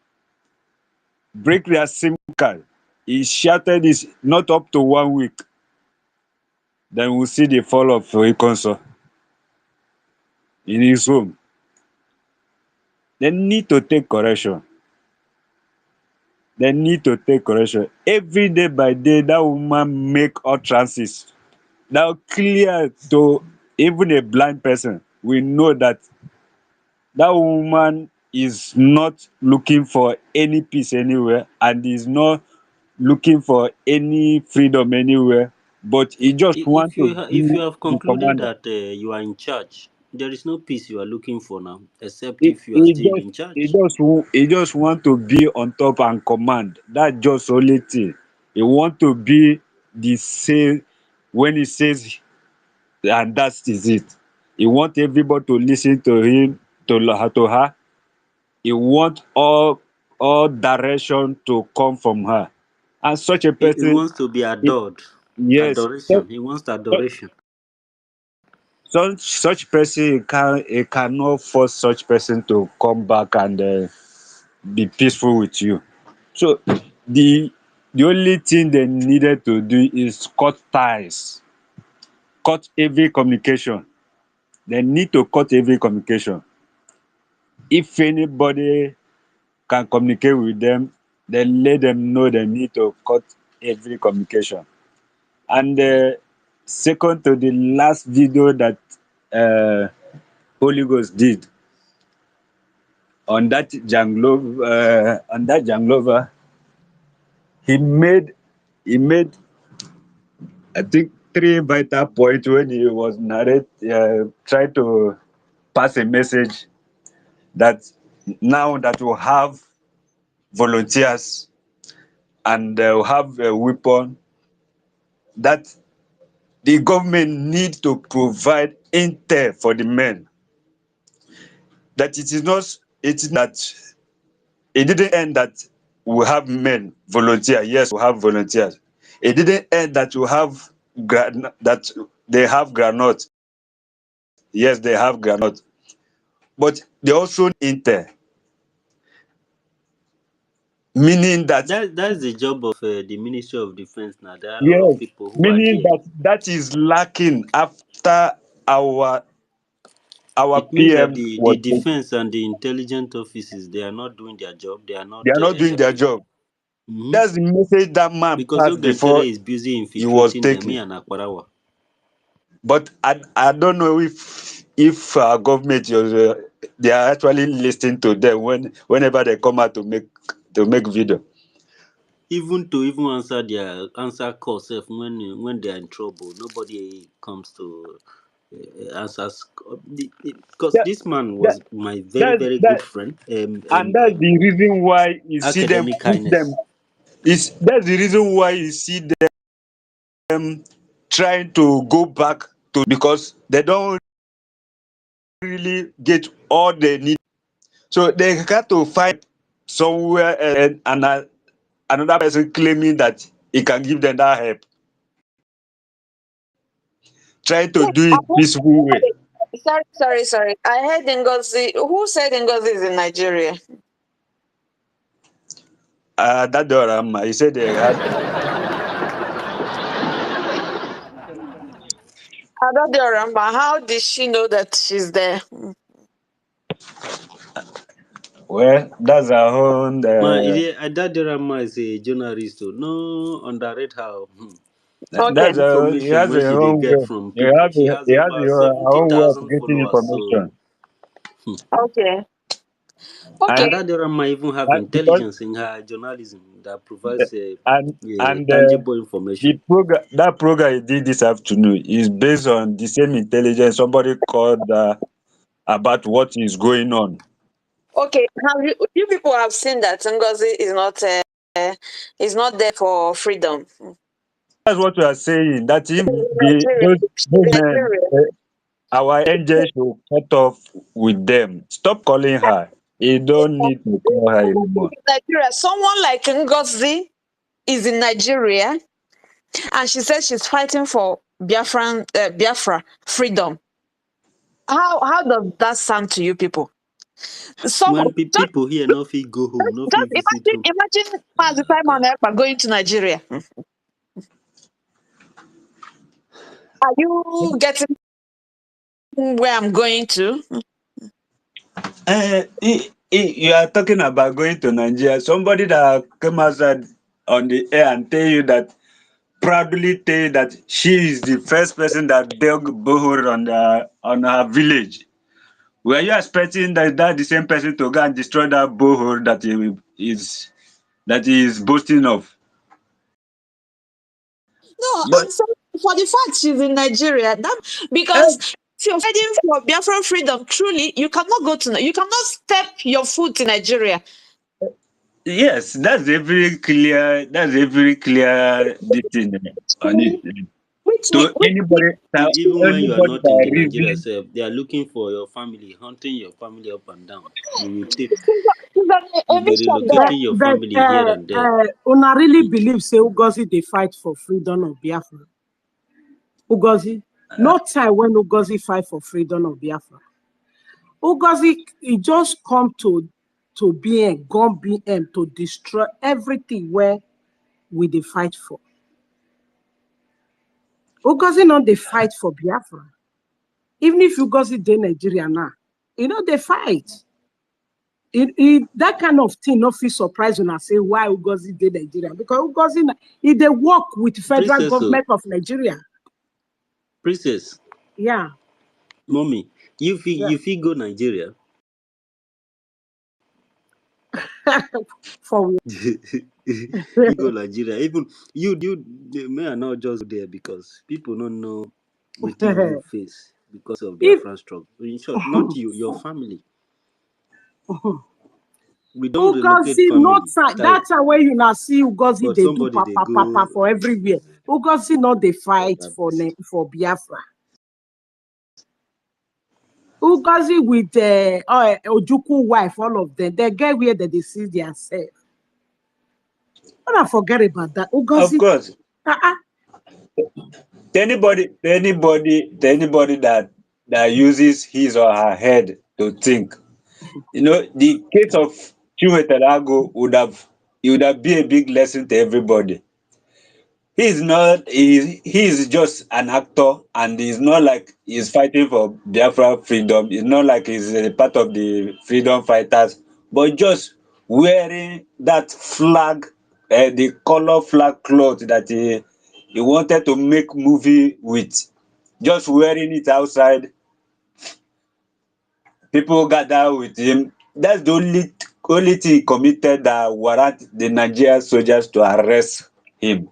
Q: Break their SIM card. He shouted this not up to 1 week. Then we'll see the fall of Ikonso in his home. They need to take correction. They need to take correction. Every day by day, that woman make utterances. Now clear to even a blind person. We know that that woman is not looking for any peace anywhere and is not looking for any freedom anywhere, but he just want to
O: If
Q: be
O: you have
Q: the
O: concluded
Q: commander.
O: that you are in charge, there is no peace you are looking for now, except
Q: He,
O: if you are
Q: he
O: still
Q: just
O: in
Q: he
O: charge.
Q: just he just want to be on top and command. That just only thing. He want to be the same when he says, and that is it. He want everybody to listen to him, to her. He want all direction to come from her. And such a
O: He
Q: person,
O: wants to be
Q: it,
O: adored.
Q: yes,
O: Adoration. He wants adoration.
Q: such person, he cannot force such person to come back and be peaceful with you. So the only thing they needed to do is cut ties, cut every communication. They need to cut every communication. If anybody can communicate with them, then let them know they need to cut every communication. And second to the last video that uh, Holy Ghost did on that Janglova, he made he made I think three vital points when he was trying to pass a message that now that we have volunteers and we have a weapon, that the government need to provide intel for the men. That it's that it didn't end that we have men volunteer. Yes, we have volunteers. It didn't end that we have that they have granite. Yes, they have granite. But they also need intel, meaning that
O: That's the job of the Ministry of Defense now. There are a lot of
Q: yes,
O: people who are
Q: meaning
O: there.
Q: that is lacking after our our
O: It means that
Q: PM
O: the
Q: was taken.
O: defense and the intelligence offices, they are not doing their job. They are not
Q: They are not doing their job. That's the message that man
O: Because
Q: passed
O: Ogankere
Q: before
O: is busy
Q: he was
O: infiltrating them
Q: taken.
O: and Akwarawa.
Q: But I don't know if our government they are actually listening to them whenever they come out to make video.
O: Even to even answer call self when they are in trouble, nobody comes to answer. Because
Q: That,
O: this man
Q: that,
O: was my very
Q: that,
O: very good
Q: that,
O: friend.
Q: and that's the reason why you see them
O: Academic
Q: push
O: kindness.
Q: them. That's the reason why you see them trying to go back to, because they don't really get all they need. So they got to find somewhere and another person claiming that he can give them that help. Trying to
N: Wait,
Q: do it peaceful way.
N: sorry. I heard Ngozi. Who said Ngozi is in Nigeria?
Q: That he said they had.
N: I don't remember. How did she know that she's there?
Q: Well, that's our own.
O: Adadirama is a journalist. No, underrate how.
N: Okay.
Q: That's he
O: Information
Q: has
O: when
Q: a
O: she they
Q: own
O: get
Q: way.
O: from people. She has
Q: He has
O: over
Q: a own way of
O: 70,000
Q: getting
O: followers. So
Q: information.
N: Okay. Okay.
Q: And
O: Adadirama even have
Q: because
O: intelligence in her journalism that provides
Q: and
O: tangible information.
Q: that program he did this afternoon is based on the same intelligence somebody called about what is going on.
N: Okay. Have you people have seen that Ngozi is not there for freedom
Q: That's what we are saying. That him,
N: in Nigeria.
Q: those
N: In
Q: men,
N: Nigeria.
Q: our angels should cut off with them. Stop calling her. You don't need to call her anymore.
N: Nigeria. Someone like Ngozi is in Nigeria, and she says she's fighting for Biafra freedom. How does that sound to you people? Some
O: When people here no fit go home, no
N: just
O: fit visit home.
N: imagine Mazi Simon Ekpa going to Nigeria. Are you getting where I'm going to?
Q: You are talking about going to Nigeria. Somebody that came outside on the air and proudly tell you that she is the first person that dug borehole on her village. Were you expecting that the same person to go and destroy that borehole that he is boasting of?
N: No,
Q: But
N: I'm sorry for the fact she's in Nigeria. That
Q: eh,
N: because if you're fighting for Biafran freedom, truly, you cannot step your foot in Nigeria.
Q: yes, that's a very clear this thing on it.
N: Which mean,
Q: To anybody
O: Even when you are not in
Q: that
O: the Nigeria
Q: reason.
O: self, they are looking for your family, hunting your family up and down. You will take,
N: she's
O: you'll
N: a
O: be
N: mission there.
O: relocating your
I: But
O: family here and there.
I: una really believe say Ugozi they fight for freedom of Biafra. Ugozi, no time when Ugozi fight for freedom of Biafra. Ugozi, he just come to BM, gone BM to destroy everything where we they fight for. Ugozi not they fight for Biafra. Even if Ugozi dey Nigeria now, you know they fight. That kind of thing not feel surprised when I say why Ugozi dey Nigeria, because Ugozi they work with federal
O: Princess,
I: government of Nigeria.
O: princess,
I: Yeah,
O: mommy,
I: yeah.
O: you feel go Nigeria.
I: For
O: You go Nigeria. Even you may not just go there because people don't know what you face because of
I: if
O: Biafran struggle. In short, not you, your family. We don't relocate
I: Ugozi not
O: family, tire.
I: that's where you now see Ugozi
O: But
I: they do
O: somebody they
I: papa papa
O: go
I: for everywhere. Ugozi not they
O: God
I: fight
O: have
I: for
O: mercy.
I: for Biafra. Ugozi with Ojuku wife, all of them, they get where they see themselves. When I forget about that,
Q: Of
I: Ugozi,
Q: course,
I: uh-uh.
Q: to anybody that uses his or her head to think, the case of Chiwetalago would have been a big lesson to everybody. He's not he's just an actor, and he's not like he's fighting for Biafra freedom. It's not like he's a part of the freedom fighters, but just wearing that flag the color flag cloth that he wanted to make movie with, just wearing it outside. People gather with him. That's the only thing he committed that warrant the Nigerian soldiers to arrest him.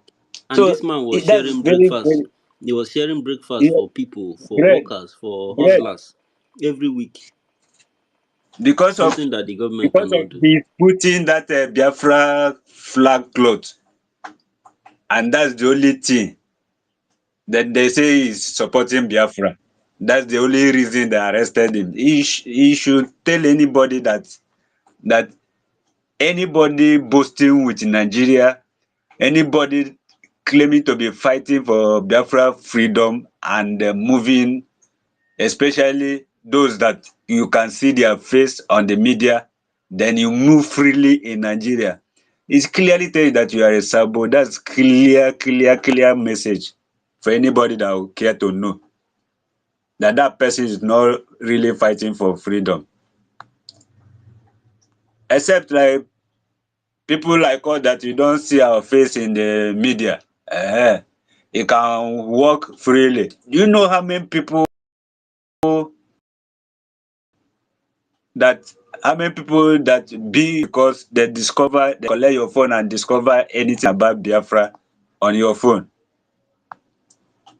O: And
Q: So
O: this man was
Q: that's
O: sharing
Q: very,
O: breakfast.
Q: very,
O: He was sharing breakfast
Q: yeah,
O: for people, for
Q: bread,
O: workers, for
Q: bread,
O: hustlers every week.
Q: because of
O: Something that the government
Q: because of
O: cannot do.
Q: he putting that Biafra flag cloth, and that's the only thing that they say is supporting Biafra. That's the only reason they arrested him. He should tell anybody that anybody boasting with Nigeria, anybody claiming to be fighting for Biafra freedom and moving, especially those that you can see their face on the media, then you move freely in Nigeria. It's clearly telling that you are a sabo. That's clear message for anybody that will care to know that that person is not really fighting for freedom. Except like people like us that you don't see our face in the media. You can walk freely. Do you know how many people that be because they collect your phone and discover anything about Biafra on your phone?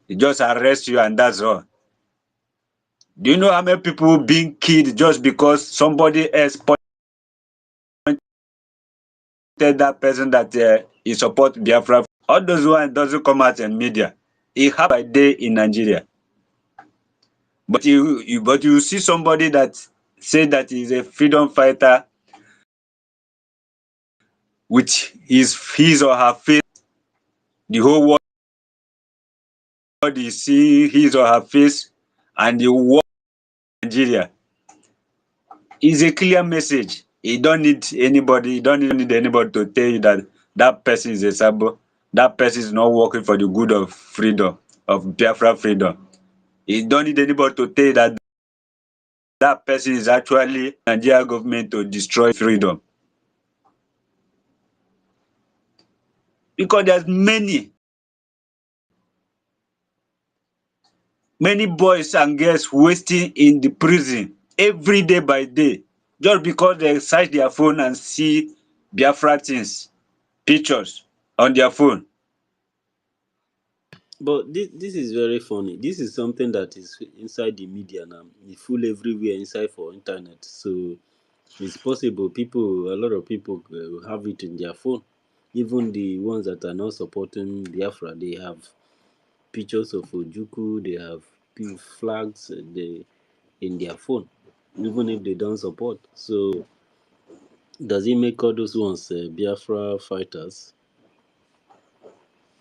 Q: They just arrest you and that's all. Do you know how many people being killed just because somebody else pointed that person that he support Biafra? All those ones doesn't come out in media. It happens by day in Nigeria. But you see somebody that say that he's a freedom fighter with his or her face, the whole world is see his or her face, and the world in Nigeria is a clear message. You don't need anybody. You don't need anybody to tell you that that person is a sabo. That person is not working for the good of freedom, of Biafra freedom. You don't need anybody to tell you that that person is actually Nigeria government to destroy freedom. Because there's many boys and girls wasting in the prison every day by day just because they search their phone and see Biafra things, pictures on their phone.
O: But this is very funny. This is something that is inside the media now. It's full everywhere inside for internet. So it's possible people, a lot of people have it in their phone. Even the ones that are not supporting Biafra, they have pictures of Ojuku, they have flags in their phone, even if they don't support. So does it make all those ones Biafra fighters?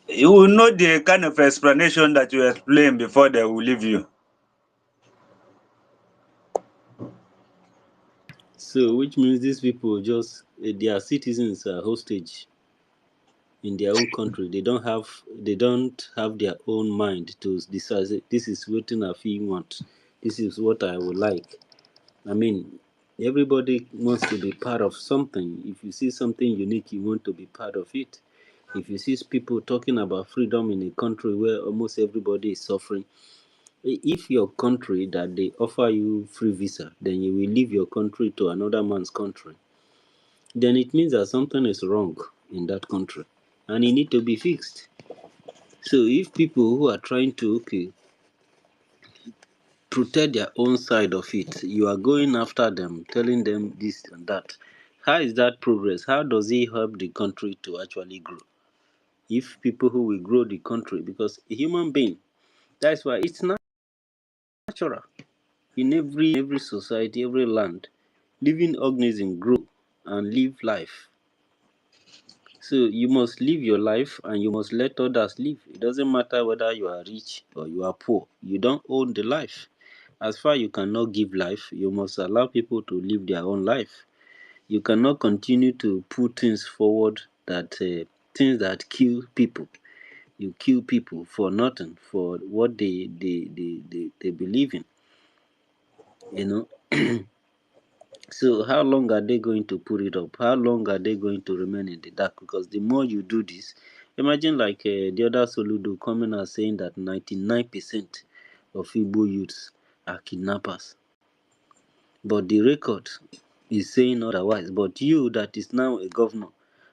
Q: You will know the kind of explanation that you explain before they will leave you.
O: So which means these people just their citizens are hostage in their own country. They don't have their own mind to decide this is what I feel want. This is what I would like. I mean, everybody wants to be part of something. If you see something unique, you want to be part of it. If you see people talking about freedom in a country where almost everybody is suffering, if your country that they offer you free visa, then you will leave your country to another man's country, then it means that something is wrong in that country and it need to be fixed. So if people who are trying to protect their own side of it, you are going after them, telling them this and that. How is that progress? How does it help the country to actually grow? If people who will grow the country, because a human being, that's why it's natural in every society, every land, living organism grow and live life. So you must live your life and you must let others live. It doesn't matter whether you are rich or you are poor. You don't own the life. As far you cannot give life, you must allow people to live their own life. You cannot continue to put things forward things that kill people. You kill people for nothing, for what they believe in. You know, So how long are they going to put it up? How long are they going to remain in the dark? Because the more you do this, imagine like the other Soludo coming and saying that 99% of Igbo youths are kidnappers. But the record is saying otherwise. But you that is now a governor,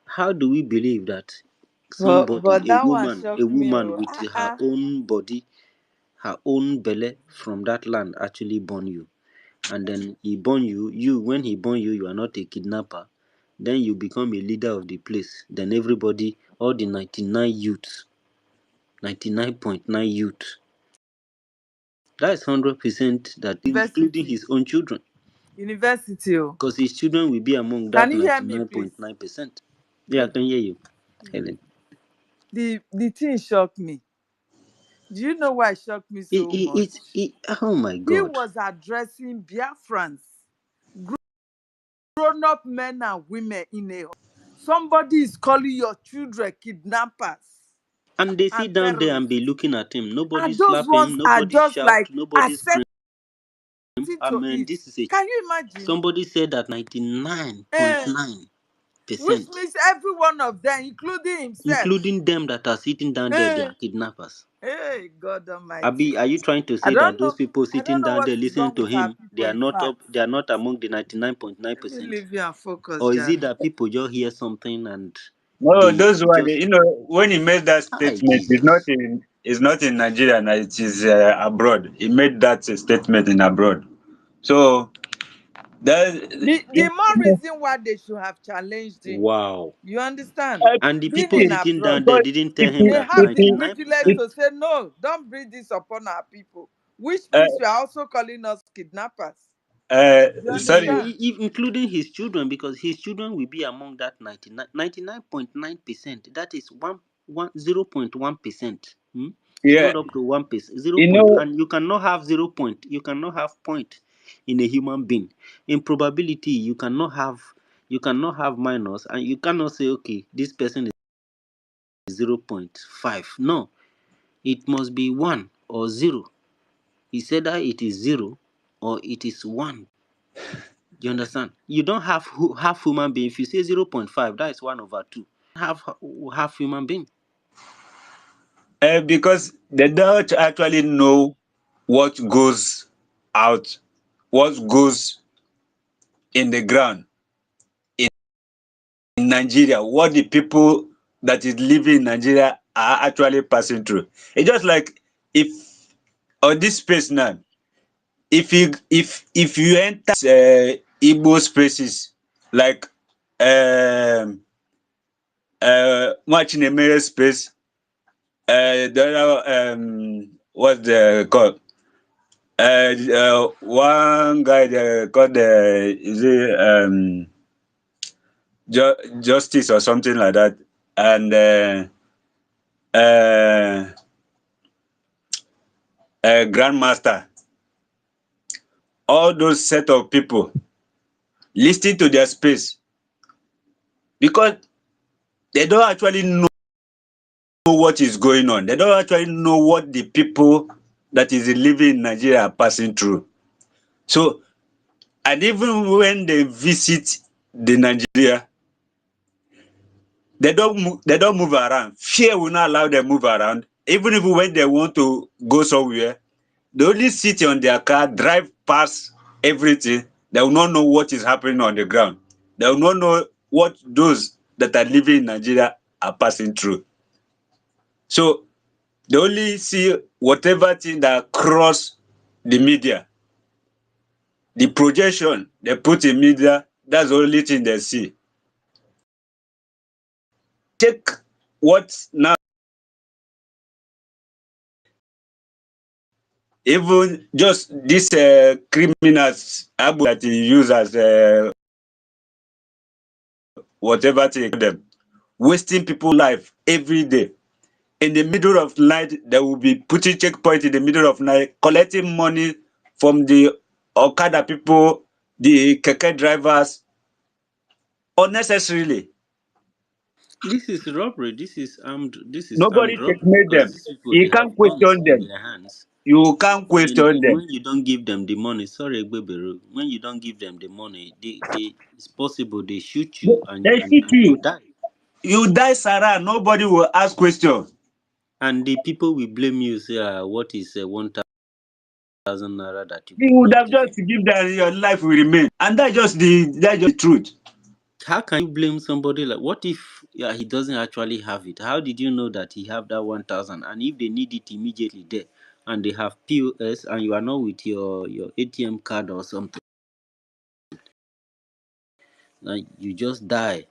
O: how do we believe that
M: But
O: somebody, a
M: that one
O: woman,
M: shocked me. Oh.
O: with her own body, her own belly from that land actually born you? And then he born you, when he born you, you are not a kidnapper. Then you become a leader of the place. Then everybody, all the 99 youths, 99.9 youth, that's 100% that, including
M: University.
O: his own children.
M: University. Oh.
O: Because his children will be among that
M: Can you hear me, please?
O: 99.9%. Yeah, I can hear you, Helen.
M: The thing shocked me. Do you know why it shocked me so much?
O: Oh my
M: He
O: God.
M: was addressing Biafrans, grown-up men and women in a hall. Somebody is calling your children kidnappers
O: And they sit
M: and
O: down there and
M: terrorists.
O: be looking at him. Nobody
M: And those
O: slap him,
M: ones are
O: nobody
M: just
O: shout,
M: like
O: nobody scream.
M: assenting
O: I
M: to
O: mean,
M: it.
O: this is a.
M: Can you imagine?
O: Somebody said that
M: Eh,
O: 99.9%,
M: which means every one of them, including himself.
O: including them that are sitting down there, they
M: Eh,
O: are kidnappers.
M: hey, God
O: Abi,
M: Almighty.
O: are you trying to
M: I
O: say that
M: don't
O: those
M: know.
O: people
M: I
O: sitting
M: don't know
O: down
M: what
O: there
M: is
O: listening
M: wrong
O: to
M: with our
O: him, they
M: people.
O: are
M: In
O: not
M: fact,
O: up, they are not among the
M: let me
O: 99.9%?
M: leave you and focus,
O: Or is
M: Jerry.
O: it that people just hear something and
Q: No,
O: they
Q: those one,
O: just,
Q: when he made that
O: hi
Q: statement,
O: Jesus.
Q: it's not in Nigeria, now it is abroad. He made that statement in abroad. So that
M: The more reason why they should have challenged him.
O: Wow.
M: You understand?
O: And the
M: Being
O: people
M: in
Q: see,
O: sitting
M: abroad,
O: down there
Q: because
O: didn't tell
Q: if
O: him
Q: he,
M: they
O: that
Q: if
M: have the
Q: he,
M: privilege
Q: if,
O: 99%.
M: to say, no, don't bring this upon our people, which
Q: uh,
M: means you are also calling us kidnappers. You
Q: sorry,
M: understand?
O: Including his children, because his children will be among that 99.9%. That is 0.1%. It's
Q: yeah,
O: not up to 1%. 0
Q: you
O: point,
Q: know,
O: and you cannot have 0 point. You cannot have point in a human being. In probability, you cannot have minus, and you cannot say, okay, this person is 0.5. No, it must be 1 or 0. He said that it is 0 or it is 1. You understand? You don't have half human being. If you say 0.5, that is 1/2. Half human being.
Q: because they don't actually know what goes out, what goes in the ground in Nigeria, what the people that is living in Nigeria are actually passing through. It's just like if on this space now, if you enter Igbo spaces like much in a space, the other what's the called? One guy called is it justice or something like that, and grandmaster. All those set of people listening to their space because they don't actually know what is going on. They don't actually know what the people that is living in Nigeria are passing through. So, and even when they visit the Nigeria, they don't move around. Fear will not allow them move around. Even if when they want to go somewhere, they only sit on their car, drive past everything. They will not know what is happening on the ground. They will not know what those that are living in Nigeria are passing through. So they only see whatever thing that cross the media. The projection they put in media, that's the only thing they see. Take what now, even just these criminals that he use as whatever thing them, wasting people's life every day. In the middle of night, they will be putting checkpoint in the middle of night, collecting money from the Okada people, the keke drivers, unnecessarily.
O: This is robbery. This is armed
Q: Nobody
O: robbery
Q: checkmate
O: because
Q: them.
O: these people,
Q: You
O: they
Q: can't
O: have guns
Q: question
O: in
Q: them.
O: their hands.
Q: You can't question them.
O: When you don't give them the money, sorry, Gbebere, when you don't give them the money, it's possible they shoot
Q: They
O: you and,
Q: they
O: and,
Q: shoot
O: and you
Q: you.
O: die.
Q: You die, Sarah. Nobody will ask questions.
O: And the people will blame you, say, what is 1,000 naira that you
Q: You
O: could
Q: would
O: not
Q: have
O: give
Q: just
O: him?
Q: give that your life will remain, and that's just the truth.
O: How can you blame somebody like, what if he doesn't actually have it? How did you know that he have that 1,000? And if they need it immediately there, and they have POS, and you are not with your ATM card or something, and you just die,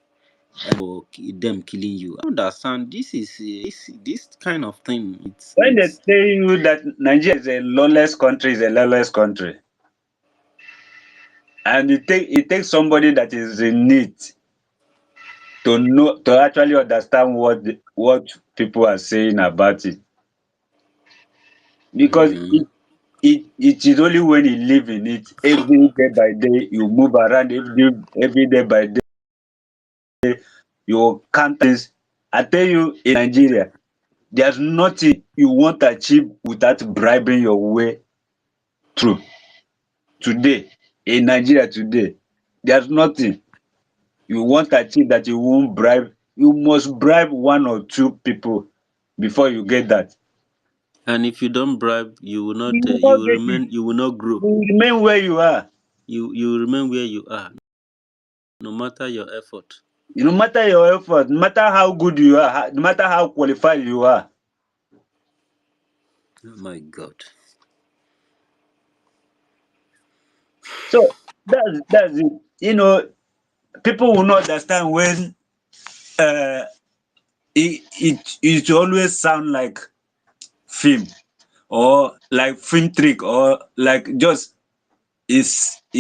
O: and for them killing you. I don't understand. This kind of thing.
Q: When they
O: It's
Q: tell you that Nigeria is a lawless country, is a lawless country, and it takes somebody that is in need to actually understand what people are saying about it, because
O: mm,
Q: it is only when you live in it every day by day, you move around every day by day, you count things. I tell you, in Nigeria, there's nothing you want to achieve without bribing your way through. Today, in Nigeria today, there's nothing you want to achieve that you won't bribe. You must bribe one or two people before you get that.
O: and if you don't bribe, you will not.
Q: You will
O: You
Q: not
O: will
Q: get it.
O: remain. You will not grow.
Q: You will remain where you are.
O: You will remain where you are, no matter your effort.
Q: No matter your effort, no matter how good you are, no matter how qualified you are.
O: Oh my God.
Q: So that's it. People will not understand when uh, it always sound like film, or like film trick, or like just he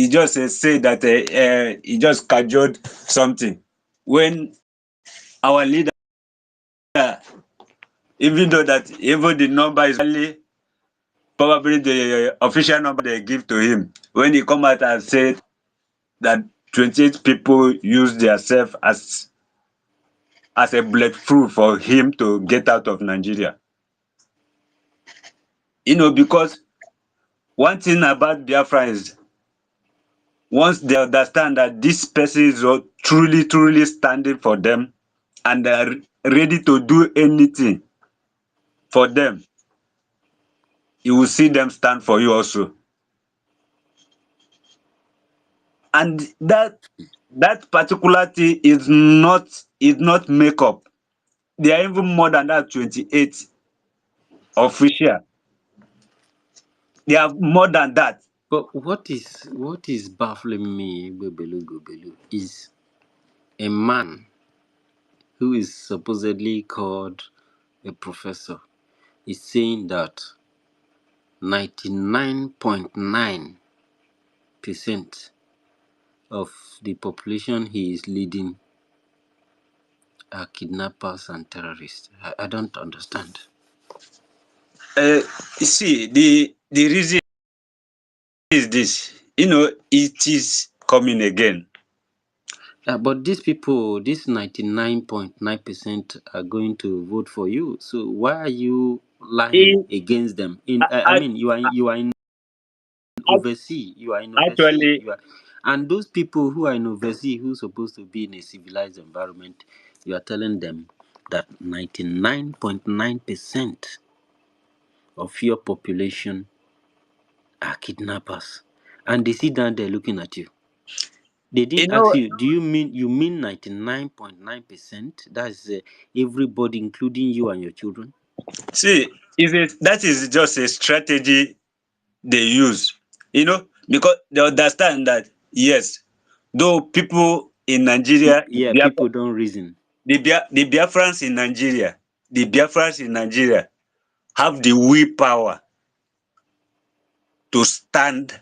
Q: just say that he just cajoled something, when our leader, even the number is only probably the official number they give to him, when he come out and say that 28 people use themselves as a bulletproof for him to get out of Nigeria. Because one thing about Biafra is, once they understand that this person is truly, truly standing for them, and they are ready to do anything for them, you will see them stand for you also. And that particular thing is not makeup. They are even more than that 28 official. They are more than that.
O: But what is baffling me, Gobelu, is a man who is supposedly called a professor is saying that 99.9% of the population he is leading are kidnappers and terrorists. I don't understand.
Q: You see, the reason is this. It is coming again.
O: But these people, this 99.9% are going to vote for you. So why are you lying
Q: It,
O: against them? I
Q: I,
O: mean, you are in
Q: I,
O: overseas. You are in overseas.
Q: actually,
O: And those people who are in overseas, who are supposed to be in a civilized environment, you are telling them that 99.9% of your population are kidnappers, and they sit down there looking at you. They
Q: you
O: didn't ask
Q: know,
O: you, do you mean 99.9%? That's everybody, including you and your children.
Q: see, that is just a strategy they use. Because they understand that, yes, though people in Nigeria,
O: Yeah, people don't reason.
Q: the Biafrans in Nigeria, have the willpower to stand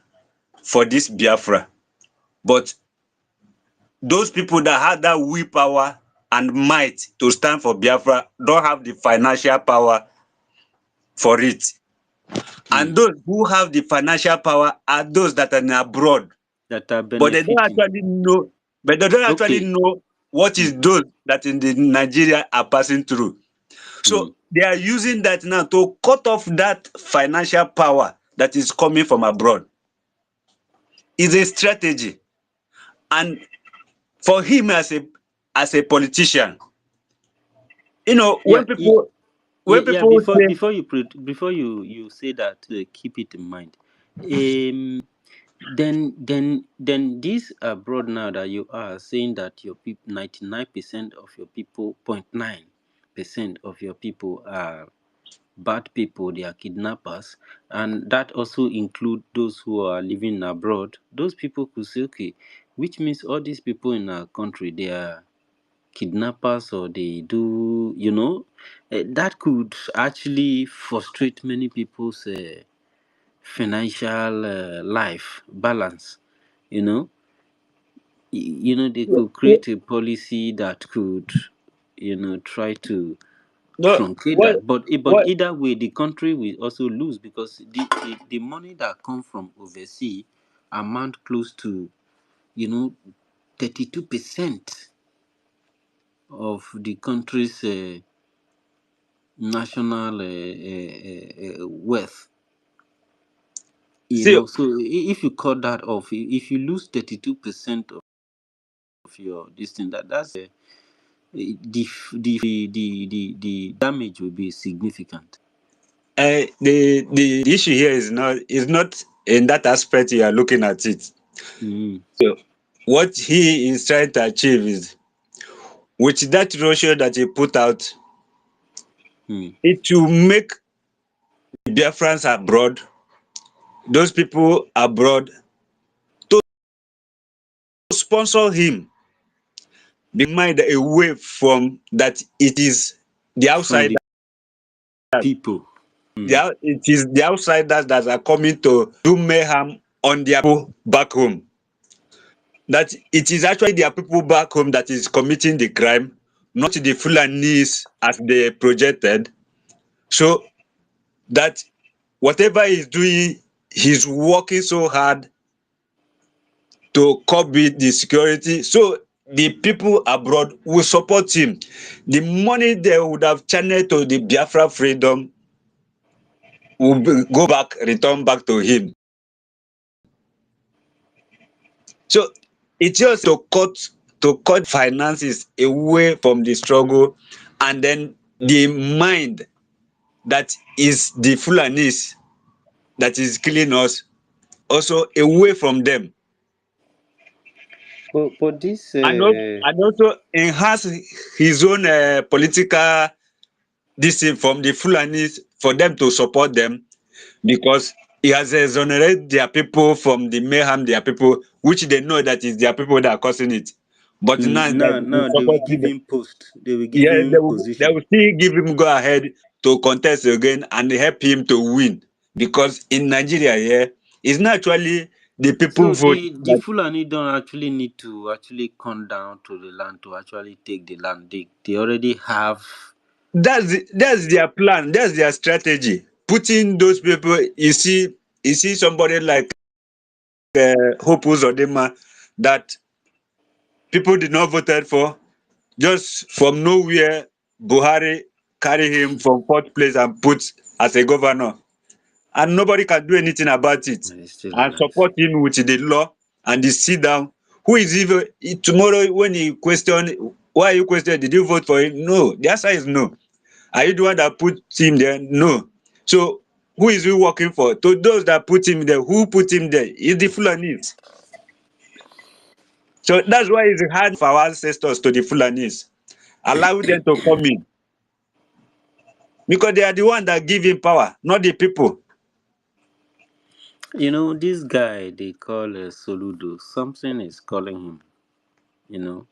Q: for this Biafra. But those people that have that willpower and might to stand for Biafra don't have the financial power for it.
O: Hmm.
Q: And those who have the financial power are those that are abroad.
O: That are
Q: But they don't
O: benefiting.
Q: actually know, what is
O: Okay.
Q: those that in the Nigeria are passing through. So they are using that now to cut off that financial power that is coming from abroad. It's a strategy. And for him as a politician,
O: Yeah,
Q: when
O: yeah.
Q: people say
O: Before you say that, keep it in mind. Then this abroad now that you are saying that your people 99% of your people 0.9% of your people are bad people, they are kidnappers, and that also include those who are living abroad. Those people could say, okay, which means all these people in our country they are kidnappers or they do, that could actually frustrate many people's financial life balance. You know, they could create a policy that could, try to
Q: no
O: truncate
Q: what
O: that. But
Q: what
O: either way, the country will also lose because the money that come from overseas amount close to, 32% of the country's national wealth.
Q: see
O: So if you cut that off, if you lose 32% of your this thing, that's the damage will be significant.
Q: the issue here is not in that aspect you are looking at it.
O: Mm,
Q: So what he is trying to achieve is with that ratio that he put out,
O: mm.
Q: it will make Biafrans abroad, those people abroad, to sponsor him. Be mind away from that it is the
O: From
Q: outsiders.
O: the people.
Q: It is the outsiders that are coming to do mayhem on their people back home. That it is actually their people back home that is committing the crime, not the Fulanese as they projected. So that whatever he's doing, he's working so hard to curb the security. So the people abroad will support him. The money they would have channeled to the Biafra freedom will go back, return back to him. So it's just to cut finances away from the struggle, and then the mind that is the Fulanis that is killing us also away from them,
O: But this
Q: and also enhance his own political this thing from the Fulanis for them to support them, because he has exonerated their people from the mayhem their people, which they know that is their people that are causing it. But now that he's
O: now they will give
Q: supporting them,
O: him post. They will give
Q: yeah, they
O: him
Q: will, they
O: position.
Q: will still give him go ahead to contest again and help him to win. Because in Nigeria, yeah, it's not actually the people
O: So
Q: vote
O: the
Q: that
O: Fulani don't actually need to actually come down to the land to actually take the land. They already have.
Q: that's their plan, that's their strategy. Putting those people, you see somebody like Hope Uzodinma that people did not voted for, just from nowhere, Buhari carry him from fourth place and put as a governor. And nobody can do anything about it.
O: He's still
Q: And
O: alive.
Q: support him with the law and the sit down. Who is even tomorrow when he question, why you question, did you vote for him? No. The answer is no. Are you the one that put him there? No. So who is he working for? To those that put him there, who put him there? It's the Fulanis. So that's why it's hard for our ancestors to the Fulanis. Allow them to come in. Because they are the one that give him power, not the people.
O: This guy they call Soludo. Something is calling him. You know,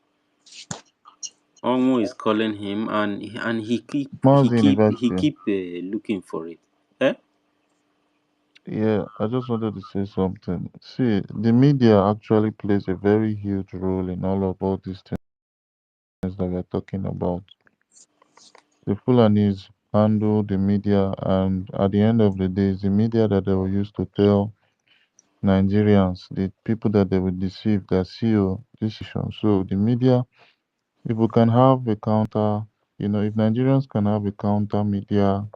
O: Onwo is calling him, and
C: Mazi University.
O: he keep looking for it. Eh?
C: Yeah, I just wanted to say something. See, the media actually plays a very huge role in all these things that we're talking about. The Fulanis handle the media, and at the end of the day, it's the media that they will use to tell Nigerians, the people that they will deceive, that see this issue. So the media, if we can have a counter You know, if Nigerians can have a counter media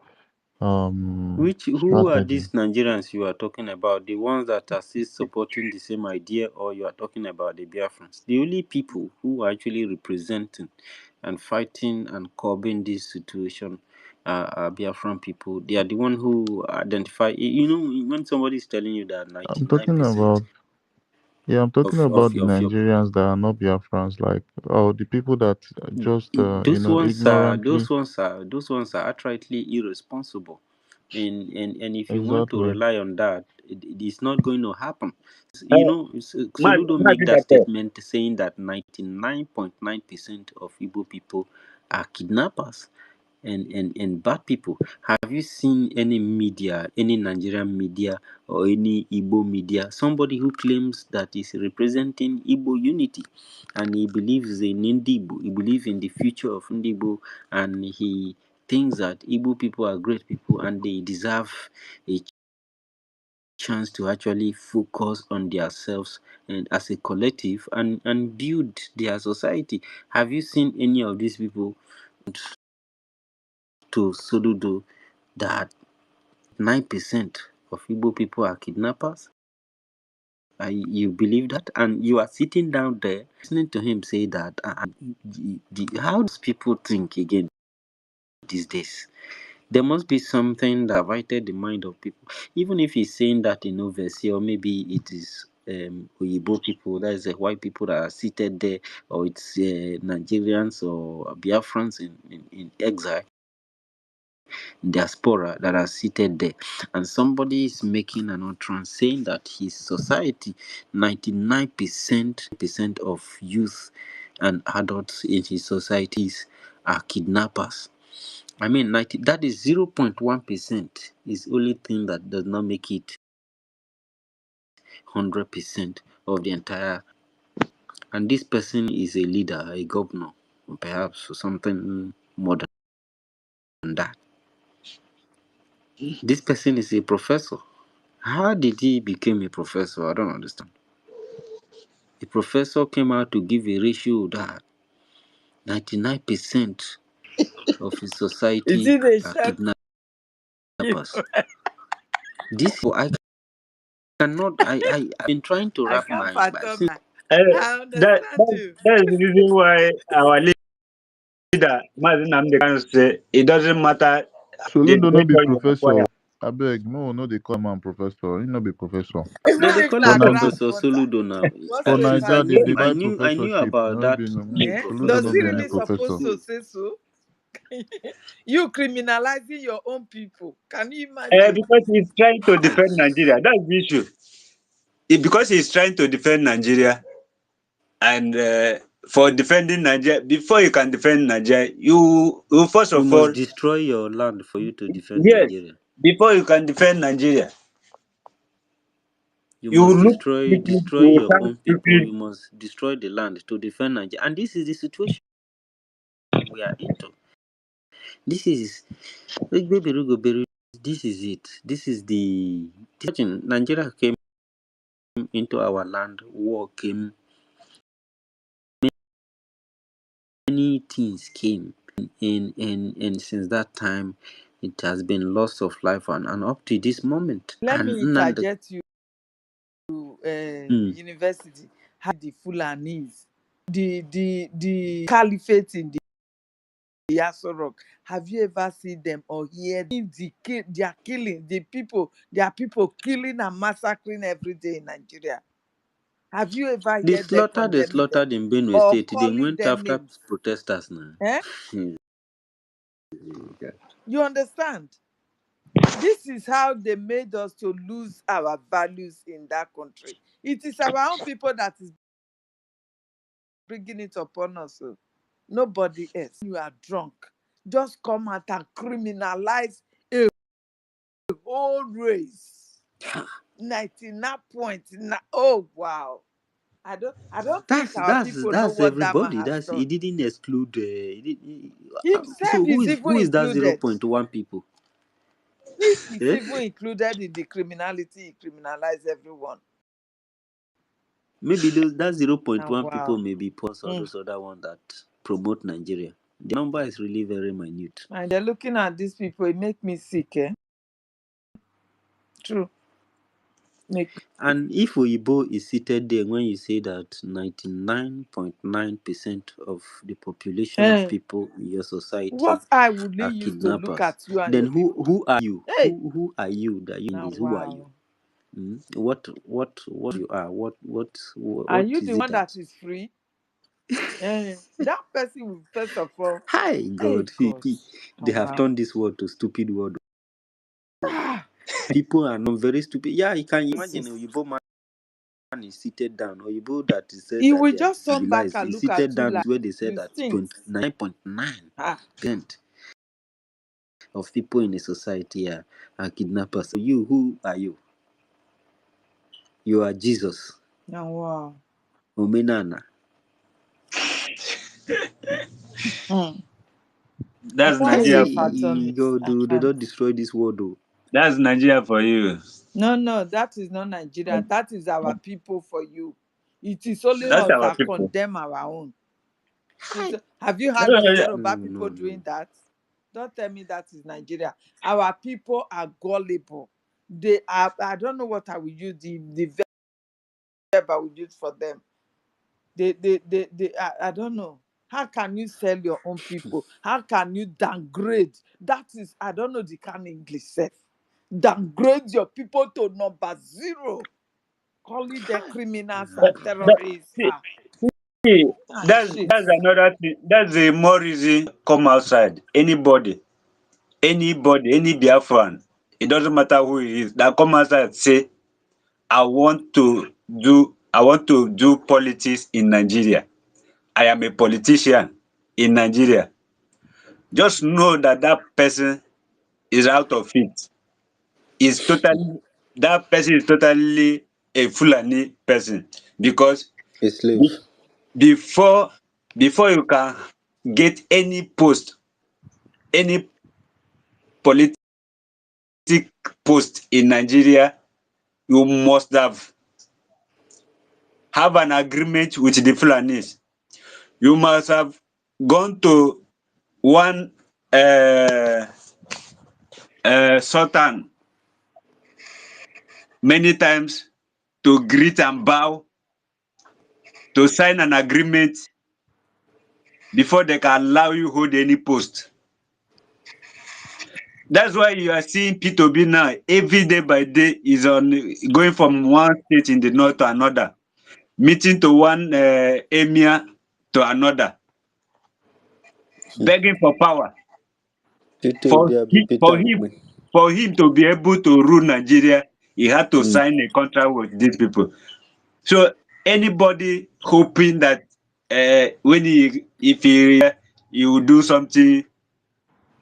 O: Who are
C: strategy.
O: these Nigerians you are talking about? The ones that are still supporting the same idea, or you are talking about the Biafrans? The only people who are actually representing and fighting and curbing this situation are Biafran people. They are the one who identify. You know, when somebody is telling you that
C: I'm
O: 99%
C: talking about, yeah, I'm talking about the
O: of your
C: Nigerians that are not Biafrans, like, or the people that just, you
O: those
C: know,
O: ones are
C: ignorantly.
O: those ones are outrightly irresponsible, and if you want to
C: Exactly.
O: rely on that, it is not going to happen. You know, Soludo make
Q: Mazi
O: that
Q: Bako,
O: statement saying that 99.9% of Igbo people are kidnappers and bad people. Have you seen any media, any Nigerian media or any Igbo media, somebody who claims that is representing Igbo unity and he believes in Igbo, he believes in the future of Igbo, and he thinks that Igbo people are great people and they deserve a chance to actually focus on themselves and as a collective and build their society? Have you seen any of these people to Soludo that 9% of Igbo people are kidnappers? You believe that? And you are sitting down there listening to him say that. How does people think again these days? There must be something that divided the mind of people. Even if he's saying that in Overseas, or maybe it is Oyibo people, that is white people that are seated there, or it's Nigerians or Biafrans in exile, diaspora that are seated there, and somebody is making an utterance saying that his society, 99% of youth and adults in his societies are kidnappers. I mean, 90, that is 0.1% is only thing that does not make it 100% of the entire. And this person is a leader, a governor, perhaps something more than that. This person is a professor. How did he become a professor? I don't understand. A professor came out to give a ratio that 99% of his
M: Is
O: society
M: it a
O: are
M: shame?
O: kidnappers. This I cannot. I've been trying to
M: I
O: wrap
M: can't
O: my
M: fathom
O: since.
M: that.
Q: uh,
M: I understand you.
Q: that is the reason why our leader, Mazi Nnamdi Kanu, say it doesn't matter the
C: Soludo no be
Q: nation you
C: professor.
Q: acquire.
C: I beg, no, they call man professor. He no be professor.
M: Even
O: Now they
M: if
O: call
C: For
O: him
M: na
C: Niger,
M: ground
O: Professor
M: water.
O: Soludo now.
M: What's
C: for
M: the
O: Since I
C: Niger, they
M: difference?
O: knew
C: divide
O: I knew
C: professorship.
O: about
C: No
O: that
C: be no,
M: Eh?
C: Soludo
M: Does
C: no
O: professor
M: he
C: be any
M: really
O: level.
C: professor.
M: supposed to say so? You criminalizing your own people. Can you imagine?
Q: Because he's trying to defend Nigeria. That's the issue. Because he's trying to defend Nigeria, and for defending Nigeria, before you can defend Nigeria, you first
O: You
Q: of
O: must
Q: all,
O: destroy your land for you to defend
Q: yes,
O: Nigeria.
Q: before you can defend Nigeria,
O: You
Q: you
O: must
Q: look stupid,
O: destroy
Q: you
O: your
Q: sound
O: own people.
Q: stupid.
O: You must destroy the land to defend Nigeria. And this is the situation we are into. This is this is it. This is the imagine Nigeria came into our land, war came, many things came, and since that time it has been loss of life and up to this moment.
M: Let
O: And
M: me interject you to
O: mm,
M: university. Have the Fulanis, the caliphate in the Yaso Rock. Have you ever seen them or hear they are killing the people? There are people killing and massacring every day in Nigeria. Have you ever heard them
O: they
M: condemning them
O: slaughtered in Benue
M: or
O: State. They
M: calling
O: went
M: them
O: after
M: names?
O: protesters now.
M: Eh? You understand? This is how they made us to lose our values in that country. It is our own people that is bringing it upon us. So nobody else. You are drunk. Just come out and criminalize a whole race. 99 points. Oh wow. I don't think our people know
O: That's
M: what that man
O: everybody.
M: has
O: That's he
M: done.
O: didn't exclude.
M: Himself
O: So
M: is
O: who
M: even
O: is that
M: included.
O: 0.1 people?
M: He is
O: Eh?
M: even included in the criminality. He criminalized everyone.
O: Maybe that
M: Now
O: 0.1 people
M: wow.
O: may be pause or
M: Mm.
O: those other one that promote Nigeria. The number is really very minute.
M: And they're looking at these people, it make me sick, eh? True. Make me sick.
O: And if Oyibo is seated there, when you say that 99.9% of the population of
M: Eh,
O: people in your society
M: what eye would he
O: are
M: use to look
O: kidnappers,
M: at you and
O: then
M: your
O: who
M: people?
O: who are you?
M: Hey,
O: Who are you that you in
M: now
O: this? Who are you?
M: wow.
O: What you are?
M: Are
O: What
M: you the
O: is it
M: one
O: that?
M: that is free? Eh, that person will first of all,
O: Hi
M: hey
O: God,
M: God. Now
O: they have
M: wow.
O: turned this word to stupid word.
M: Ah,
O: People are not very stupid. Yeah, you can imagine
M: Jesus.
O: Oyibo man is seated down. Oyibo that is said
M: He
O: that
M: will
O: they are
M: just turn back
O: civilized
M: and
O: is
M: look at
O: seated
M: you
O: down
M: like
O: is where they said
M: you
O: that
M: stink.
O: 29.9%
M: Ah,
O: of people in a society are kidnappers. So you, who are you? You are Jesus.
M: now wow.
O: Omenana.
M: Hmm.
Q: That's
M: Why is
Q: Nigeria
M: a
Q: for you.
O: Hey,
M: cartoonist?
O: God,
M: I
O: do they
M: can't.
O: don't destroy this world, though.
Q: That's Nigeria for you.
M: No, no, that is not Nigeria. That is our people for you. It is only
Q: That's
M: us
Q: our
M: that
Q: people.
M: condemn our own.
O: Hi.
M: Have you
Q: No,
M: heard
Q: no,
M: the
Q: no,
M: Yoruba
O: No,
M: people
O: no, no.
M: doing that? Don't tell me that is Nigeria. Our people are gullible. They are, I don't know what I will use, the verb I will use for them. I don't know. How can you sell your own people? How can you downgrade? That is, I don't know the kind English set. Downgrade your people to number zero. Calling them
O: Hi.
M: criminals
Q: that,
M: and
Q: that,
M: terrorists.
Q: see, see,
M: Shit.
Q: that's another thing. That's the more reason come outside. Anybody, any Biafran, it doesn't matter who it is, that come outside and say, I want to do politics in Nigeria. I am a politician in Nigeria. Just know that that person is out of it. Is totally that person is totally a Fulani person because
O: A slave.
Q: be- before you can get any post, any politic post in Nigeria, you must have an agreement with the Fulanis. You must have gone to one sultan many times to greet and bow, to sign an agreement before they can allow you hold any post. That's why you are seeing P2B now, every day by day, is on going from one state in the north to another, meeting to one emir to another, begging for power.
O: Peter
Q: For
O: Obi be
Q: he,
O: Peter Mokpe.
Q: for him to be able to rule Nigeria, he had to
O: Mm.
Q: sign a contract with these people. So anybody hoping that when he will do something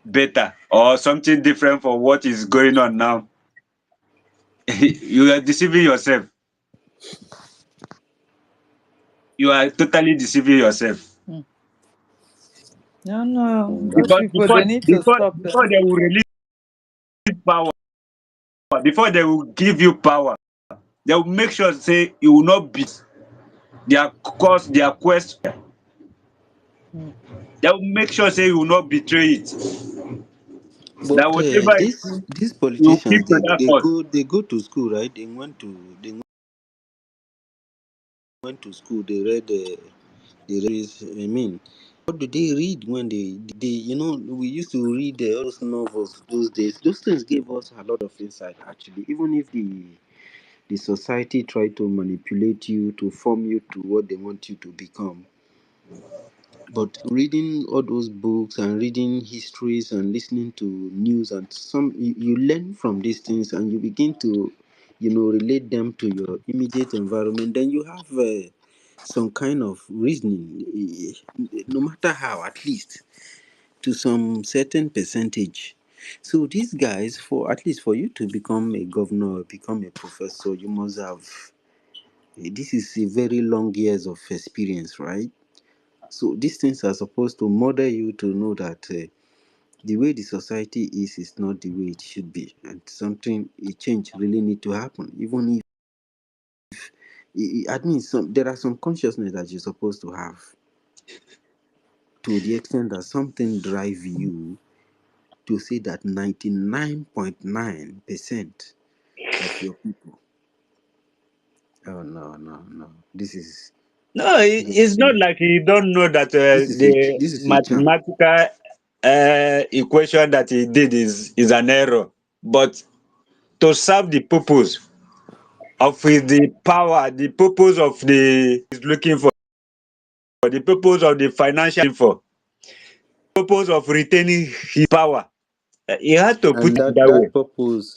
Q: better or something different for what is going on now, you are deceiving yourself. You are totally deceiving yourself.
M: Hmm. No, no,
O: Mm.
M: those
Q: Because
M: people, they need to stop it.
Q: before they will release power, before they will give you power, they will make sure say you will not be their cause, their quest.
M: Hmm.
Q: They will make sure say you will not betray it.
O: But
Q: That whatever it is,
O: these
Q: you will
O: politicians,
Q: keep to that cause.
O: they go to school, right? They went to school. They read I mean, what do they read when they we used to read all those novels those days. Those things gave us a lot of insight actually. Even if the society tried to manipulate you to form you to what they want you to become. But reading all those books and reading histories and listening to news and you learn from these things and you begin to relate them to your immediate environment. Then you have some kind of reasoning, no matter how, at least to some certain percentage. So these guys, for at least for you to become a governor or become a professor, you must have this is a very long years of experience, right? So these things are supposed to model you to know that the way the society is not the way it should be, and a change really need to happen. Even if I mean, there are some consciousness that you're supposed to have. to the extent that something drive you to say that 99.9% of your people. Oh no.
Q: No, it's not like he don't know that the
O: this is a charm.
Q: mathematical equation that he did is an error. But to serve the purpose of the power, the purpose of the is looking for the purpose of the financial for purpose of retaining his power. He had to put
O: And
Q: it that way.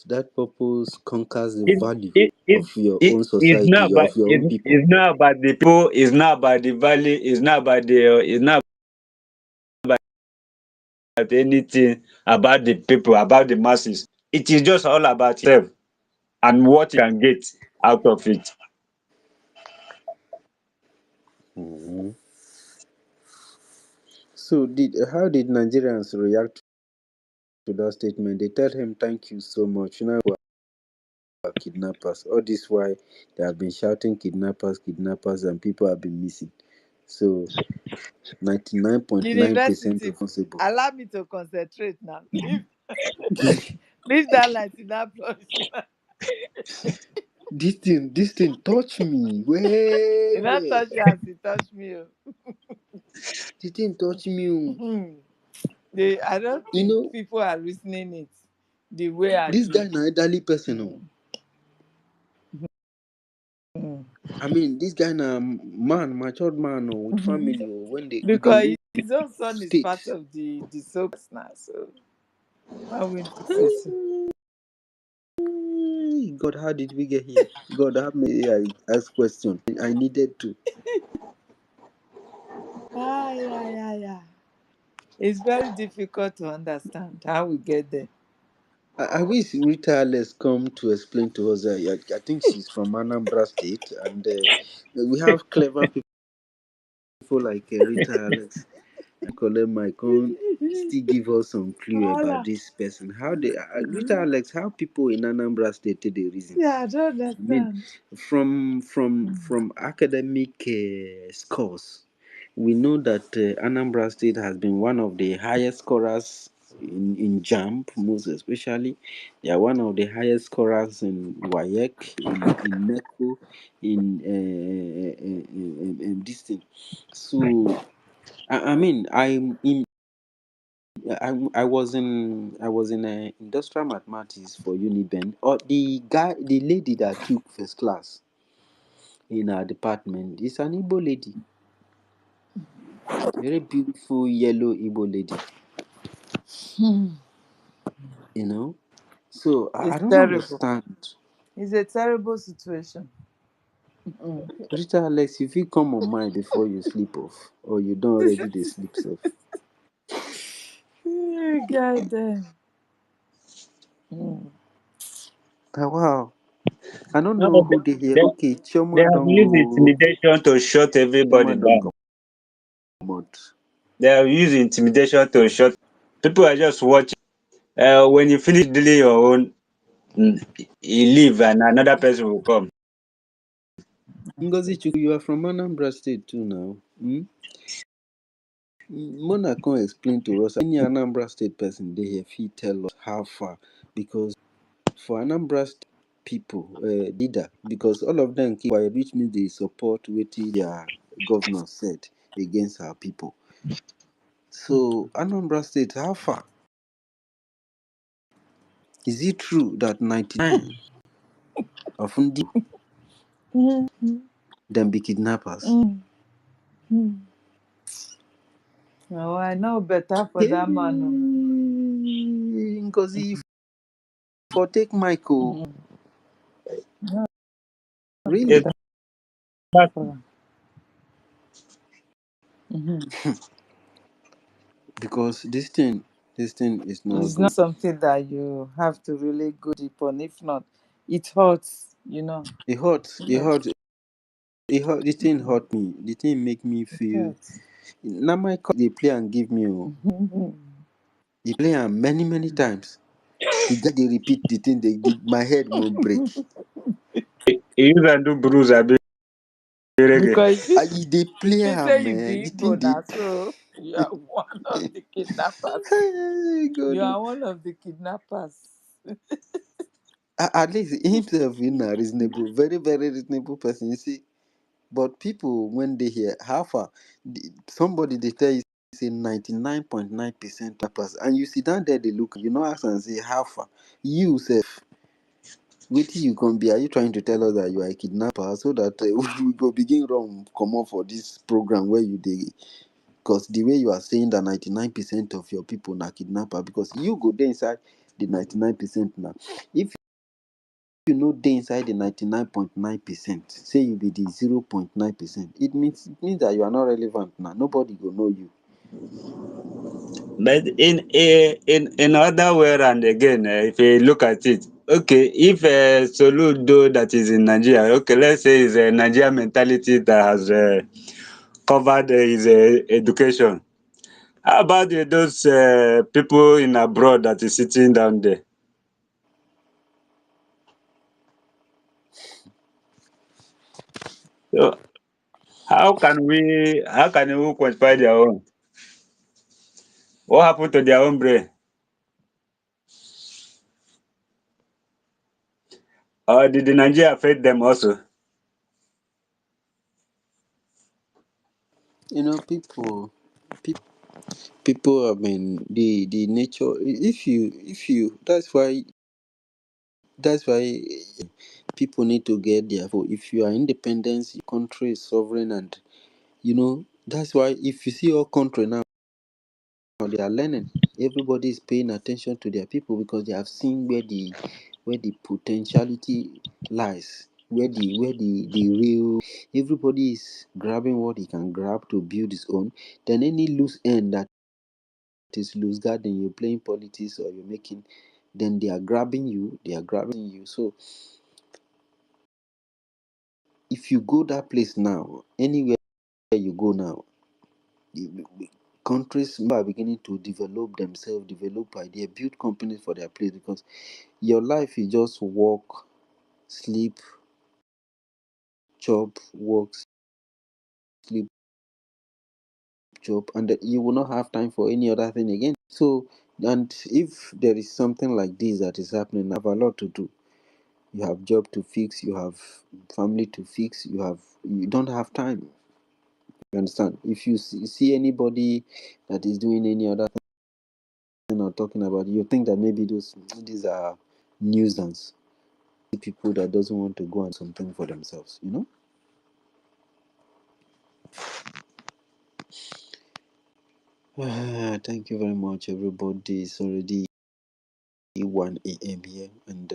O: that purpose conquers the
Q: It
O: value
Q: it it
O: of your
Q: it
O: own
Q: is not
O: society,
Q: about
O: of your own people.
Q: it's not about the people. It's not about the value. It's not about the. It's not about anything about the people, about the masses. It is just all about himself and what you can get out of it.
O: Mhm. So how did Nigerians react to that statement? They tell him, "Thank you so much." Now we are kidnappers. All this why they have been shouting kidnappers, kidnappers, and people have been missing. So 99.9%
M: University,
O: responsible.
M: allow me to concentrate now. Leave that 99 plus.
O: This thing touch me.
M: You not
O: Where?
M: touch you as it touch me. Oh.
O: This thing touch me. Oh.
M: I don't
O: You
M: think
O: know,
M: people are reasoning it the way I
O: this guy
M: do.
O: na elderly person. Oh.
M: Mm. Mm.
O: I mean, this guy na man, matured man, oh, with family. Oh, when they
M: Because
O: leave
M: his own son is part
O: state.
M: of the soldiers now. So why wouldn't he say so?
O: God, how did we get here? God, how may I ask question? I needed to.
M: Yeah. It's very difficult to understand how we get there.
O: I wish Rita Alex come to explain to us. I think she's from Anambra State, and we have clever people like Rita Alex. Collect my con still give us some clue about
M: Voila.
O: this person. How they Rita Alex, how people in Anambra State take the reason?
M: Yeah, I don't
O: I mean,
M: understand.
O: from academic scores, we know that Anambra State has been one of the highest scorers in JAMB, most especially. They are one of the highest scorers in WAEC, in NECO, in this thing. So I mean, I was in industrial mathematics for Uniben. Or the lady that took first class in our department is an Igbo lady, very beautiful yellow Igbo lady. You know, so I
M: It's
O: don't
M: terrible.
O: understand.
M: It's a terrible situation.
O: Rita Alex, if you come on mind before you sleep off, or you don't already they sleep safe.
M: God damn.
O: Wow, I don't
Q: No,
O: know who they hear. Okay,
Q: they have used intimidation to shut everybody
O: Choma don't
Q: down.
O: come out.
Q: They have used intimidation to shut. People are just watching. When you finish dealing your own, you leave and another person will come.
O: Ngozi Chukwu, you are from Anambra State too now. Mona can explain to us. Any Anambra State person they have he tell us how far, because for Anambra State people, leader, because all of them keep quiet, which means they support what their governor said against our people. So Anambra State, how far? Is it true that 99 of Ndi them be kidnappers?
M: Oh, I know better for
O: Hey,
M: that man.
O: Ngozi for take Michael.
M: Oh. No,
Q: It's
O: Really?
Q: not,
M: for him.
O: Because this thing is not
M: It's not
O: good.
M: something that you have to really go deep on. If not, it hurts,
O: It hurt. It
M: Like,
O: hurt. It hurt. The thing hurt me. The thing make me
M: it
O: feel.
M: hurts.
O: Now my they play and give me. Oh, he play am many times. The guy they repeat the thing. My head will break.
Q: he used to do bruise a bit reggae.
M: Because
O: They play
M: they
O: am
M: say you
O: man. The
M: be Igbo
O: thing they
M: now, so. You are one of the kidnappers.
R: Hey, God.
M: You are one of the kidnappers.
R: At least himself, a reasonable, very, very reasonable person. You see, but people when they hear how far, somebody they tell you say 99.9% pass, and you sit down there, they look, ask and say how far. You self, wait till you come be. Are you trying to tell us that you are a kidnapper so that we go begin run come up for this program where you dey? Because the way you are saying that 99% of your people are kidnapper, because you go there inside the 99% now. If you know dey inside the 99.9%, say you be the 0.9%, it means that you are not relevant now. Nobody go know you.
Q: But in other way and again, if you look at it, okay, if Soludo that is in Nigeria, okay, let's say it's a Nigeria mentality that has covered his education. How about those people in abroad that is sitting down there? So how can we quantify their own? What happened to their own brain? Or did the Nigeria affect them also?
R: People have been the nature. If you that's why people need to get their vote. If you are independent, your country is sovereign, and that's why if you see our country now, they are learning. Everybody is paying attention to their people because they have seen where the potentiality lies, where the real. Everybody is grabbing what he can grab to build his own. Then any loose end that is loose garden, you're playing politics or you're making, then they are grabbing you. So if you go that place now, anywhere you go now, countries are beginning to develop themselves, develop ideas, build companies for their place, because your life is just work, sleep, chop, work, sleep, chop, and you will not have time for any other thing again. So, and if there is something like this that is happening, I have a lot to do. You have job to fix, you have family to fix, you don't have time. You understand? If you see anybody that is doing any other thing or talking about it, you think that maybe these are nuisance people that doesn't want to go and something for themselves. Thank you very much, everybody. It's already 1 a.m. here, and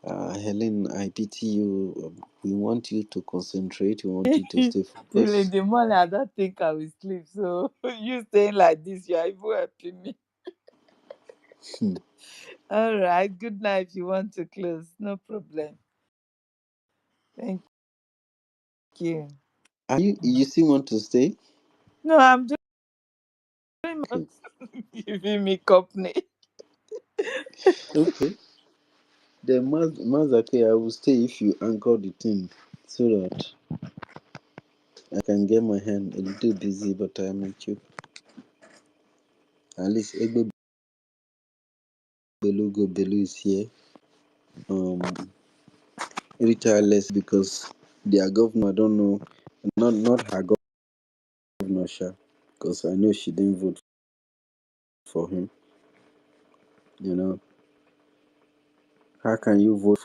R: Helen, I pity you. We want you to concentrate. We want you to stay
M: Till in
R: focused.
M: the morning, I don't think I will sleep. So you staying like this, you are even helping me.
R: Hmm.
M: All right. Good night if you want to close. No problem. Thank you.
R: Are you still want to stay?
M: No, I'm doing my
R: Okay.
M: giving me company.
R: Okay. Then Mazake, I will stay if you anchor the thing so that I can get my hand a little busy, but I am with you. At least Egbe Belu is here. Retired because their governor, I don't know, not her governor, Sha, because I know she didn't vote for him. How can you vote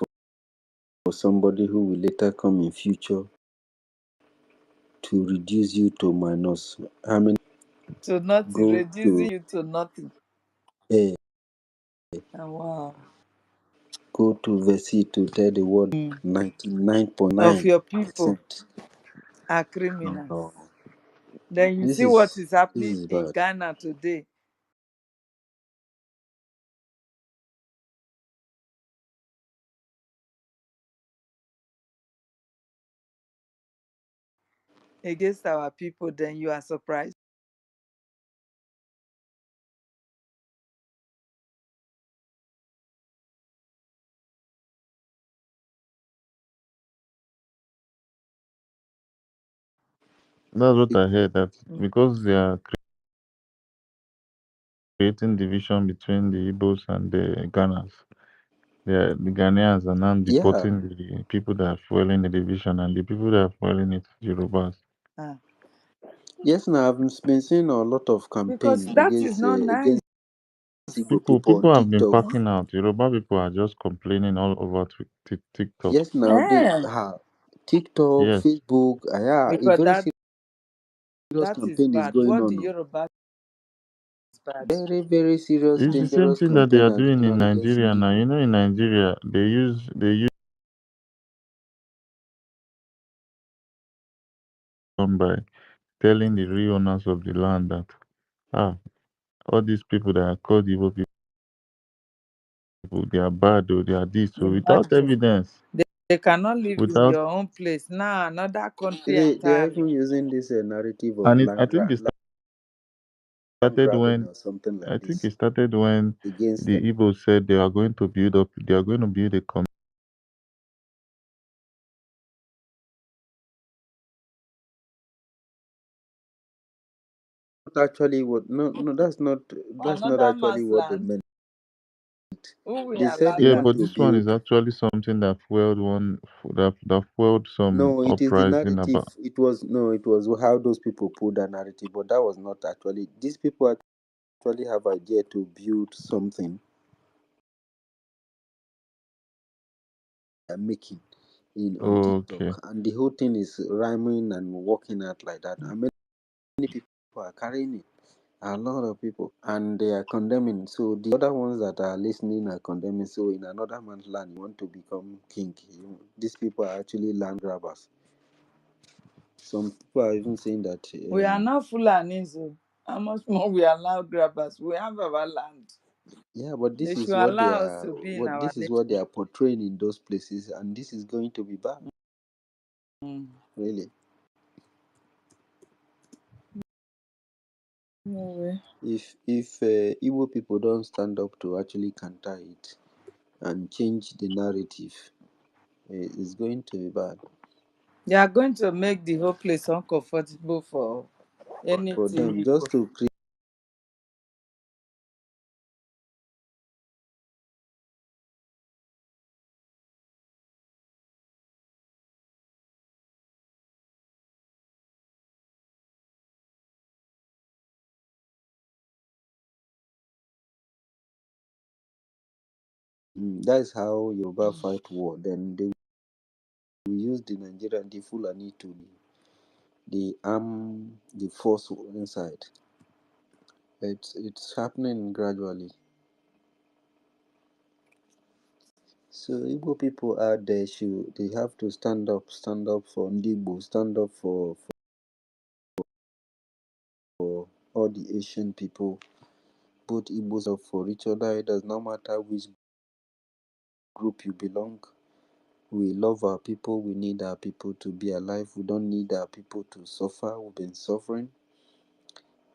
R: for somebody who will later come in future to reduce you to minus? How many
M: To nothing,
R: go to
M: reducing you to nothing.
R: eh,
M: Oh, wow.
R: go to Versi to tell the world
M: Mm. Of your people
R: 99.9%?
M: are criminals.
R: No,
M: Then you
R: this
M: see what
R: is
M: is
R: this
M: happening
R: is
M: in
R: bad.
M: Ghana today. Against our people, then you are surprised.
C: That's what I heard. That because they are creating division between the Igbos and the Ghanas. The Ghanaians are now
R: Yeah,
C: deporting the people that are fueling the division, and the people that are fueling it, Yorubas.
M: Ah,
R: yes. Now I've been seeing a lot of
M: because
R: campaign
M: that is not nice.
R: against Igbo
C: People
R: people on
C: people have been
R: TikTok.
C: packing out. Yoruba people are just complaining all over TikTok.
R: Yes, now they
M: Eh,
R: have TikTok,
C: Yes,
R: Facebook. Yeah, a
M: because
R: very serious
M: that is
R: campaign is
M: bad.
R: going
M: What the
R: on. Oh.
M: Yoruba is bad.
R: Very, very serious,
C: it's the same
R: dangerous
C: thing that they
R: campaign
C: are
R: are
C: doing
R: going
C: in
R: on against
C: Nigeria now.
R: Igbo.
C: You know, in Nigeria, they use them by telling the real owners of the land that ah, all these people that are called evil people, they are bad or they are this. So without
M: Imagine.
C: evidence,
M: They cannot live in
C: without
M: your own place. Now another country
R: They are
M: entirely.
R: even using this narrative of
C: and I think it
R: land
C: started
R: grabbing
C: when
R: or something
C: I
R: like
C: think
R: this
C: it started when
R: against
C: the
R: them.
C: Igbo said they are going to build a
R: Not actually what no that's not
M: Another
R: actually
M: man's
R: what they
M: land.
R: meant.
M: Who will
R: They said
M: allow
R: they
C: yeah,
R: want
M: that?
C: but
R: to
C: this one is
R: build.
C: actually something that fueled that fueled some
R: No, it is the
C: uprising
R: narrative.
C: about.
R: It was how those people put that narrative, but that was not actually. These people actually have idea to build something they're making in on
C: Okay.
R: TikTok, and the whole thing is rhyming and working out like that. And many people are carrying it. A lot of people, and they are condemning. So the other ones that are listening are condemning. So in another man's land, you want to become king. These people are actually land grabbers. Some people are even saying that.
M: We are not Fulanis. Oh. How much more we allow grabbers? We have our land.
R: Yeah, but
M: They
R: this is
M: should
R: what they
M: allow us
R: are.
M: to be in
R: What
M: our
R: this is what they
M: nation.
R: are portraying in those places, and this is going to be bad.
M: Mm.
R: Really,
M: Anyway.
R: if Igbo people don't stand up to actually counter it and change the narrative, it's going to be bad
M: They are going to make the whole place uncomfortable for
R: for
M: anything
R: them.
M: Igbo.
R: Just to create. That is how Yoruba fight war. Then they will use the Nigerian, the Fulani to the arm the force inside. It's happening gradually. So Igbo people out there they have to stand up for Ndigbo, stand up for all the Asian people. Both Igbos up for each other. It does not matter which group you belong. We love our people. We need our people to be alive. We don't need our people to suffer. We've been suffering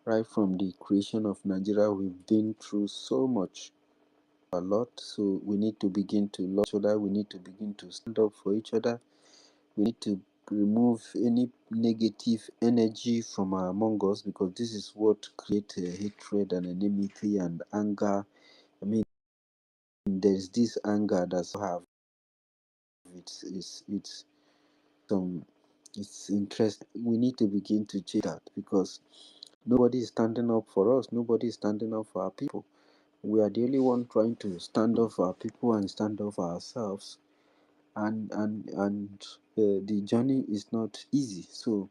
R: right from the creation of Nigeria. We've been through so much, a lot. So we need to begin to love each other. We need to begin to stand up for each other. We need to remove any negative energy from among us, because this is what creates hatred and enmity and anger. I mean, there's this anger that's have it's some it's interesting. We need to begin to change that, because nobody is standing up for us. Nobody is standing up for our people. We are the only one trying to stand up for our people and stand up for ourselves. And the journey is not easy. So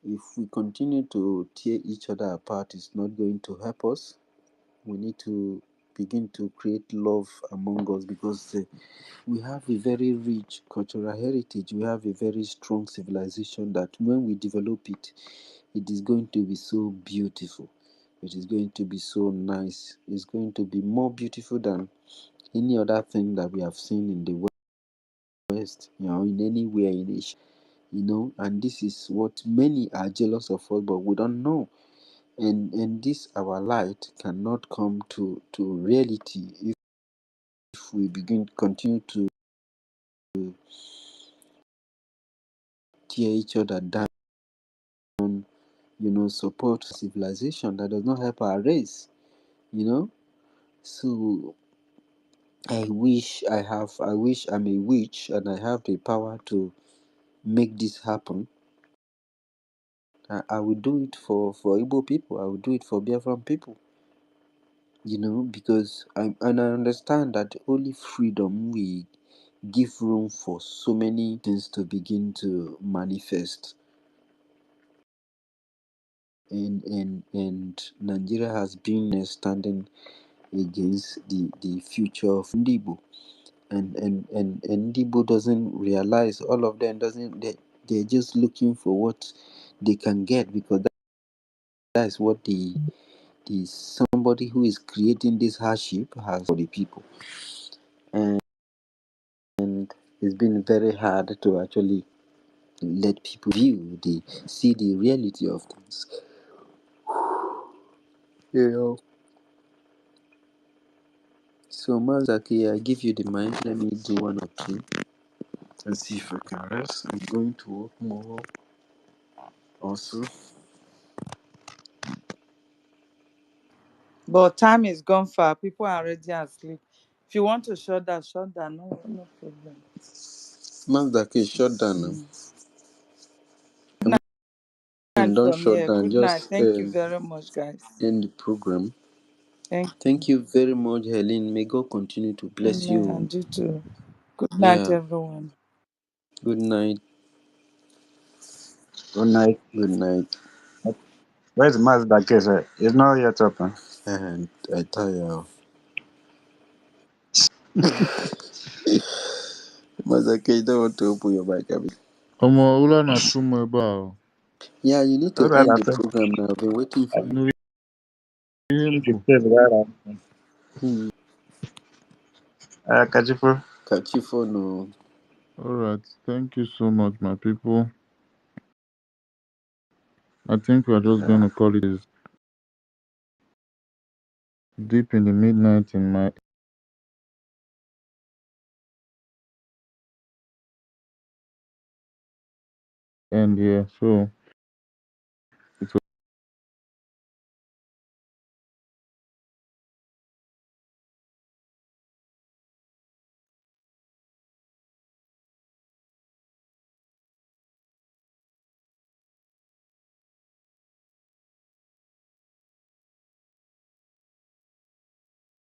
R: if we continue to tear each other apart, it's not going to help us. We need to begin to create love among us, because we have a very rich cultural heritage. We have a very strong civilization that when we develop it, it is going to be so beautiful. It is going to be so nice. It's going to be more beautiful than any other thing that we have seen in the West, in anywhere in Asia, and this is what many are jealous of us, but we don't know. And this our light cannot come to reality if we begin continue to tear each other down. support civilization. That does not help our race. So I wish I'm a witch and I have the power to make this happen. I will do it for Igbo people. I will do it for Biafran people. Because I understand that only freedom we give room for so many things to begin to manifest. And Nigeria has been standing against the future of Ndibo. And Ndibo doesn't realize, all of them they're just looking for what they can get, because that's what the somebody who is creating this hardship has for the people. And it's been very hard to actually let people see the reality of things. So Mazaki, I give you the mic. Let me do one or two and see if I can rest. I'm going to work more also.
M: But time is gone far. People are already asleep. If you want to shut down, shut down. No problem.
R: Mazaki, shut down now.
M: Good night
R: Don't
M: from
R: shut
M: here.
R: down,
M: Good night.
R: just
M: Thank you very much, guys.
R: end the program.
M: Thank
R: Thank you very much, Helen. May God continue to
M: you.
R: bless
M: Amen.
R: you.
M: And you too. Good night,
R: Yeah.
M: everyone.
R: Good night.
Q: Good night.
R: Good night.
Q: Where's Mazda case? It's not yet open.
R: And I tell you, Mazaki, you don't want to open your mic, Abi.
C: Ula na chumo eba.
R: Yeah, you need to
Q: Those are
R: end
Q: the
R: the program now. I've been waiting for you.
C: No him.
Q: case where
R: Hmm.
Q: Kajifu.
R: Catch you for no.
C: All right. Thank you so much, my people. I think we are just going to call it as deep in the midnight in my end here. So it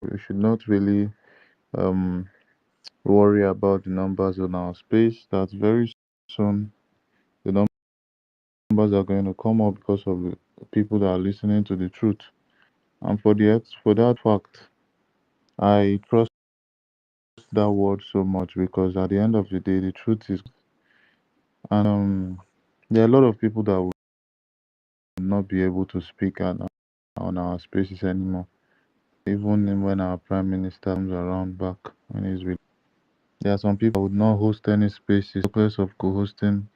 C: we should not really um worry about the numbers on our space. That very soon the numbers are going to come up because of the people that are listening to the truth. And for that fact, I trust that word so much because at the end of the day, the truth is, and there are a lot of people that will not be able to speak on our spaces anymore. Even when our prime minister comes around back when he's with, there are some people that would not host any spaces, purpose of co-hosting,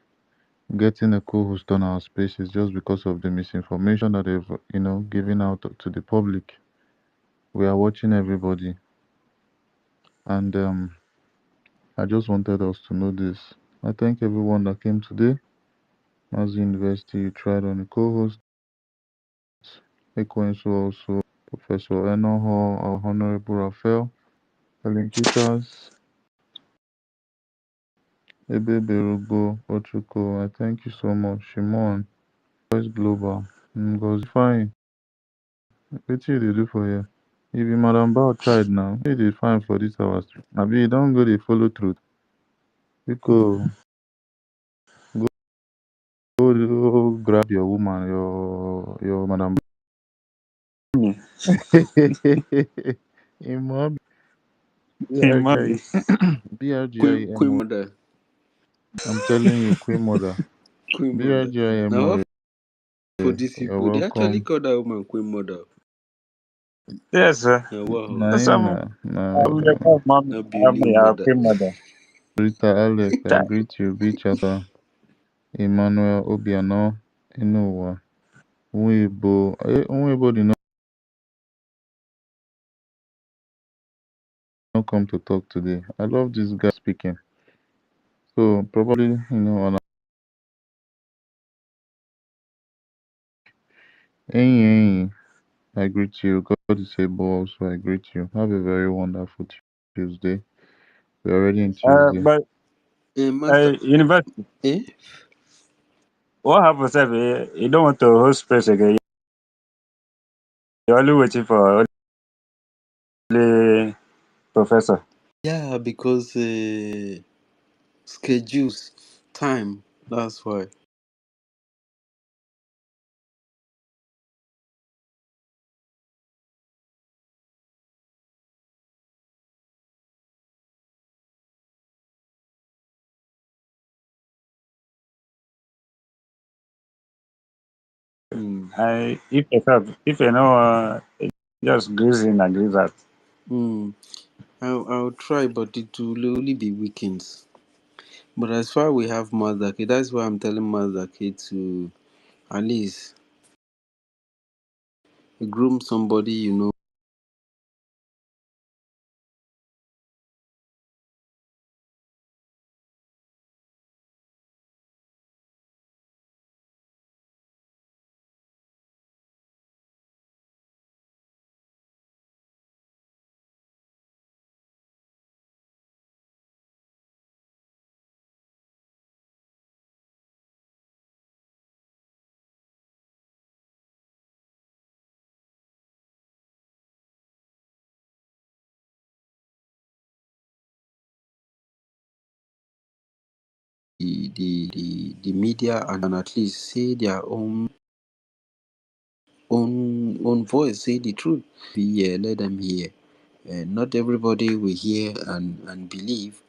C: getting a co-host on our spaces just because of the misinformation that they've given out to the public. We are watching everybody, and I just wanted us to know this. I thank everyone that came today. Mazi University, you tried on the co-host. Ekwensu also, Professor Enoho, our Honorable Raphael, Helen Peters, Ebebe Rogo, Ochuko. I thank you so much. Shimon, Voice Global, Ngozi Fine. What you dey do for here? If you Madam Bao tried now, you dey fine for this hours. Abi you don go dey follow truth. Biko, go grab your woman, your Madam
Q: Me.
C: Imo
Q: Hey, mommy.
R: Queen
C: BRGIMO.
R: mother.
C: I'm telling you, Queen Mother.
R: Queen mother. Now
C: BRGIMO,
R: for these
C: you're
R: people, they actually
C: welcome.
R: call that woman Queen mother.
Q: Yes, sir.
R: Now wow.
Q: That's
C: Naina,
Q: your call, mommy.
R: Now
Q: I
R: beauty
Q: mean, our
R: mother.
Q: queen mother.
C: Rita Alex, I greet you. Bichata, Emmanuel Obiano, Inuwa, Uwebo did not come to talk today. I love this guy speaking. So probably, on Hey, I greet you. God is able also. I greet you. Have a very wonderful Tuesday. We're already in Tuesday.
Q: But
R: Master,
Q: university,
R: eh?
Q: what happens if you don't want to host space again? You're only waiting for only professor.
R: Yeah, because schedules, time. That's why. Mm.
Q: If you know, just grease in and grease out.
R: Mm. I'll try, but it will only be weekends. But as far we have Mazaki, that's why I'm telling Mazaki to at least groom somebody, you know. The media and at least say their own voice, say the truth. Let them hear. Not everybody will hear and believe,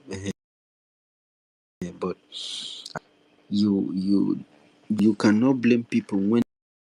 R: but you cannot blame people when